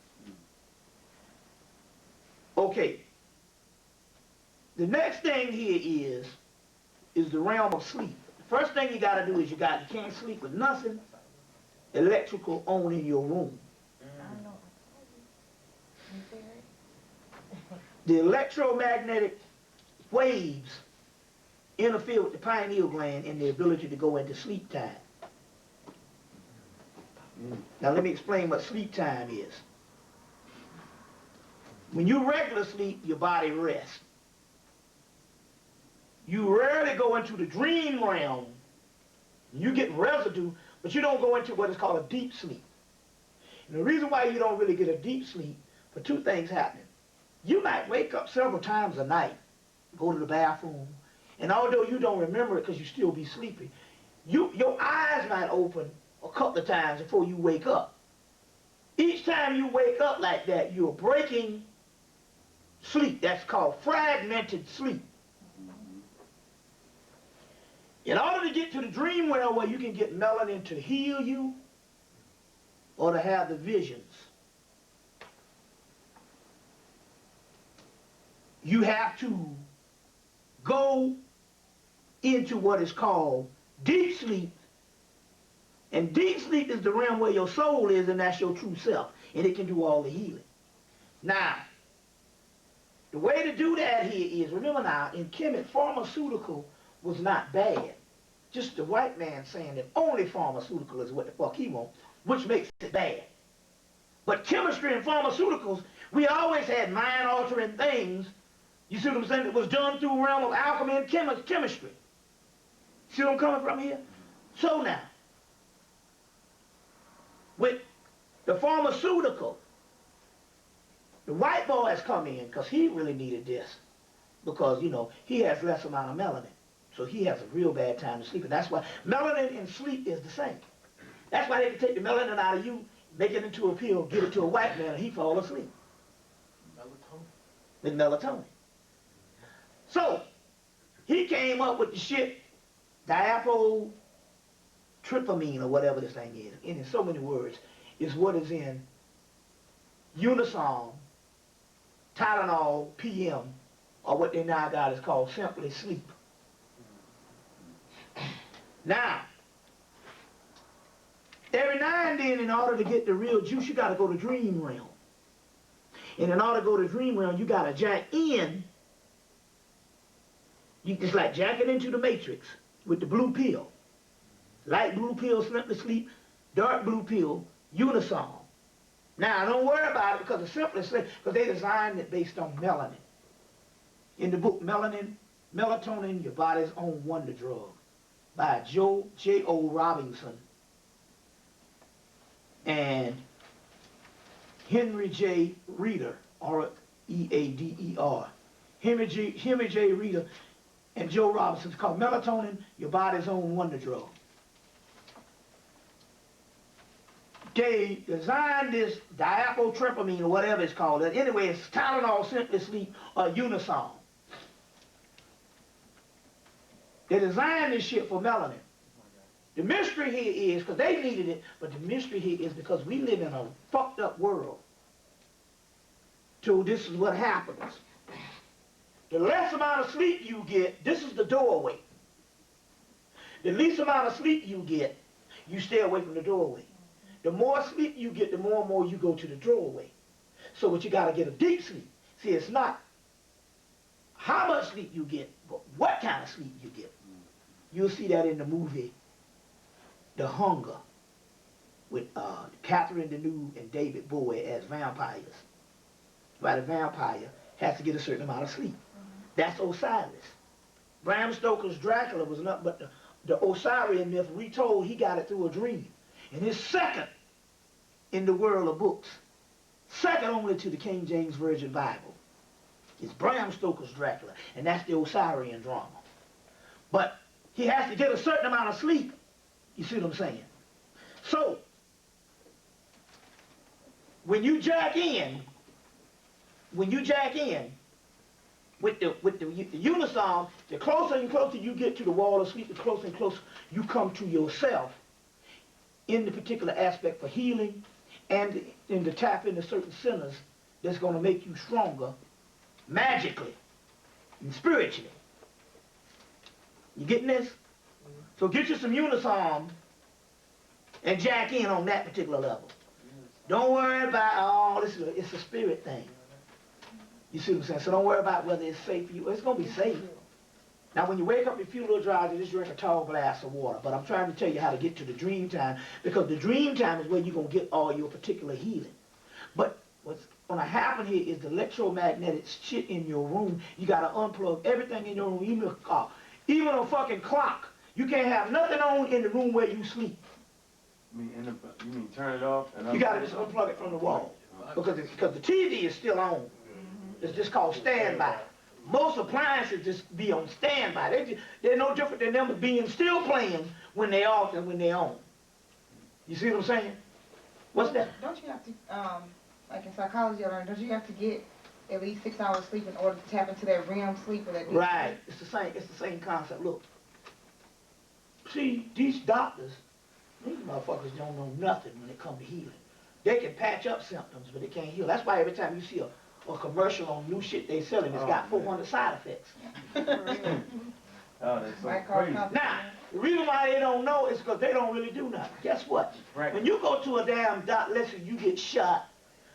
Speaker 1: Okay. The next thing here is the realm of sleep. The first thing you got to do is you can't sleep with nothing electrical on in your room. The electromagnetic waves interfere with the pineal gland and the ability to go into sleep time. Now let me explain what sleep time is. When you regular sleep, your body rests. You rarely go into the dream realm. You get residue, but you don't go into what is called a deep sleep. And the reason why you don't really get a deep sleep, for two things happening. You might wake up several times a night, go to the bathroom, and although you don't remember it because you still be sleepy, your eyes might open a couple of times before you wake up. Each time you wake up like that, you're breaking sleep. That's called fragmented sleep. In order to get to the dream realm where you can get melanin to heal you or to have the visions, you have to go into what is called deep sleep. And deep sleep is the realm where your soul is, and that's your true self. And it can do all the healing. Now, the way to do that here is, remember now, in Kemet, pharmaceutical was not bad. Just the white man saying that only pharmaceutical is what the fuck he wants, which makes it bad. But chemistry and pharmaceuticals, we always had mind-altering things. You see what I'm saying? It was done through the realm of alchemy and chemistry. See where I'm coming from here? So now, with the pharmaceutical, The white boy has come in because he really needed this. Because, you know, he has less amount of melanin. So he has a real bad time to sleep. And that's why melanin and sleep is the same. That's why they can take the melanin out of you, make it into a pill, give it to a white man, and he fall asleep. Melatonin. With melatonin. So, he came up with the shit, diapotrypamine or whatever this thing is. And in so many words, is what is in Unison, Tylenol, PM, or what they now got is called simply sleep. Now, every now and then, in order to get the real juice, you got to go to dream realm. And in order to go to dream realm, you got to jack in. It's like jacking into the matrix with the blue pill. Light blue pill, simply sleep. Dark blue pill, Unison. Now, don't worry about it because it's simply sleep, because they designed it based on melanin. In the book Melatonin, Your Body's Own Wonder Drug, by J.O. Robinson and Henry J. Reader, R-E-A-D-E-R. Henry J. Reader and Joe Robinson. It's called Melatonin, Your Body's Own Wonder Drug. They designed this diapotrypamine or whatever it's called. Anyway, it's Tylenol, Simply Sleep, or Unison. They designed this shit for melanin. The mystery here is, because they needed it, but the mystery here is because we live in a fucked up world. So this is what happens. The less amount of sleep you get, this is the doorway. The least amount of sleep you get, you stay away from the doorway. The more sleep you get, the more and more you go to the doorway. So what you got to get a deep sleep. See, it's not how much sleep you get, but what kind of sleep you get. You'll see that in the movie The Hunger with Catherine Deneuve and David Bowie as vampires. Why the vampire has to get a certain amount of sleep. That's Osiris. Bram Stoker's Dracula was nothing but the Osirian myth retold. He got it through a dream. And his second in the world of books, second only to the King James Version Bible, is Bram Stoker's Dracula, and that's the Osirian drama. But he has to get a certain amount of sleep. You see what I'm saying? So, when you jack in with the unison, the closer and closer you get to the wall of sleep, the closer and closer you come to yourself in the particular aspect for healing and in to tap into certain centers that's going to make you stronger magically and spiritually. You getting this? So get you some unison and jack in on that particular level. Don't worry about, oh, it's a spirit thing. You see what I'm saying? So don't worry about whether it's safe for you. It's going to be safe. Now, when you wake up, you feel a little drowsy, just drink a tall glass of water. But I'm trying to tell you how to get to the dream time, because the dream time is where you're going to get all your particular healing. But what's going to happen here is the electromagnetic shit in your room. You got to unplug everything in your room, even a car, even a fucking clock. You can't have nothing on in the room where you sleep.
Speaker 11: You mean turn it off? And
Speaker 1: you got to just unplug it from the wall. Because the TV is still on. It's just called standby. Most appliances just be on standby. They're no different than them being still playing when they're off than when they're on. You see what I'm saying? What's that?
Speaker 4: Don't you have to, like in psychology, I learned, don't you have to get at least 6 hours sleep in order to tap into that REM sleep or that deep
Speaker 1: right.
Speaker 4: sleep?
Speaker 1: It's the same concept. Look. See, these doctors, these motherfuckers don't know nothing when it comes to healing. They can patch up symptoms, but they can't heal. That's why every time you see a commercial on new shit they selling, it's got 400 side effects.
Speaker 11: Oh, that's so crazy.
Speaker 1: Now, the reason why they don't know is because they don't really do nothing. Guess what?
Speaker 11: Right.
Speaker 1: When you go to a damn doctor, let's say you get shot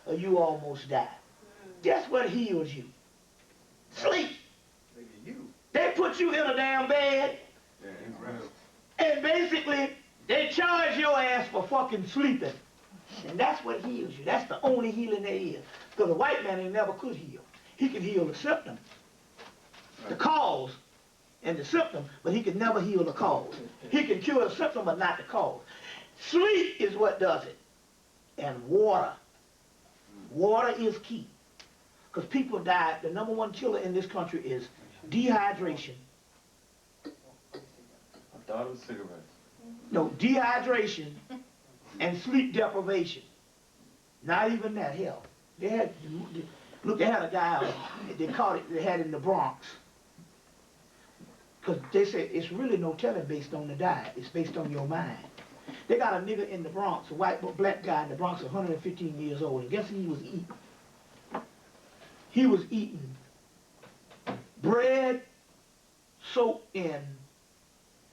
Speaker 1: or you almost die, guess what heals you? Sleep. They put you in a damn bed, and basically they charge your ass for fucking sleeping. And that's what heals you. That's the only healing there is. Because a white man, he never could heal. He can heal the symptom, the cause, and the symptom, but he can never heal the cause. He can cure the symptom, but not the cause. Sleep is what does it. And water. Water is key. Because people die. The number one killer in this country is dehydration.
Speaker 11: I thought it was cigarettes.
Speaker 1: No, dehydration and sleep deprivation. Not even that, hell. They had, look, they had a guy, they caught it, they had it in the Bronx. Because they said it's really no telling based on the diet. It's based on your mind. They got a nigga in the Bronx, a black guy in the Bronx, 115 years old, and guess what he was eating? He was eating bread soaked in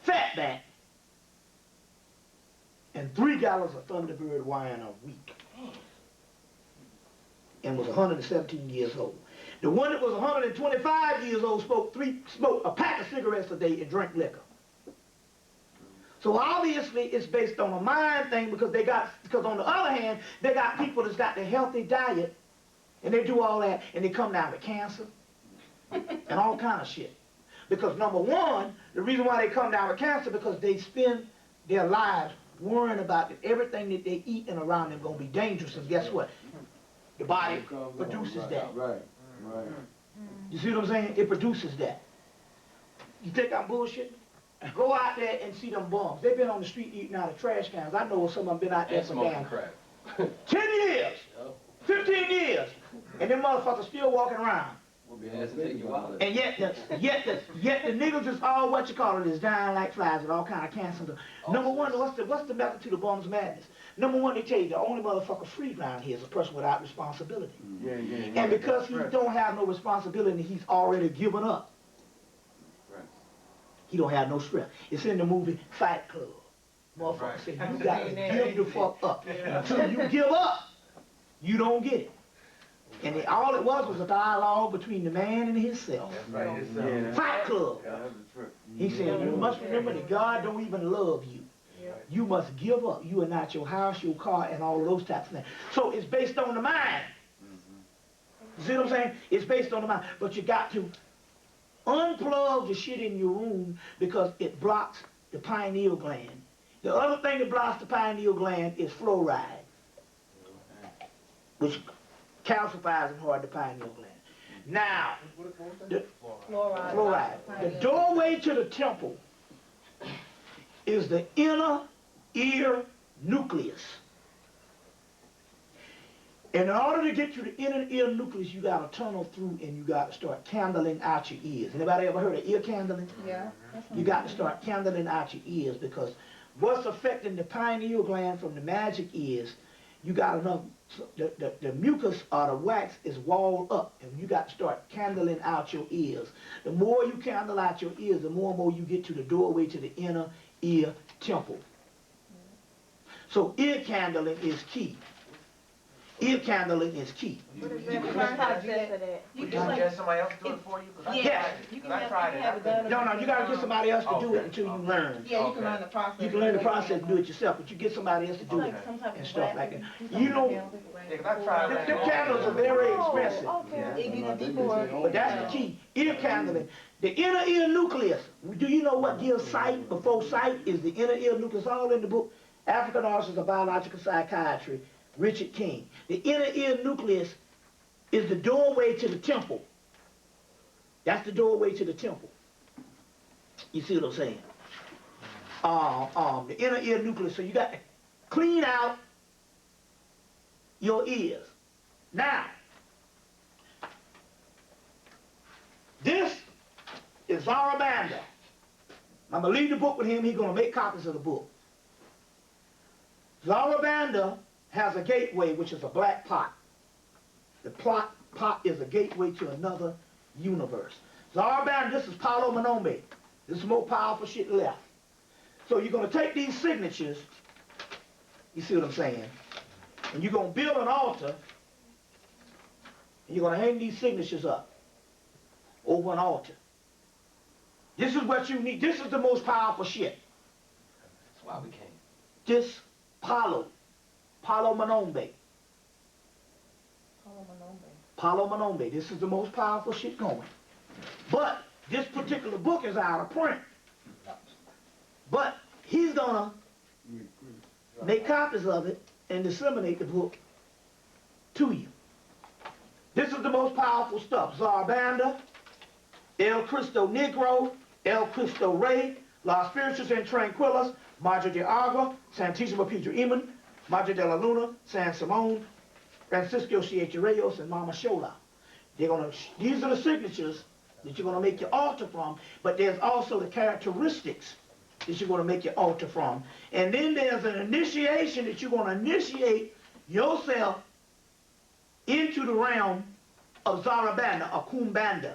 Speaker 1: fatback and 3 gallons of Thunderbird wine a week. And was 117 years old. The one that was 125 years old smoked a pack of cigarettes a day and drank liquor. So obviously it's based on a mind thing because on the other hand, they got people that's got the healthy diet and they do all that and they come down with cancer and all kind of shit. Because number one, the reason why they come down with cancer because they spend their lives worrying about that everything that they eat and around them gonna be dangerous, and guess what? The body produces that.
Speaker 9: Right.
Speaker 1: You see what I'm saying? It produces that. You think I'm bullshitting? Go out there and see them bums. They've been on the street eating out of trash cans. I know some of them been out there
Speaker 10: And
Speaker 1: for
Speaker 10: smoking
Speaker 1: damn
Speaker 10: crack.
Speaker 1: 10 years, 15 years, and them motherfuckers still walking around. And yet the niggas is all is dying like flies with all kind of cancer. Number one, what's the method to the bum's madness? Number one, they tell you the only motherfucker free around here is a person without responsibility. And because he don't have no responsibility, he's already given up. He don't have no strength. It's in the movie Fight Club. Motherfucker say you got to give the fuck up. Until you give up, you don't get it. And all it was a dialogue between the man and himself. Fight Club. He said, you must remember that God don't even love you. You must give up. You are not your house, your car, and all of those types of things. So it's based on the mind. You see what I'm saying? It's based on the mind. But you got to unplug the shit in your room because it blocks the pineal gland. The other thing that blocks the pineal gland is fluoride, which calcifies and hard the pineal gland. Now, the fluoride. The doorway to the temple is the inner ear nucleus. And in order to get to the inner ear nucleus, you got to tunnel through and you got to start candling out your ears. Anybody ever heard of ear candling?
Speaker 4: Yeah.
Speaker 1: You got to start candling out your ears because what's affecting the pineal gland from the magic is you got enough, the mucus or the wax is walled up and you got to start candling out your ears. The more you candle out your ears, the more and more you get to the doorway to the inner ear temple. So ear candling is key. Ear candling is key.
Speaker 7: What is that process of that?
Speaker 8: You can get somebody else to do it for you?
Speaker 1: Yeah.
Speaker 8: I tried it.
Speaker 1: No, you gotta get somebody else to do it until you learn.
Speaker 4: Yeah, you can learn the process.
Speaker 1: You can learn the process and do it yourself, but you get somebody else to do it and stuff like that. You know, the candles are very expensive, but that's the key. Ear candling. The inner ear nucleus. Do you know what gives sight before sight is the inner ear nucleus? All in the book, African Origins of Biological Psychiatry, Richard King. The inner ear nucleus is the doorway to the temple. That's the doorway to the temple. You see what I'm saying? The inner ear nucleus. So you got to clean out your ears. Now, this is Zarabanda. I'm going to leave the book with him. He's going to make copies of the book. Zarabanda has a gateway, which is a black pot. The pot is a gateway to another universe. Zarabanda, this is Palo Manombe. This is more powerful shit left. So you're going to take these signatures, you see what I'm saying, and you're going to build an altar, and you're going to hang these signatures up over an altar. This is what you need. This is the most powerful shit.
Speaker 10: That's why we came.
Speaker 1: This Palo Manombe. Palo Manombe. This is the most powerful shit going. But this particular book is out of print. But he's gonna make copies of it and disseminate the book to you. This is the most powerful stuff. Zarbanda, El Cristo Negro, El Cristo Rey, Los Spiritus and Tranquilos, Madre de Agua, Santissima Pedro Iman, Madre de la Luna, San Simón, Francisco Siete Reyes, and Mama Shola. These are the signatures that you're going to make your altar from, but there's also the characteristics that you're going to make your altar from. And then there's an initiation that you're going to initiate yourself into the realm of Zarabanda, or Kumbanda.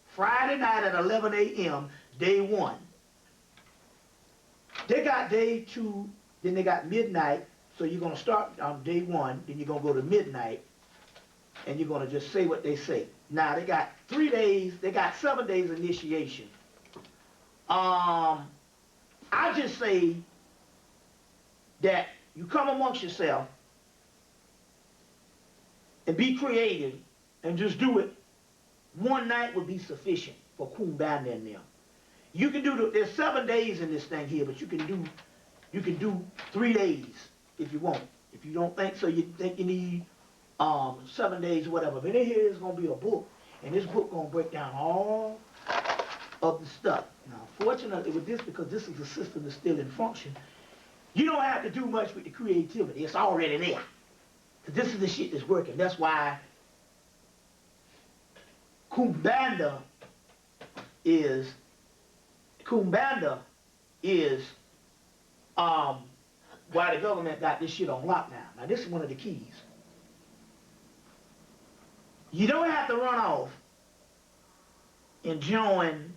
Speaker 1: Friday night at 11 a.m., day 1. They got day 2, then they got midnight. So you're going to start on day 1, then you're going to go to midnight, and you're going to just say what they say. Now, they got 3 days, they got 7 days initiation. I just say that you come amongst yourself and be creative and just do it. 1 night would be sufficient for Kumbanda and them. You can do, there's 7 days in this thing here, but you can do 3 days if you want. If you don't think so, you think you need 7 days or whatever. But in here is going to be a book, and this book going to break down all of the stuff. Now, fortunately with this, because this is a system that's still in function, you don't have to do much with the creativity. It's already there. Because this is the shit that's working. That's why Kumbanda is why the government got this shit on lockdown. Now this is one of the keys. You don't have to run off and join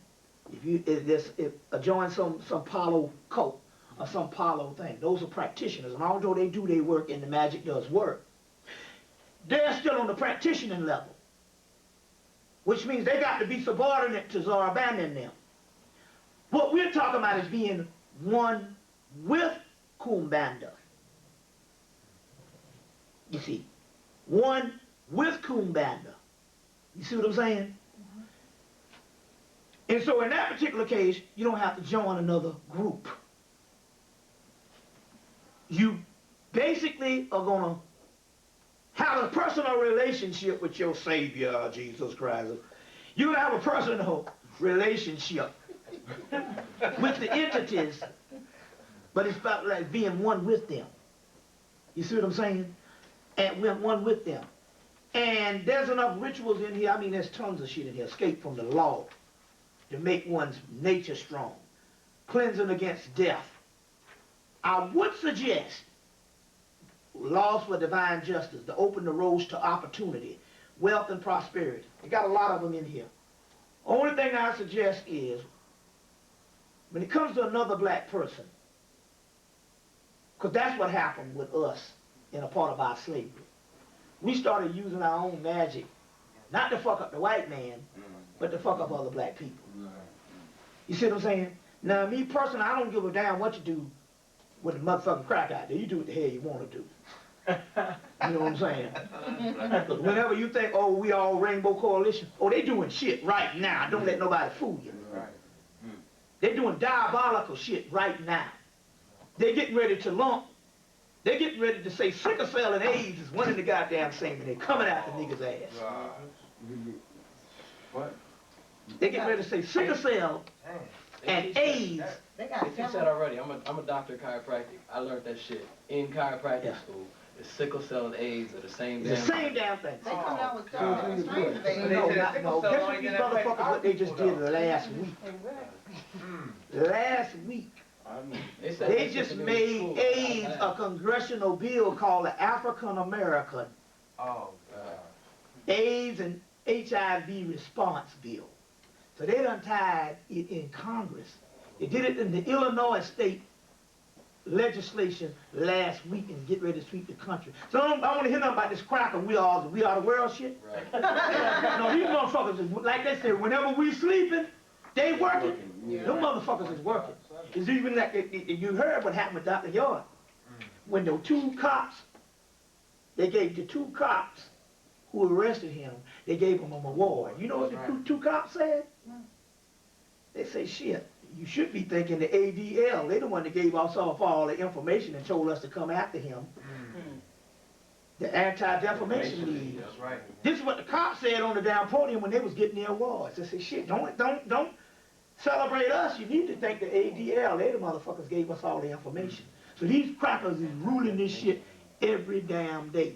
Speaker 1: join some Palo cult or some Palo thing. Those are practitioners, and although they do their work and the magic does work, they're still on the practitioning level, which means they got to be subordinate to Zarabanda and them. What we're talking about is being one with Kumbanda. You see, one with Kumbanda. You see what I'm saying? Mm-hmm. And so in that particular case, you don't have to join another group. You basically are going to have a personal relationship with your Savior, Jesus Christ. You're going to have a personal relationship with the entities, but it's about like being one with them. You see what I'm saying? And we're one with them. And there's enough rituals in here. I mean, there's tons of shit in here. Escape from the law to make one's nature strong. Cleansing against death. I would suggest laws for divine justice to open the roads to opportunity, wealth, and prosperity. You got a lot of them in here. Only thing I suggest is, when it comes to another black person, because that's what happened with us in a part of our slavery. We started using our own magic, not to fuck up the white man, but to fuck up other black people. You see what I'm saying? Now, me personally, I don't give a damn what you do with the motherfucking crack out there. You do what the hell you want to do. You know what I'm saying? Because whenever you think, oh, we all Rainbow Coalition, oh, they doing shit right now. Don't let nobody fool you. They're doing diabolical shit right now. They're getting ready to lump. They're getting ready to say sickle cell and AIDS is one of the goddamn same, and they're coming after niggas' ass.
Speaker 11: What?
Speaker 1: They're getting ready to say sickle cell and AIDS.
Speaker 10: They teach that already. I'm a doctor of chiropractic. I learned that shit in chiropractic school. The sickle cell and AIDS are the same damn thing.
Speaker 1: It's the same damn thing.
Speaker 4: They come out with strange things.
Speaker 1: No, guess what these motherfuckers, what they just did last week. Last week. They just made AIDS a congressional bill called the African American AIDS and HIV response bill. So they done tied it in Congress. They did it in the Illinois state legislation last week and get ready to sweep the country. So I don't want to hear nothing about this cracker, we are the world shit. Right. No, these motherfuckers, is, like they said, whenever we sleeping, they working. Yeah. Them motherfuckers is working. It's even like, you heard what happened with Dr. Yard. When the 2 cops, they gave the 2 cops who arrested him, they gave him an award. You know what the 2 cops said? They say, shit, you should be thinking the ADL, they the one that gave us all the information and told us to come after him. The Anti-Defamation League.
Speaker 8: That's right.
Speaker 1: This is what the cops said on the damn podium when they was getting their awards. They said, shit, don't celebrate us. You need to thank the ADL. They the motherfuckers gave us all the information. So these crackers is ruling this shit every damn day.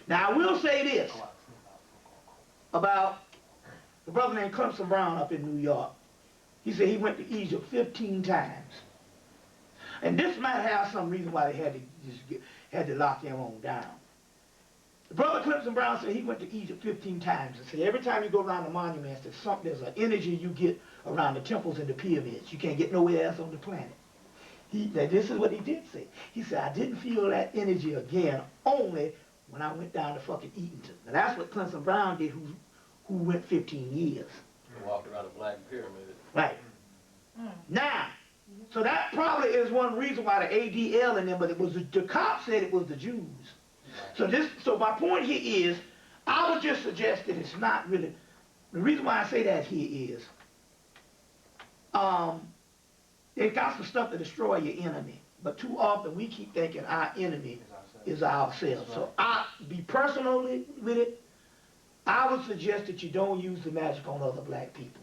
Speaker 1: Now I will say this about the brother named Clemson Brown up in New York. He said he went to Egypt 15 times. And this might have some reason why they had to lock him on down. The brother Clemson Brown said he went to Egypt 15 times and said every time you go around the monuments, there's an energy you get around the temples and the pyramids. You can't get nowhere else on the planet. This is what he did say. He said, I didn't feel that energy again, only when I went down to fucking Eatonton. Now that's what Clemson Brown did, who went 15 years.
Speaker 10: Walked around a black pyramid.
Speaker 1: Right. Now, so that probably is one reason why the ADL and them, but it was the cops said it was the Jews. So my point here is, I would just suggest that it's not really, the reason why I say that here is, they got some stuff to destroy your enemy, but too often we keep thinking our enemy is ourselves. So I be personally with it, I would suggest that you don't use the magic on other black people.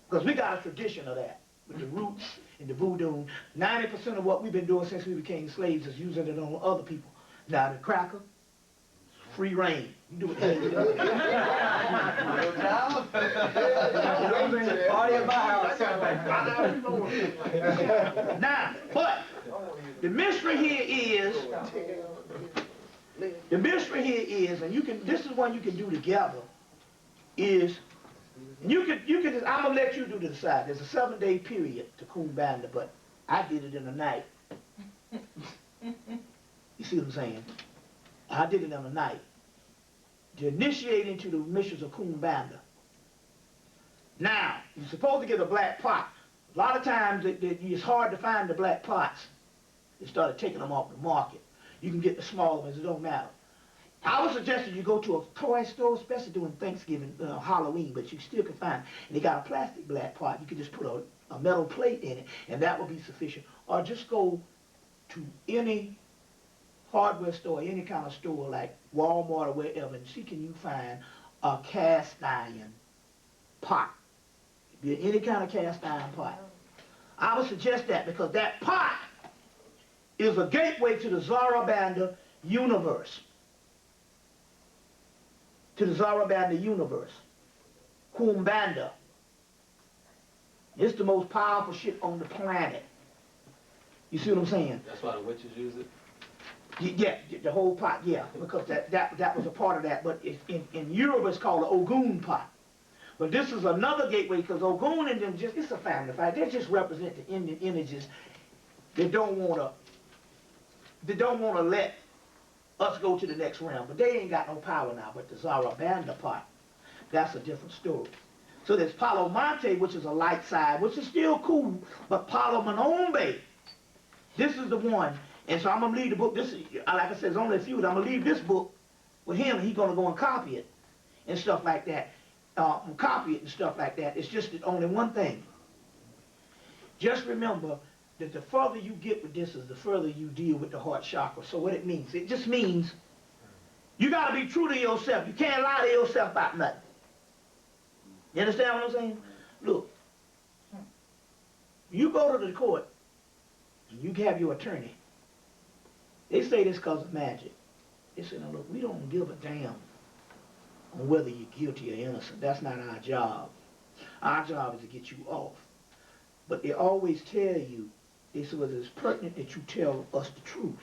Speaker 1: Because we got a tradition of that, with the roots and the voodoo. 90% of what we've been doing since we became slaves is using it on other people. Now the cracker, free reign. You do what you do.
Speaker 5: Party at my house.
Speaker 1: Now, but the mystery here is, and you can, this is one you can do together, is, and you can just, I'm gonna let you do the decide. There's a 7-day period to Kumbanda, but I did it in a night. You see what I'm saying? I did it in a night. To initiate into the missions of Kumbanda. Now, you're supposed to get a black pot. A lot of times it's hard to find the black pots. They started taking them off the market. You can get the smaller ones, it don't matter. I would suggest that you go to a toy store, especially during Thanksgiving, Halloween, but you still can find, and they got a plastic black pot. You can just put a metal plate in it, and that will be sufficient. Or just go to any hardware store, any kind of store like Walmart or wherever, and see can you find a cast iron pot. Be any kind of cast iron pot. I would suggest that because that pot is a gateway to the Zarabanda universe. To the Zarabanda universe. Kumbanda. It's the most powerful shit on the planet. You see what I'm saying?
Speaker 10: That's why the witches use it?
Speaker 1: Yeah, the whole pot, yeah, because that was a part of that. But in Europe, it's called the Ogun pot. But this is another gateway because Ogun and them it's a family fight. They just represent the Indian images. They don't want to let us go to the next realm. But they ain't got no power now. But the Zarabanda pot, that's a different story. So there's Palo Monte, which is a light side, which is still cool. But Palo Manombe, this is the one. And so I'm going to leave the book, this is, like I said, there's only a few, but I'm going to leave this book with him, and he's going to go and copy it and stuff like that. It's just only one thing. Just remember that the further you get with this is the further you deal with the heart chakra. So what it just means you got to be true to yourself. You can't lie to yourself about nothing. You understand what I'm saying? Look, you go to the court, and you have your attorney. They say this because of magic. They say, no, look, we don't give a damn on whether you're guilty or innocent. That's not our job. Our job is to get you off. But they always tell you, they say, well, it's pertinent that you tell us the truth.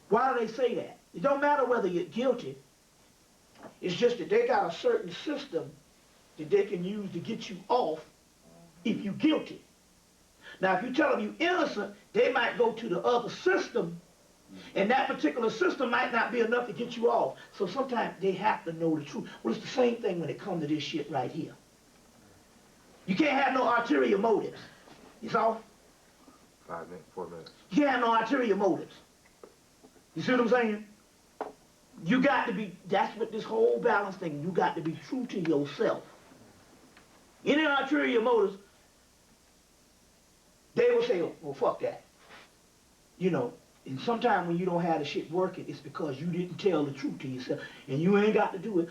Speaker 1: Why do they say that? It don't matter whether you're guilty. It's just that they got a certain system that they can use to get you off if you're guilty. Now, if you tell them you're innocent, they might go to the other system, and that particular system might not be enough to get you off. So sometimes they have to know the truth. Well, it's the same thing when it comes to this shit right here. You can't have no ulterior motives. You saw?
Speaker 8: 5 minutes, 4 minutes.
Speaker 1: You can't have no ulterior motives. You see what I'm saying? You got to be, that's what this whole balance thing, you got to be true to yourself. Any ulterior motives, they will say, well, fuck that. You know, And sometimes when you don't have the shit working, it's because you didn't tell the truth to yourself, and you ain't got to do it.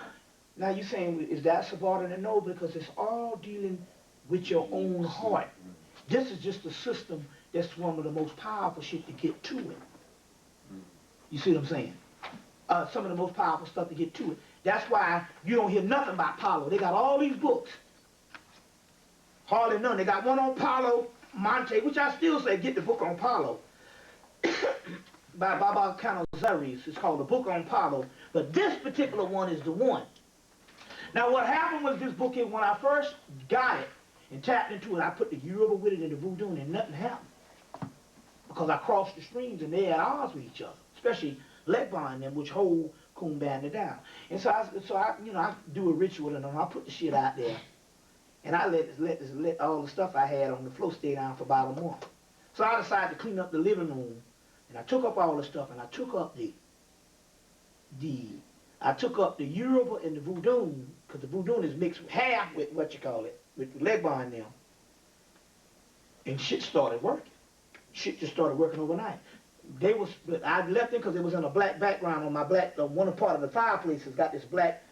Speaker 1: Now you saying, is that subordinate? No, because it's all dealing with your own heart. This is just a system that's one of the most powerful shit to get to it. You see what I'm saying? Some of the most powerful stuff to get to it. That's why you don't hear nothing about Palo. They got all these books. Hardly none. They got one on Palo Monte, which I still say get the book on Palo. By Baba Canazares. It's called The Book on Palo. But this particular one is the one. Now what happened was this book here, when I first got it and tapped into it, I put the Yoruba with it and the Voodoo, and nothing happened. Because I crossed the streams and they at odds with each other, especially Legba and them, which hold Kumbanda down. And so I do a ritual and I put the shit out there, and I let all the stuff I had on the floor stay down for about a month. So I decided to clean up the living room, and I took up all the stuff, and I took up the Yoruba and the Voodoo, because the Voodoo is mixed half with what you call it, with Legba and them, and shit started working. Shit just started working overnight. I left them because it was in a black background on my black, one part of the fireplace has got this black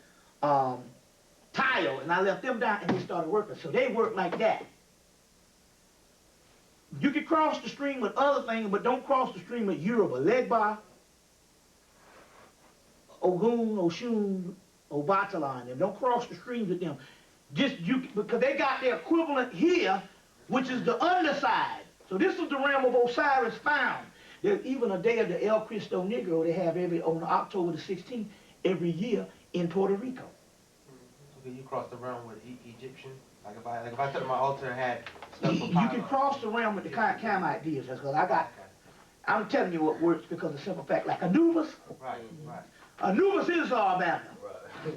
Speaker 1: tile, and I left them down and they started working. So they work like that. You can cross the stream with other things, but don't cross the stream with Yoruba. Legba, Ogun, Oshun, Obatala and them. Don't cross the streams with them. Because they got their equivalent here, which is the underside. So this is the realm of Osiris found. There's even a day of the El Cristo Negro they have on October the 16th every year in Puerto Rico.
Speaker 12: So can you cross the realm with Egyptian? Like if I took my altar and had stuff for
Speaker 1: You can cross the realm with the Camelot deities. That's because I'm telling you what works because of the simple fact, like Anubis.
Speaker 12: Right, right.
Speaker 1: Anubis is Arbana. Right.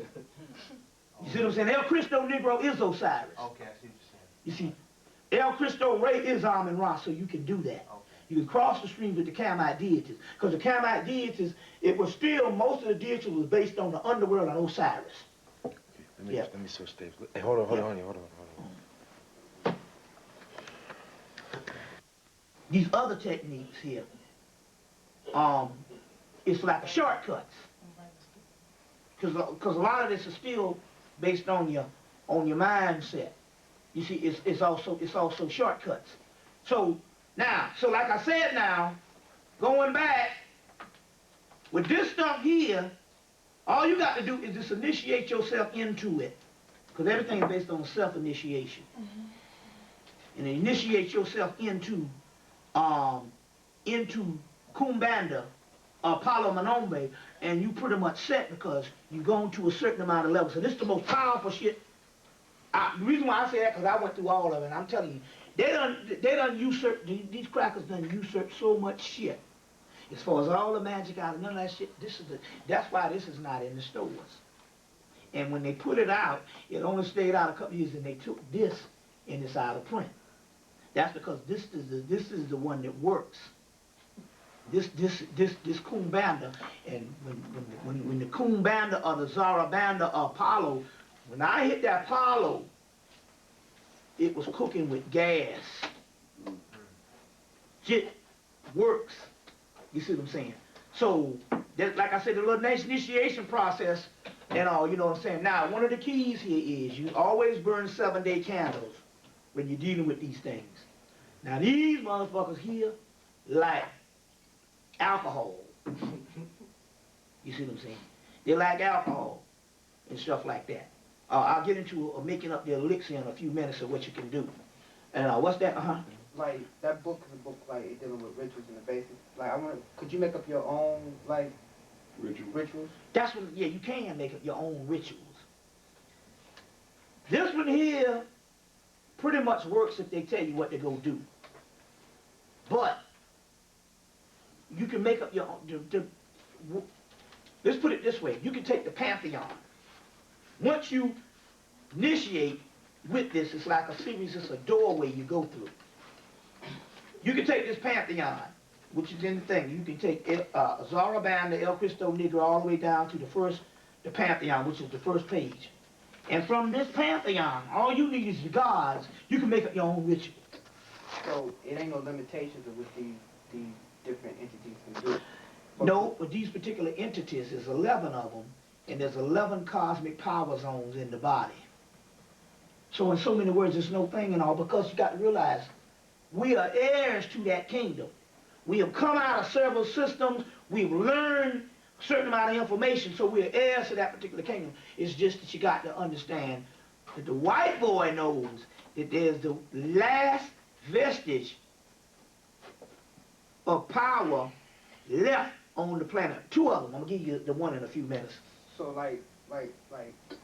Speaker 1: You see what I'm saying? El Cristo Negro is Osiris.
Speaker 12: Okay, I see what you're saying.
Speaker 1: You see, El Cristo Rey is Amun Ra, so you can do that.
Speaker 12: Okay.
Speaker 1: You can cross the streams with the Camelot deities. Because the Camelot deities, it was still, most of the deities was based on the underworld and Osiris.
Speaker 8: Okay, let me switch tapes. Hey, hold on.
Speaker 1: These other techniques here, it's like shortcuts. Because a lot of this is still based on your mindset. You see, it's also shortcuts. So like I said now, going back, with this stuff here, all you got to do is just initiate yourself into it. Because everything is based on self-initiation. And initiate yourself into Kumbanda, Palo Manombe, and you pretty much set because you've gone to a certain amount of level. So this is the most powerful shit. The reason why I say that because I went through all of it, and I'm telling you, they done usurped, these crackers done usurped so much shit. As far as all the magic out of none of that shit, that's why this is not in the stores. And when they put it out, it only stayed out a couple years, and they took this and it's out of print. That's because this is the one that works. This Kumbanda, and when the Kumbanda or the Zarabanda or Palo, when I hit that Palo, it was cooking with gas. Shit works. You see what I'm saying? So, like I said, the little initiation process and all, you know what I'm saying? Now, one of the keys here is you always burn 7-day candles when you're dealing with these things. Now, these motherfuckers here like alcohol. You see what I'm saying? They like alcohol and stuff like that. I'll get into making up the elixir in a few minutes of what you can do. And what's that?
Speaker 5: Like, that book is a book, like, dealing with rituals and the basics. Like, could you make up your own, like, rituals?
Speaker 1: That's what, yeah, you can make up your own rituals. This one here pretty much works if they tell you what they're going to do. But you can make up your own, let's put it this way. You can take the Pantheon. Once you initiate with this, it's like a series, it's a doorway you go through. You can take this Pantheon, which is in the thing. You can take Zarabanda, El Cristo Negro, all the way down to the Pantheon, which is the first page. And from this Pantheon, all you need is the gods. You can make up your own ritual.
Speaker 5: So it ain't no limitations with these different entities can
Speaker 1: No, but these particular entities, there's 11 of them, and there's 11 cosmic power zones in the body. So in so many words, there's no thing and all, because you got to realize, we are heirs to that kingdom. We have come out of several systems, we've learned a certain amount of information, so we're heirs to that particular kingdom. It's just that you got to understand that the white boy knows that there's the last vestige of power left on the planet. 2 of them. I'm gonna give you the one in a few minutes.
Speaker 5: So like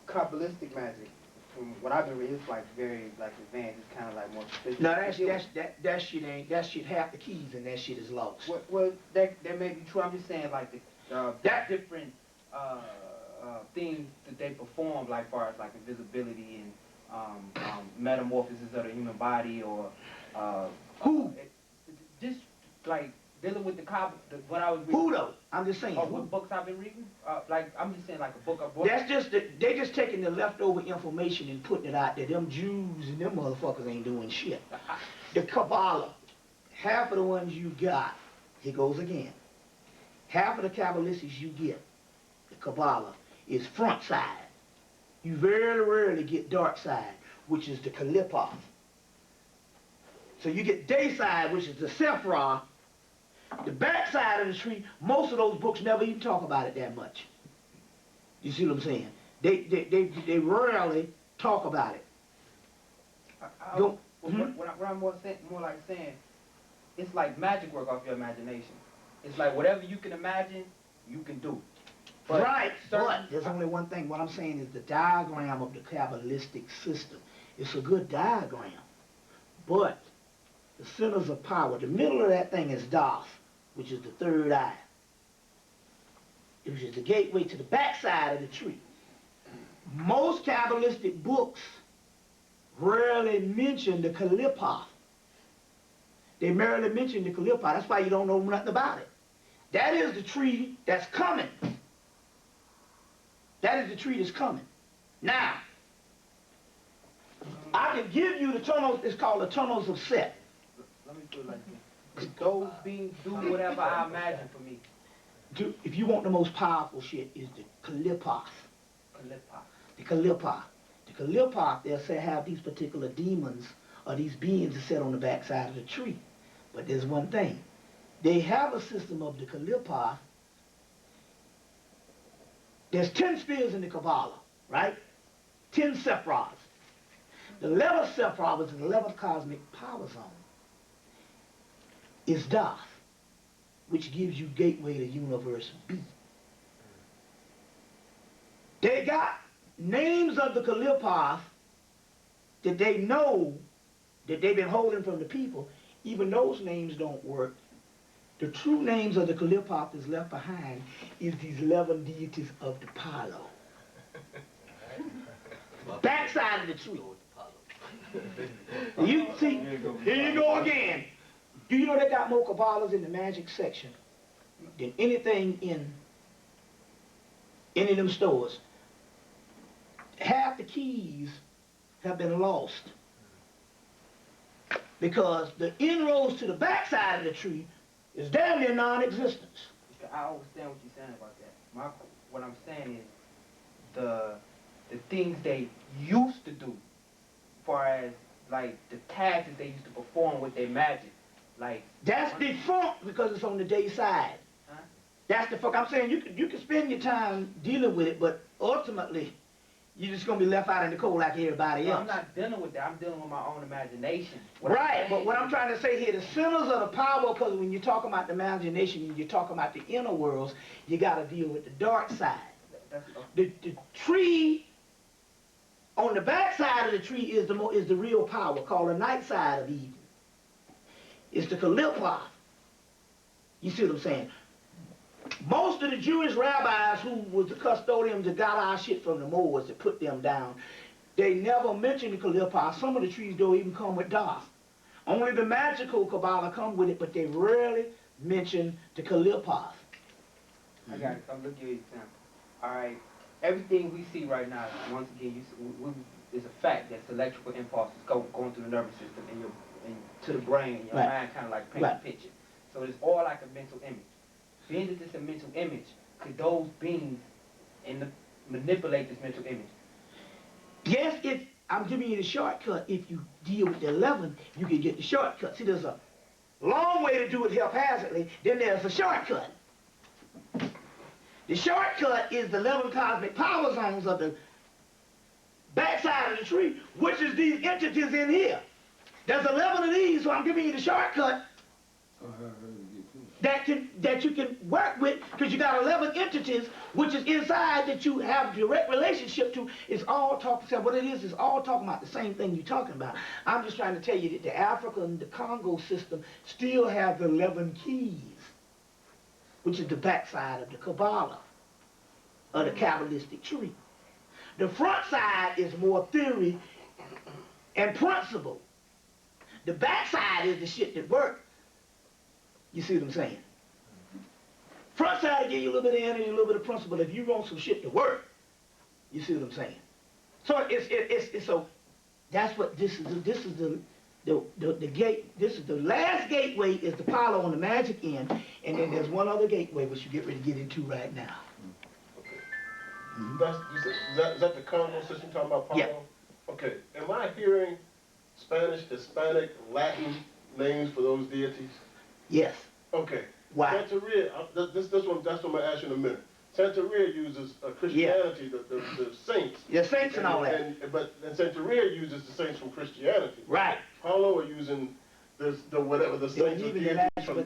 Speaker 5: Kabbalistic magic, from what I've been reading, it's like very like advanced. It's kind of like more sophisticated.
Speaker 1: No, that shit ain't. That shit half the keys and that shit is lost.
Speaker 5: Well, that may be true. I'm just saying like that different things that they perform, like far as like invisibility and metamorphosis of the human body, or just like dealing with what I was reading.
Speaker 1: Who though? I'm just saying.
Speaker 5: What books I've been reading? Like I'm just saying like a book.
Speaker 1: That's just they just taking the leftover information and putting it out there. Them Jews and them motherfuckers ain't doing shit. The Kabbalah, half of the ones you got, here goes again. Half of the Kabbalists you get, the Kabbalah, is front side. You very rarely get dark side, which is the Kalipoth. So you get day side, which is the Sephra. The back side of the tree, most of those books never even talk about it that much. You see what I'm saying? They rarely talk about it.
Speaker 5: What I'm more like saying, it's like magic work off your imagination. It's like whatever you can imagine, you can do. But
Speaker 1: right, but there's only one thing. What I'm saying is the diagram of the Kabbalistic system. It's a good diagram, but the centers of power, the middle of that thing is Doth, which is the third eye, which is the gateway to the backside of the tree. Most Kabbalistic books rarely mention the Kalipoth. They merely mention the Kalipoth. That's why you don't know nothing about it. That is the tree that's coming. That is the tree that's coming. Now, I can give you the tunnels, it's called the tunnels of Set.
Speaker 5: Let me put it like this. Those beings do whatever I imagine for me.
Speaker 1: If you want the most powerful shit, is the Kalipoth. The Kalipoth. The Kalipoth, they'll say have these particular demons or these beings that sit on the backside of the tree. But there's one thing. They have a system of the Kalipoth. There's 10 spheres in the Kabbalah, right? 10 Sephras. The 11th Sephra is the 11th cosmic power zone. Is Doth, which gives you gateway to universe B. They got names of the Kalipoth that they know that they've been holding from the people. Even those names don't work. The true names of the Kalipoth is left behind is these 11 deities of the Palo. Backside of the tree. You see, here you go again. Do you know they got more Kabbalahs in the magic section than anything in any of them stores? Half the keys have been lost because the inroads to the backside of the tree is damn near non-existent.
Speaker 5: I understand what you're saying about that. What I'm saying is the things they used to do, as far as like the tasks that they used to perform with their magic, like
Speaker 1: that's defunct because it's on the day side.
Speaker 5: Huh?
Speaker 1: That's the fuck. I'm saying you can spend your time dealing with it, but ultimately you're just gonna be left out in the cold like everybody else.
Speaker 5: I'm not dealing with that. I'm dealing with my own imagination.
Speaker 1: Right, but what I'm trying to say here, the centers of the power, because when you're talking about the imagination and you're talking about the inner worlds, you got to deal with the dark side. The tree on the back side of the tree is the real power, called the night side of Eden. It's the Kalipoth. You see what I'm saying? Most of the Jewish rabbis who was the custodians that got our shit from the Moors that put them down, they never mentioned the Kalipoth. Some of the trees don't even come with Doth. Only the magical Kabbalah come with it, but they rarely mention the Kalipoth.
Speaker 5: I got it. I'm looking at an example. All right. Everything we see right now, once again, is a fact. That's electrical impulses going through the nervous system and to the brain, and your mind kind of like paints a picture. So it's all like a mental image. being that it's a mental image, could those beings manipulate this mental image?
Speaker 1: Yes, I'm giving you the shortcut. If you deal with the 11, you can get the shortcut. See, there's a long way to do it haphazardly, then there's a shortcut. The shortcut is the 11 cosmic power zones of the backside of the tree, which is these entities in here. There's 11 of these, so I'm giving you the shortcut that you can work with, because you got 11 entities, which is inside that you have direct relationship to. It's all talking, what it is all talking about the same thing you're talking about. I'm just trying to tell you that the Africa and the Congo system still have the 11 keys, which is the backside of the Kabbalah, of the Kabbalistic tree. The front side is more theory and principle. The backside is the shit that works. You see what I'm saying? Front side give you a little bit of energy, a little bit of principle. If you want some shit to work, you see what I'm saying? So so that's what this is the gate. This is the last gateway is the Apollo on the magic end, and then there's one other gateway which you get ready to get into right now.
Speaker 3: Is that the Congo system talking about Apollo?
Speaker 1: Yeah.
Speaker 3: Okay. Am I hearing Spanish, Hispanic, Latin names for those deities?
Speaker 1: Yes.
Speaker 3: Okay.
Speaker 1: Why?
Speaker 3: Santeria, that's what I'm going to ask you in a minute. Santeria uses Christianity, the saints.
Speaker 1: The saints and all that.
Speaker 3: And Santeria uses the saints from Christianity.
Speaker 1: Right.
Speaker 3: Apollo are using the saints of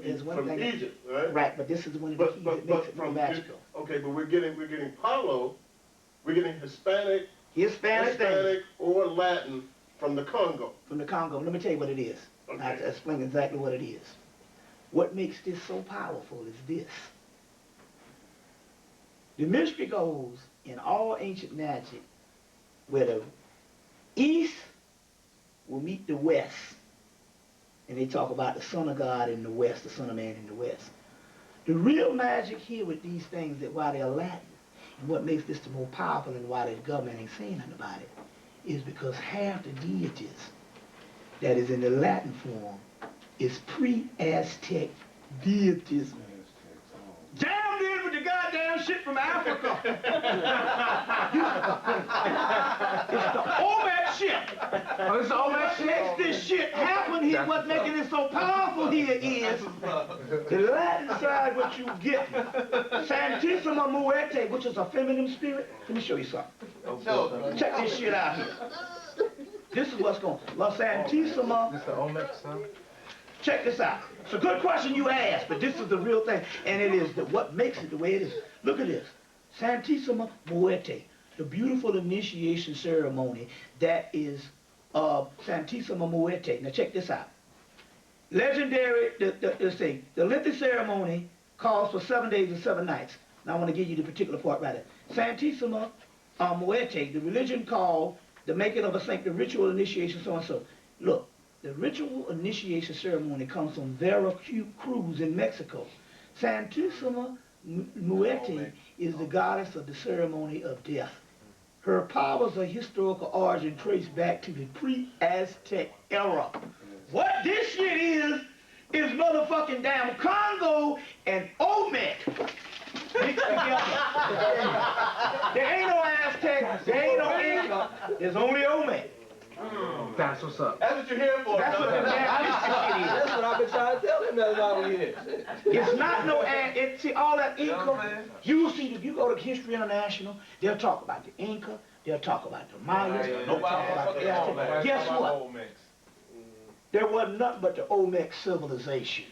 Speaker 3: deities from Egypt, right?
Speaker 1: Right, but this is one of the keys that makes it more magical.
Speaker 3: Okay, but we're getting Apollo, we're getting Hispanic or Latin from the Congo.
Speaker 1: From the Congo. Let me tell you what it is.
Speaker 3: Okay.
Speaker 1: I'll explain exactly what it is. What makes this so powerful is this. The mystery goes in all ancient magic where the East will meet the West. And they talk about the Son of God in the West, the Son of Man in the West. The real magic here with these things that why they're Latin, and what makes this the more powerful and why the government ain't saying nothing about it, is because half the deities that is in the Latin form is pre-Aztec deities. Damn in with the goddamn shit from Africa. It's the Olmec shit.
Speaker 8: Oh, it's the Olmec
Speaker 1: What
Speaker 8: shit?
Speaker 1: makes this shit happen here, what's making it so powerful here is the Latin side, what you get. Santissima Muerte, which is a feminine spirit. Let me show you something. Check this shit out here. This is what's going on. La Santissima.
Speaker 8: This the Olmec son?
Speaker 1: Check this out. It's a good question you asked, but this is the real thing. And it is what makes it the way it is. Look at this. Santissima Muerte, the beautiful initiation ceremony that is Santissima Muerte. Now check this out. Legendary, the lengthy ceremony calls for 7 days and 7 nights. Now I want to give you the particular part right there. Santissima Muerte, the religion called the making of a saint, the ritual initiation, so and so. Look. The ritual initiation ceremony comes from Vera Cruz in Mexico. Santissima Muerte is the goddess of the ceremony of death. Her powers of historical origin trace back to the pre-Aztec era. What this shit is motherfucking damn Congo and Olmec mixed together. There ain't no Aztec, there ain't no Inca, there's only Olmec.
Speaker 8: That's what's up.
Speaker 12: That's what you're here for.
Speaker 1: That's what the damn shit is.
Speaker 10: That's what I've been trying to tell him. That's why we're here.
Speaker 1: It's not no see all that Inca. You see, if you go to History International, they'll talk about the Inca, they'll talk about the Mayas, they'll talk about the Aztecs. Guess what? There wasn't nothing but the Olmec civilization.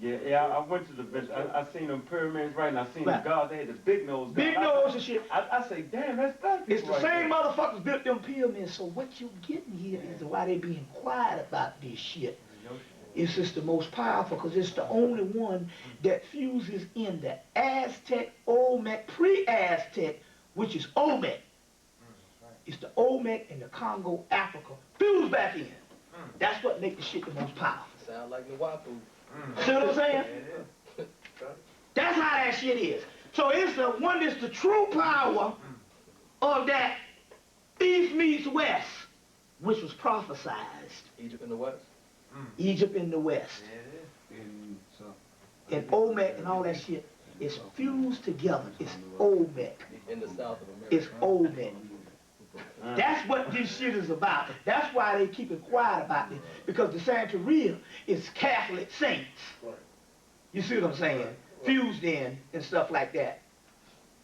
Speaker 13: Yeah, I went to the village. I seen them pyramids, right, and I seen the gods. They had the big nose.
Speaker 1: Big nose and shit.
Speaker 13: I say, damn, that's black people.
Speaker 1: It's the same motherfuckers built them pyramids. So what you getting here is why they being quiet about this shit. It's just the most powerful because it's the only one that fuses in the Aztec, Olmec, pre-Aztec, which is Olmec. It's the Olmec and the Congo, Africa, fused back in. That's what makes the shit the most powerful.
Speaker 10: Sound like NUWABIANS.
Speaker 1: See what I'm saying? That's how that shit is. So it's the one that's the true power of that East meets West, which was prophesized.
Speaker 10: Egypt in the West?
Speaker 1: Egypt in the West. and Olmec and all that shit is fused together. It's Olmec.
Speaker 10: In the South of America.
Speaker 1: It's Olmec. That's what this shit is about. That's why they keep it quiet about it, because the Santeria is Catholic saints. You see what I'm saying? Fused in and stuff like that.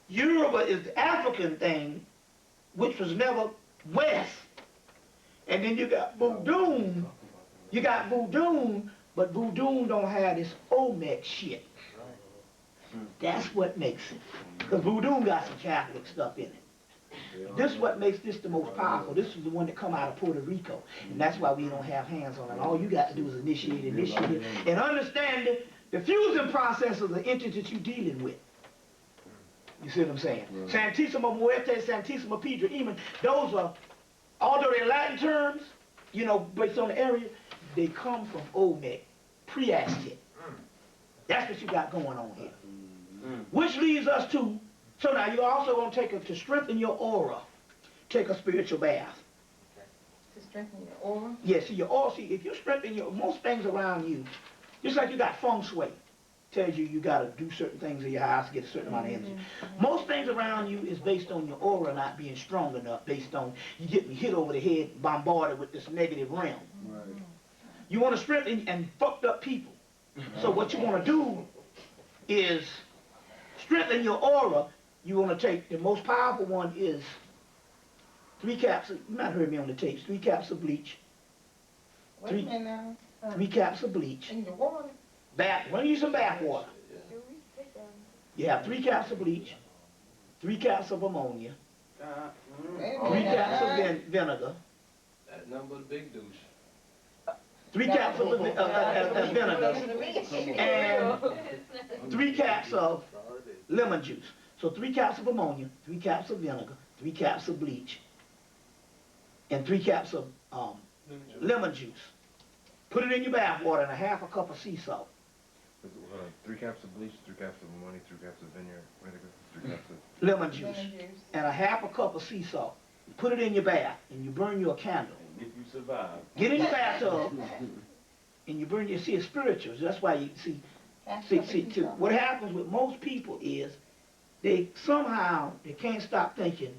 Speaker 1: Yoruba is the African thing, which was never West. And then you got Voodoo. You got Voodoo, but Voodoo don't have this Olmec shit. That's what makes it. Because Voodoo got some Catholic stuff in it. This is what makes this the most powerful. This is the one that come out of Puerto Rico. And that's why we don't have hands on it. All you got to do is initiate, and understand the fusion process of the entity that you're dealing with. You see what I'm saying? Santissima Muerte, Santissima Pedra, even those are, although they're Latin terms, you know, based on the area, they come from Olmec, pre-Aztec. That's what you got going on here. Which leads us to, so now you're also going to take to strengthen your aura, take a spiritual bath.
Speaker 4: To strengthen your aura?
Speaker 1: Yeah, see, your aura, see, if you strengthen most things around you, just like you got feng shui, tells you got to do certain things in your house to get a certain amount of energy. Most things around you is based on your aura not being strong enough, based on you getting hit over the head, bombarded with this negative realm. You want to strengthen and fucked up people. So what you want to do is strengthen your aura. You want to take, the most powerful one is 3 caps, you might have heard me on the tapes, 3 caps of bleach.
Speaker 4: Wait a minute now.
Speaker 1: 3 caps of bleach.
Speaker 4: In the water?
Speaker 1: Bath, we're going to use some bath water. You have 3 caps of bleach, 3 caps of ammonia, 3 caps of vinegar.
Speaker 10: That's nothing but a big douche.
Speaker 1: 3 caps of vinegar, and 3 caps of lemon juice. So 3 caps of ammonia, 3 caps of vinegar, 3 caps of bleach, and 3 caps of lemon juice. Put it in your bath water and a half a cup of sea salt.
Speaker 8: 3 caps of bleach, 3 caps of ammonia, 3 caps of vinegar, 3 caps of
Speaker 1: lemon juice, and a half a cup of sea salt. Put it in your bath, and you burn you a candle.
Speaker 13: If you survive.
Speaker 1: Get in your bathtub, and you burn your, see, it's spiritual. That's why you see, what happens with most people is, they can't stop thinking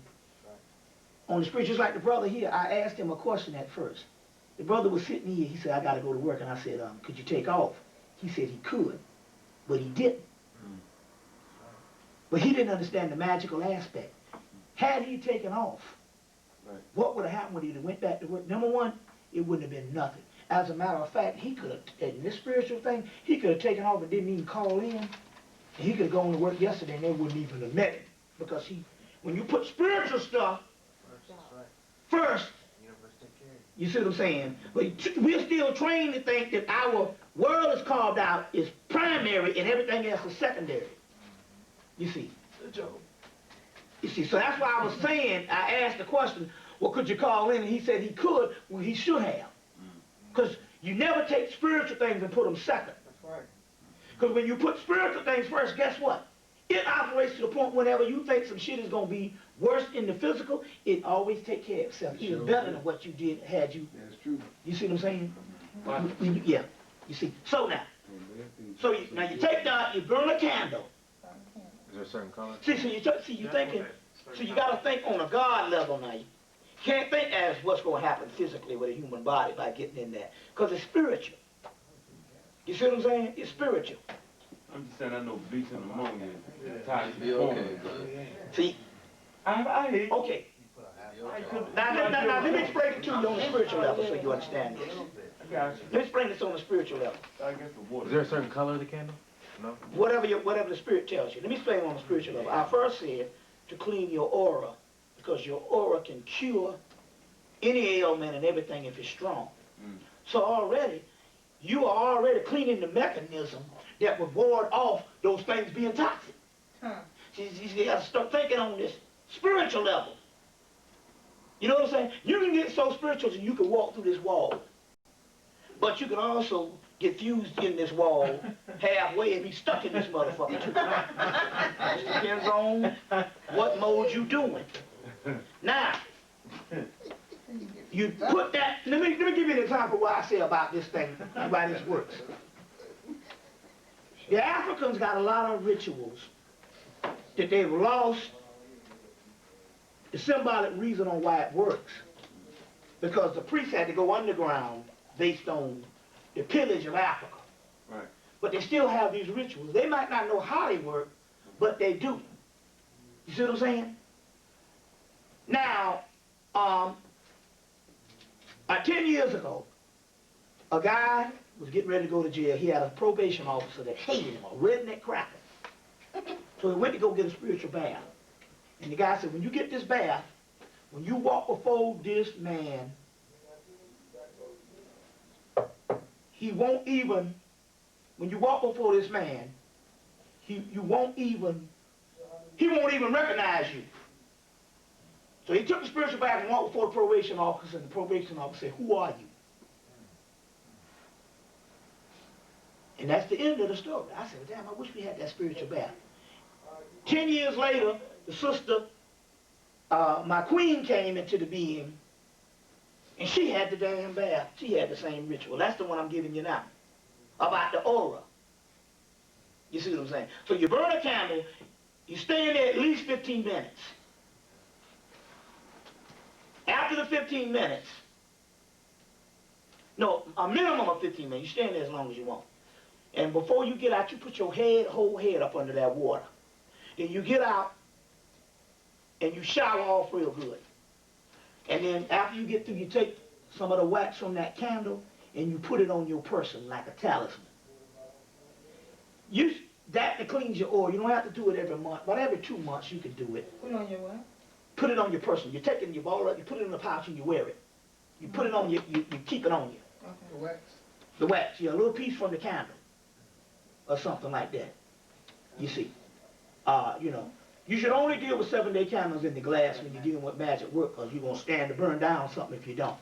Speaker 1: on the spiritual. Just like the brother here, I asked him a question at first. The brother was sitting here, he said, I got to go to work, and I said, could you take off? He said he could, but he didn't. But he didn't understand the magical aspect. Had he taken off, what would have happened when he went back to work? Number one, it wouldn't have been nothing. As a matter of fact, he could have, in this spiritual thing, he could have taken off and didn't even call in. And he could have gone to work yesterday and they wouldn't even have met him. Because when you put spiritual stuff first, you see what I'm saying? But we're still trained to think that our world is carved out is primary and everything else is secondary. You see? You see, so that's why I was saying, I asked the question, well, could you call in? And he said he could. Well, he should have. Because you never take spiritual things and put them second. That's right. Because when you put spiritual things first, guess what? It operates to the point whenever you think some shit is going to be worse in the physical, it always take care of itself. Even better than what you did had you. That's true. You see what I'm saying? Yeah. You see. So now. So now you take that, you burn a candle.
Speaker 8: Is there a certain color?
Speaker 1: See, you're thinking, so you got to think on a God level now. You can't think as what's going to happen physically with a human body by getting in there. Because it's spiritual. You see what I'm saying? It's spiritual.
Speaker 13: I'm just saying I know bleach and ammonia is tied to the
Speaker 10: okay.
Speaker 1: See?
Speaker 13: I hear you.
Speaker 1: Okay. Now, let me explain it to you on the spiritual level so you understand this. Let me explain this on the spiritual level.
Speaker 13: I guess the water.
Speaker 8: Is there a certain color of the candle? No?
Speaker 1: Whatever the spirit tells you. Let me explain on the spiritual level. I first said to clean your aura, because your aura can cure any ailment and everything if it's strong. So already, you are already cleaning the mechanism that would ward off those things being toxic. You got to start thinking on this spiritual level. You know what I'm saying? You can get so spiritual that you can walk through this wall. But you can also get fused in this wall halfway and be stuck in this motherfucker too. It depends on what mode you doing. Now, you put that, let me give you an example of what I say about this thing, why this works. The Africans got a lot of rituals that they've lost the symbolic reason on why it works. Because the priests had to go underground based on the pillage of Africa.
Speaker 13: Right.
Speaker 1: But they still have these rituals. They might not know how they work, but they do. You see what I'm saying? Now, 10 years ago, a guy was getting ready to go to jail. He had a probation officer that hated him, a redneck cracker. So he went to go get a spiritual bath. And the guy said, when you get this bath, when you walk before this man, he won't even, when you walk before this man, he won't even recognize you. So he took the spiritual bath and walked before the probation officer, and the probation officer said, who are you? And that's the end of the story. I said, damn, I wish we had that spiritual bath. 10 years later, the sister, my queen, came into the being, and she had the damn bath. She had the same ritual. That's the one I'm giving you now, about the aura. You see what I'm saying? So you burn a candle, you stay in there at least 15 minutes. After the 15 minutes, no, a minimum of 15 minutes, you stay in there as long as you want. And before you get out, you put your whole head up under that water. Then you get out and you shower off real good. And then after you get through, you take some of the wax from that candle and you put it on your person like a talisman. Use that to cleanse your aura. You don't have to do it every month, but every 2 months you can do it.
Speaker 4: Put it on your what?
Speaker 1: Put it on your person. You're taking your ball up, you put it in the pouch and you wear it. You put it on you, you keep it on you.
Speaker 4: Okay.
Speaker 2: The wax.
Speaker 1: The wax, yeah, a little piece from the candle. Or something like that. You see. You know, you should only deal with 7-day candles in the glass when you're dealing with magic work, because you're going to stand to burn down something if you don't.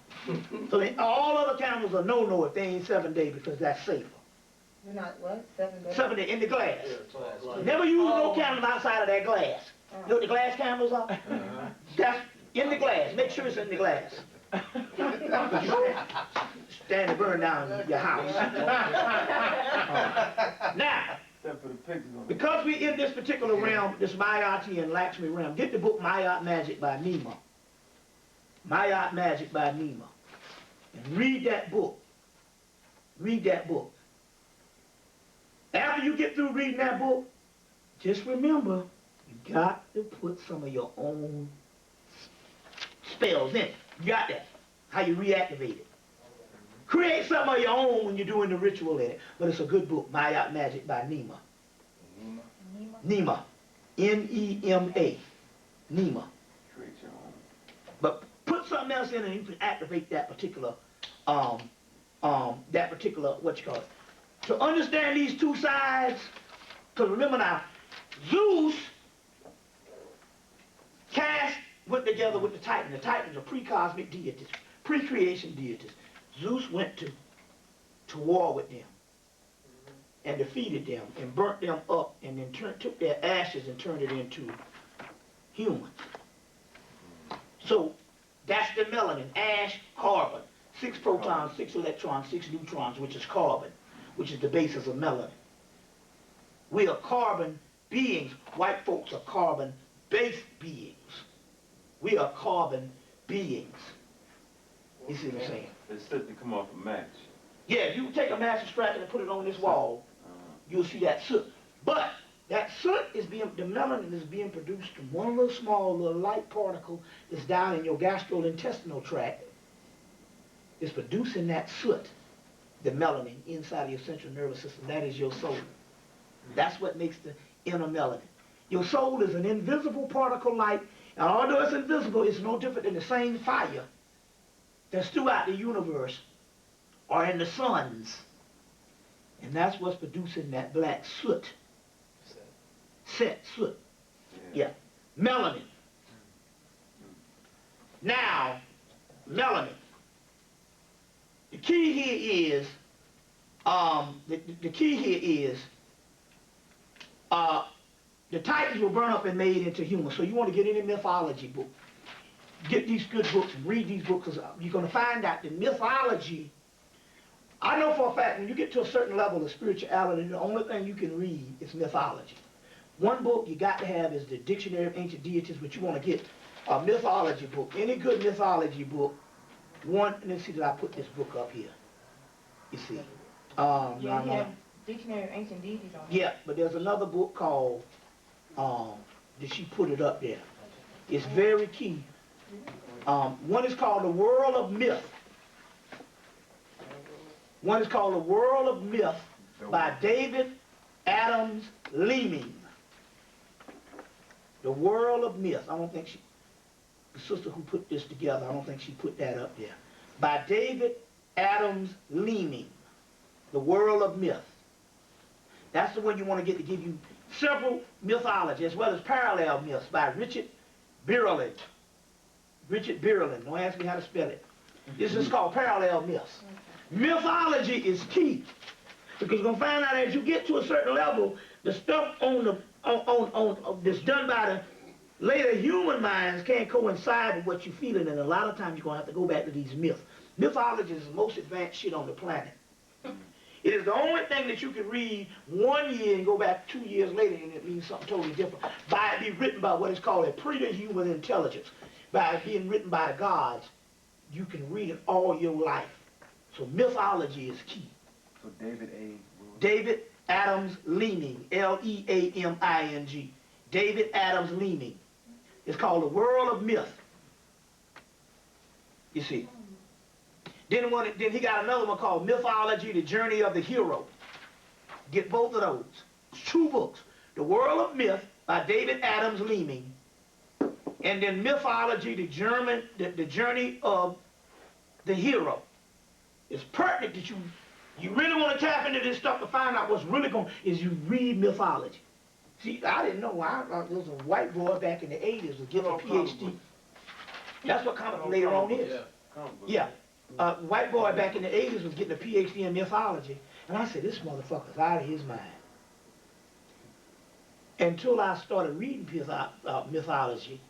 Speaker 1: So all other candles are no-no if they ain't 7-day, because that's safer.
Speaker 4: You're not what? 7 days?
Speaker 1: 7 day in the glass. Never use no candles outside of that glass. You know what the glass candles are? That's in the glass. Make sure it's in the glass. Stand to burn down your house. Now, because we're in this particular realm, this Mayati and Lakshmi realm, get the book Mayat Magic by Nima. Mayat Magic by Nima. And read that book. Read that book. After you get through reading that book, just remember, you got to put some of your own spells in it. You got that. How you reactivate it. Create some of your own when you're doing the ritual in it. But it's a good book, Mayat Magic by Nima. Nima. N-E-M-A. Nima.
Speaker 13: Create your own.
Speaker 1: But put something else in it and you can activate that particular, what you call it. To understand these two sides, because remember now, Zeus went together with the Titan. The Titans are pre-cosmic deities, pre-creation deities. Zeus went to war with them and defeated them and burnt them up and then took their ashes and turned it into humans. So that's the melanin, ash, carbon. 6 protons, 6 electrons, 6 neutrons, which is carbon, which is the basis of melanin. We are carbon beings. White folks are carbon-based beings. We are carbon beings. You see what I'm saying?
Speaker 13: It's said to come off a match.
Speaker 1: Yeah, you take a match and strap it and put it on this wall, you'll see that soot. But that soot is the melanin is being produced from one little small little light particle that's down in your gastrointestinal tract. It's producing that soot, the melanin inside of your central nervous system. That is your soul. That's what makes the inner melanin. Your soul is an invisible particle light, and although it's invisible, it's no different than the same fire that's throughout the universe or in the suns. And that's what's producing that black soot. Soot. Yeah. Melanin. Now, melanin. The key here is, the Titans were burned up and made into humans. So you want to get any mythology book, get these good books and read these books, because you're going to find out that mythology I know for a fact when you get to a certain level of spirituality, the only thing you can read is mythology. One book you got to have is the Dictionary of Ancient Deities, but you want to get a mythology book. Any good mythology book. One, let's see, did I put this book up here? You see.
Speaker 4: Yeah, he have Dictionary of Ancient Deities on it.
Speaker 1: Yeah, but there's another book called, did she put it up there? It's very key. One is called The World of Myth. One is called The World of Myth by David Adams Leeming. The World of Myth. I don't think she, the sister who put this together, I don't think she put that up there. By David Adams Leeming. The World of Myth. That's the one you want to get to give you several mythology as well as parallel myths by Richard Birlin. Richard Birlin. Don't ask me how to spell it. This is called parallel myths. Mythology is key because you're gonna find out as you get to a certain level, the stuff that's done by the later human minds can't coincide with what you're feeling, and a lot of times you're gonna have to go back to these myths. Mythology is the most advanced shit on the planet. It is the only thing that you can read 1 year and go back 2 years later and it means something totally different. By it being written by what is called a pre-human intelligence. By it being written by the gods, you can read it all your life. So mythology is key.
Speaker 8: So
Speaker 1: David Adams Leeming, L-E-A-M-I-N-G. David Adams Leeming. It's called The World of Myth. You see. Then he got another one called Mythology, The Journey of the Hero. Get both of those. It's 2 books. The World of Myth by David Adams Leeming. And then Mythology, The Journey of the Hero. It's pertinent that you really want to tap into this stuff to find out what's really going is you read mythology. See, I didn't know. There was a white boy back in the 80s was getting a PhD. That's what comic book later on is. Yeah. White boy back in the 80s was getting a PhD in mythology. And I said, this motherfucker's out of his mind. Until I started reading mythology,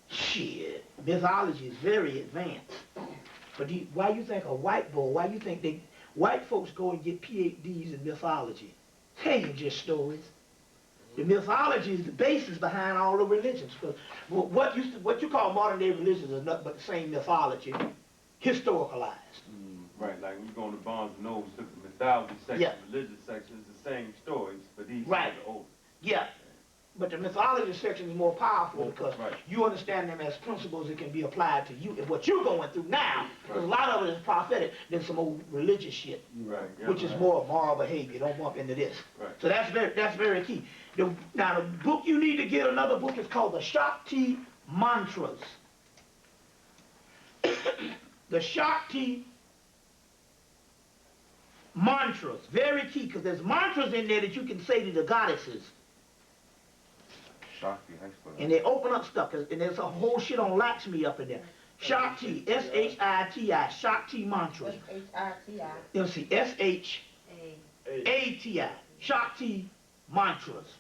Speaker 1: shit, mythology is very advanced. But why you think a white boy, why you think white folks go and get PhDs in mythology? They ain't just stories. The mythology is the basis behind all the religions. Because what you call modern day religions are nothing but the same mythology, historicalized.
Speaker 13: Right, like when you go to Barnes & Noble, look at the mythology section, religious section, it's the same stories, but these are the old.
Speaker 1: Yeah. But the mythology section is more powerful because you understand them as principles that can be applied to you and what you're going through now. Because a lot of it is prophetic than some old religious shit, which is more moral behavior. Don't bump into this. So that's very key. Now the book you need to get, another book is called the Shakti Mantras. The Shakti Mantras, very key because there's mantras in there that you can say to the goddesses. And they open up stuff, and there's a whole shit on Lakshmi up in there. Shakti, S-H-I-T-I, Shakti Mantras.
Speaker 4: S-H-I-T-I.
Speaker 1: You'll see, S-H-A-T-I, Shakti Mantras.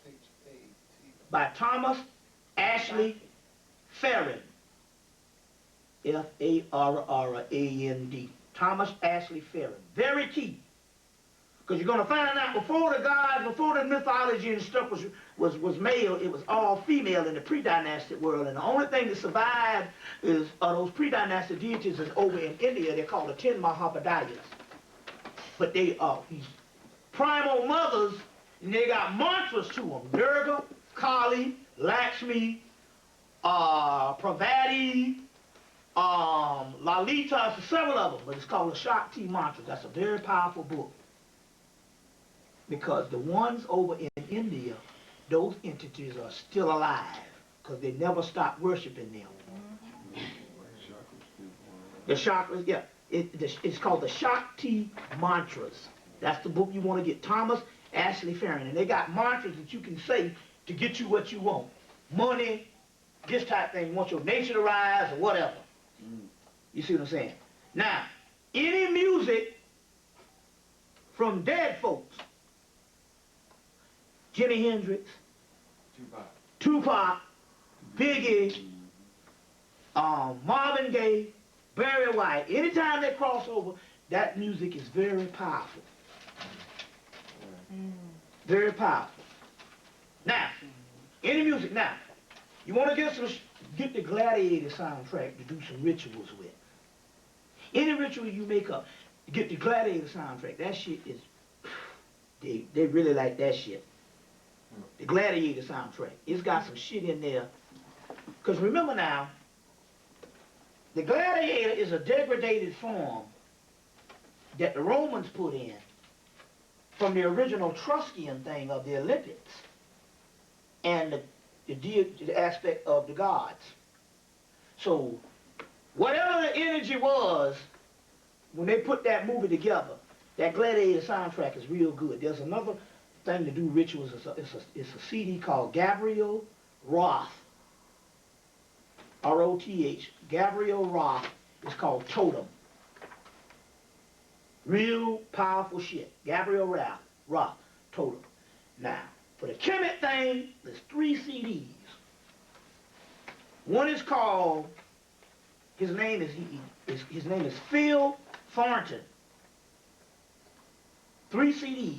Speaker 1: By Thomas Ashley Farrand. F-A-R-R-A-N-D. Thomas Ashley Farrand. Very key. Because you're going to find out before the gods, before the mythology and stuff was male, it was all female in the pre-dynastic world. And the only thing that survived is those pre-dynastic deities is over in India. They're called the 10 Mahabodhiyas. But they are these primal mothers, and they got mantras to them. Durga, Kali, Lakshmi, Parvati, Lalita, several of them. But it's called the Shakti Mantras. That's a very powerful book. Because the ones over in India, those entities are still alive because they never stopped worshiping them. The chakras, yeah, it's called the Shakti Mantras. That's the book you want to get. Thomas Ashley Farrand. And they got mantras that you can say to get you what you want. Money, this type of thing. You want your nation to rise or whatever. You see what I'm saying? Now, any music from dead folks, Jimi Hendrix, Tupac, Biggie, Marvin Gaye, Barry White. Anytime they cross over, that music is very powerful. Very powerful. Now, any music now, you want to get the Gladiator soundtrack to do some rituals with. Any ritual you make up, get the Gladiator soundtrack. That shit is, they really like that shit. The Gladiator soundtrack. It's got some shit in there. Because remember now, the Gladiator is a degraded form that the Romans put in from the original Etruscan thing of the Olympics and the aspect of the gods. So whatever the energy was when they put that movie together, that Gladiator soundtrack is real good. There's another thing to do rituals. It's a CD called Gabriel Roth, R-O-T-H, Gabriel Roth. It's called Totem. Real powerful shit. Gabriel Roth, Totem. Now, for the Kemet thing, there's 3 CDs. One is called, his name is Phil Thornton. 3 CDs.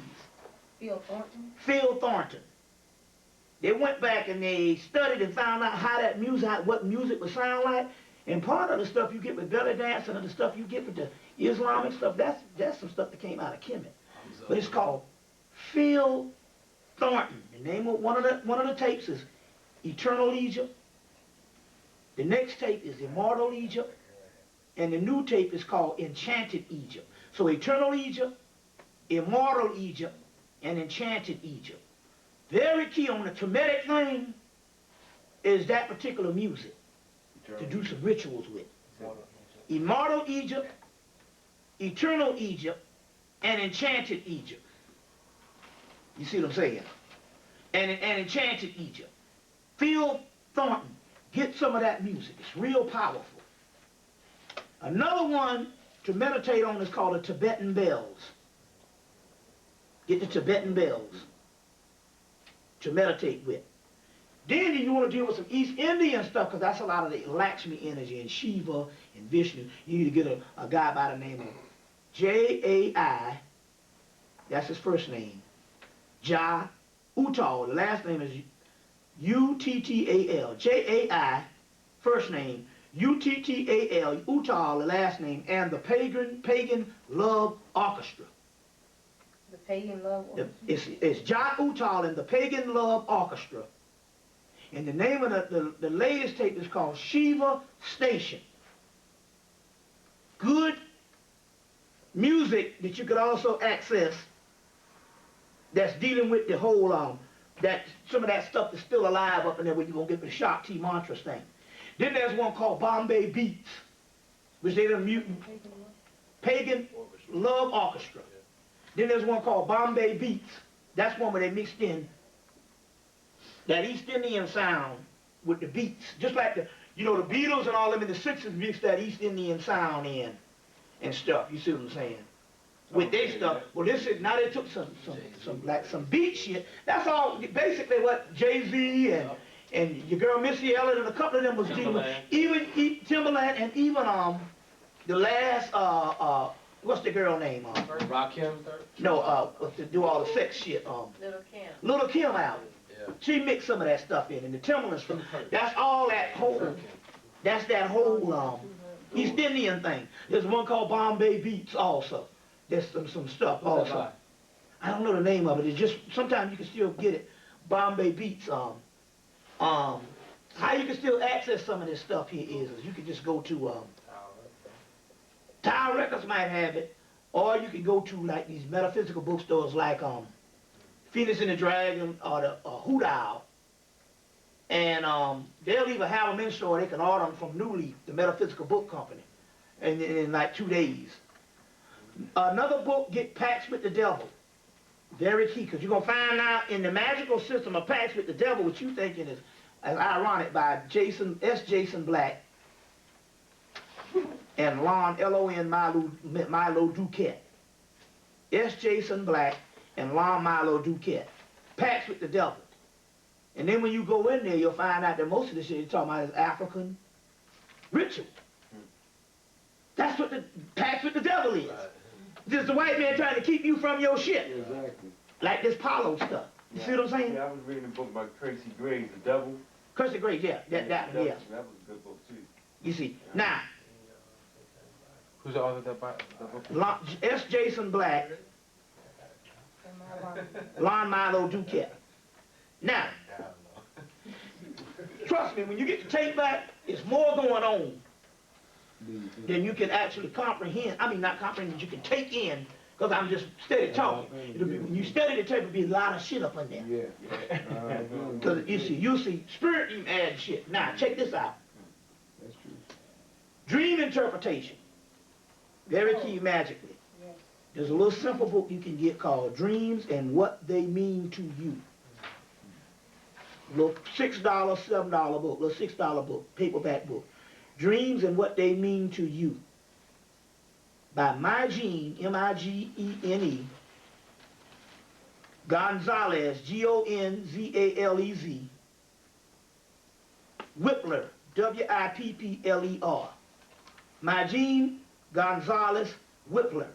Speaker 4: Phil Thornton?
Speaker 1: Phil Thornton. They went back and they studied and found out how that music, what music would sound like. And part of the stuff you get with belly dancing and the stuff you get with the Islamic stuff, that's some stuff that came out of Kemet. But it's called Phil Thornton. The name of one of the tapes is Eternal Egypt. The next tape is Immortal Egypt. And the new tape is called Enchanted Egypt. So Eternal Egypt, Immortal Egypt, and Enchanted Egypt. Very key on the Kemetic thing is that particular music to do some rituals with. Immortal Egypt, Eternal Egypt, and Enchanted Egypt. You see what I'm saying? And Enchanted Egypt. Phil Thornton, get some of that music. It's real powerful. Another one to meditate on is called the Tibetan Bells. Get the Tibetan Bells to meditate with. Then you want to deal with some East Indian stuff, because that's a lot of the Lakshmi energy and Shiva and Vishnu. You need to get a guy by the name of J-A-I, that's his first name, Jai Uttal. The last name is U-T-T-A-L. J-A-I, first name, U-T-T-A-L, Uttal, the last name, and the Pagan Love Orchestra.
Speaker 4: The Pagan Love Orchestra?
Speaker 1: It's Jai Uttal and the Pagan Love Orchestra. And the name of the latest tape is called Shiva Station. Good music that you could also access that's dealing with the whole, some of that stuff that's still alive up in there where you're going to get the Shakti mantras thing. Then there's one called Bombay Beats, which they done mutant. Pagan Love Orchestra. Then there's one called Bombay Beats. That's one where they mixed in that East Indian sound with the beats. Just like the Beatles and all them in the 60s mixed that East Indian sound in and stuff. You see what I'm saying? With their stuff. Well, now they took some beat shit. That's all basically what Jay-Z and your girl Missy Elliott and a couple of them was dealing with. Even Timberland and even the last what's the girl name?
Speaker 10: Rakim?
Speaker 1: No, to do all the sex shit.
Speaker 7: Little Kim.
Speaker 1: Little Kim album. Yeah. She mixed some of that stuff in, and the Timberland stuff. That's all that whole. That's that whole East Indian thing. There's one called Bombay Beats also. There's some stuff also. I don't know the name of it. It's just sometimes you can still get it. Bombay Beats. How you can still access some of this stuff here is you can just go to Tower Records might have it, or you can go to like these metaphysical bookstores like Phoenix and the Dragon or the Hoot Owl, and they'll either have them in store or they can order them from New Leaf, the metaphysical book company, and in like 2 days. Another book, Get Pacts with the Devil. Very key, because you're going to find out in the magical system of Pacts with the Devil, what you thinking is ironic, by Jason Black and Lon Milo Duquette. S. Jason Black and Lon Milo Duquette. Pacts with the Devil. And then when you go in there, you'll find out that most of the shit you're talking about is African ritual. That's what the Pacts with the Devil is. Just the white man trying to keep you from your shit.
Speaker 9: Exactly.
Speaker 1: Like this Paulo stuff. You see what I'm saying?
Speaker 13: Yeah, I was reading a book by Tracy Graves, The Devil.
Speaker 1: Tracy Graves, yeah. That,
Speaker 13: That
Speaker 1: yeah.
Speaker 13: was a good book, too.
Speaker 1: You see. Now,
Speaker 12: Who's the author of that book?
Speaker 1: S. Jason Black, Lon Milo Duquette. Now, trust me, when you get the tape back, it's more going on than you can actually comprehend. I mean, not comprehend, but you can take in, because I'm just steady talking. It'll be, when you study the tape, it'll be a lot of shit up in there.
Speaker 9: Yeah.
Speaker 1: Because you see, spirit even add shit. Now, check this out.
Speaker 9: That's true.
Speaker 1: Dream interpretation. Very key magically. There's a little simple book you can get called Dreams and What They Mean to You. Little $6, $7 book, little $6 book, paperback book. Dreams and What They Mean to You. By Migene, M-I-G-E-N-E, Gonzalez, G-O-N-Z-A-L-E-Z, Whippler, W-I-P-P-L-E-R. Migene Gonzalez Whippler.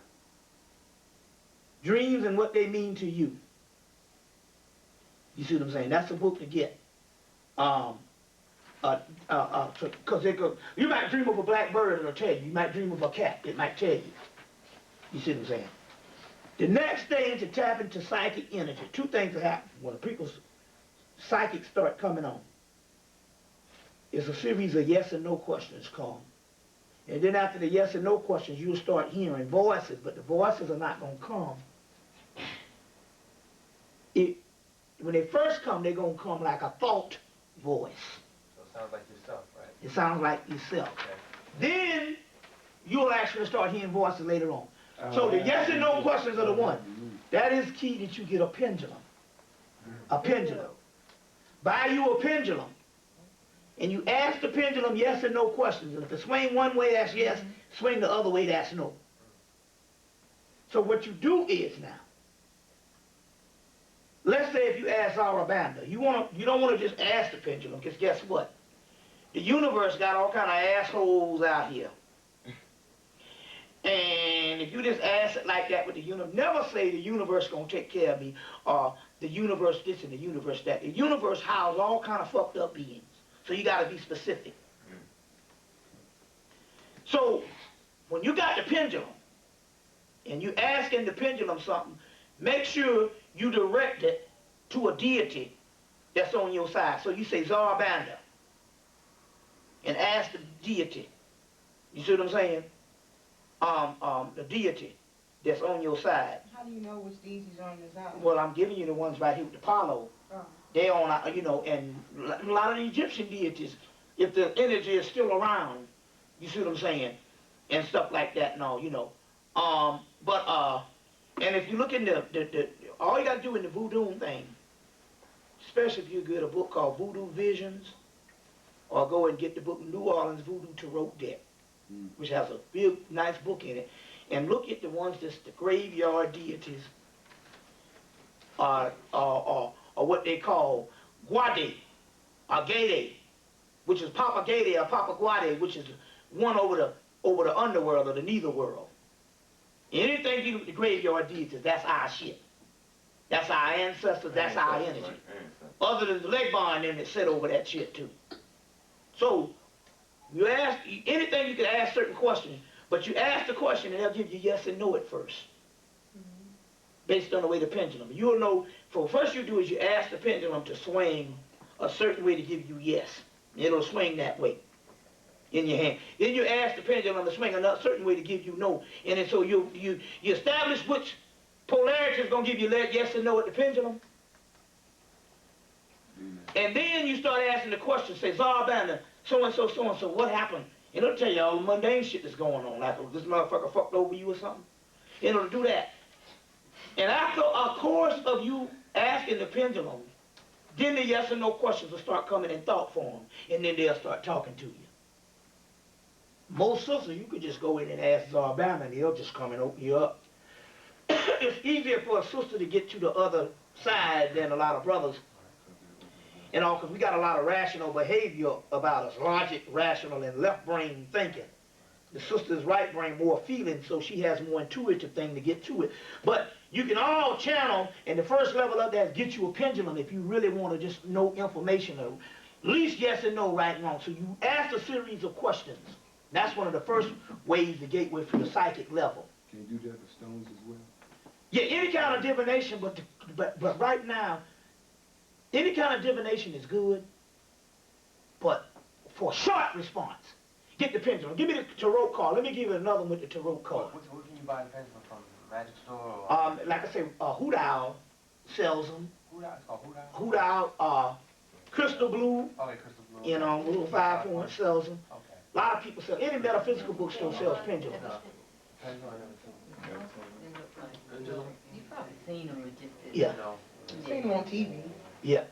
Speaker 1: Dreams and What They Mean to You. You see what I'm saying? That's a book to get. Because you might dream of a black bird, it'll tell you. You might dream of a cat, it might tell you. You see what I'm saying? The next thing to tap into psychic energy, two things that happen when people's psychics start coming on. It's a series of yes and no questions called. And then after the yes and no questions, you'll start hearing voices, but the voices are not going to come. When they first come, they're going to come like a thought voice.
Speaker 12: So it sounds like yourself, right?
Speaker 1: It sounds like yourself.
Speaker 12: Okay.
Speaker 1: Then you'll actually start hearing voices later on. So the yes and no questions are the one. That is key that you get a pendulum. A pendulum. Buy you a pendulum. And you ask the pendulum yes and no questions. And if it swing one way, that's yes. Swing the other way, that's no. So what you do is now, let's say if you ask Zarabanda, you don't want to just ask the pendulum, because guess what? The universe got all kind of assholes out here. And if you just ask it like that with the universe, never say the universe gonna take care of me, or the universe this and the universe that. The universe houses all kind of fucked up beings. So you gotta be specific. So when you got the pendulum, and you asking the pendulum something, make sure you direct it to a deity that's on your side. So you say Zarabanda, and ask the deity. You see what I'm saying? The deity that's on your side.
Speaker 4: How do you know which deities are on your side?
Speaker 1: Well, I'm giving you the ones right here with the Apollo.
Speaker 4: Oh.
Speaker 1: They on, and a lot of the Egyptian deities, if the energy is still around, you see what I'm saying, and stuff like that and all, and if you look in all you gotta do in the voodoo thing, especially if you get a book called Voodoo Visions, or go and get the book New Orleans Voodoo Tarot Deck, which has a big, nice book in it, and look at the ones that's the graveyard deities, or what they call Guade, or Gade, which is Papa Gade or Papa Guade, which is one over the underworld or the netherworld. Anything to do with the graveyard deities, that's our shit. That's our ancestors, that's our energy. Other than the Legbar and them that sit over that shit too. So, you ask, anything you can ask certain questions, but you ask the question and they'll give you yes and no at first. Based on the way the pendulum. You'll know, first you do is you ask the pendulum to swing a certain way to give you yes. It'll swing that way in your hand. Then you ask the pendulum to swing another certain way to give you no. And then so you establish which polarity is going to give you yes and no at the pendulum. And then you start asking the question, say, Zarabanda, so-and-so, so-and-so, what happened? And it'll tell you all the mundane shit that's going on, like this motherfucker fucked over you or something. And it'll do that. And after a course of you asking the pendulum, then the yes and no questions will start coming in thought form, and then they'll start talking to you. Most sisters, you could just go in and ask Zarabanda, and they'll just come and open you up. It's easier for a sister to get to the other side than a lot of brothers. Because we got a lot of rational behavior about us, logic, rational, and left brain thinking. The sister's right brain more feeling, so she has more intuitive thing to get to it. But you can all channel, and the first level of that is get you a pendulum if you really want to just know information, or at least yes and no, right and wrong. So you ask a series of questions. That's one of the first ways, the gateway for the psychic level.
Speaker 9: Can you do that with stones as well?
Speaker 1: Yeah, any kind of divination, but right now, any kind of divination is good, but for short response, get the pendulum. Give me the tarot card. Let me give you another one with the tarot card.
Speaker 12: What can you buy the pendulum from? Magic store? Or?
Speaker 1: Like I say, Hoot Owl sells them.
Speaker 12: Hoot Owl? It's called Hoot Owl?
Speaker 1: Hoot Owl, Crystal Blue.
Speaker 12: Okay, Crystal Blue.
Speaker 1: You know, little 5-point sells them.
Speaker 12: Okay.
Speaker 1: A lot of people sell. Any metaphysical bookstore sells pendulums.
Speaker 7: You've probably seen them, but just didn't
Speaker 1: Yeah.
Speaker 7: know.
Speaker 4: Seen them on TV.
Speaker 1: Yeah.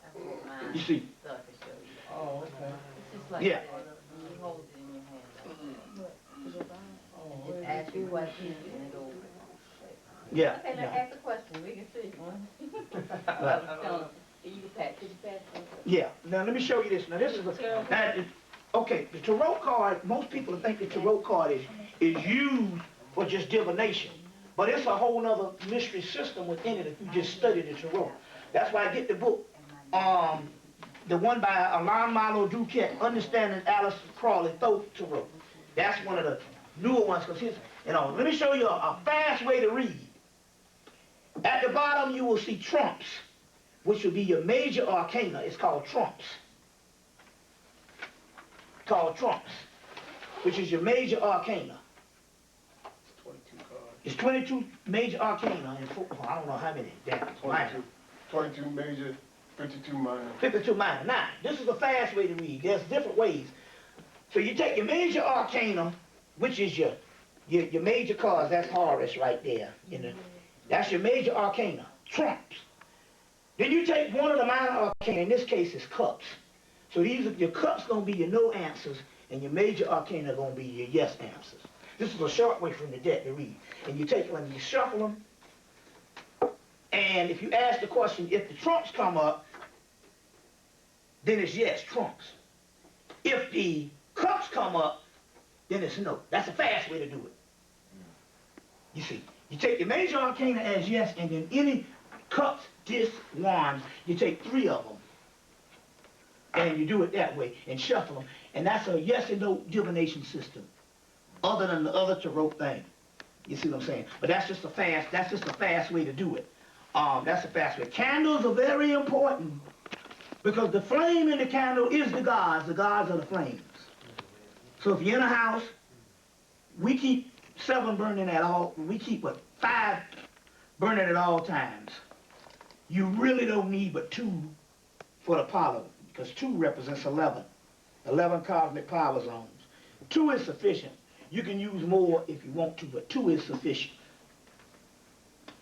Speaker 7: I brought mine,
Speaker 1: You see.
Speaker 7: so I can show you.
Speaker 12: Oh, okay.
Speaker 7: It's just like
Speaker 1: Yeah.
Speaker 7: that. You hold it in your hand.
Speaker 12: Oh,
Speaker 7: Just ask your questions and it opens.
Speaker 1: Yeah.
Speaker 7: Okay, now
Speaker 1: Yeah.
Speaker 7: ask the question, we can see one.
Speaker 1: Right.
Speaker 7: You can pass, could you pass it?
Speaker 1: Yeah. Now let me show you this. Now this is okay. The tarot card. Most people think the tarot card is used for just divination, but it's a whole other mystery system within it if you just study the tarot. That's why I get the book, the one by Alain Milo Duquette, Understanding Alice Crawley Thoth Tarot. That's one of the newer ones, because his, let me show you a fast way to read. At the bottom you will see trumps, which will be your major arcana. It's called trumps. Called trumps, which is your major arcana. It's 22 major arcana, and I don't know how many.
Speaker 3: 22 major, 52 minor.
Speaker 1: 52 minor. Now, this is a fast way to read. There's different ways. So you take your major arcana, which is your major cards. That's Horus right there. That's your major arcana, trumps. Then you take one of the minor arcana. In this case, it's cups. So these are your cups gonna be your no answers, and your major arcana gonna be your yes answers. This is a short way from the deck to read. And you take them and you shuffle them. And if you ask the question, if the trumps come up, then it's yes, trumps. If the cups come up, then it's no. That's a fast way to do it. You see, you take your major arcana as yes, and then any cups, discs, wands, you take 3 of them. And you do it that way, and shuffle them. And that's a yes and no divination system, other than the other tarot thing. You see what I'm saying? But that's just a fast way to do it. That's a fast way. Candles are very important, because the flame in the candle is the gods are the flames. So if you're in a house, we keep 7 burning at all, we keep 5 burning at all times. You really don't need but 2 for the power, because 2 represents 11. 11 cosmic power zones. 2 is sufficient. You can use more if you want to, but 2 is sufficient.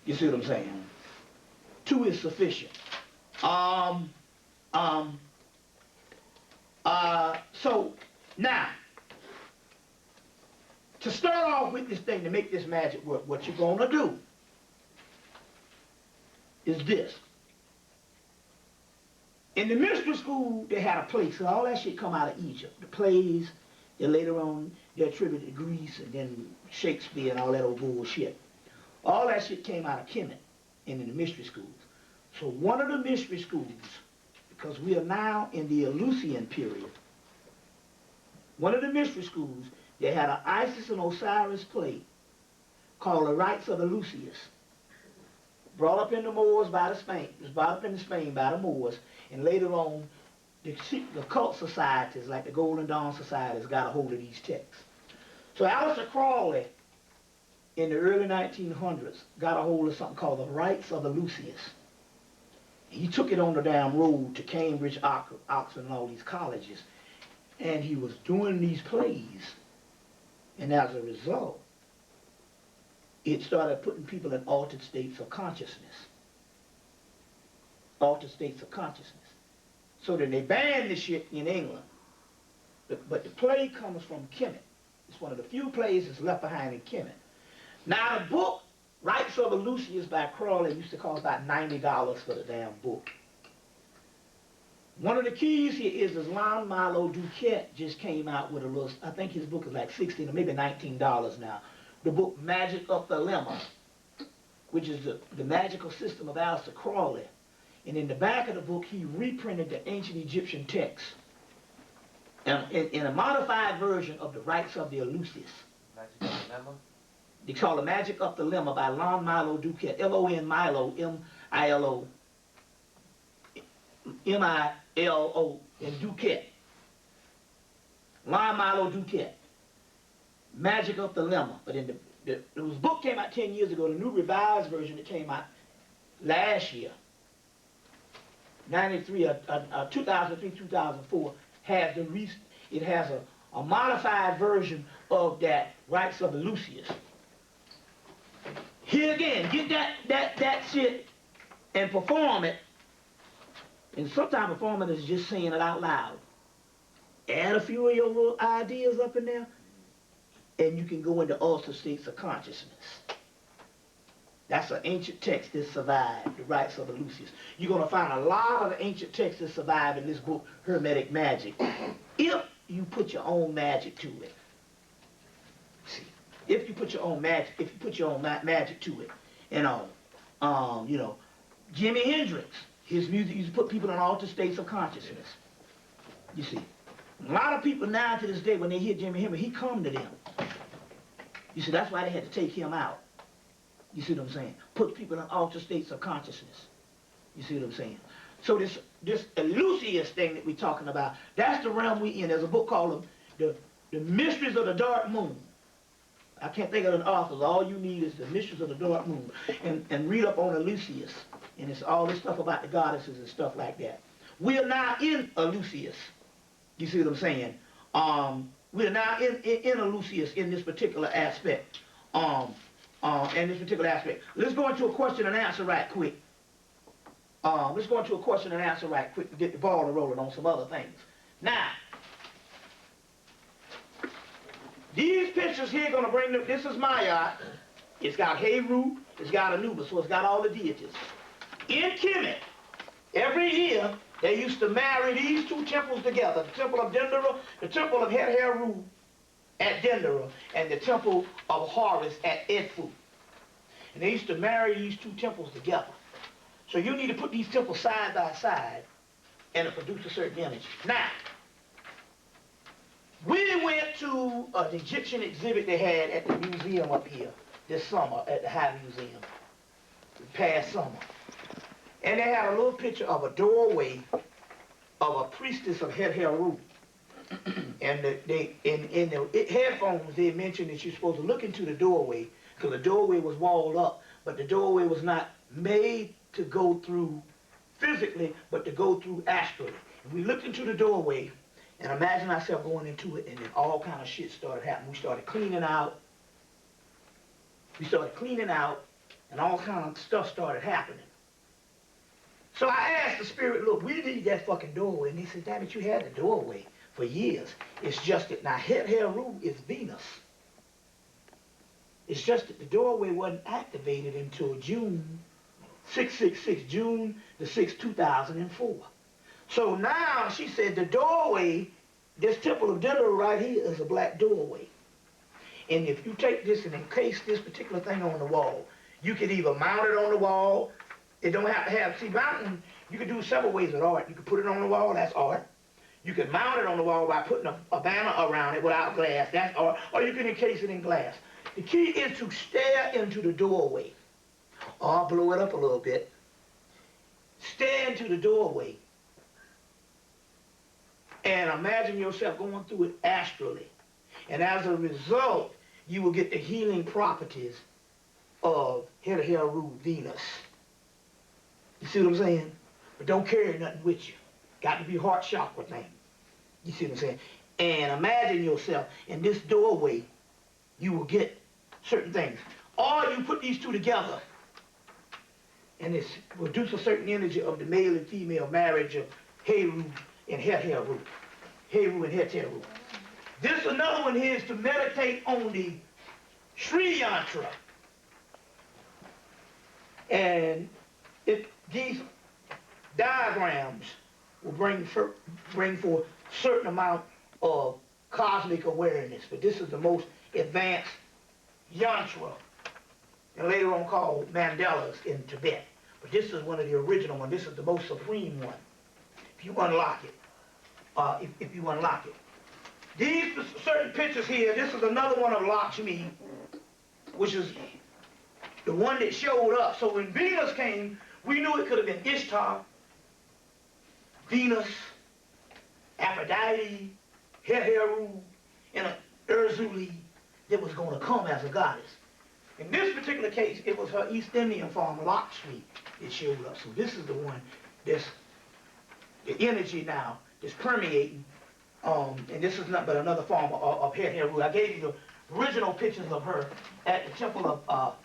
Speaker 1: You see what I'm saying? 2 is sufficient. So now, to start off with this thing, to make this magic work, what you're gonna do is this. In the mystery school, they had a play, so all that shit come out of Egypt. The plays, then later on, they're attributed to Greece, and then Shakespeare and all that old bullshit. All that shit came out of Kemet and in the mystery schools. So one of the mystery schools, because we are now in the Eleusinian period, one of the mystery schools, they had an Isis and Osiris play called The Rites of Eleusis. Brought up in the Moors by the Spain, it was brought up in Spain by the Moors, and later on, the cult societies, like the Golden Dawn societies, got a hold of these texts. So Aleister Crowley, in the early 1900s, got a hold of something called The Rites of Eleusis. He took it on the damn road to Cambridge, Oxford, and all these colleges, and he was doing these plays, and as a result, it started putting people in altered states of consciousness. Altered states of consciousness. So then they banned this shit in England. But the play comes from Kemet. It's one of the few plays that's left behind in Kemet. Now the book, Rites of Eleusis by Crowley, used to cost about $90 for the damn book. One of the keys here is Islam Milo Duquette just came out with a little, I think his book is like $16 or maybe $19 now. The book Magic of the Lemma, which is the magical system of Aleister Crowley. And in the back of the book, he reprinted the ancient Egyptian text in a modified version of the Rites of the Eleusis.
Speaker 12: Magic of the Lemma?
Speaker 1: They call it Magic of the Lemma by Lon Milo Duquette, L-O-N Milo, M-I-L-O, M-I-L-O, and Duquette. Lon Milo Duquette, Magic of the Lemma. But in this book came out 10 years ago, the new revised version that came out last year, 2003, 2004, has it has a modified version of that Rites of Eleusis. Here again, get that shit and perform it. And sometimes performing is just saying it out loud. Add a few of your little ideas up in there, and you can go into altered states of consciousness. That's an ancient text that survived, the Rites of Eleusis. You're going to find a lot of the ancient texts that survive in this book, Hermetic Magic, if you put your own magic to it. See, if you put your own magic, magic to it, you know, Jimi Hendrix, his music used to put people in altered states of consciousness. You see, a lot of people now to this day, when they hear Jimi Hendrix, he come to them. You see, that's why they had to take him out. You see what I'm saying? Put people in altered states of consciousness. You see what I'm saying? So this Eleusis thing that we're talking about, that's the realm we in. There's a book called the Mysteries of the Dark Moon. I can't think of an author. All you need is the Mysteries of the Dark Moon. And read up on Eleusis. And it's all this stuff about the goddesses and stuff like that. We are now in Eleusis. You see what I'm saying? We are now in Eleusis in this particular aspect. Let's go into a question and answer right quick. To get the ball rolling on some other things. Now, these pictures here gonna bring them. This is Ma'at. It's got Heru, it's got Anubis, so it's got all the deities. In Kemet, every year they used to marry these two temples together: the temple of Dendera, the temple of Heru at Dendera, and the temple of Horus at Edfu. And they used to marry these two temples together. So you need to put these temples side by side and it produce a certain image. Now, we went to an Egyptian exhibit they had at the museum up here this summer at the High Museum, past summer. And they had a little picture of a doorway of a priestess of Heru. And in the headphones, they mentioned that you're supposed to look into the doorway, because the doorway was walled up, but the doorway was not made to go through physically, but to go through astrally. And we looked into the doorway, and imagine ourselves going into it, and then all kind of shit started happening. We started cleaning out, and all kind of stuff started happening. So I asked the spirit, look, we need that fucking doorway. And he said, damn it, you had the doorway for years. It's just that now Heru is Venus. It's just that the doorway wasn't activated until June 666, June the 6th, 2004. So now she said the doorway, this temple of Dendera right here is a black doorway. And if you take this and encase this particular thing on the wall, you can either mount it on the wall. It don't have to have, see, mounting, you can do several ways with art. You can put it on the wall, that's art. You can mount it on the wall by putting a banner around it without glass, that's art. Or you can encase it in glass. The key is to stare into the doorway. Or blow it up a little bit. Stare into the doorway. And imagine yourself going through it astrally. And as a result, you will get the healing properties of Heru Venus. You see what I'm saying? But don't carry nothing with you. Got to be heart chakra thing. You see what I'm saying? And imagine yourself in this doorway, you will get certain things. Or you put these two together, and it produce a certain energy of the male and female marriage of Heru and Heteru. Heru and Heteru. This another one here is to meditate on the Sri Yantra. And these diagrams will bring forth certain amount of cosmic awareness. But this is the most advanced yantra, and later on called Mandalas in Tibet. But this is one of the original ones. This is the most supreme one. If you unlock it, if you unlock it. These certain pictures here, this is another one of Lakshmi, which is the one that showed up. So when Venus came, we knew it could have been Ishtar, Venus, Aphrodite, Heru, and an Urzuli that was going to come as a goddess. In this particular case, it was her East Indian form, Lakshmi, that showed up. So this is the one that's the energy now that's permeating. And this is not but another form of Heru. I gave you the original pictures of her at the temple of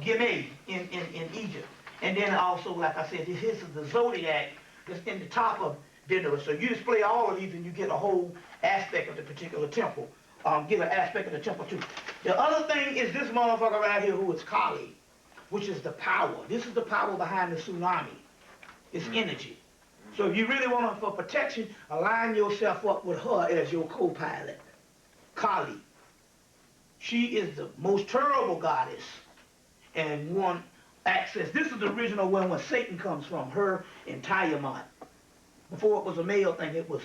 Speaker 1: Gimeh in Egypt. And then also, like I said, this is the zodiac that's in the top of Dendera. So you display all of these and you get a whole aspect of the particular temple. Get an aspect of the temple too. The other thing is this motherfucker right here who is Kali, which is the power. This is the power behind the tsunami. It's energy. So if you really want her for protection, align yourself up with her as your co-pilot. Kali. She is the most terrible goddess and one access. This is the original one where Satan comes from, her and Tiamat. Before it was a male thing, it was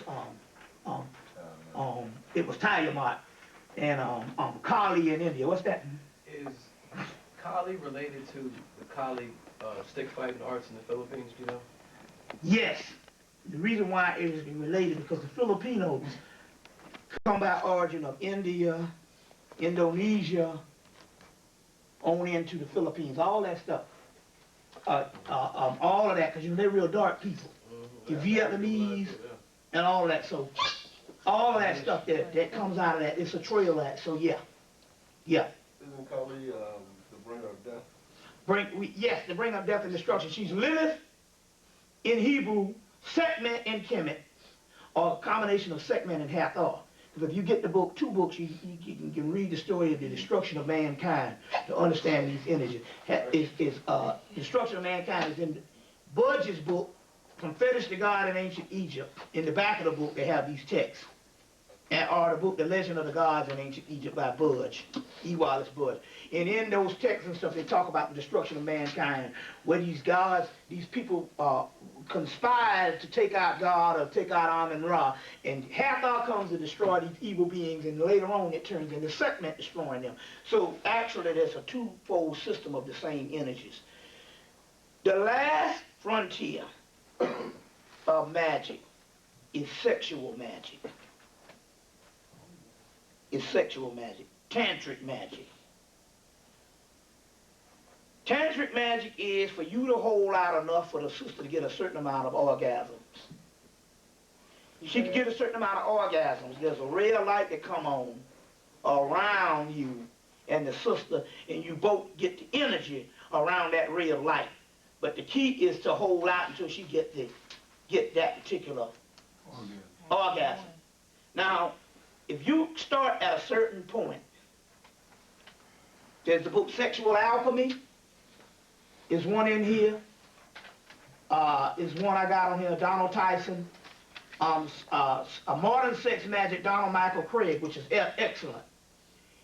Speaker 1: Tiamat and Kali in India. What's that?
Speaker 10: Is Kali related to the Kali stick fighting arts in the Philippines, do you know?
Speaker 1: Yes. The reason why it is related because the Filipinos come by origin of India, Indonesia, on into the Philippines, all that stuff. All of that, because they're real dark people. The Vietnamese and all of that. So all of that stuff that comes out of that, it's a trail of that. So yeah. Yeah.
Speaker 3: Isn't Kali the bringer of death?
Speaker 1: Yes, the bringer of death and destruction. She's Lilith in Hebrew, Sekhmet in Kemet, or a combination of Sekhmet and Hathor. Because if you get the book, two books, you can read the story of the destruction of mankind to understand these energies. Destruction of mankind is in Budge's book, From Fetish to God in Ancient Egypt. In the back of the book, they have these texts. Or the book, The Legend of the Gods in Ancient Egypt by Budge, E. Wallace Budge. And in those texts and stuff, they talk about the destruction of mankind, where these gods, these people conspired to take out God or take out Amun-Ra. And Hathor comes to destroy these evil beings, and later on it turns into Sekhmet destroying them. So actually, there's a twofold system of the same energies. The last frontier of magic is sexual magic. Is sexual magic, tantric magic. Tantric magic is for you to hold out enough for the sister to get a certain amount of orgasms. She can get a certain amount of orgasms. There's a ray of light that come on around you and the sister, and you both get the energy around that ray of light. But the key is to hold out until she get that particular orgasm. Now, if you start at a certain point, there's the book Sexual Alchemy, is one in here, is one I got on here, Donald Tyson, A Modern Sex Magic, Donald Michael Craig, which is excellent.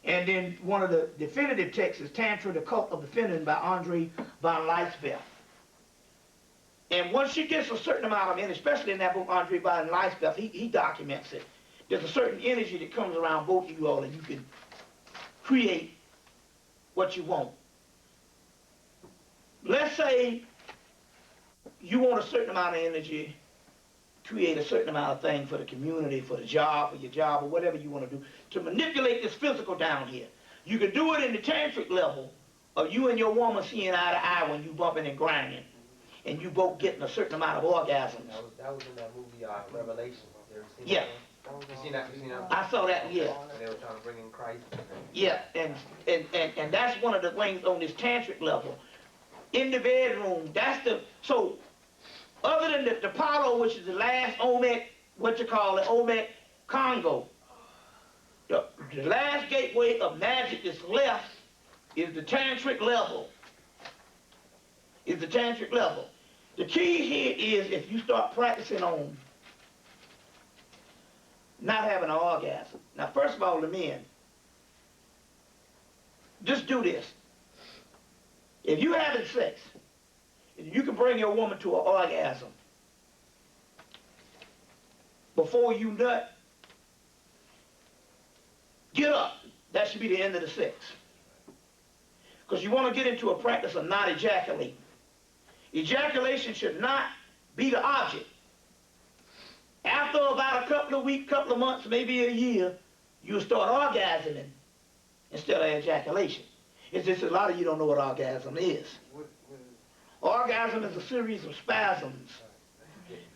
Speaker 1: And then one of the definitive texts is Tantra, the Cult of the Feminine by Andre von Leisbeth. And once she gets a certain amount of energy, especially in that book, Andre von Leisbeth, he documents it. There's a certain energy that comes around both of you all, and you can create what you want. Let's say you want a certain amount of energy, create a certain amount of thing for the community, for the job, for your job, or whatever you want to do, to manipulate this physical down here. You can do it in the tantric level of you and your woman seeing eye to eye when you bumping and grinding, and you both getting a certain amount of orgasms.
Speaker 12: That was in that movie, Revelation. You ever seen
Speaker 1: Yeah.
Speaker 12: that? You seen that?
Speaker 1: I saw that, yeah.
Speaker 12: And they were trying to bring in Christ.
Speaker 1: Yeah, and that's one of the things on this tantric level. In the bedroom, so other than the Apollo, which is the last Olmec, Olmec Congo, the last gateway of magic that's left is the tantric level. The key here is if you start practicing on not having an orgasm. Now, first of all, the men, just do this. If you having sex, you can bring your woman to an orgasm before you nut, get up. That should be the end of the sex. Because you want to get into a practice of not ejaculating. Ejaculation should not be the object. After about a couple of weeks, couple of months, maybe a year, you'll start orgasming instead of ejaculation. It's just a lot of you don't know what orgasm is. Orgasm is a series of spasms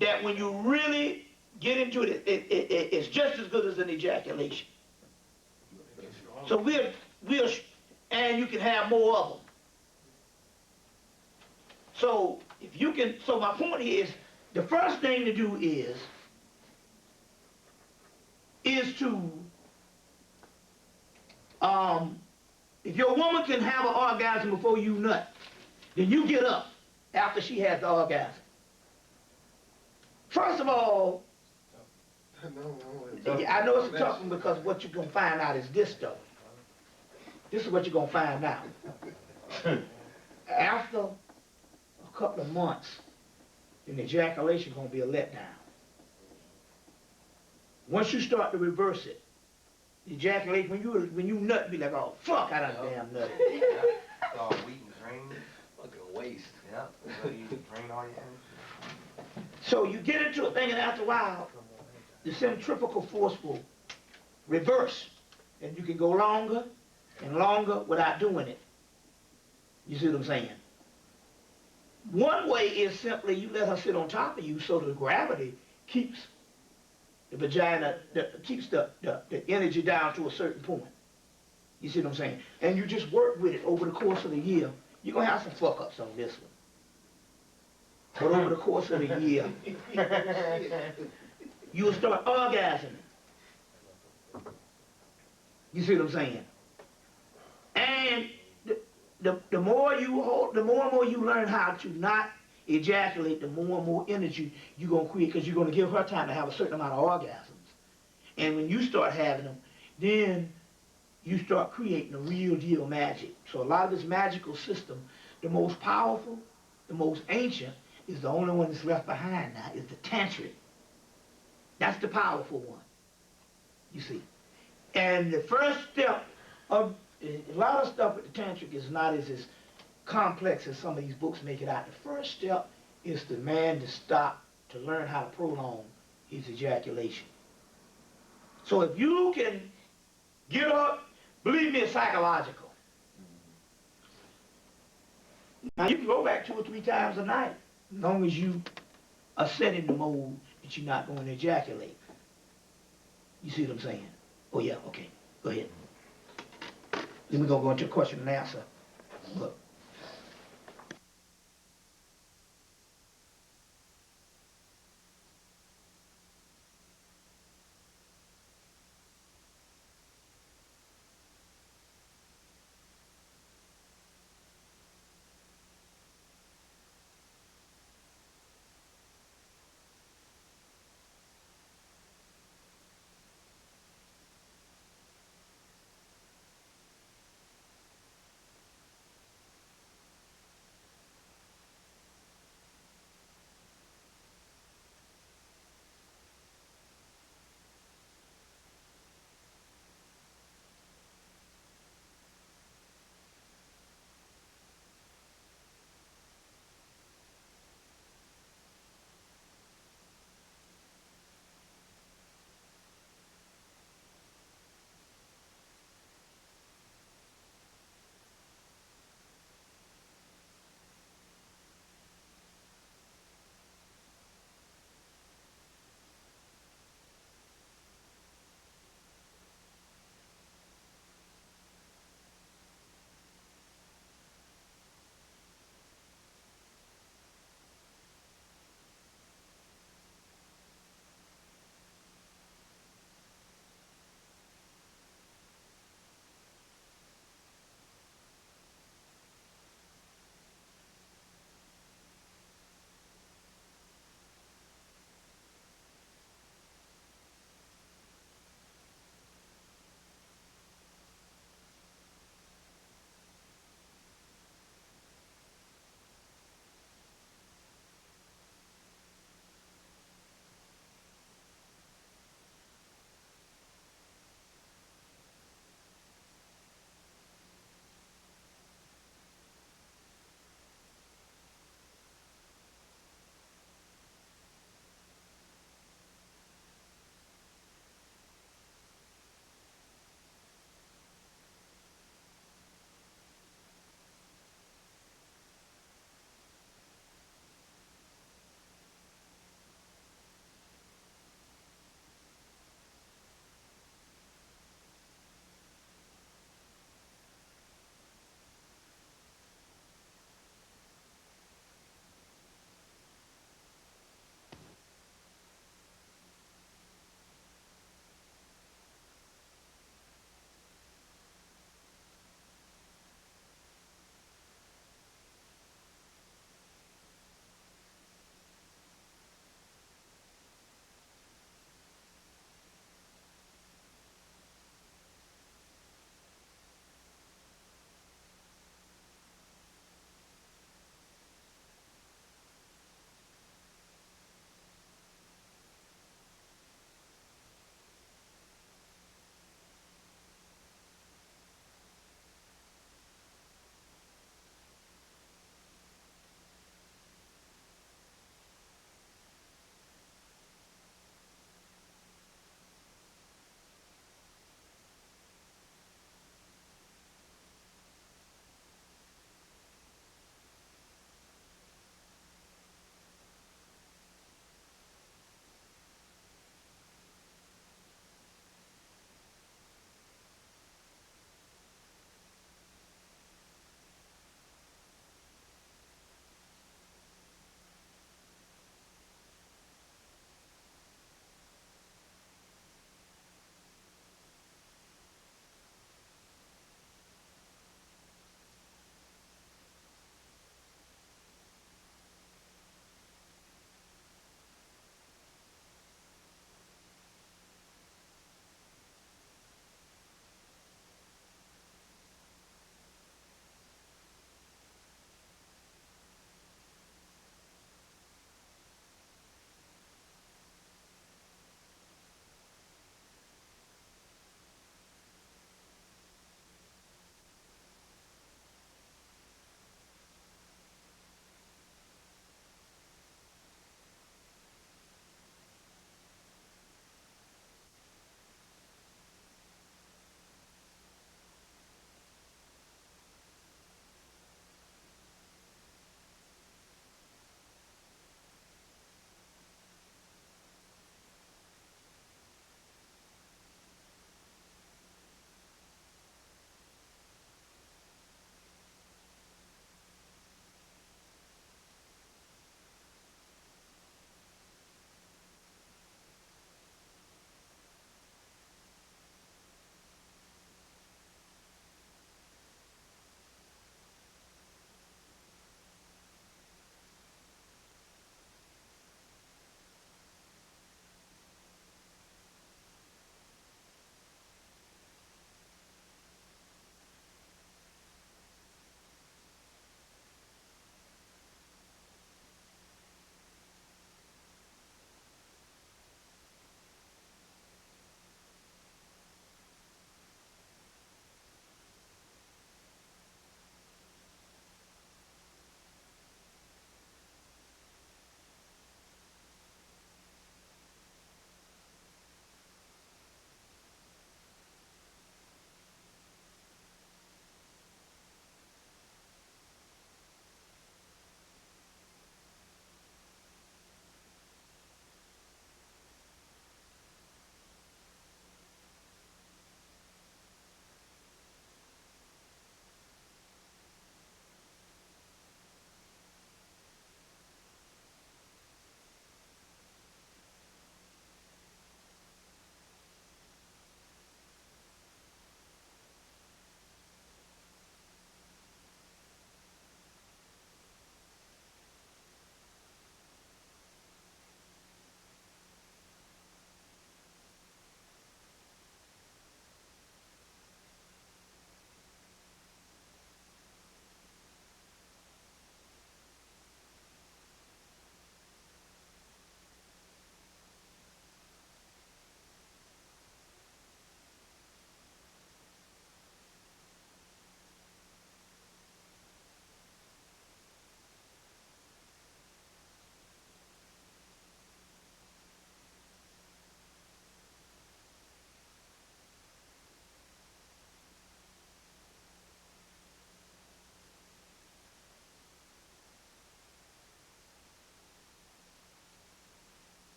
Speaker 1: that when you really get into it, it's just as good as an ejaculation. So and you can have more of them. So if you can, so my point here is, the first thing to do is to, if your woman can have an orgasm before you nut, then you get up after she has the orgasm. First of all, I know it's a tough one because what you're going to find out is this though. This is what you're going to find out. After a couple of months, then ejaculation is going to be a letdown. Once you start to reverse it, ejaculate, when you nut, be like, oh, fuck, I done damn nutted.
Speaker 12: It's all wheat and grain.
Speaker 10: Fucking waste.
Speaker 12: Yeah. So you drain all your energy.
Speaker 1: So you get into a thing, and after a while, the centrifugal force will reverse, and you can go longer and longer without doing it. You see what I'm saying? One way is simply you let her sit on top of you so the gravity keeps the vagina, keeps the energy down to a certain point. You see what I'm saying? And you just work with it over the course of the year. You're going to have some fuck-ups on this one. But over the course of the year, you'll start orgasming. You see what I'm saying? And the more you hold, the more and more you learn how to not ejaculate, the more and more energy you're going to create, because you're going to give her time to have a certain amount of orgasms. And when you start having them, then you start creating the real deal magic. So a lot of this magical system, the most powerful, the most ancient, is the only one that's left behind now, is the tantric. That's the powerful one, you see. And the first step of, a lot of stuff with the tantric is not as complex as some of these books make it out. The first step is the man to stop, to learn how to prolong his ejaculation. So if you can get up, believe me, it's psychological. Now you can go back 2 or 3 times a night, as long as you are set in the mode that you're not going to ejaculate. You see what I'm saying? Oh yeah, okay, go ahead. Then we're going to go into question and answer. Look.